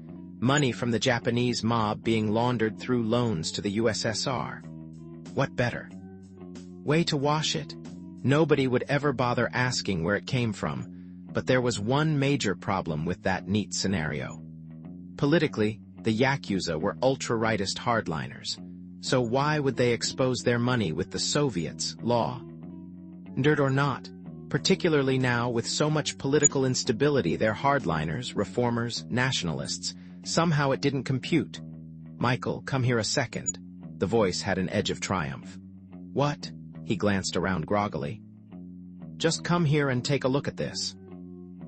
Speaker 1: Money from the Japanese mob being laundered through loans to the USSR. What better way to wash it? Nobody would ever bother asking where it came from, but there was one major problem with that neat scenario. Politically, the Yakuza were ultra-rightist hardliners, so why would they expose their money with the Soviets, law? Dirt or not, particularly now with so much political instability, they're hardliners, reformers, nationalists. Somehow it didn't compute. Michael, come here a second. The voice had an edge of triumph. What? He glanced around groggily. Just come here and take a look at this.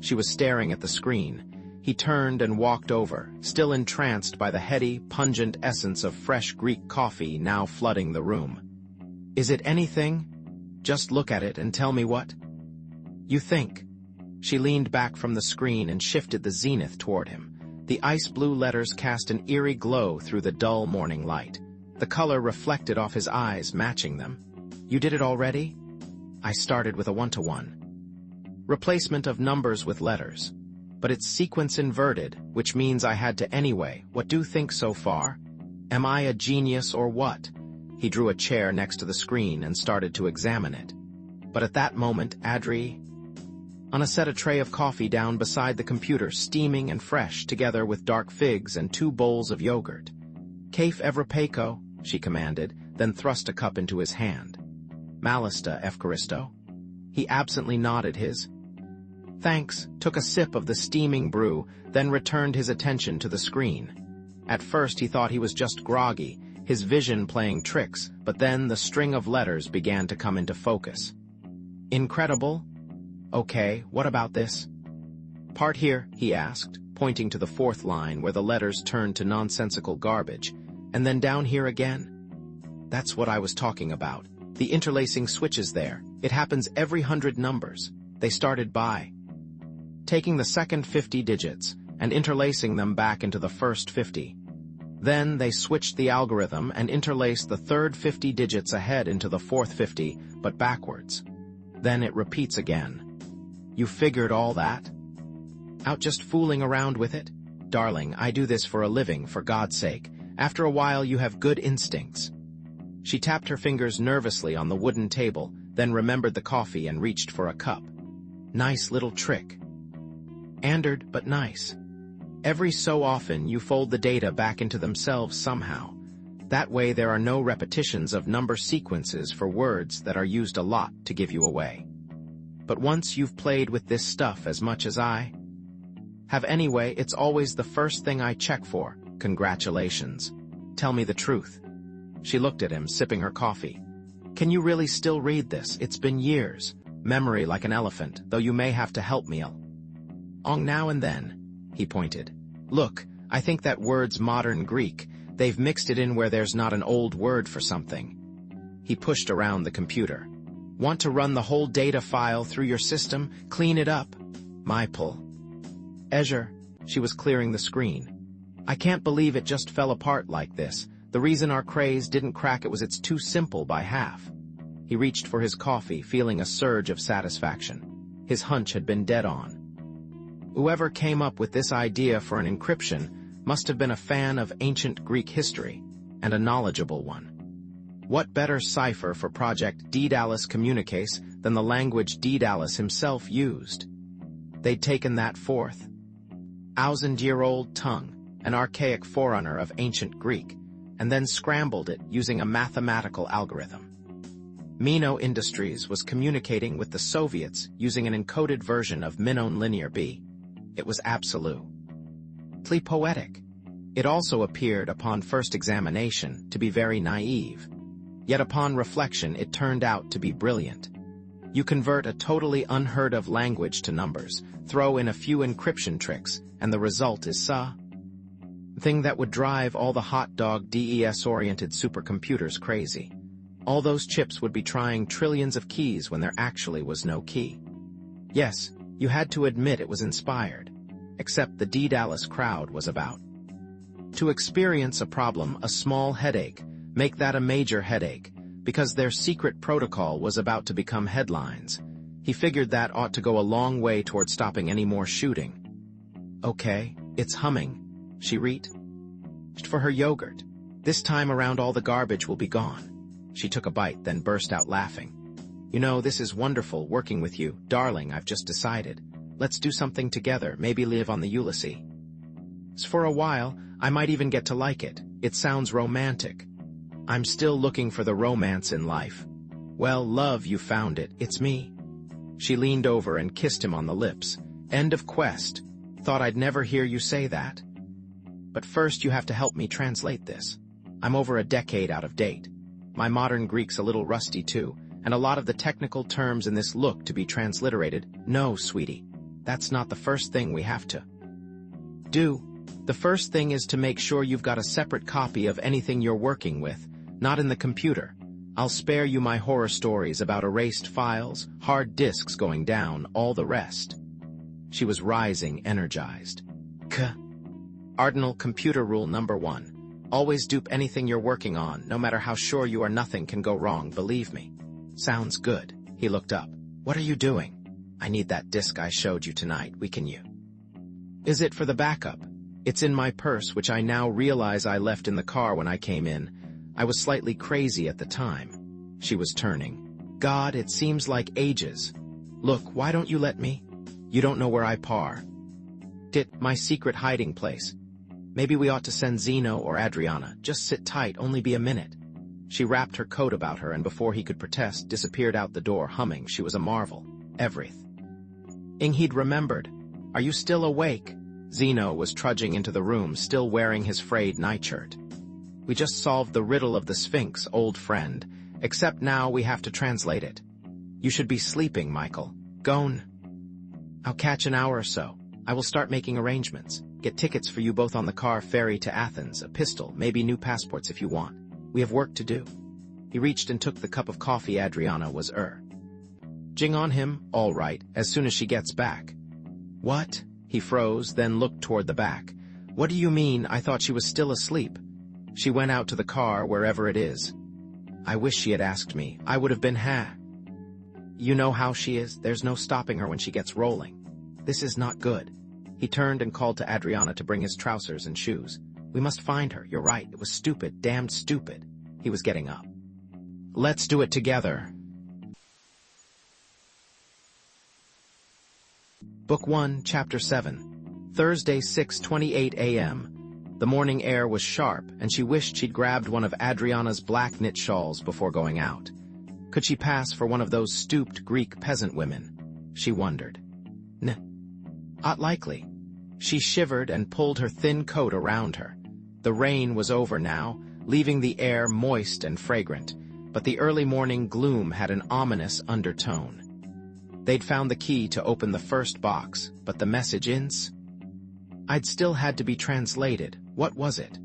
Speaker 1: She was staring at the screen. He turned and walked over, still entranced by the heady, pungent essence of fresh Greek coffee now flooding the room. Is it anything? Just look at it and tell me what you think. She leaned back from the screen and shifted the zenith toward him. The ice-blue letters cast an eerie glow through the dull morning light. The color reflected off his eyes, matching them. You did it already? I started with a 1-to-1 replacement of numbers with letters. But it's sequence inverted, which means I had to anyway. What do you think so far? Am I a genius or what? He drew a chair next to the screen and started to examine it. But at that moment, Adri set a tray of coffee down beside the computer, steaming and fresh, together with dark figs and 2 bowls of yogurt. Kaif Evropeko, she commanded, then thrust a cup into his hand. Malista Efkaristo. He absently nodded his thanks, took a sip of the steaming brew, then returned his attention to the screen. At first he thought he was just groggy, his vision playing tricks, but then the string of letters began to come into focus. Incredible? Okay, what about this part here, he asked, pointing to the 4th line where the letters turned to nonsensical garbage, and then down here again. That's what I was talking about. The interlacing switches there. It happens every 100 numbers. They started by taking the second 50 digits and interlacing them back into the first 50. Then they switched the algorithm and interlaced the third 50 digits ahead into the fourth 50, but backwards. Then it repeats again. You figured all that out just fooling around with it? Darling, I do this for a living, for God's sake. After a while you have good instincts. She tapped her fingers nervously on the wooden table, then remembered the coffee and reached for a cup. Nice little trick. Andred, but nice. Every so often you fold the data back into themselves somehow. That way there are no repetitions of number sequences for words that are used a lot to give you away. But once you've played with this stuff as much as I have anyway, it's always the first thing I check for. Congratulations. Tell me the truth. She looked at him, sipping her coffee. Can you really still read this? It's been years. Memory like an elephant, though you may have to help me. On now and then, he pointed. Look, I think that word's modern Greek. They've mixed it in where there's not an old word for something. He pushed around the computer. Want to run the whole data file through your system? Clean it up? My pull. Azure, she was clearing the screen. I can't believe it just fell apart like this. The reason our craze didn't crack it was it's too simple by half. He reached for his coffee, feeling a surge of satisfaction. His hunch had been dead on. Whoever came up with this idea for an encryption must have been a fan of ancient Greek history, and a knowledgeable one. What better cipher for Project Daedalus Communicace than the language Daedalus himself used? They'd taken that 4,000-year-old tongue, an archaic forerunner of ancient Greek, and then scrambled it using a mathematical algorithm. Mino Industries was communicating with the Soviets using an encoded version of Minon Linear B. It was absolutely poetic. It also appeared upon first examination to be very naive. Yet upon reflection it turned out to be brilliant. You convert a totally unheard-of language to numbers, throw in a few encryption tricks, and the result is thing that would drive all the hot dog DES-oriented supercomputers crazy. All those chips would be trying trillions of keys when there actually was no key. Yes, you had to admit it was inspired. Except the Daedalus crowd was about to experience a problem, a small headache, make that a major headache, because their secret protocol was about to become headlines. He figured that ought to go a long way toward stopping any more shooting. Okay, it's humming. She reached for her yogurt. This time around all the garbage will be gone. She took a bite, then burst out laughing. You know, this is wonderful working with you, darling. I've just decided. Let's do something together, maybe live on the Ulysses. For a while, I might even get to like it. It sounds romantic. I'm still looking for the romance in life. Well, love, you found it. It's me. She leaned over and kissed him on the lips. End of quest. Thought I'd never hear you say that. But first you have to help me translate this. I'm over a decade out of date. My modern Greek's a little rusty too, and a lot of the technical terms in this look to be transliterated. No, sweetie. That's not the first thing we have to do. The first thing is to make sure you've got a separate copy of anything you're working with, not in the computer. I'll spare you my horror stories about erased files, hard disks going down, all the rest. She was rising, energized. Cardinal computer rule number 1. Always dupe anything you're working on, no matter how sure you are nothing can go wrong, believe me. Sounds good. He looked up. What are you doing? I need that disk I showed you tonight. We can use. Is it for the backup? It's in my purse, which I now realize I left in the car when I came in. I was slightly crazy at the time. She was turning. God, it seems like ages. Look, why don't you let me? You don't know where I parked. My secret hiding place. Maybe we ought to send Zeno or Adriana. Just sit tight, only be a minute. She wrapped her coat about her and before he could protest, disappeared out the door, humming. She was a marvel. Everything he'd remembered. Are you still awake? Zeno was trudging into the room, still wearing his frayed nightshirt. We just solved the riddle of the Sphinx, old friend. Except now we have to translate it. You should be sleeping, Michael. Gone. I'll catch an hour or so. I will start making arrangements. Get tickets for you both on the car ferry to Athens, a pistol, maybe new passports if you want. We have work to do. He reached and took the cup of coffee Adriana was urging on him. All right, as soon as she gets back. What? He froze, then looked toward the back. What do you mean? I thought she was still asleep. She went out to the car, wherever it is. I wish she had asked me. I would have been You know how she is. There's no stopping her when she gets rolling. This is not good. He turned and called to Adriana to bring his trousers and shoes. We must find her. You're right. It was stupid. Damned stupid. He was getting up. Let's do it together. Book 1, Chapter 7. Thursday, 6:28 a.m. The morning air was sharp, and she wished she'd grabbed one of Adriana's black knit shawls before going out. Could she pass for one of those stooped Greek peasant women? She wondered. Not likely. She shivered and pulled her thin coat around her. The rain was over now, leaving the air moist and fragrant, but the early morning gloom had an ominous undertone. They'd found the key to open the first box, but the message I'd still had to be translated. What was it?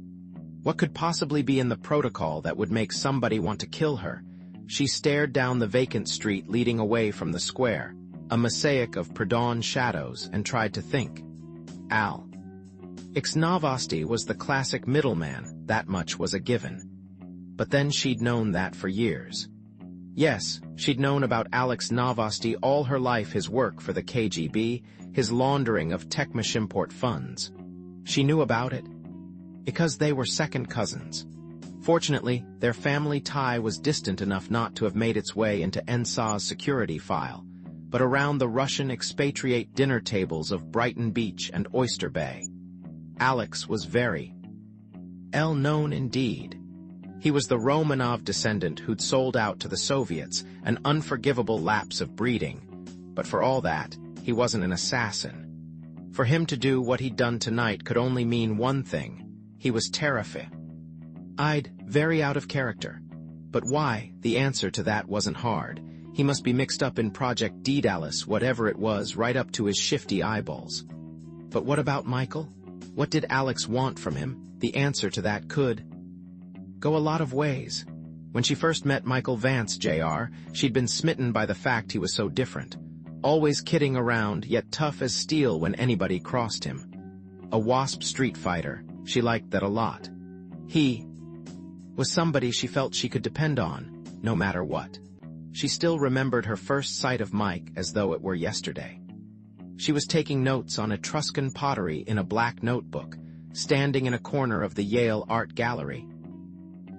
Speaker 1: What could possibly be in the protocol that would make somebody want to kill her? She stared down the vacant street leading away from the square, a mosaic of pre-dawn shadows, and tried to think. Novosty was the classic middleman, that much was a given. But then she'd known that for years. Yes, she'd known about Alex Novosty all her life, his work for the KGB, his laundering of Techmashimport funds. She knew about it because they were second cousins. Fortunately, their family tie was distant enough not to have made its way into NSA's security file, but around the Russian expatriate dinner tables of Brighton Beach and Oyster Bay. Alex was very known indeed. He was the Romanov descendant who'd sold out to the Soviets, an unforgivable lapse of breeding. But for all that, he wasn't an assassin. For him to do what he'd done tonight could only mean one thing. He was terrified. Very out of character. But why? The answer to that wasn't hard. He must be mixed up in Project Daedalus, whatever it was, right up to his shifty eyeballs. But what about Michael? What did Alex want from him? The answer to that could go a lot of ways. When she first met Michael Vance, Jr., she'd been smitten by the fact he was so different. Always kidding around, yet tough as steel when anybody crossed him. A wasp street fighter, she liked that a lot. He was somebody she felt she could depend on, no matter what. She still remembered her first sight of Mike as though it were yesterday. She was taking notes on Etruscan pottery in a black notebook, standing in a corner of the Yale Art Gallery.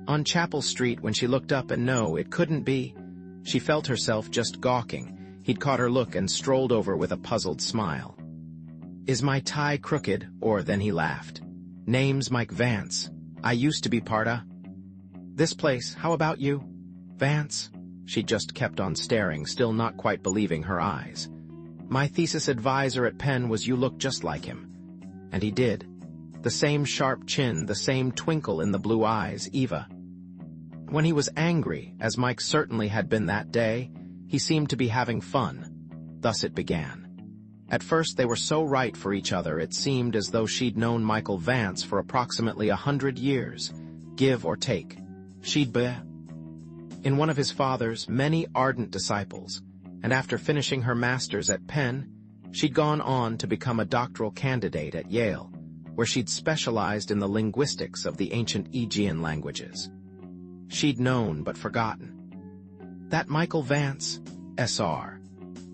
Speaker 1: On Chapel Street, when she looked up and no, it couldn't be, she felt herself just gawking. He'd caught her look and strolled over with a puzzled smile. "Is my tie crooked?" Or then he laughed. "Name's Mike Vance. I used to be part of this place. How about you, Vance?" She just kept on staring, still not quite believing her eyes. "My thesis advisor at Penn was you look just like him." And he did. The same sharp chin, the same twinkle in the blue eyes, Eva. When he was angry, as Mike certainly had been that day, he seemed to be having fun. Thus it began. At first they were so right for each other it seemed as though she'd known Michael Vance for approximately 100 years, give or take. She'd been in one of his father's many ardent disciples, and after finishing her master's at Penn, she'd gone on to become a doctoral candidate at Yale, where she'd specialized in the linguistics of the ancient Aegean languages. She'd known but forgotten that Michael Vance, S.R.,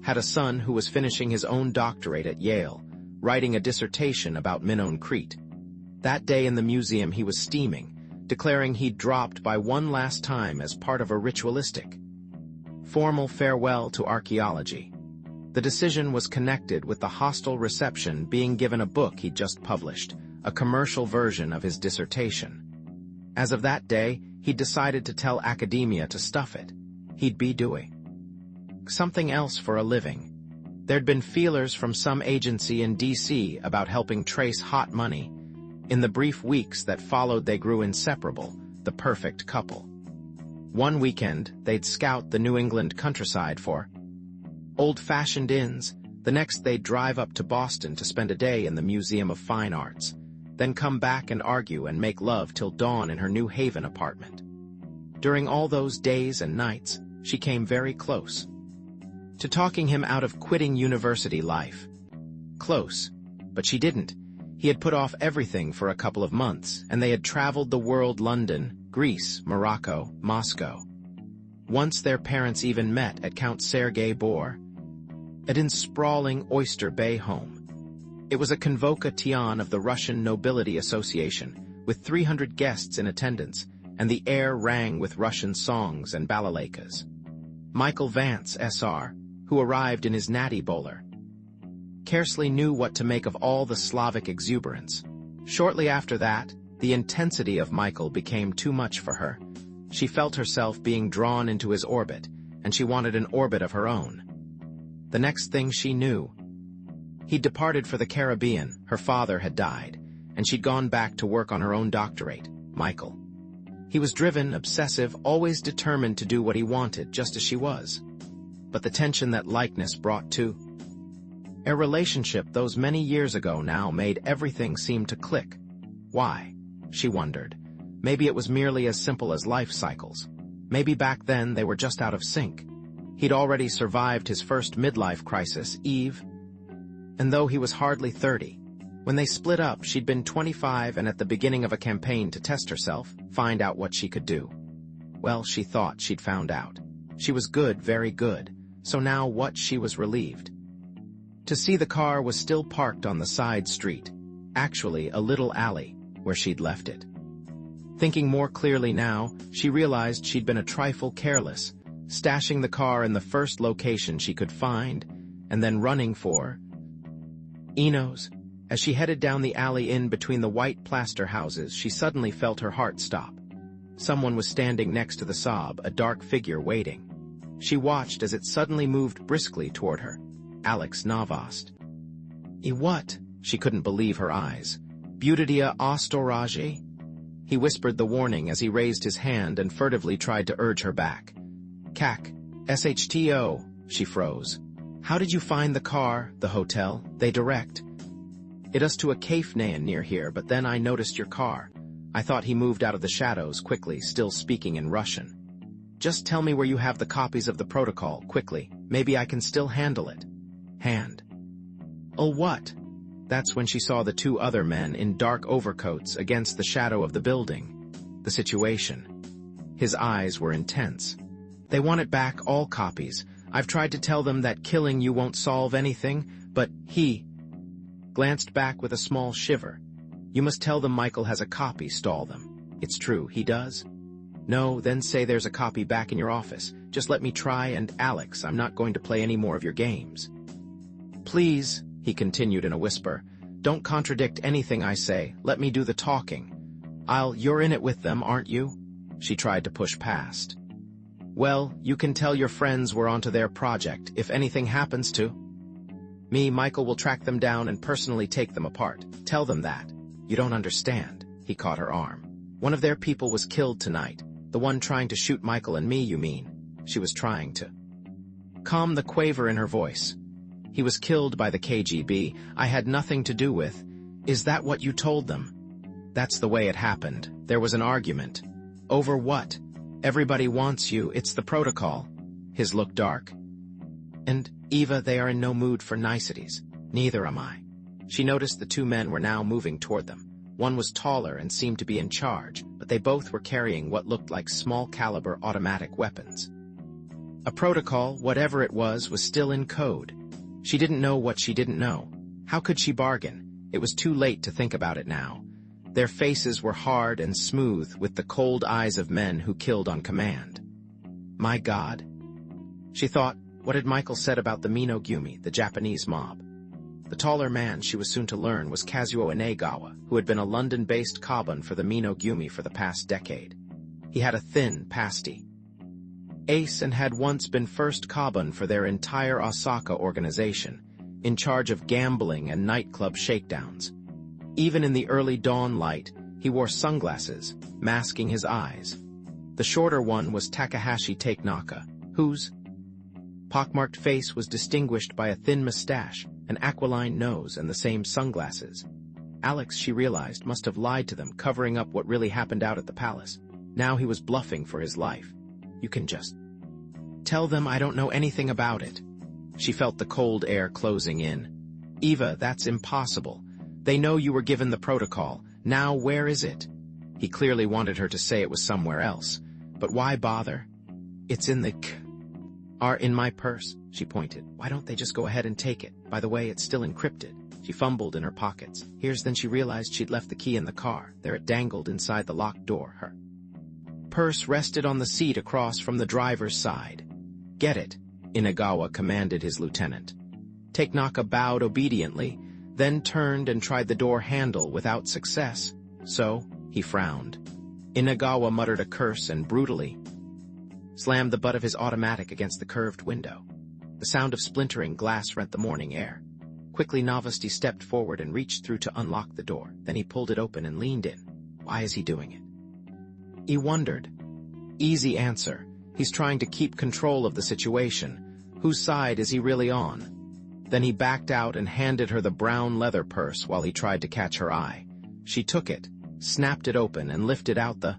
Speaker 1: had a son who was finishing his own doctorate at Yale, writing a dissertation about Minoan Crete. That day in the museum he was steaming, declaring he'd dropped by one last time as part of a ritualistic, formal farewell to archaeology. The decision was connected with the hostile reception being given a book he'd just published, a commercial version of his dissertation. As of that day, he'd decided to tell academia to stuff it. He'd be doing something else for a living. There'd been feelers from some agency in D.C. about helping trace hot money. In the brief weeks that followed, they grew inseparable, the perfect couple. One weekend, they'd scout the New England countryside for old-fashioned inns. The next, they'd drive up to Boston to spend a day in the Museum of Fine Arts, then come back and argue and make love till dawn in her New Haven apartment. During all those days and nights, she came very close to talking him out of quitting university life. Close, but she didn't. He had put off everything for a couple of months, and they had traveled the world: London, Greece, Morocco, Moscow. Once their parents even met at Count Sergei Borodin's sprawling Oyster Bay home. It was a convocation of the Russian Nobility Association, with 300 guests in attendance, and the air rang with Russian songs and balalaikas. Michael Vance, S.R., who arrived in his natty bowler, scarcely knew what to make of all the Slavic exuberance. Shortly after that, the intensity of Michael became too much for her. She felt herself being drawn into his orbit, and she wanted an orbit of her own. The next thing she knew, he'd departed for the Caribbean. Her father had died, and she'd gone back to work on her own doctorate. Michael. He was driven, obsessive, always determined to do what he wanted, just as she was. But the tension that likeness brought to a relationship those many years ago now made everything seem to click. Why? She wondered. Maybe it was merely as simple as life cycles. Maybe back then they were just out of sync. He'd already survived his first midlife crisis, Eve, and though he was hardly 30, when they split up, she'd been 25 and at the beginning of a campaign to test herself, find out what she could do. Well, she thought she'd found out. She was good, very good. So now what? She was relieved to see the car was still parked on the side street, actually a little alley, where she'd left it. Thinking more clearly now, she realized she'd been a trifle careless, stashing the car in the first location she could find, and then running for Eno's. As she headed down the alley in between the white plaster houses, she suddenly felt her heart stop. Someone was standing next to the Saab, a dark figure waiting. She watched as it suddenly moved briskly toward her. Alex Novosty. What? She couldn't believe her eyes. Budidia Ostoraje? He whispered the warning as he raised his hand and furtively tried to urge her back. Kak, shto, she froze. How did you find the car, the hotel, they direct? It us to a cafe near here, but then I noticed your car. I thought he moved out of the shadows quickly, still speaking in Russian. Just tell me where you have the copies of the protocol, quickly. Maybe I can still handle it. Hand. Oh, what? That's when she saw the two other men in dark overcoats against the shadow of the building. The situation. His eyes were intense. They want it back, all copies. I've tried to tell them that killing you won't solve anything, but he glanced back with a small shiver. You must tell them Michael has a copy, stall them. It's true, he does? No, then say there's a copy back in your office. Just let me try, and Alex, I'm not going to play any more of your games. Please, he continued in a whisper, don't contradict anything I say. Let me do the talking. You're in it with them, aren't you? She tried to push past. Well, you can tell your friends we're onto their project. If anything happens to me, Michael will track them down and personally take them apart. Tell them that. You don't understand. He caught her arm. One of their people was killed tonight. The one trying to shoot Michael and me, you mean? She was trying to calm the quaver in her voice. He was killed by the KGB. I had nothing to do with. Is that what you told them? That's the way it happened. There was an argument. Over what? Everybody wants you. It's the protocol. His look dark. And, Eva, they are in no mood for niceties. Neither am I. She noticed the two men were now moving toward them. One was taller and seemed to be in charge, but they both were carrying what looked like small-caliber automatic weapons. A protocol, whatever it was still in code. She didn't know what she didn't know. How could she bargain? It was too late to think about it now. Their faces were hard and smooth with the cold eyes of men who killed on command. My God. She thought, what had Michael said about the Minogumi, the Japanese mob? The taller man, she was soon to learn, was Kazuo Inegawa, who had been a London-based Kaban for the Minogumi for the past decade. He had a thin pasty ace and had once been first Kaban for their entire Osaka organization, in charge of gambling and nightclub shakedowns. Even in the early dawn light, he wore sunglasses, masking his eyes. The shorter one was Takahashi Takenaka, whose pockmarked face was distinguished by a thin mustache, an aquiline nose, and the same sunglasses. Alex, she realized, must have lied to them, covering up what really happened out at the palace. Now he was bluffing for his life. You can just tell them I don't know anything about it. She felt the cold air closing in. Eva, that's impossible. They know you were given the protocol. Now where is it? He clearly wanted her to say it was somewhere else. But why bother? It's in the in my purse, she pointed. Why don't they just go ahead and take it? By the way, it's still encrypted. She fumbled in her pockets. Then she realized she'd left the key in the car. There it dangled inside the locked door. Her purse rested on the seat across from the driver's side. Get it, Inegawa commanded his lieutenant. Takenaka bowed obediently, then turned and tried the door handle without success. So, he frowned. Inegawa muttered a curse and brutally slammed the butt of his automatic against the curved window. The sound of splintering glass rent the morning air. Quickly, Novosty stepped forward and reached through to unlock the door. Then he pulled it open and leaned in. Why is he doing it? He wondered. Easy answer. He's trying to keep control of the situation. Whose side is he really on? Then he backed out and handed her the brown leather purse while he tried to catch her eye. She took it, snapped it open, and lifted out the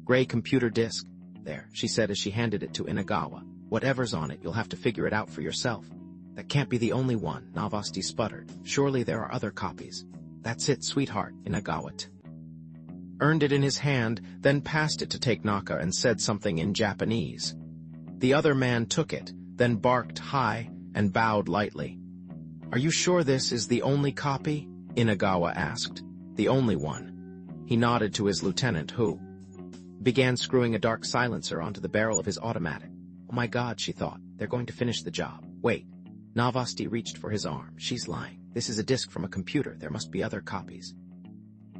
Speaker 1: gray computer disk. There, she said as she handed it to Inegawa. Whatever's on it, you'll have to figure it out for yourself. That can't be the only one, Novosty sputtered. Surely there are other copies. That's it, sweetheart, Inegawa earned it in his hand, then passed it to Takenaka and said something in Japanese. The other man took it, then barked high and bowed lightly. Are you sure this is the only copy? Inegawa asked. The only one. He nodded to his lieutenant, who began screwing a dark silencer onto the barrel of his automatic. Oh my God, she thought. They're going to finish the job. Wait. Novosty reached for his arm. She's lying. This is a disk from a computer. There must be other copies.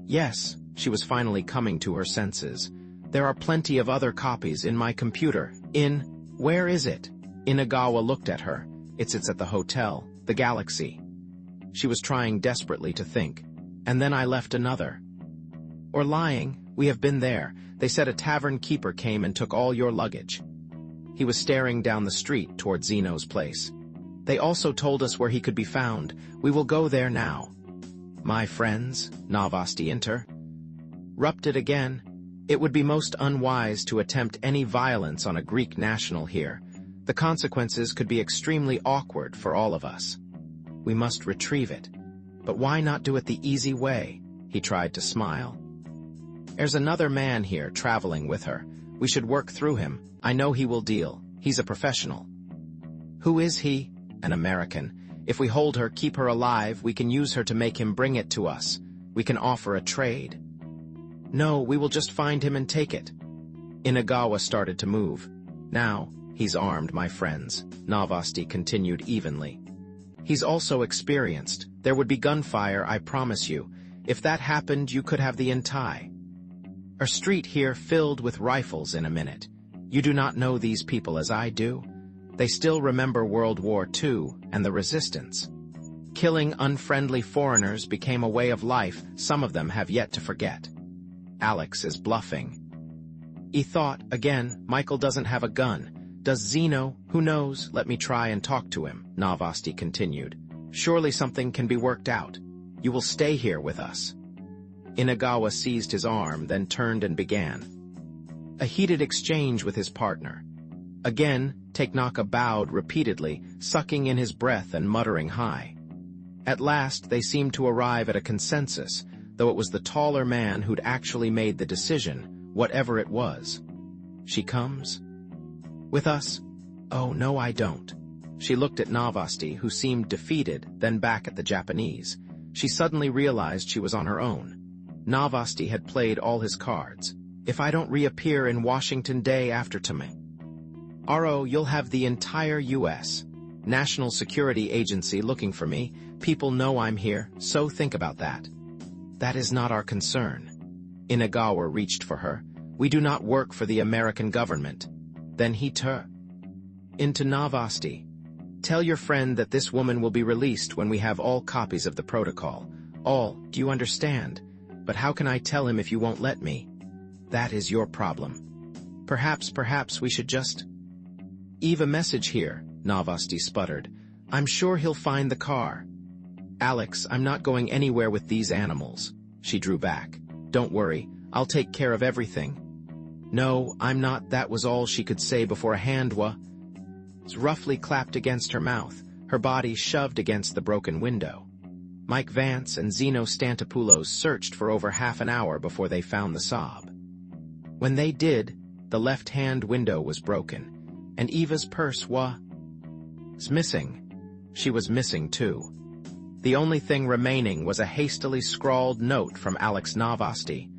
Speaker 1: Yes, she was finally coming to her senses. There are plenty of other copies in my computer. Where is it? Inagawa looked at her. It's at the hotel, the Galaxy. She was trying desperately to think. And then I left another. Or lying, we have been there. They said a tavern keeper came and took all your luggage. He was staring down the street toward Zeno's place. They also told us where he could be found. We will go there now. My friends, Novosty interrupted again. It would be most unwise to attempt any violence on a Greek national here. The consequences could be extremely awkward for all of us. We must retrieve it. But why not do it the easy way? He tried to smile. There's another man here traveling with her. We should work through him. I know he will deal. He's a professional. Who is he? An American. If we hold her, keep her alive, we can use her to make him bring it to us. We can offer a trade. No, we will just find him and take it. Inagawa started to move. Now, he's armed, my friends, Novosty continued evenly. He's also experienced. There would be gunfire, I promise you. If that happened, you could have the entire street here filled with rifles in a minute. You do not know these people as I do. They still remember World War II and the resistance. Killing unfriendly foreigners became a way of life some of them have yet to forget. Alex is bluffing. He thought, again, Michael doesn't have a gun. Does Zeno? Who knows? Let me try and talk to him, Novosty continued. Surely something can be worked out. You will stay here with us. Inagawa seized his arm, then turned and began a heated exchange with his partner. Again, Takenaka bowed repeatedly, sucking in his breath and muttering high. At last, they seemed to arrive at a consensus, though it was the taller man who'd actually made the decision, whatever it was. She comes? With us? Oh, no, I don't. She looked at Novosty, who seemed defeated, then back at the Japanese. She suddenly realized she was on her own. Novosty had played all his cards. If I don't reappear in Washington day after tomorrow, you'll have the entire U.S. National Security Agency looking for me. People know I'm here, so think about that. That is not our concern. Inagawa reached for her. We do not work for the American government. Then he turned into Novosty. Tell your friend that this woman will be released when we have all copies of the protocol. All, do you understand? But how can I tell him if you won't let me? That is your problem. Perhaps we should just Eva message here, Novosty sputtered. I'm sure he'll find the car. Alex, I'm not going anywhere with these animals. She drew back. Don't worry, I'll take care of everything. No, I'm not. That was all she could say before a hand was roughly clapped against her mouth, her body shoved against the broken window. Mike Vance and Zeno Stantopoulos searched for over half an hour before they found the sob. When they did, the left-hand window was broken, and Eva's purse was missing. She was missing too. The only thing remaining was a hastily scrawled note from Alex Novosty.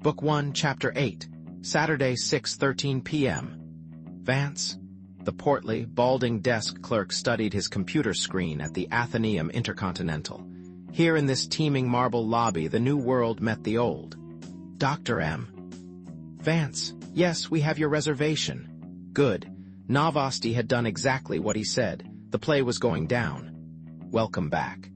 Speaker 1: Book 1, Chapter 8, Saturday, 6:13 p.m. Vance. The portly, balding desk clerk studied his computer screen at the Athenaeum Intercontinental. Here in this teeming marble lobby, the new world met the old. Dr. M. Vance. Yes, we have your reservation. Good. Novosty had done exactly what he said. The play was going down. Welcome back.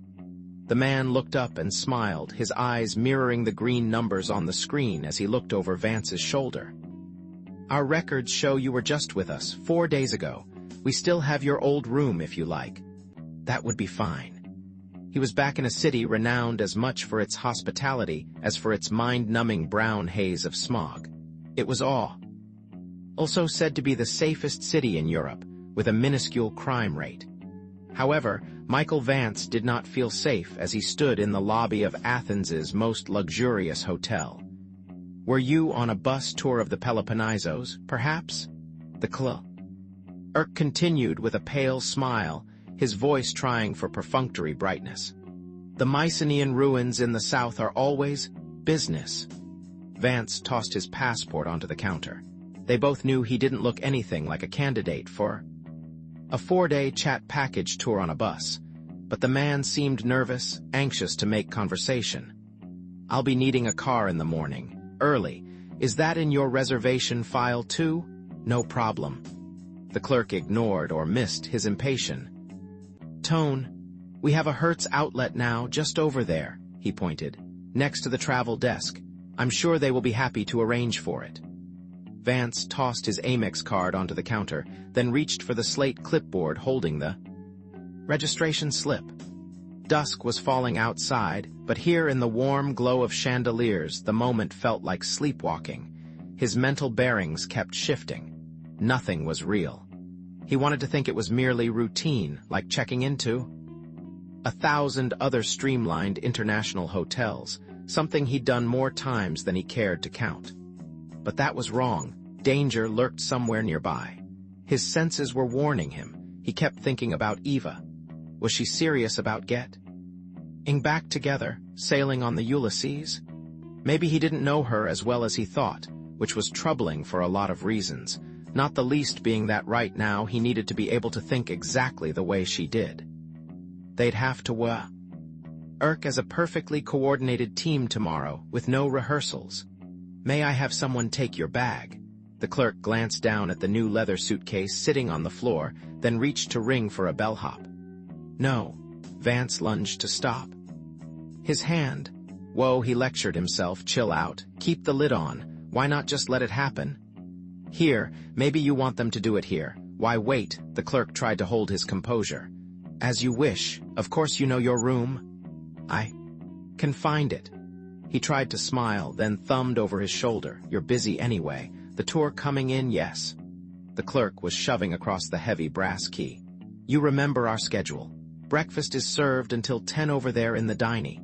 Speaker 1: The man looked up and smiled, his eyes mirroring the green numbers on the screen as he looked over Vance's shoulder. Our records show you were just with us 4 days ago. We still have your old room if you like. That would be fine. He was back in a city renowned as much for its hospitality as for its mind-numbing brown haze of smog. It was also said to be the safest city in Europe, with a minuscule crime rate. However, Michael Vance did not feel safe as he stood in the lobby of Athens's most luxurious hotel. Were you on a bus tour of the Peloponnesos, perhaps? The clerk continued with a pale smile, his voice trying for perfunctory brightness. The Mycenaean ruins in the south are always business. Vance tossed his passport onto the counter. They both knew he didn't look anything like a candidate for a 4-day chat package tour on a bus, but the man seemed nervous, anxious to make conversation. "I'll be needing a car in the morning, early. Is that in your reservation file too?" "No problem." The clerk ignored or missed his impatient tone. "We have a Hertz outlet now, just over there," he pointed, "next to the travel desk. I'm sure they will be happy to arrange for it." Vance tossed his Amex card onto the counter, then reached for the slate clipboard holding the registration slip. Dusk was falling outside, but here in the warm glow of chandeliers, the moment felt like sleepwalking. His mental bearings kept shifting. Nothing was real. He wanted to think it was merely routine, like checking into 1,000 other streamlined international hotels, something he'd done more times than he cared to count. But that was wrong. Danger lurked somewhere nearby. His senses were warning him. He kept thinking about Eva. Was she serious about getting back together, sailing on the Ulysses? Maybe he didn't know her as well as he thought, which was troubling for a lot of reasons, not the least being that right now he needed to be able to think exactly the way she did. They'd have to work as a perfectly coordinated team tomorrow, with no rehearsals. "May I have someone take your bag?" The clerk glanced down at the new leather suitcase sitting on the floor, then reached to ring for a bellhop. "No." Vance lunged to stop. His hand. "Whoa," he lectured himself, "chill out. Keep the lid on. Why not just let it happen?" "Here, maybe you want them to do it here. Why wait?" The clerk tried to hold his composure. "As you wish. Of course you know your room." "I can find it." He tried to smile, then thumbed over his shoulder. "You're busy anyway. The tour coming in, yes." The clerk was shoving across the heavy brass key. "You remember our schedule. Breakfast is served until 10 over there in the dining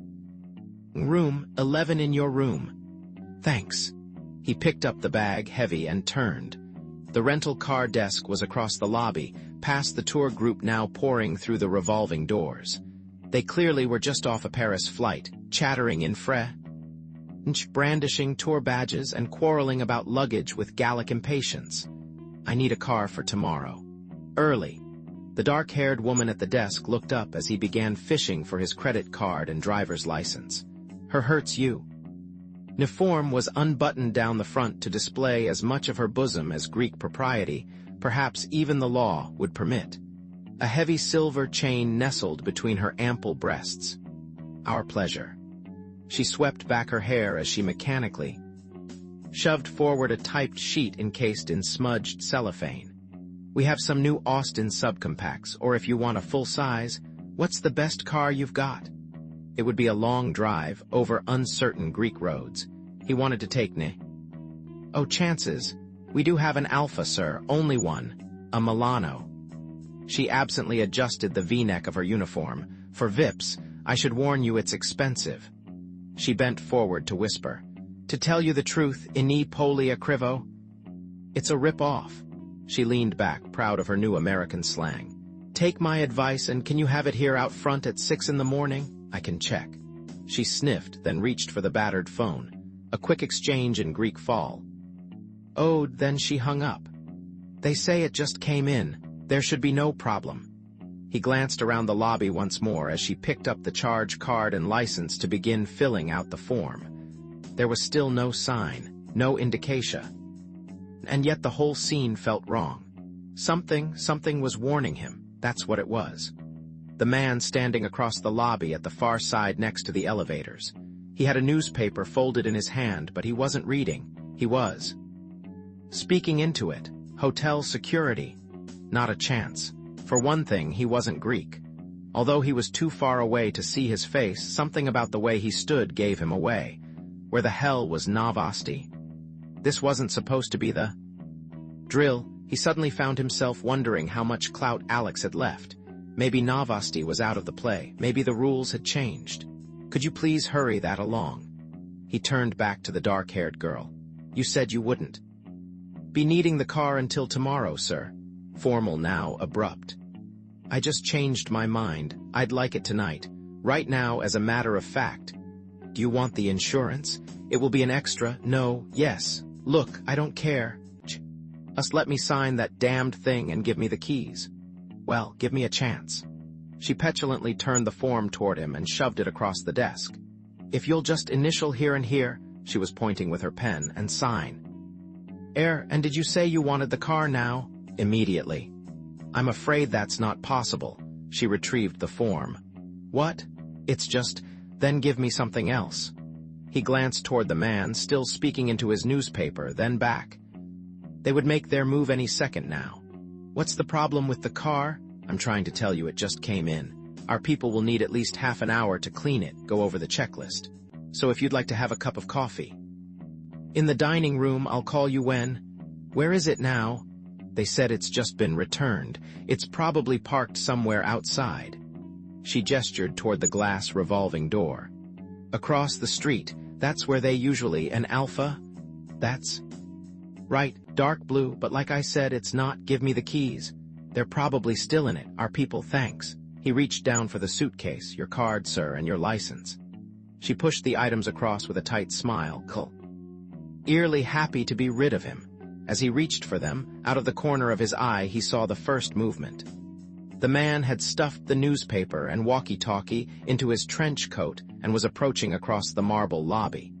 Speaker 1: room, 11 in your room." "Thanks." He picked up the bag, heavy, and turned. The rental car desk was across the lobby, past the tour group now pouring through the revolving doors. They clearly were just off a Paris flight, chattering in French, brandishing tour badges and quarreling about luggage with Gallic impatience. "I need a car for tomorrow. Early." The dark-haired woman at the desk looked up as he began fishing for his credit card and driver's license. Her Hertz uniform was unbuttoned down the front to display as much of her bosom as Greek propriety, perhaps even the law, would permit. A heavy silver chain nestled between her ample breasts. "Our pleasure." She swept back her hair as she mechanically shoved forward a typed sheet encased in smudged cellophane. "We have some new Austin subcompacts, or if you want a full size, what's the best car you've got?" It would be a long drive, over uncertain Greek roads. He wanted to take "Oh, chances. We do have an Alpha, sir, only one. A Milano." She absently adjusted the V-neck of her uniform. "For VIPs, I should warn you it's expensive." She bent forward to whisper, "To tell you the truth, ini poli akrivo. It's a rip-off." She leaned back, proud of her new American slang. "Take my advice, and can you have it here out front at 6 in the morning? I can check." She sniffed, then reached for the battered phone. A quick exchange in Greek fall. "Oh," then she hung up. "They say it just came in. There should be no problem." He glanced around the lobby once more as she picked up the charge card and license to begin filling out the form. There was still no sign, no indication. And yet the whole scene felt wrong. Something was warning him. That's what it was. The man standing across the lobby at the far side next to the elevators. He had a newspaper folded in his hand, but he wasn't reading. He was speaking into it. Hotel security. Not a chance. For one thing, he wasn't Greek. Although he was too far away to see his face, something about the way he stood gave him away. Where the hell was Novosty? This wasn't supposed to be the drill. He suddenly found himself wondering how much clout Alex had left. Maybe Novosty was out of the play. Maybe the rules had changed. "Could you please hurry that along?" He turned back to the dark-haired girl. "You said you wouldn't be needing the car until tomorrow, sir." Formal now, abrupt. "I just changed my mind. I'd like it tonight. Right now, as a matter of fact. Do you want the insurance? It will be an extra. No, yes. Look, I don't care. Just let me sign that damned thing and give me the keys. Well, give me a chance. She petulantly turned the form toward him and shoved it across the desk. If you'll just initial here and here, she was pointing with her pen, and sign. And did you say you wanted the car now? Immediately. I'm afraid that's not possible. She retrieved the form. What? It's just, then give me something else. He glanced toward the man, still speaking into his newspaper, then back. They would make their move any second now. What's the problem with the car? I'm trying to tell you, it just came in. Our people will need at least half an hour to clean it, go over the checklist. So if you'd like to have a cup of coffee. In the dining room, I'll call you when. Where is it now? They said it's just been returned. It's probably parked somewhere outside. She gestured toward the glass revolving door. Across the street, that's where they usually, an Alpha? That's right, dark blue, but like I said, it's not. Give me the keys. They're probably still in it. Our people, thanks. He reached down for the suitcase, your card, sir, and your license. She pushed the items across with a tight smile, eerily happy to be rid of him. As he reached for them, out of the corner of his eye he saw the first movement. The man had stuffed the newspaper and walkie-talkie into his trench coat and was approaching across the marble lobby.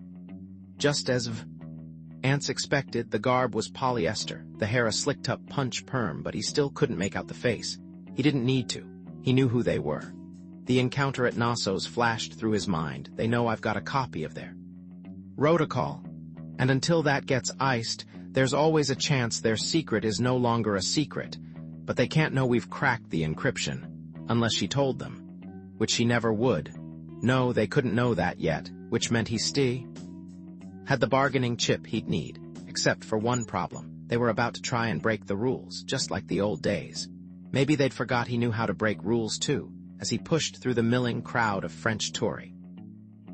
Speaker 1: Just as Vance expected, the garb was polyester, the hair a slicked-up punch perm, but he still couldn't make out the face. He didn't need to. He knew who they were. The encounter at Knossos flashed through his mind. They know I've got a copy of their protocol. And until that gets iced, there's always a chance their secret is no longer a secret. But they can't know we've cracked the encryption, unless she told them. Which she never would. No, they couldn't know that yet, which meant he had the bargaining chip he'd need, except for one problem. They were about to try and break the rules, just like the old days. Maybe they'd forgot he knew how to break rules too, as he pushed through the milling crowd of French tourists.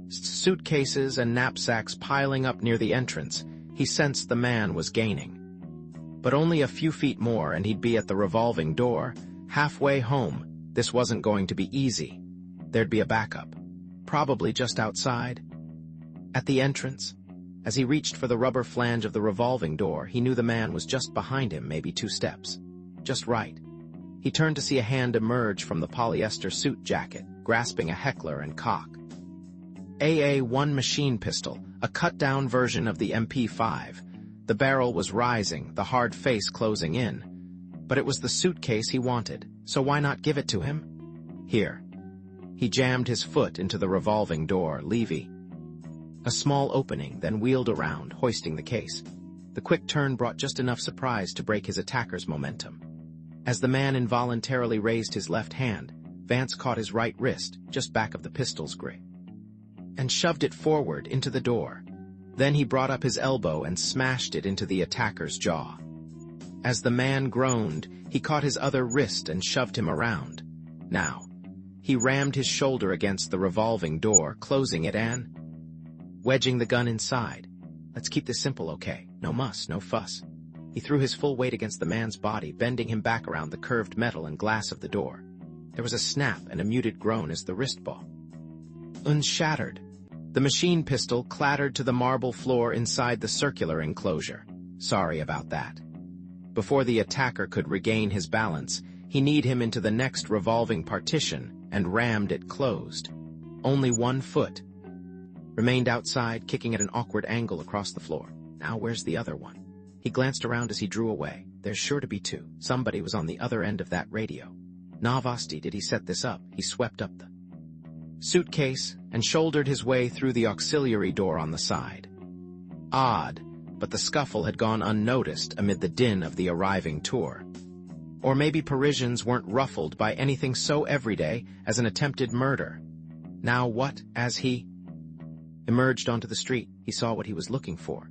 Speaker 1: Suitcases and knapsacks piling up near the entrance, he sensed the man was gaining. But only a few feet more and he'd be at the revolving door. Halfway home, this wasn't going to be easy. There'd be a backup. Probably just outside. At the entrance, as he reached for the rubber flange of the revolving door, he knew the man was just behind him, maybe 2 steps. Just right. He turned to see a hand emerge from the polyester suit jacket, grasping a heckler and cock. AA-1 machine pistol, a cut-down version of the MP5. The barrel was rising, the hard face closing in. But it was the suitcase he wanted, so why not give it to him? Here. He jammed his foot into the revolving door, leaving a small opening, then wheeled around, hoisting the case. The quick turn brought just enough surprise to break his attacker's momentum. As the man involuntarily raised his left hand, Vance caught his right wrist, just back of the pistol's grip, and shoved it forward into the door. Then he brought up his elbow and smashed it into the attacker's jaw. As the man groaned, he caught his other wrist and shoved him around. Now, he rammed his shoulder against the revolving door, closing it and wedging the gun inside. Let's keep this simple, okay? No muss, no fuss. He threw his full weight against the man's body, bending him back around the curved metal and glass of the door. There was a snap and a muted groan as the wrist ball shattered. The machine pistol clattered to the marble floor inside the circular enclosure. Sorry about that. Before the attacker could regain his balance, he kneed him into the next revolving partition and rammed it closed. Only 1 foot remained outside, kicking at an awkward angle across the floor. Now where's the other one? He glanced around as he drew away. There's sure to be 2. Somebody was on the other end of that radio. Novosty, did he set this up? He swept up the suitcase and shouldered his way through the auxiliary door on the side. Odd, but the scuffle had gone unnoticed amid the din of the arriving tour. Or maybe Parisians weren't ruffled by anything so everyday as an attempted murder. Now what, as he emerged onto the street, he saw what he was looking for.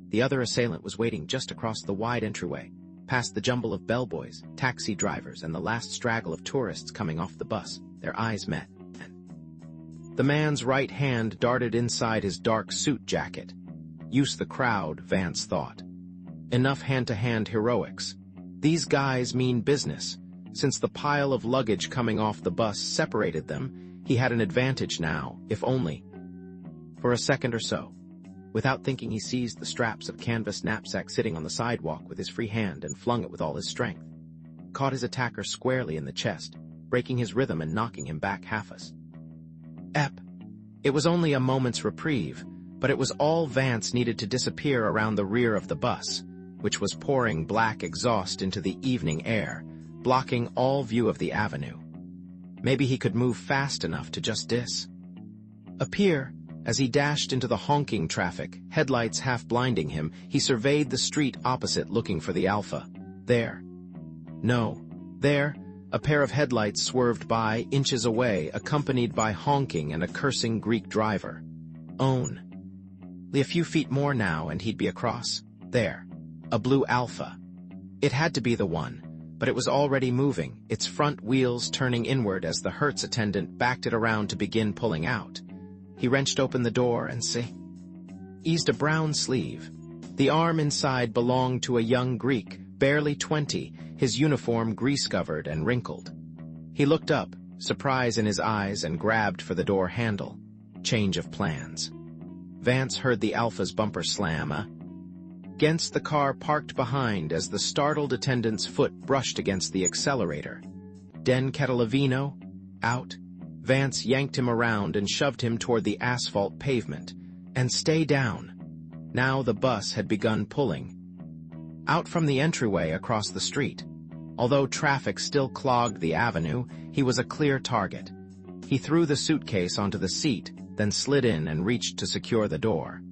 Speaker 1: The other assailant was waiting just across the wide entryway, past the jumble of bellboys, taxi drivers, and the last straggle of tourists coming off the bus. Their eyes met, and the man's right hand darted inside his dark suit jacket. Use the crowd, Vance thought. Enough hand-to-hand heroics. These guys mean business. Since the pile of luggage coming off the bus separated them, He had an advantage now, if only for a second or so. Without thinking, he seized the straps of canvas knapsack sitting on the sidewalk with his free hand and flung it with all his strength. Caught his attacker squarely in the chest, breaking his rhythm and knocking him back half-a. It was only a moment's reprieve, but it was all Vance needed to disappear around the rear of the bus, which was pouring black exhaust into the evening air, blocking all view of the avenue. Maybe he could move fast enough to just disappear. As he dashed into the honking traffic, headlights half blinding him, he surveyed the street opposite looking for the Alpha. There. A pair of headlights swerved by, inches away, accompanied by honking and a cursing Greek driver. Only a few feet more now and he'd be across. There. A blue Alpha. It had to be the one, but it was already moving, its front wheels turning inward as the Hertz attendant backed it around to begin pulling out. He wrenched open the door and eased a brown sleeve. The arm inside belonged to a young Greek, barely 20, his uniform grease-covered and wrinkled. He looked up, surprise in his eyes, and grabbed for the door handle. Change of plans. Vance heard the Alpha's bumper slam against the car parked behind as the startled attendant's foot brushed against the accelerator. Den Catalavino? Out. Vance yanked him around and shoved him toward the asphalt pavement. And stay down. Now the bus had begun pulling out from the entryway across the street. Although traffic still clogged the avenue, he was a clear target. He threw the suitcase onto the seat, then slid in and reached to secure the door.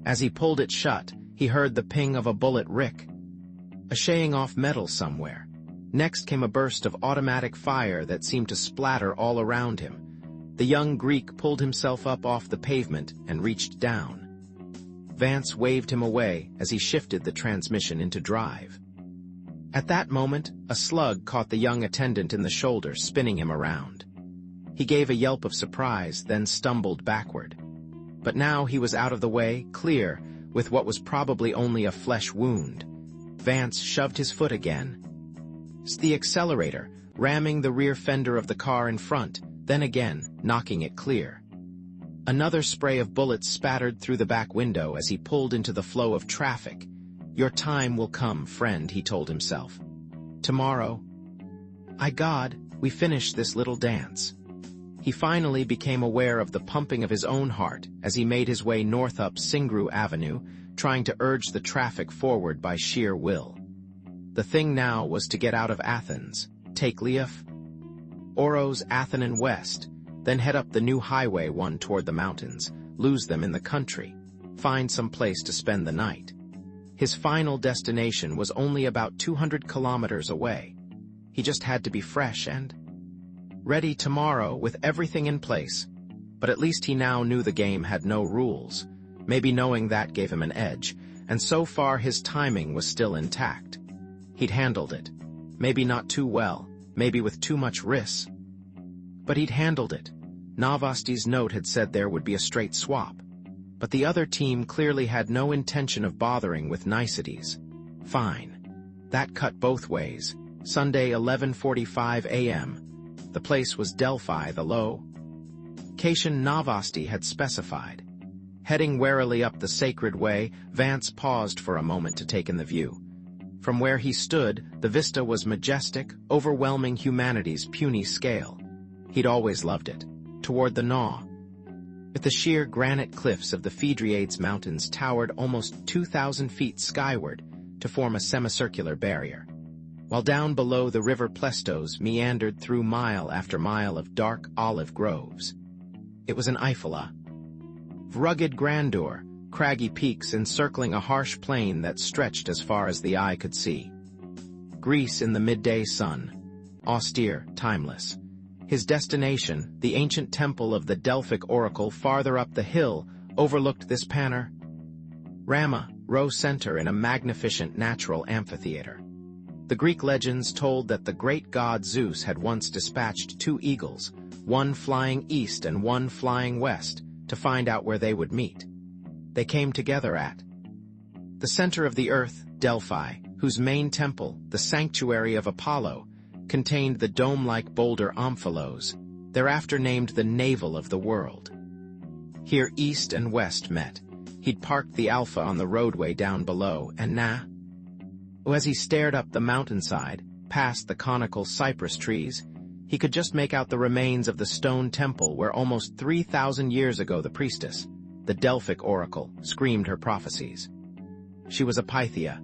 Speaker 1: As he pulled it shut, he heard the ping of a bullet ricocheting off metal somewhere. Next came a burst of automatic fire that seemed to splatter all around him. The young Greek pulled himself up off the pavement and reached down. Vance waved him away as he shifted the transmission into drive. At that moment, a slug caught the young attendant in the shoulder, spinning him around. He gave a yelp of surprise, then stumbled backward. But now he was out of the way, clear, with what was probably only a flesh wound. Vance shoved his foot again. The accelerator, ramming the rear fender of the car in front, then again, knocking it clear. Another spray of bullets spattered through the back window as he pulled into the flow of traffic. Your time will come, friend, he told himself. Tomorrow. God, we finish this little dance. He finally became aware of the pumping of his own heart as he made his way north up Singru Avenue, trying to urge the traffic forward by sheer will. The thing now was to get out of Athens, take Leaf, Oros, Athens and west, then head up the new highway one toward the mountains, lose them in the country, find some place to spend the night. His final destination was only about 200 kilometers away. He just had to be fresh and ready tomorrow with everything in place. But at least he now knew the game had no rules. Maybe knowing that gave him an edge, and so far his timing was still intact. He'd handled it. Maybe not too well, maybe with too much risk. But he'd handled it. Novosty's note had said there would be a straight swap. But the other team clearly had no intention of bothering with niceties. Fine. That cut both ways. Sunday, 11:45 a.m. The place was Delphi, the location Novosty had specified. Heading warily up the sacred way, Vance paused for a moment to take in the view. From where he stood, the vista was majestic, overwhelming humanity's puny scale. He'd always loved it. Toward the gnaw. But the sheer granite cliffs of the Phaedriades Mountains towered almost 2,000 feet skyward to form a semicircular barrier, while down below the river Plestos meandered through mile after mile of dark olive groves. It was an Eiffel of rugged grandeur, craggy peaks encircling a harsh plain that stretched as far as the eye could see. Greece in the midday sun, austere, timeless. His destination, the ancient temple of the Delphic oracle farther up the hill, overlooked this panorama center in a magnificent natural amphitheater. The Greek legends told that the great god Zeus had once dispatched 2 eagles, one flying east and one flying west, to find out where they would meet. They came together at the center of the earth, Delphi, whose main temple, the sanctuary of Apollo, contained the dome-like boulder Omphalos, thereafter named the navel of the world. Here east and west met. He'd parked the Alpha on the roadway down below, and as he stared up the mountainside, past the conical cypress trees, he could just make out the remains of the stone temple where almost 3,000 years ago the priestess, the Delphic oracle, screamed her prophecies. She was a Pythia,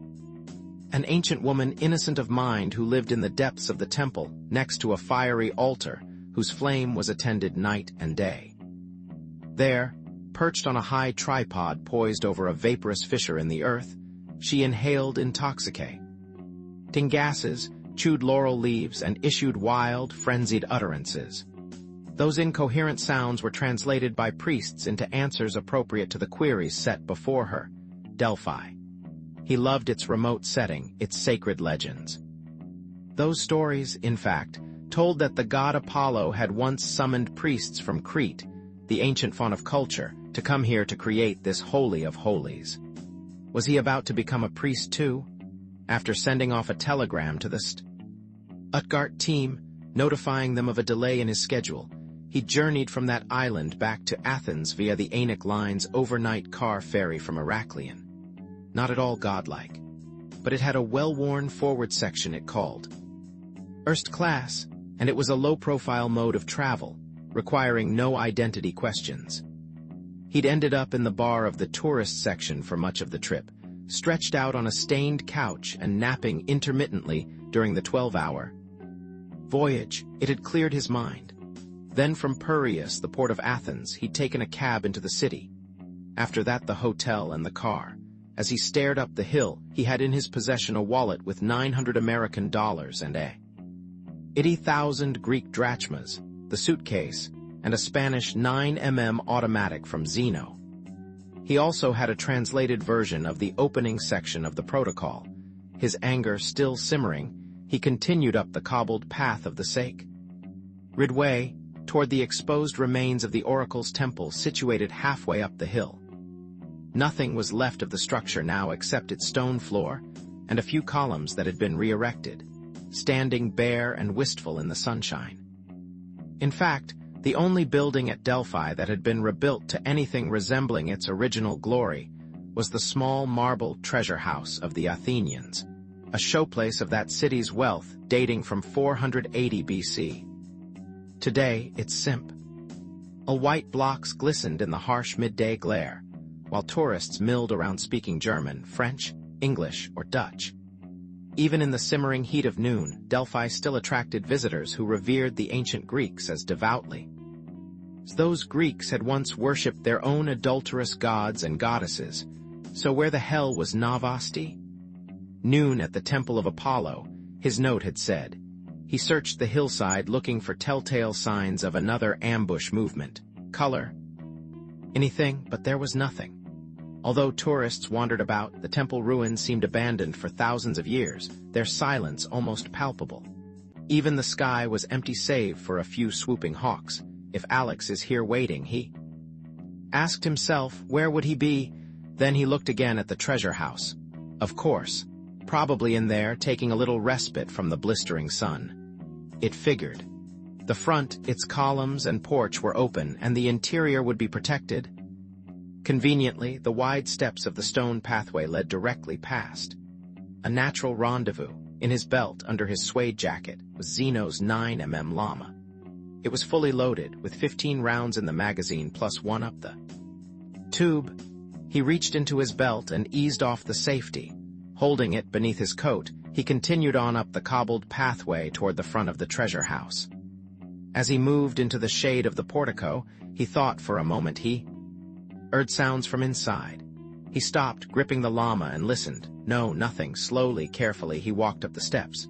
Speaker 1: an ancient woman innocent of mind who lived in the depths of the temple next to a fiery altar whose flame was attended night and day. There, perched on a high tripod poised over a vaporous fissure in the earth, she inhaled intoxicating gases, chewed laurel leaves, and issued wild, frenzied utterances. Those incoherent sounds were translated by priests into answers appropriate to the queries set before her. Delphi. He loved its remote setting, its sacred legends. Those stories, in fact, told that the god Apollo had once summoned priests from Crete, the ancient font of culture, to come here to create this holy of holies. Was he about to become a priest too? After sending off a telegram to the Utgard team, notifying them of a delay in his schedule, he journeyed from that island back to Athens via the Aenic Line's overnight car ferry from Heraklion. Not at all godlike, but it had a well-worn forward section it called First Class, and it was a low-profile mode of travel, requiring no identity questions. He'd ended up in the bar of the tourist section for much of the trip, stretched out on a stained couch and napping intermittently during the 12-hour voyage. It had cleared his mind. Then from Piraeus, the port of Athens, he'd taken a cab into the city. After that, the hotel and the car. As he stared up the hill, he had in his possession a wallet with $900 American and 80,000 Greek drachmas, the suitcase, and a Spanish 9mm automatic from Zeno. He also had a translated version of the opening section of the protocol. His anger still simmering, he continued up the cobbled path of the sacred way, toward the exposed remains of the oracle's temple situated halfway up the hill. Nothing was left of the structure now except its stone floor and a few columns that had been re-erected, standing bare and wistful in the sunshine. In fact, the only building at Delphi that had been rebuilt to anything resembling its original glory was the small marble treasure house of the Athenians, a showplace of that city's wealth dating from 480 BC. Today, its simple white blocks glistened in the harsh midday glare, while tourists milled around speaking German, French, English, or Dutch. Even in the simmering heat of noon, Delphi still attracted visitors who revered the ancient Greeks as devoutly. Those Greeks had once worshipped their own adulterous gods and goddesses, so where the hell was Novosty? Noon at the Temple of Apollo, his note had said. He searched the hillside looking for telltale signs of another ambush movement. Color? Anything, but there was nothing. Although tourists wandered about, the temple ruins seemed abandoned for thousands of years, their silence almost palpable. Even the sky was empty save for a few swooping hawks. If Alex is here waiting, he asked himself, where would he be? Then he looked again at the treasure house. Of course, probably in there taking a little respite from the blistering sun. It figured. The front, its columns and porch were open, and the interior would be protected. Conveniently, the wide steps of the stone pathway led directly past. A natural rendezvous, in his belt under his suede jacket, was Zeno's 9mm llama. It was fully loaded, with 15 rounds in the magazine plus one up the tube. He reached into his belt and eased off the safety. Holding it beneath his coat, he continued on up the cobbled pathway toward the front of the treasure house. As he moved into the shade of the portico, he thought for a moment he heard sounds from inside. He stopped, gripping the llama, and listened. No, nothing. Slowly, carefully, he walked up the steps.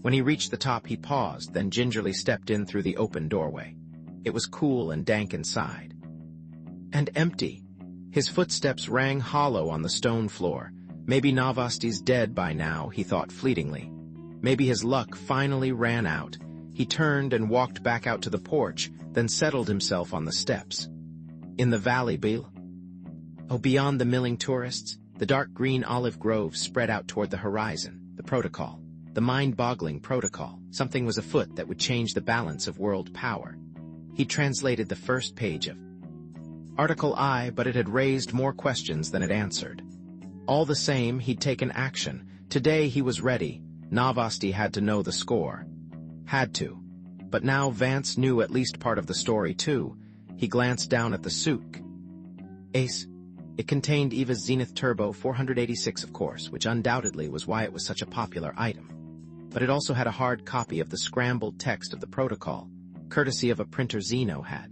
Speaker 1: When he reached the top, he paused, then gingerly stepped in through the open doorway. It was cool and dank inside. And empty. His footsteps rang hollow on the stone floor. Maybe Novosty's dead by now, he thought fleetingly. Maybe his luck finally ran out. He turned and walked back out to the porch, then settled himself on the steps. In the valley beyond the milling tourists, the dark green olive groves spread out toward the horizon. The protocol. The mind-boggling protocol. Something was afoot that would change the balance of world power. He translated the first page of Article I, but it had raised more questions than it answered. All the same, he'd taken action. Today he was ready. Novosty had to know the score. Had to. But now Vance knew at least part of the story, too. He glanced down at the suit. Ace. It contained Eva's Zenith Turbo 486, of course, which undoubtedly was why it was such a popular item. But it also had a hard copy of the scrambled text of the protocol, courtesy of a printer Zeno had.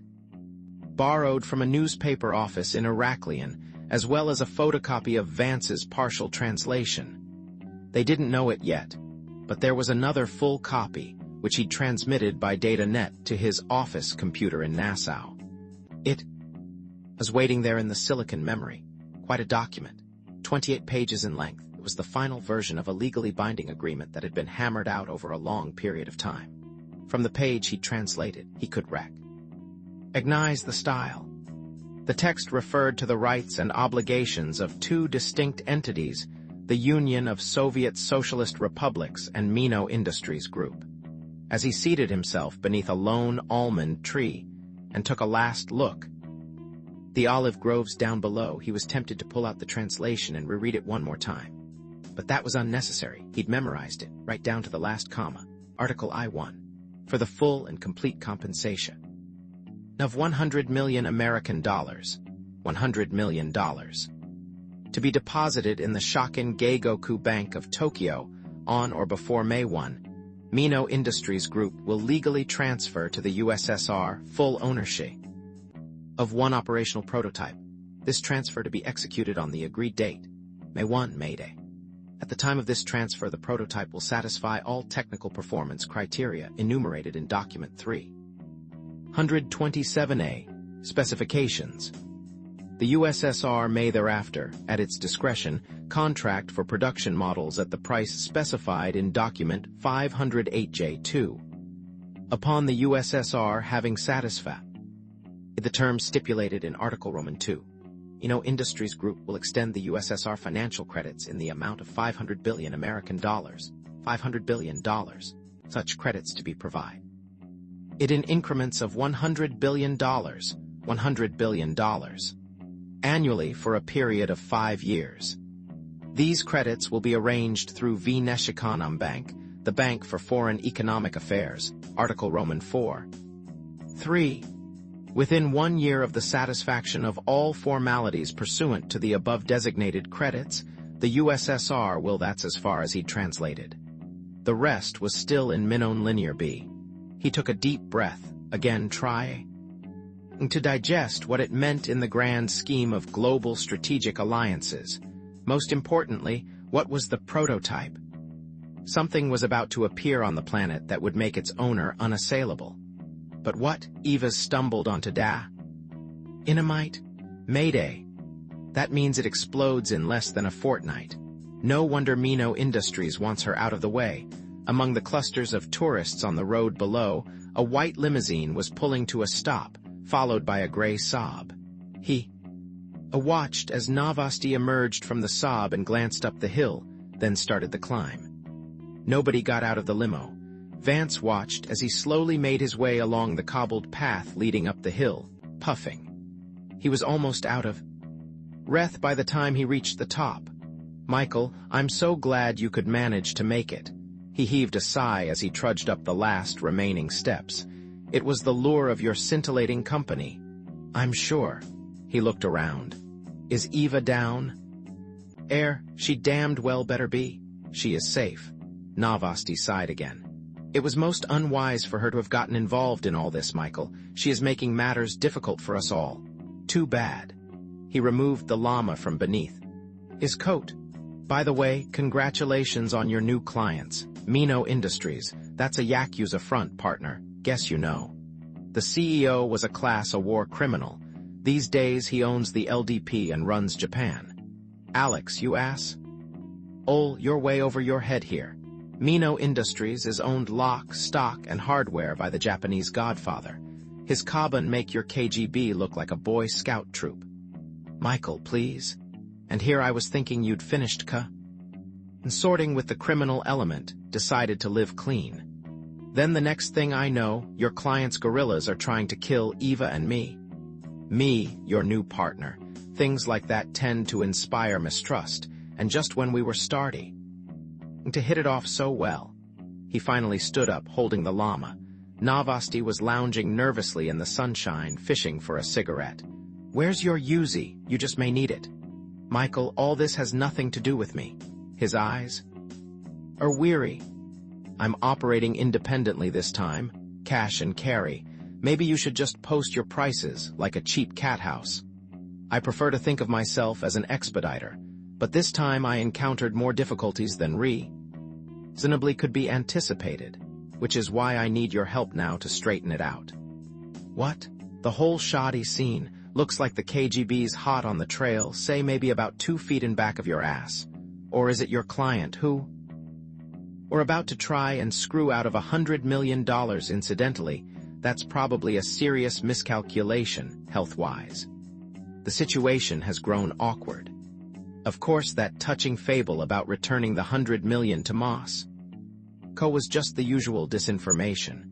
Speaker 1: Borrowed from a newspaper office in Heraklion, as well as a photocopy of Vance's partial translation. They didn't know it yet, but there was another full copy, which he'd transmitted by datanet to his office computer in Nassau. It was waiting there in the silicon memory. Quite a document. 28 pages in length. It was the final version of a legally binding agreement that had been hammered out over a long period of time. From the page he'd translated, he could recognize the style. The text referred to the rights and obligations of two distinct entities, the Union of Soviet Socialist Republics and Mino Industries Group. As he seated himself beneath a lone almond tree and took a last look, the olive groves down below, he was tempted to pull out the translation and reread it one more time. But that was unnecessary. He'd memorized it, right down to the last comma. Article I-1. For the full and complete compensation of $100 million American dollars, $100 million, to be deposited in the Shokin Geigoku Bank of Tokyo on or before May 1, Mino Industries Group will legally transfer to the USSR full ownership of one operational prototype. This transfer to be executed on the agreed date, May 1, May Day. At the time of this transfer, the prototype will satisfy all technical performance criteria enumerated in Document 327A, Specifications. The USSR may thereafter, at its discretion, contract for production models at the price specified in Document 508J2. Upon the USSR having satisfied the terms stipulated in Article Roman II, Mino Industries Group will extend the USSR financial credits in the amount of $500 billion American dollars, $500 billion, such credits to be provided it in increments of $100 billion, $100 billion, annually for a period of 5 years. These credits will be arranged through Vneshikonom Bank, the Bank for Foreign Economic Affairs, Article Roman IV. 3. Within 1 year of the satisfaction of all formalities pursuant to the above designated credits, the USSR will. That's as far as he translated. The rest was still in Minon Linear B. He took a deep breath, again trying to digest what it meant in the grand scheme of global strategic alliances. Most importantly, what was the prototype? Something was about to appear on the planet that would make its owner unassailable. But what? Eva stumbled onto Dynamite? Mayday. That means it explodes in less than a fortnight. No wonder Mino Industries wants her out of the way. Among the clusters of tourists on the road below, a white limousine was pulling to a stop, followed by a gray Saab. He watched as Novosty emerged from the Saab and glanced up the hill, then started the climb. Nobody got out of the limo. Vance watched as he slowly made his way along the cobbled path leading up the hill, puffing. He was almost out of breath by the time he reached the top. Michael, I'm so glad you could manage to make it. He heaved a sigh as he trudged up the last remaining steps. It was the lure of your scintillating company. I'm sure. He looked around. Is Eva down? She damned well better be. She is safe. Novosty sighed again. It was most unwise for her to have gotten involved in all this, Michael. She is making matters difficult for us all. Too bad. He removed the llama from beneath his coat. By the way, congratulations on your new clients. Mino Industries. That's a Yakuza front, partner. Guess you know. The CEO was a Class A war criminal. These days he owns the LDP and runs Japan. Alex, you ass? You're way over your head here. Mino Industries is owned lock, stock, and hardware by the Japanese godfather. His Kaban make your KGB look like a Boy Scout troop. Michael, please. And here I was thinking you'd finished and sorting with the criminal element, decided to live clean. Then the next thing I know, your client's gorillas are trying to kill Eva and me. Me, your new partner. Things like that tend to inspire mistrust, and just when we were starting to hit it off so well. He finally stood up, holding the llama. Novosty was lounging nervously in the sunshine, fishing for a cigarette. Where's your Uzi? You just may need it. Michael, all this has nothing to do with me. His eyes are weary. I'm operating independently this time, cash and carry. Maybe you should just post your prices like a cheap cat house. I prefer to think of myself as an expediter, but this time I encountered more difficulties than reasonably could be anticipated, which is why I need your help now to straighten it out. What? The whole shoddy scene looks like the KGB's hot on the trail, say maybe about 2 feet in back of your ass. Or is it your client who? We're about to try and screw out of $100 million incidentally. That's probably a serious miscalculation, health-wise. The situation has grown awkward. Of course, that touching fable about returning the $100 million to Moscow was just the usual disinformation.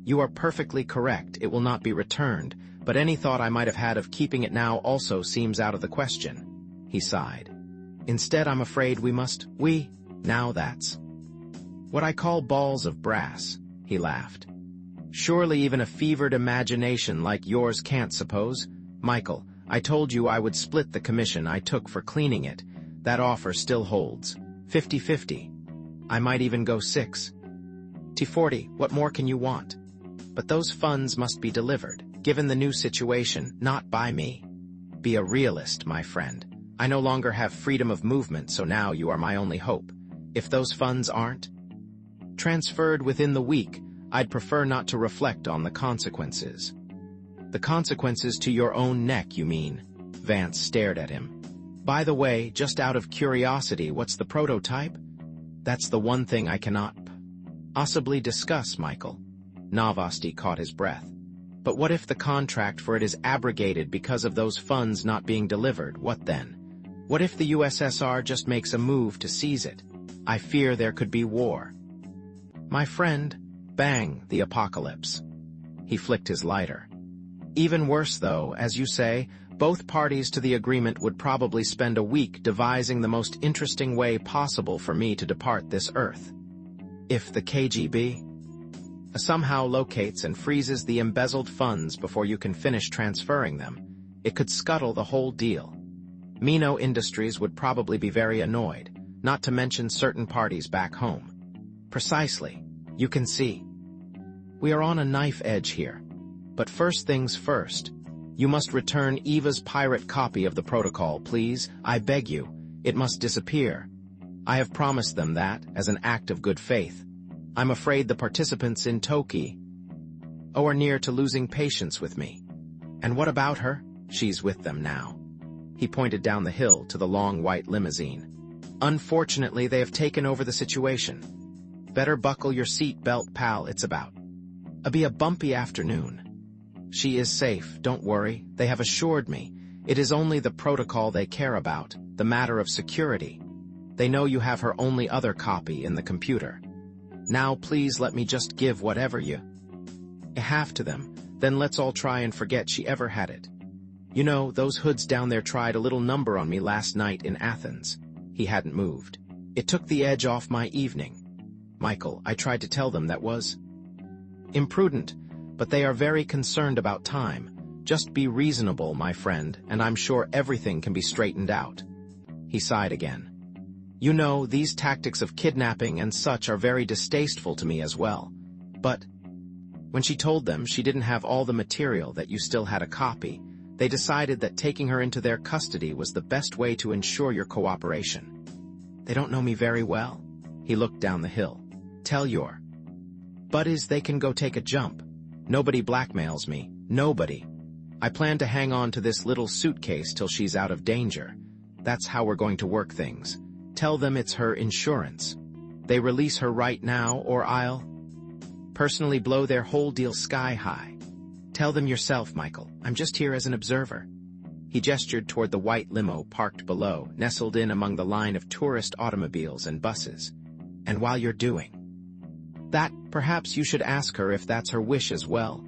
Speaker 1: You are perfectly correct, it will not be returned, but any thought I might have had of keeping it now also seems out of the question. He sighed. Instead, I'm afraid now that's what I call balls of brass, he laughed. Surely even a fevered imagination like yours can't suppose. Michael, I told you I would split the commission I took for cleaning it. That offer still holds. 50-50. I might even go 60-40. What more can you want? But those funds must be delivered, given the new situation, not by me. Be a realist, my friend. I no longer have freedom of movement, so now you are my only hope. If those funds aren't transferred within the week, I'd prefer not to reflect on the consequences. The consequences to your own neck, you mean? Vance stared at him. By the way, just out of curiosity, what's the prototype? That's the one thing I cannot possibly discuss, Michael. Novosty caught his breath. But what if the contract for it is abrogated because of those funds not being delivered? What then? What if the USSR just makes a move to seize it? I fear there could be war. My friend, bang, the apocalypse. He flicked his lighter. Even worse though, as you say, both parties to the agreement would probably spend a week devising the most interesting way possible for me to depart this earth. If the KGB somehow locates and freezes the embezzled funds before you can finish transferring them, it could scuttle the whole deal. Mino Industries would probably be very annoyed, not to mention certain parties back home. Precisely. You can see. We are on a knife edge here. But first things first. You must return Eva's pirate copy of the protocol, please. I beg you. It must disappear. I have promised them that, as an act of good faith. I'm afraid the participants in Tokyo are near to losing patience with me. And what about her? She's with them now. He pointed down the hill to the long white limousine. Unfortunately, they have taken over the situation. Better buckle your seat belt, pal, it's about to be a bumpy afternoon. She is safe, don't worry, they have assured me. It is only the protocol they care about, the matter of security. They know you have her only other copy in the computer. Now please let me just give whatever you have to them, then let's all try and forget she ever had it. You know, those hoods down there tried a little number on me last night in Athens. He hadn't moved. It took the edge off my evening. Michael, I tried to tell them that was imprudent, but they are very concerned about time. Just be reasonable, my friend, and I'm sure everything can be straightened out. He sighed again. You know, these tactics of kidnapping and such are very distasteful to me as well. But when she told them she didn't have all the material, that you still had a copy, they decided that taking her into their custody was the best way to ensure your cooperation. They don't know me very well. He looked down the hill. Tell your buddies they can go take a jump. Nobody blackmails me. Nobody. I plan to hang on to this little suitcase till she's out of danger. That's how we're going to work things. Tell them it's her insurance. They release her right now, or I'll personally blow their whole deal sky high. Tell them yourself, Michael. I'm just here as an observer. He gestured toward the white limo parked below, nestled in among the line of tourist automobiles and buses. And while you're doing That, perhaps you should ask her if that's her wish as well.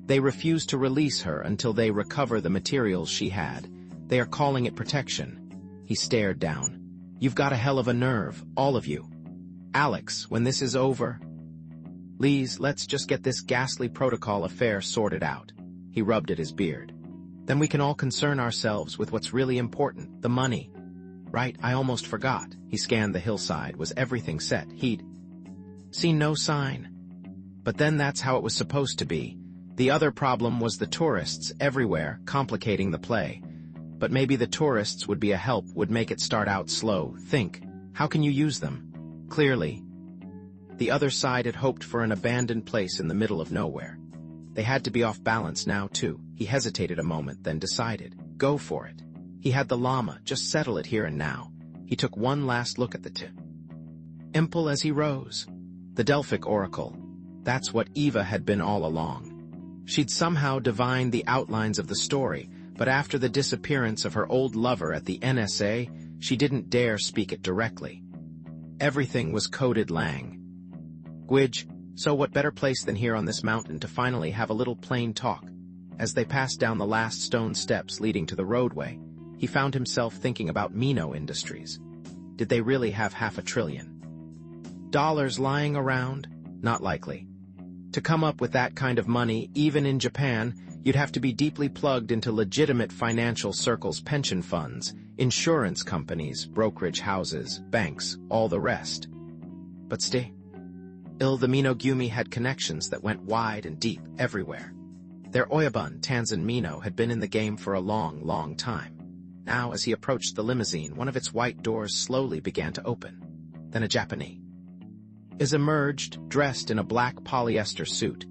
Speaker 1: They refuse to release her until they recover the materials she had. They are calling it protection. He stared down. You've got a hell of a nerve, all of you. Alex, when this is over... Please, let's just get this ghastly protocol affair sorted out. He rubbed at his beard. Then we can all concern ourselves with what's really important, the money. Right, I almost forgot. He scanned the hillside. Was everything set? He'd seen no sign. But then that's how it was supposed to be. The other problem was the tourists everywhere, complicating the play. But maybe the tourists would be a help, would make it start out slow. Think, how can you use them? Clearly, the other side had hoped for an abandoned place in the middle of nowhere. They had to be off balance now, too. He hesitated a moment, then decided. Go for it. He had the llama, just settle it here and now. He took one last look at the temple as he rose. The Delphic oracle. That's what Eva had been all along. She'd somehow divined the outlines of the story, but after the disappearance of her old lover at the NSA, she didn't dare speak it directly. Everything was coded lang. Gwidge, so what better place than here on this mountain to finally have a little plain talk? As they passed down the last stone steps leading to the roadway, he found himself thinking about Mino Industries. Did they really have $500 billion lying around? Not likely. To come up with that kind of money, even in Japan, you'd have to be deeply plugged into legitimate financial circles, pension funds, insurance companies, brokerage houses, banks, all the rest. But the Minogumi had connections that went wide and deep everywhere. Their Oyabun, Tanzan Mino, had been in the game for a long, long time. Now, as he approached the limousine, one of its white doors slowly began to open. Then a Japanese emerged, dressed in a black polyester suit.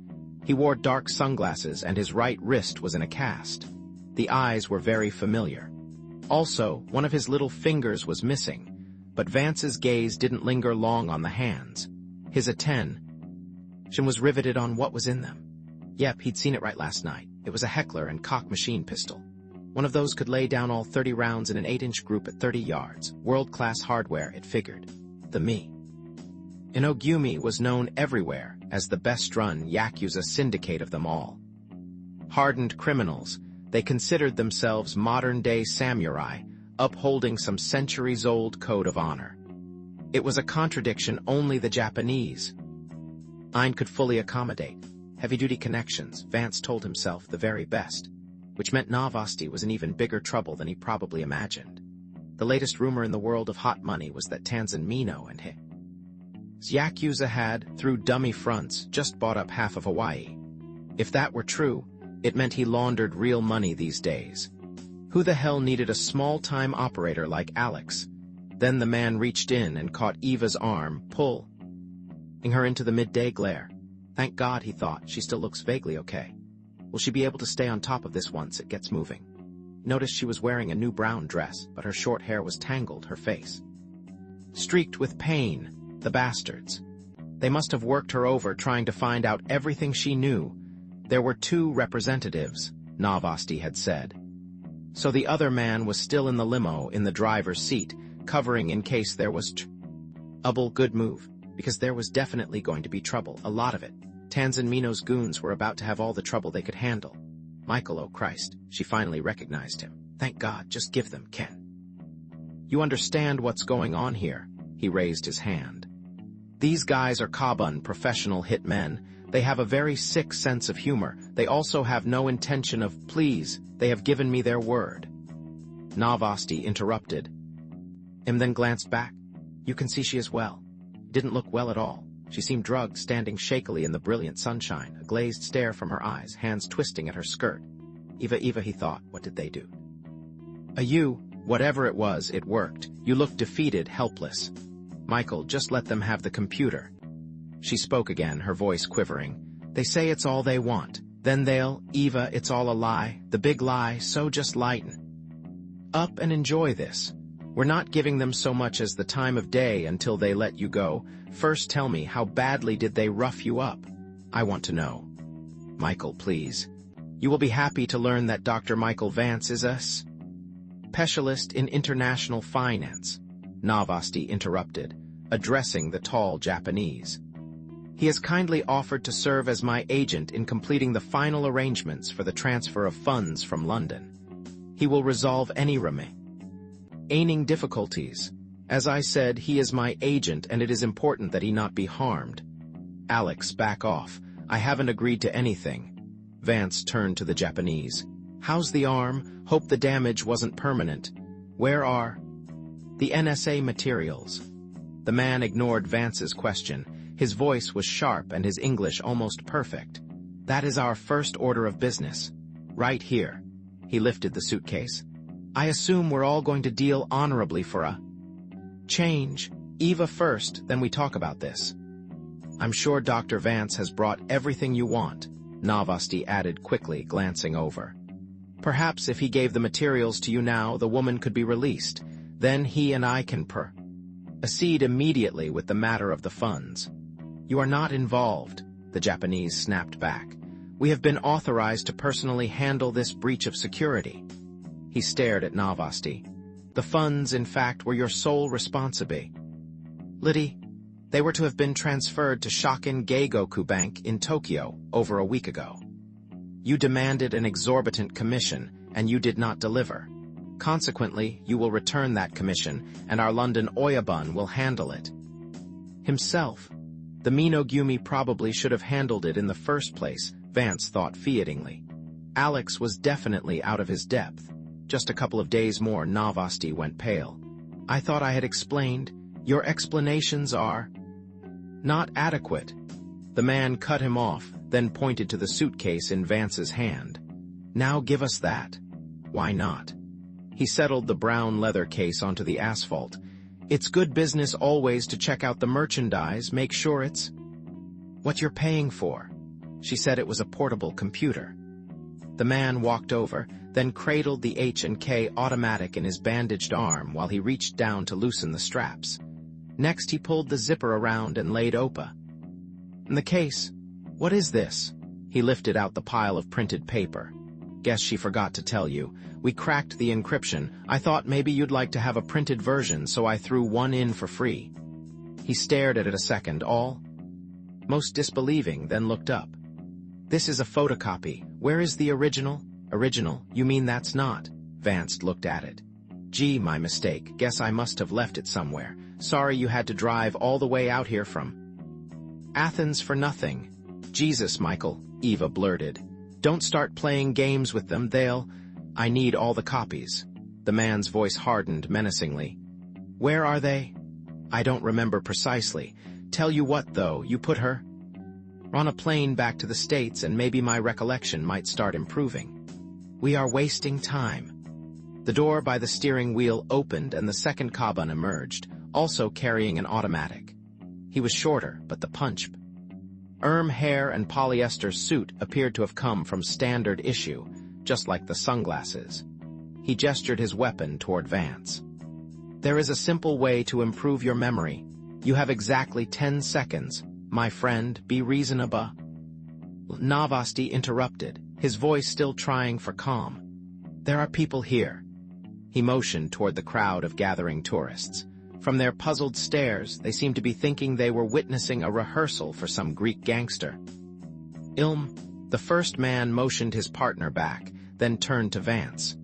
Speaker 1: He wore dark sunglasses and his right wrist was in a cast. The eyes were very familiar. Also, one of his little fingers was missing, but Vance's gaze didn't linger long on the hands. His attention was riveted on what was in them. Yep, he'd seen it right last night. It was a Heckler and Koch machine pistol. One of those could lay down all 30 rounds in an 8-inch group at 30 yards. World-class hardware, it figured. The Minogumi was known everywhere as the best-run Yakuza syndicate of them all. Hardened criminals, they considered themselves modern-day samurai, upholding some centuries-old code of honor. It was a contradiction only the Japanese could fully accommodate. Heavy-duty connections, Vance told himself, the very best, which meant Novosty was in even bigger trouble than he probably imagined. The latest rumor in the world of hot money was that Tanzan Mino and his Yakuza had, through dummy fronts, just bought up half of Hawaii. If that were true, it meant he laundered real money these days. Who the hell needed a small-time operator like Alex? Then the man reached in and caught Eva's arm, pulling her into the midday glare. Thank God, he thought, she still looks vaguely okay. Will she be able to stay on top of this once it gets moving? Noticed she was wearing a new brown dress, but her short hair was tangled, her face streaked with pain. The bastards. They must have worked her over trying to find out everything she knew. There were 2 representatives, Novosty had said. So the other man was still in the limo in the driver's seat, covering in case there was trouble. Good move, because there was definitely going to be trouble, a lot of it. Tanzan Mino's goons were about to have all the trouble they could handle. Michael, oh Christ, she finally recognized him. Thank God, just give them Ken. You understand what's going on here? He raised his hand. These guys are Kabun, professional hitmen. They have a very sick sense of humor. They also have no intention of, please, they have given me their word. Novosty interrupted him, then glanced back. You can see she is well. Didn't look well at all. She seemed drugged, standing shakily in the brilliant sunshine, a glazed stare from her eyes, hands twisting at her skirt. Eva, he thought, what did they do? Whatever it was, it worked. You looked defeated, helpless. Michael, just let them have the computer. She spoke again, her voice quivering. They say it's all they want. Then they'll, Eva, it's all a lie, the big lie, so just lighten up and enjoy this. We're not giving them so much as the time of day until they let you go. First tell me, how badly did they rough you up? I want to know. Michael, please. You will be happy to learn that Dr. Michael Vance is a specialist in international finance. Novosty interrupted, addressing the tall Japanese. He has kindly offered to serve as my agent in completing the final arrangements for the transfer of funds from London. He will resolve any remaining difficulties. As I said, he is my agent and it is important that he not be harmed. Alex, back off. I haven't agreed to anything. Vance turned to the Japanese. How's the arm? Hope the damage wasn't permanent. Where are the NSA materials? The man ignored Vance's question. His voice was sharp and his English almost perfect. That is our first order of business. Right here. He lifted the suitcase. I assume we're all going to deal honorably for a change. Eva first, then we talk about this. I'm sure Dr. Vance has brought everything you want, Novosty added quickly, glancing over. Perhaps if he gave the materials to you now, the woman could be released. Then he and I can proceed immediately with the matter of the funds. You are not involved, the Japanese snapped back. We have been authorized to personally handle this breach of security. He stared at Novosty. The funds, in fact, were your sole responsibility. They were to have been transferred to Shokin Geigoku Bank in Tokyo over a week ago. You demanded an exorbitant commission, and you did not deliver. Consequently, you will return that commission, and our London Oyabun will handle it himself. The Minogumi probably should have handled it in the first place, Vance thought featingly. Alex was definitely out of his depth. Just a couple of days more, Novosty went pale. I thought I had explained. Your explanations are not adequate. The man cut him off, then pointed to the suitcase in Vance's hand. Now give us that. Why not? He settled the brown leather case onto the asphalt. It's good business always to check out the merchandise, make sure it's what you're paying for. She said it was a portable computer. The man walked over, then cradled the H&K automatic in his bandaged arm while he reached down to loosen the straps. Next he pulled the zipper around and laid open the case. What is this? He lifted out the pile of printed paper. Guess she forgot to tell you. We cracked the encryption. I thought maybe you'd like to have a printed version, so I threw one in for free. He stared at it a second, most disbelieving, then looked up. This is a photocopy. Where is the original? Original? You mean that's not? Vance looked at it. Gee, my mistake. Guess I must have left it somewhere. Sorry you had to drive all the way out here from Athens for nothing. Jesus, Michael, Eva blurted. Don't start playing games with them, I need all the copies. The man's voice hardened menacingly. Where are they? I don't remember precisely. Tell you what, though, you put her on a plane back to the States and maybe my recollection might start improving. We are wasting time. The door by the steering wheel opened and the second Kaban emerged, also carrying an automatic. He was shorter, but the punch, hair and polyester suit appeared to have come from standard issue, just like the sunglasses. He gestured his weapon toward Vance. There is a simple way to improve your memory. You have exactly 10 seconds. My friend, be reasonable. Novosty interrupted, his voice still trying for calm. There are people here. He motioned toward the crowd of gathering tourists. From their puzzled stares, they seemed to be thinking they were witnessing a rehearsal for some Greek gangster. The first man motioned his partner back, then turned to Vance.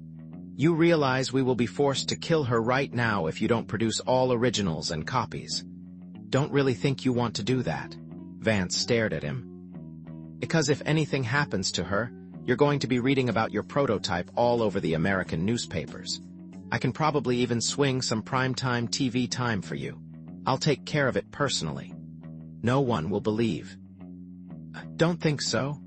Speaker 1: You realize we will be forced to kill her right now if you don't produce all originals and copies. Don't really think you want to do that. Vance stared at him. Because if anything happens to her, you're going to be reading about your prototype all over the American newspapers. I can probably even swing some primetime TV time for you. I'll take care of it personally. No one will believe. Don't think so.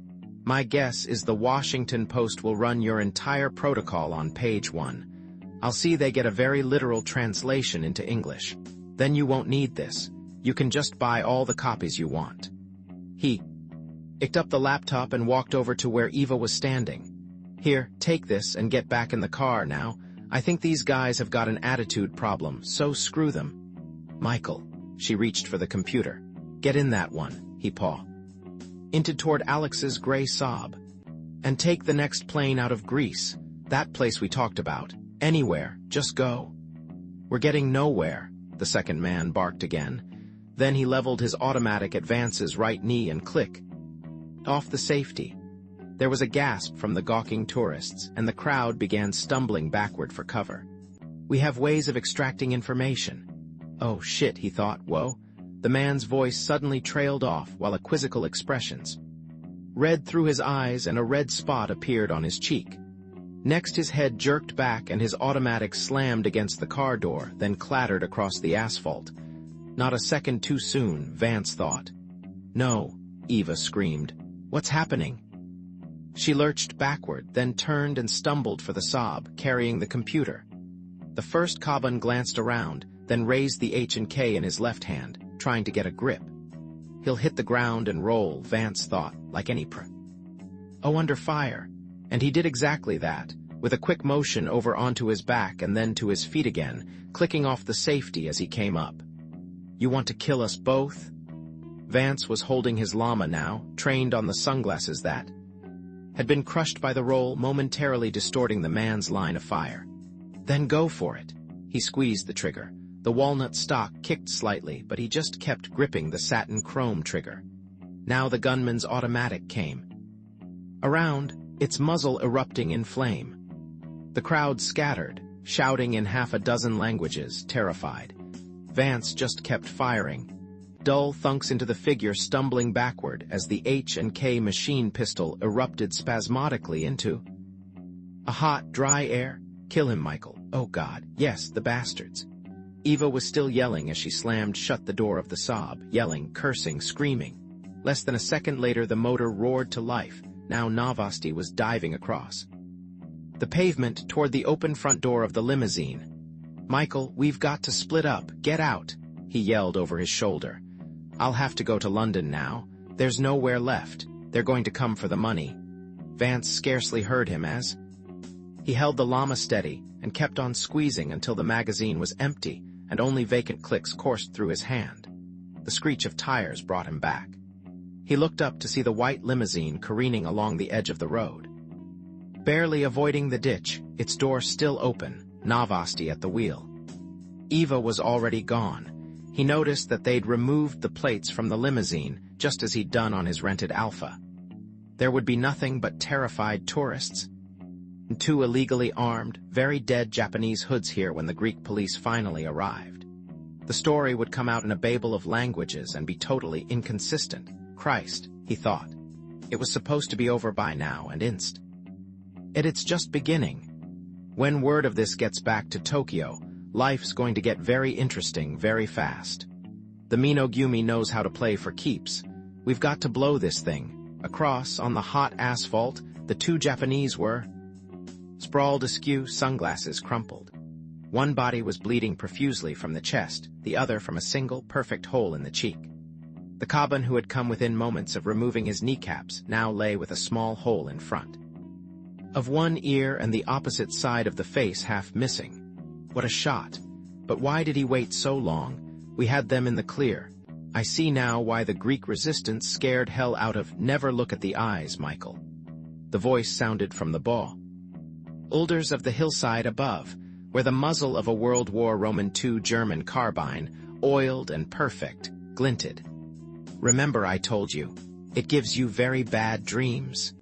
Speaker 1: My guess is the Washington Post will run your entire protocol on page 1. I'll see they get a very literal translation into English. Then you won't need this. You can just buy all the copies you want. He picked up the laptop and walked over to where Eva was standing. Here, take this and get back in the car now. I think these guys have got an attitude problem, so screw them. Michael. She reached for the computer. Get in that one, he hinted toward Alex's gray sob. And take the next plane out of Greece. That place we talked about. Anywhere, just go. We're getting nowhere, the second man barked again. Then he leveled his automatic at Vance's right knee and click. Off the safety. There was a gasp from the gawking tourists, and the crowd began stumbling backward for cover. We have ways of extracting information. Oh shit, he thought, whoa. The man's voice suddenly trailed off while a quizzical expressions read through his eyes and a red spot appeared on his cheek. Next his head jerked back and his automatic slammed against the car door, then clattered across the asphalt. Not a second too soon, Vance thought. No, Eva screamed. What's happening? She lurched backward, then turned and stumbled for the Saab, carrying the computer. The first Kaban glanced around, then raised the H&K in his left hand, trying to get a grip. He'll hit the ground and roll, Vance thought, like any under fire. And he did exactly that, with a quick motion over onto his back and then to his feet again, clicking off the safety as he came up. You want to kill us both? Vance was holding his llama now, trained on the sunglasses that had been crushed by the roll, momentarily distorting the man's line of fire. Then go for it. He squeezed the trigger. The walnut stock kicked slightly, but he just kept gripping the satin chrome trigger. Now the gunman's automatic came around, its muzzle erupting in flame. The crowd scattered, shouting in half a dozen languages, terrified. Vance just kept firing. Dull thunks into the figure stumbling backward as the H&K machine pistol erupted spasmodically into a hot, dry air. Kill him, Michael. Oh God, yes, the bastards. Eva was still yelling as she slammed shut the door of the Saab, yelling, cursing, screaming. Less than a second later the motor roared to life. Now Novosty was diving across the pavement toward the open front door of the limousine. Michael, we've got to split up. Get out, he yelled over his shoulder. I'll have to go to London now. There's nowhere left. They're going to come for the money. Vance scarcely heard him as he held the llama steady and kept on squeezing until the magazine was empty and only vacant clicks coursed through his hand. The screech of tires brought him back. He looked up to see the white limousine careening along the edge of the road. Barely avoiding the ditch, its door still open, Novosty at the wheel. Eva was already gone. He noticed that they'd removed the plates from the limousine, just as he'd done on his rented Alpha. There would be nothing but terrified tourists. And 2 illegally armed, very dead Japanese hoods here when the Greek police finally arrived. The story would come out in a babel of languages and be totally inconsistent. Christ, he thought. It was supposed to be over by now, and it's just beginning. When word of this gets back to Tokyo, life's going to get very interesting very fast. The Minogumi knows how to play for keeps. We've got to blow this thing. Across, on the hot asphalt, the 2 Japanese were sprawled askew, sunglasses crumpled. One body was bleeding profusely from the chest, the other from a single, perfect hole in the cheek. The Kaban who had come within moments of removing his kneecaps now lay with a small hole in front of one ear and the opposite side of the face half missing. What a shot. But why did he wait so long? We had them in the clear. I see now why the Greek resistance scared hell out of. Never look at the eyes, Michael. The voice sounded from the boulders of the hillside above, where the muzzle of a World War II German carbine, oiled and perfect, glinted. Remember I told you, it gives you very bad dreams.